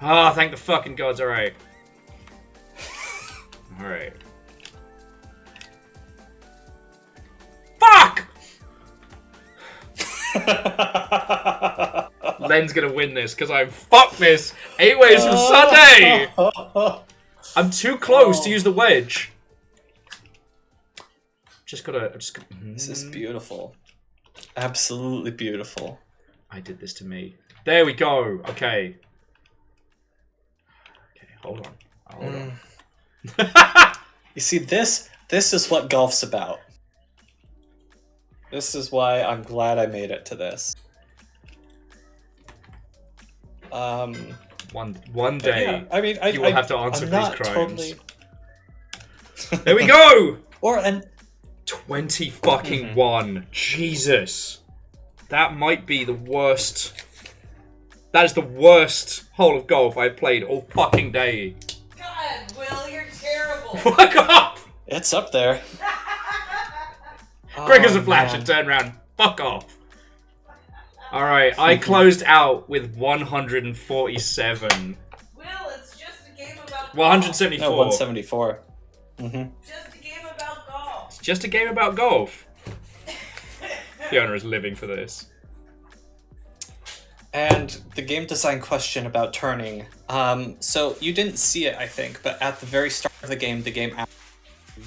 Ah, thank the fucking gods. Alright. Alright. Fuck! Len's gonna win this because I'm fucked this 8 ways from Sunday. I'm too close to use the wedge. Just gotta. This is beautiful. Absolutely beautiful. I did this to me. There we go. Okay. Okay, hold on. You see, this This is what golf's about. This is why I'm glad I made it to this. One day, yeah, I mean, you will have to answer I'm for these not crimes. totally. There we go. 20 fucking 1. Jesus. That might be the worst. That is the worst hole of golf I've played all fucking day. God, Will, you're terrible. Fuck off! It's up there. Quick as a Oh, flash man. and turn around. Fuck off. Alright, I closed out with 147. Will, it's just a game about golf. 174. No, 174. Just a game about golf. It's just a game about golf. Fiona is living for this. And the game design question about turning. So you didn't see it, I think, but at the very start of the game asked,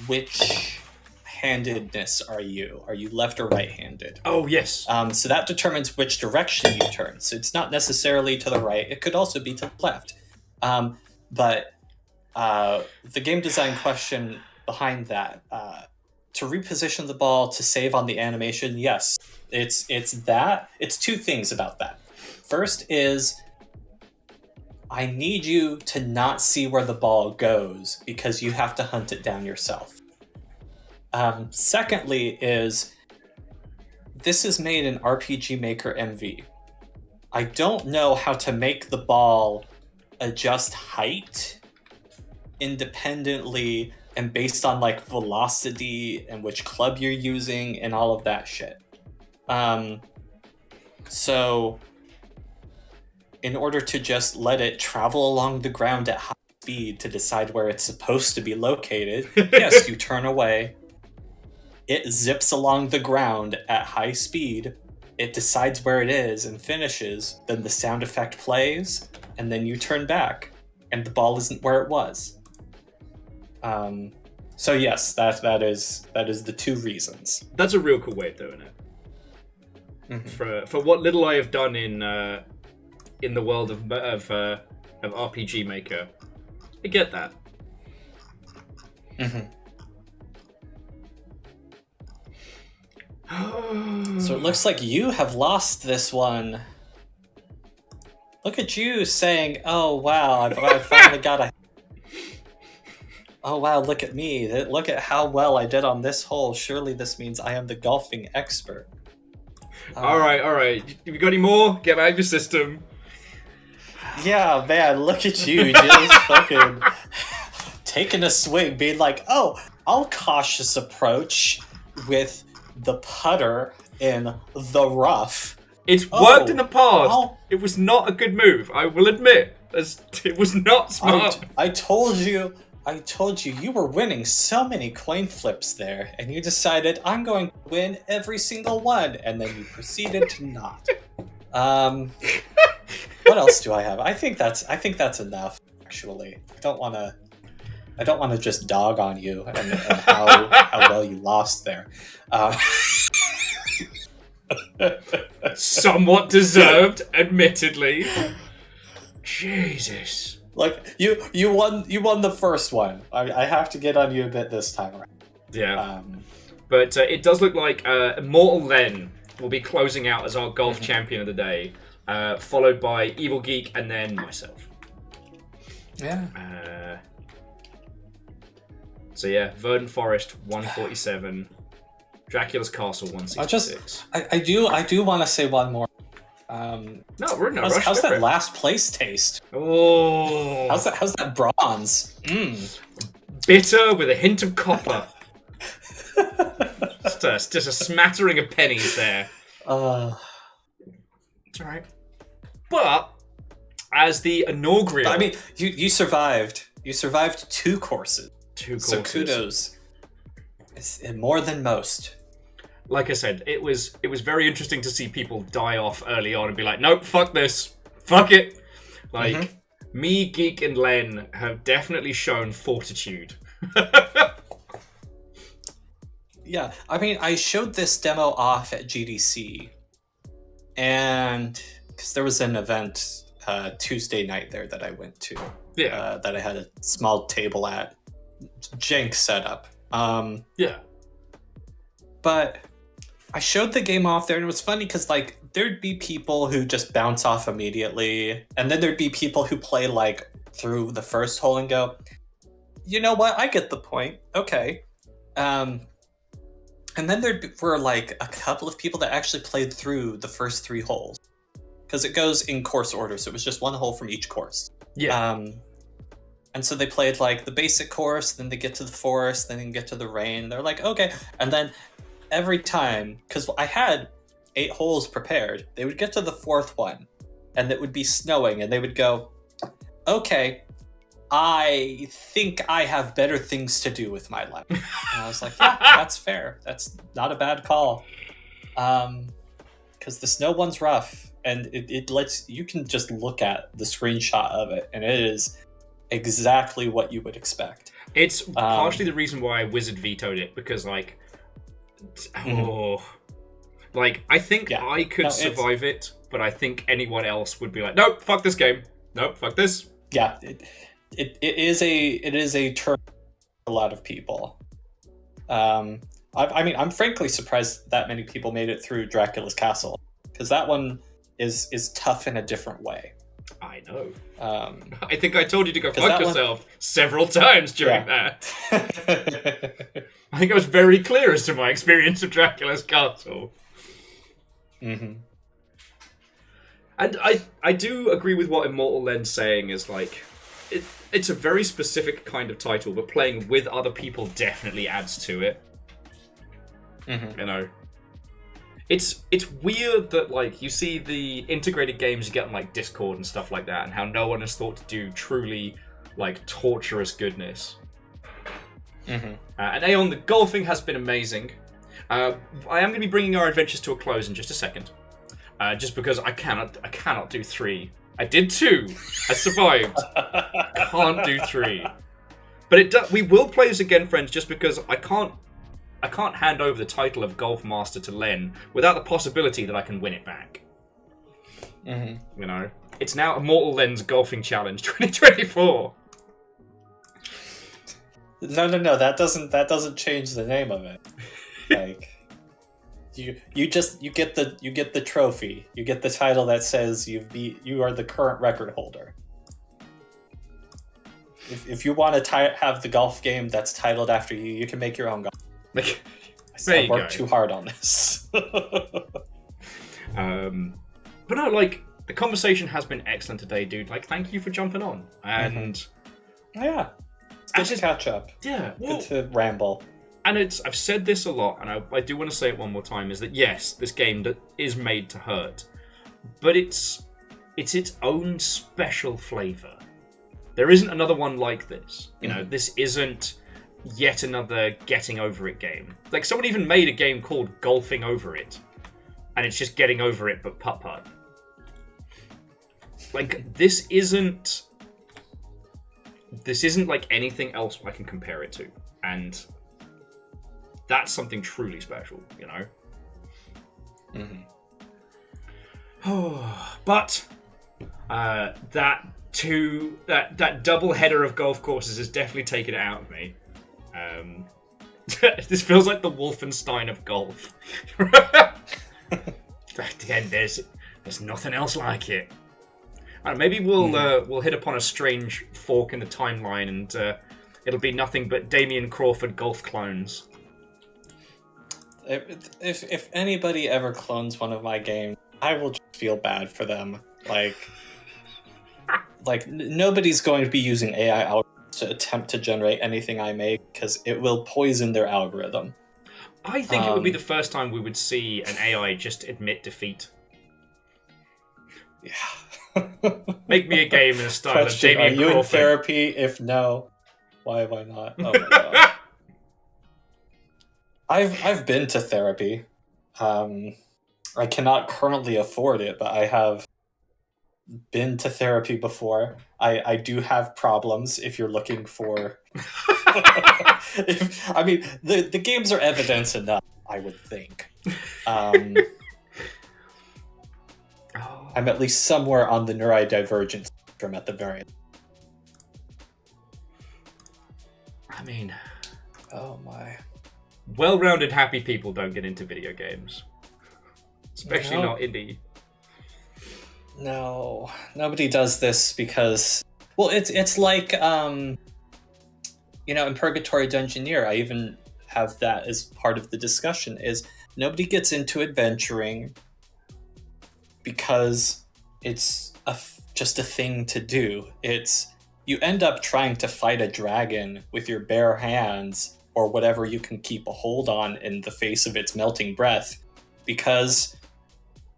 which handedness are you? Are you left or right-handed? Oh, yes. So that determines which direction you turn. So it's not necessarily to the right. It could also be to the left. But the game design question behind that, to reposition the ball to save on the animation, yes, it's that. It's two things about that. First is I need you to not see where the ball goes because you have to hunt it down yourself. Secondly is this is made in RPG Maker MV. I don't know how to make the ball adjust height independently and based on like velocity and which club you're using and all of that shit. So in order to just let it travel along the ground at high speed to decide where it's supposed to be located, yes, you turn away. It zips along the ground at high speed. It decides where it is and finishes. Then the sound effect plays, and then you turn back, and the ball isn't where it was. So yes, that is the two reasons. That's a real cool way of doing it. Mm-hmm. For what little I have done in the world of RPG Maker, I get that. Mm-hmm. So it looks like you have lost this one. Look at you saying, "Oh wow, I finally got a." Oh wow, look at me! Look at how well I did on this hole. Surely this means I am the golfing expert. All right. You got any more? Get out of your system. Yeah, man, look at you just fucking taking a swing, being like, "Oh, I'll cautious approach with the putter in the rough." It's worked in the past. I'll- It was not a good move. I will admit. It was not smart. I told you you were winning so many coin flips there, and you decided I'm going to win every single one, and then you proceeded to not. What else do I have? I think that's enough. Actually, I don't want to just dog on you and how well you lost there. Somewhat deserved, admittedly. Jesus. Like you won the first one. I have to get on you a bit this time around. Yeah. But it does look like Immortal Len will be closing out as our golf champion of the day, followed by Evil Geek and then myself. Yeah. So yeah, Verdant Forest 147, Dracula's Castle 166. I do want to say one more. No, we're in no rush. How's Go for that it. last place taste? Oh, How's that bronze? bitter with a hint of copper. just a smattering of pennies there. It's all right. But as the inaugural, I mean, you survived. You survived two courses. So kudos. It's more than most. Like I said, it was very interesting to see people die off early on and be like, nope, fuck this. Fuck it. Like, me, Geek, and Len have definitely shown fortitude. Yeah, I mean, I showed this demo off at GDC, and because there was an event Tuesday night there that I went to, Yeah. that I had a small table at, jank setup, Yeah. But I showed the game off there, and it was funny because like there'd be people who just bounce off immediately, and then there'd be people who play like through the first hole and go, you know what, I get the point. Okay. And then there were like a couple of people that actually played through the first 3 holes because it goes in course order, so it was just 1 hole from each course. Yeah. And so they played like the basic course, then they get to the forest, then they get to the rain. They're like, okay. And then every time, because I had 8 holes prepared, they would get to the 4th one and it would be snowing and they would go, okay, I think I have better things to do with my life. And I was like, yeah, that's fair. That's not a bad call. Because the snow one's rough and it lets, you can just look at the screenshot of it and it is exactly what you would expect. It's partially the reason why I wizard vetoed it, because like, like I think I could survive it, but I think anyone else would be like, nope, fuck this game. Nope, fuck this. Yeah, it is a turn for a lot of people. I mean, I'm frankly surprised that many people made it through Dracula's Castle, because that one is tough in a different way. I know. I think I told you to go fuck yourself one... several times during that. I think I was very clear as to my experience of Dracula's Castle. Mm-hmm. And I do agree with what Immortal Len's saying, is like, it's a very specific kind of title, but playing with other people definitely adds to it. Mm-hmm. You know? It's weird that, like, you see the integrated games you get on, like, Discord and stuff like that, and how no one has thought to do truly, like, torturous goodness. Mm-hmm. And Aeon, the golfing has been amazing. I am going to be bringing our adventures to a close in just a second. Just because I cannot do 3. I did 2. I survived. Can't do 3. But we will play this again, friends, just because I can't hand over the title of Golf Master to Len without the possibility that I can win it back. Mm-hmm. You know? It's now Immortal Len's Golfing Challenge 2024. No. That doesn't change the name of it. Like, you get the trophy. You get the title that says you are the current record holder. If you want to have the golf game that's titled after you, you can make your own golf. Like, I worked too hard on this. But no, like, the conversation has been excellent today, dude. Like, thank you for jumping on. And yeah, it's good to catch up. Yeah, well, good to ramble. And I've said this a lot, and I do want to say it one more time, is that yes, this game is made to hurt, but it's its own special flavor. There isn't another one like this. You know, this isn't yet another getting over it game. Like, someone even made a game called Golfing Over It, and it's just getting over it but putt-putt. Like, this isn't like anything else I can compare it to, and that's something truly special, you know? But that double header of golf courses has definitely taken it out of me. This feels like the Wolfenstein of golf. Again, there's nothing else like it. Maybe we'll hit upon a strange fork in the timeline, and it'll be nothing but Damien Crawford golf clones. If anybody ever clones one of my games, I will just feel bad for them. Like nobody's going to be using AI algorithms to attempt to generate anything I make, because it will poison their algorithm. I think it would be the first time we would see an AI just admit defeat. Yeah. Make me a game in the style of Damien Crawford. Are you in therapy? If no, why have I not? Oh my god. I've been to therapy. I cannot currently afford it, but I have been to therapy before. I do have problems if you're looking for... the games are evidence enough, I would think. I'm at least somewhere on the neurodivergent spectrum at the very end. I mean... Oh my. Well-rounded, happy people don't get into video games. Especially No. not indie. No, nobody does this because, well, it's like, in Purgatory Dungeoneer, I even have that as part of the discussion, is nobody gets into adventuring because it's just a thing to do. You end up trying to fight a dragon with your bare hands or whatever you can keep a hold on in the face of its melting breath because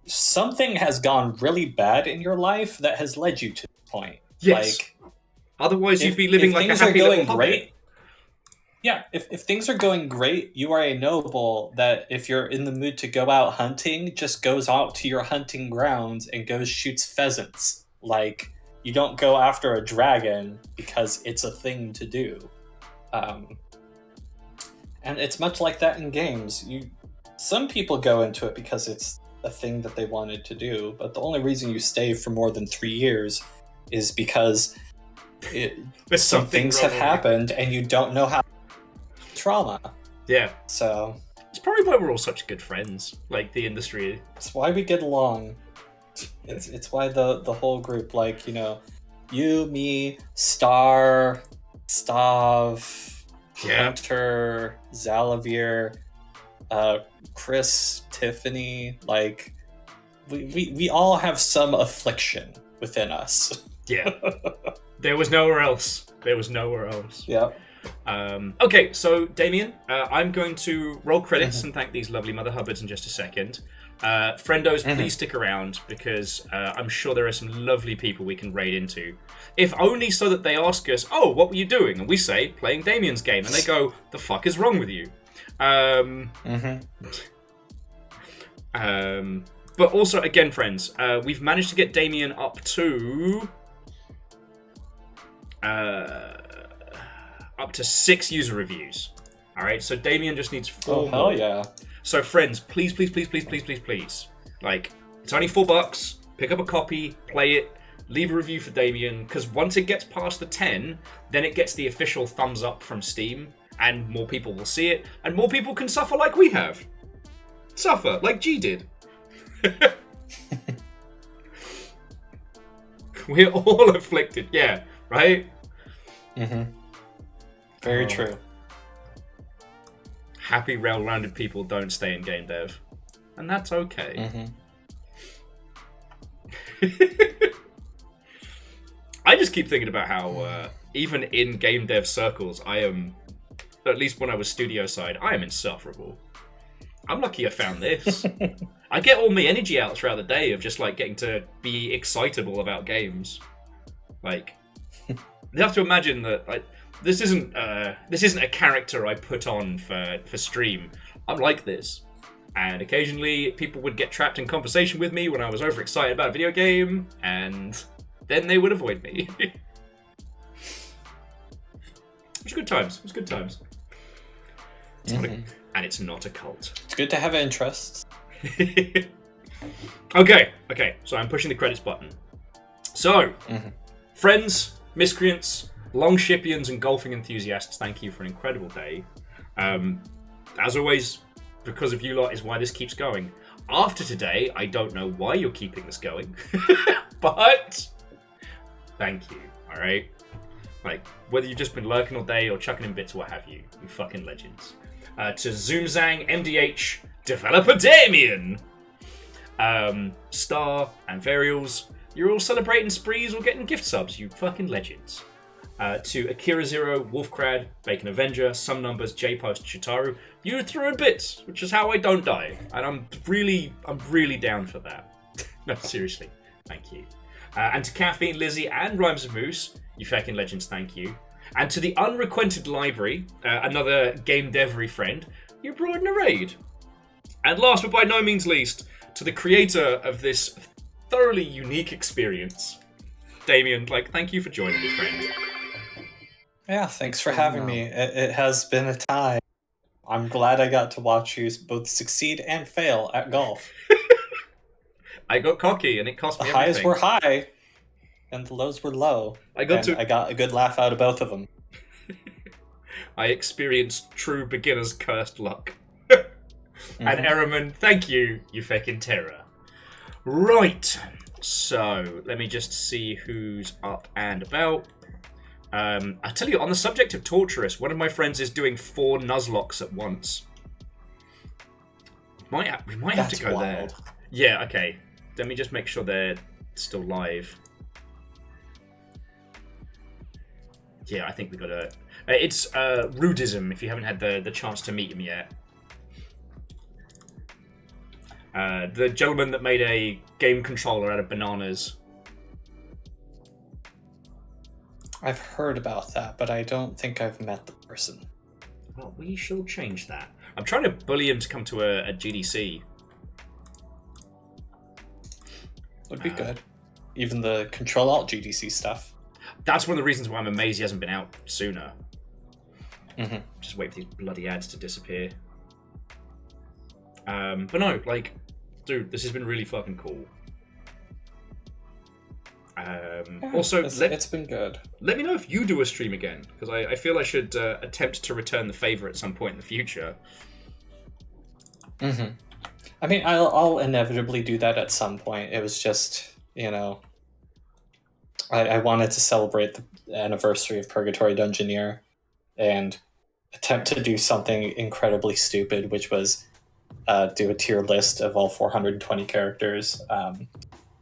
something has gone really bad in your life that has led you to this point. Yes. Like, Otherwise, you'd be living like a happy little hobbit. Yeah, if things are going great, you are a noble that if you're in the mood to go out hunting, just goes out to your hunting grounds and goes shoots pheasants. Like, you don't go after a dragon because it's a thing to do. And it's much like that in games. Some people go into it because it's a thing that they wanted to do, but the only reason you stay for more than 3 years is because some things have happened and you don't know how trauma. Yeah. So it's probably why we're all such good friends. Like the industry. It's why we get along. It's why the whole group, like, you, me, Star, Stav, Hunter, Zalavir, Chris, Tiffany, like we all have some affliction within us. Yeah. There was nowhere else. Yep. Okay, so Damien, I'm going to roll credits and thank these lovely Mother Hubbards in just a second. Friendos, please stick around because I'm sure there are some lovely people we can raid into. If only so that they ask us, oh, what were you doing? And we say, playing Damien's game. And they go, the fuck is wrong with you? But also, again, friends, we've managed to get Damien up to 6 user reviews. All right, so Damien just needs 4 more. Hell yeah. So friends, please. Like, it's only $4. Pick up a copy, play it, leave a review for Damien, because once it gets past the 10, then it gets the official thumbs up from Steam, and more people will see it, and more people can suffer like we have. Suffer, like G did. We're all afflicted, yeah, right? Very true. Happy, well-rounded people don't stay in game dev. And that's okay. I just keep thinking about how, even in game dev circles, I am, at least when I was studio side, I am insufferable. I'm lucky I found this. I get all my energy out throughout the day of just, like, getting to be excitable about games. Like, you have to imagine that, like, this isn't a character I put on for stream. I'm like this. And occasionally people would get trapped in conversation with me when I was overexcited about a video game, and then they would avoid me. It was good times. And it's not a cult. It's good to have interests. Okay, so I'm pushing the credits button. So, friends, miscreants, Longshipians and golfing enthusiasts, thank you for an incredible day. As always, because of you lot is why this keeps going. After today, I don't know why you're keeping this going, but thank you, alright? Like, whether you've just been lurking all day or chucking in bits or what have you, you fucking legends. To Zoomzang, MDH, Developer Damien, Star, and Varials, you're all celebrating sprees or getting gift subs, you fucking legends. To Akira Zero, Wolfcrad, Bacon Avenger, Some Numbers, J-Post, Shitaru, you threw in bits, which is how I don't die, and I'm really down for that. No, seriously, thank you. And to Caffeine, Lizzie, and Rhymes of Moose, you fucking legends, thank you. And to the Unrequented Library, another game devery friend, you brought in a raid. And last but by no means least, to the creator of this thoroughly unique experience, Damien, thank you for joining me, friend. Yeah, thanks for having me. It has been a time. I'm glad I got to watch you both succeed and fail at golf. I got cocky and it cost me everything. The highs were high and the lows were low. I got a good laugh out of both of them. I experienced true beginner's cursed luck. And Eraman, thank you, you fucking terror. Right, so let me just see who's up and about. I tell you, on the subject of torturous, one of my friends is doing 4 Nuzlockes at once. We might have to go there. Yeah, okay. Let me just make sure they're still live. Yeah, I think we gotta... it's Rudism, if you haven't had the chance to meet him yet. The gentleman that made a game controller out of bananas. I've heard about that, but I don't think I've met the person. Well, we shall change that. I'm trying to bully him to come to a GDC. Would be good. Even the Control-Alt GDC stuff. That's one of the reasons why I'm amazed he hasn't been out sooner. Mm-hmm. Just wait for these bloody ads to disappear. But no, like, dude, this has been really fucking cool. Also, it's been good. Let me know if you do a stream again, because I feel I should attempt to return the favor at some point in the future. Mm-hmm. I mean, I'll inevitably do that at some point. It was just, you know, I wanted to celebrate the anniversary of Purgatory Dungeoneer and attempt to do something incredibly stupid, which was do a tier list of all 420 characters. And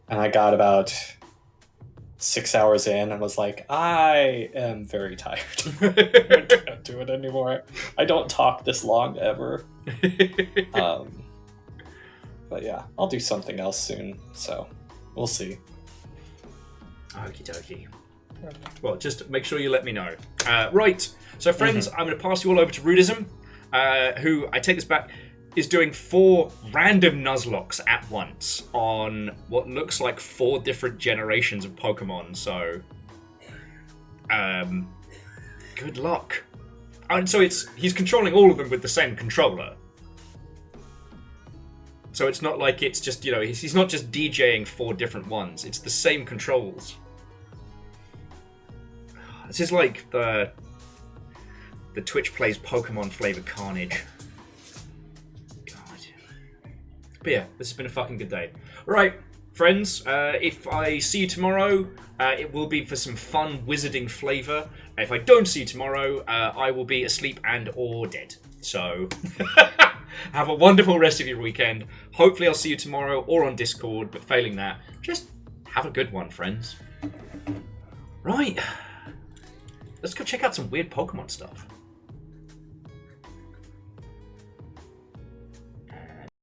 I got about 6 hours in and was like, I am very tired. I can't do it anymore. I don't talk this long ever. But yeah, I'll do something else soon, so we'll see. Okie dokie. Well, just make sure you let me know. Right, so friends, I'm going to pass you all over to Rudism, who, I take this back, is doing 4 random Nuzlockes at once on what looks like 4 different generations of Pokemon, so... good luck. And so he's controlling all of them with the same controller. So it's not like it's just, you know, he's not just DJing 4 different ones. It's the same controls. This is like the Twitch plays Pokemon flavored carnage. God. But yeah, this has been a fucking good day. Right, friends, if I see you tomorrow, it will be for some fun wizarding flavor. If I don't see you tomorrow, I will be asleep and or dead. So... have a wonderful rest of your weekend. Hopefully I'll see you tomorrow or on Discord, but failing that, just have a good one, friends. Right. Let's go check out some weird Pokemon stuff.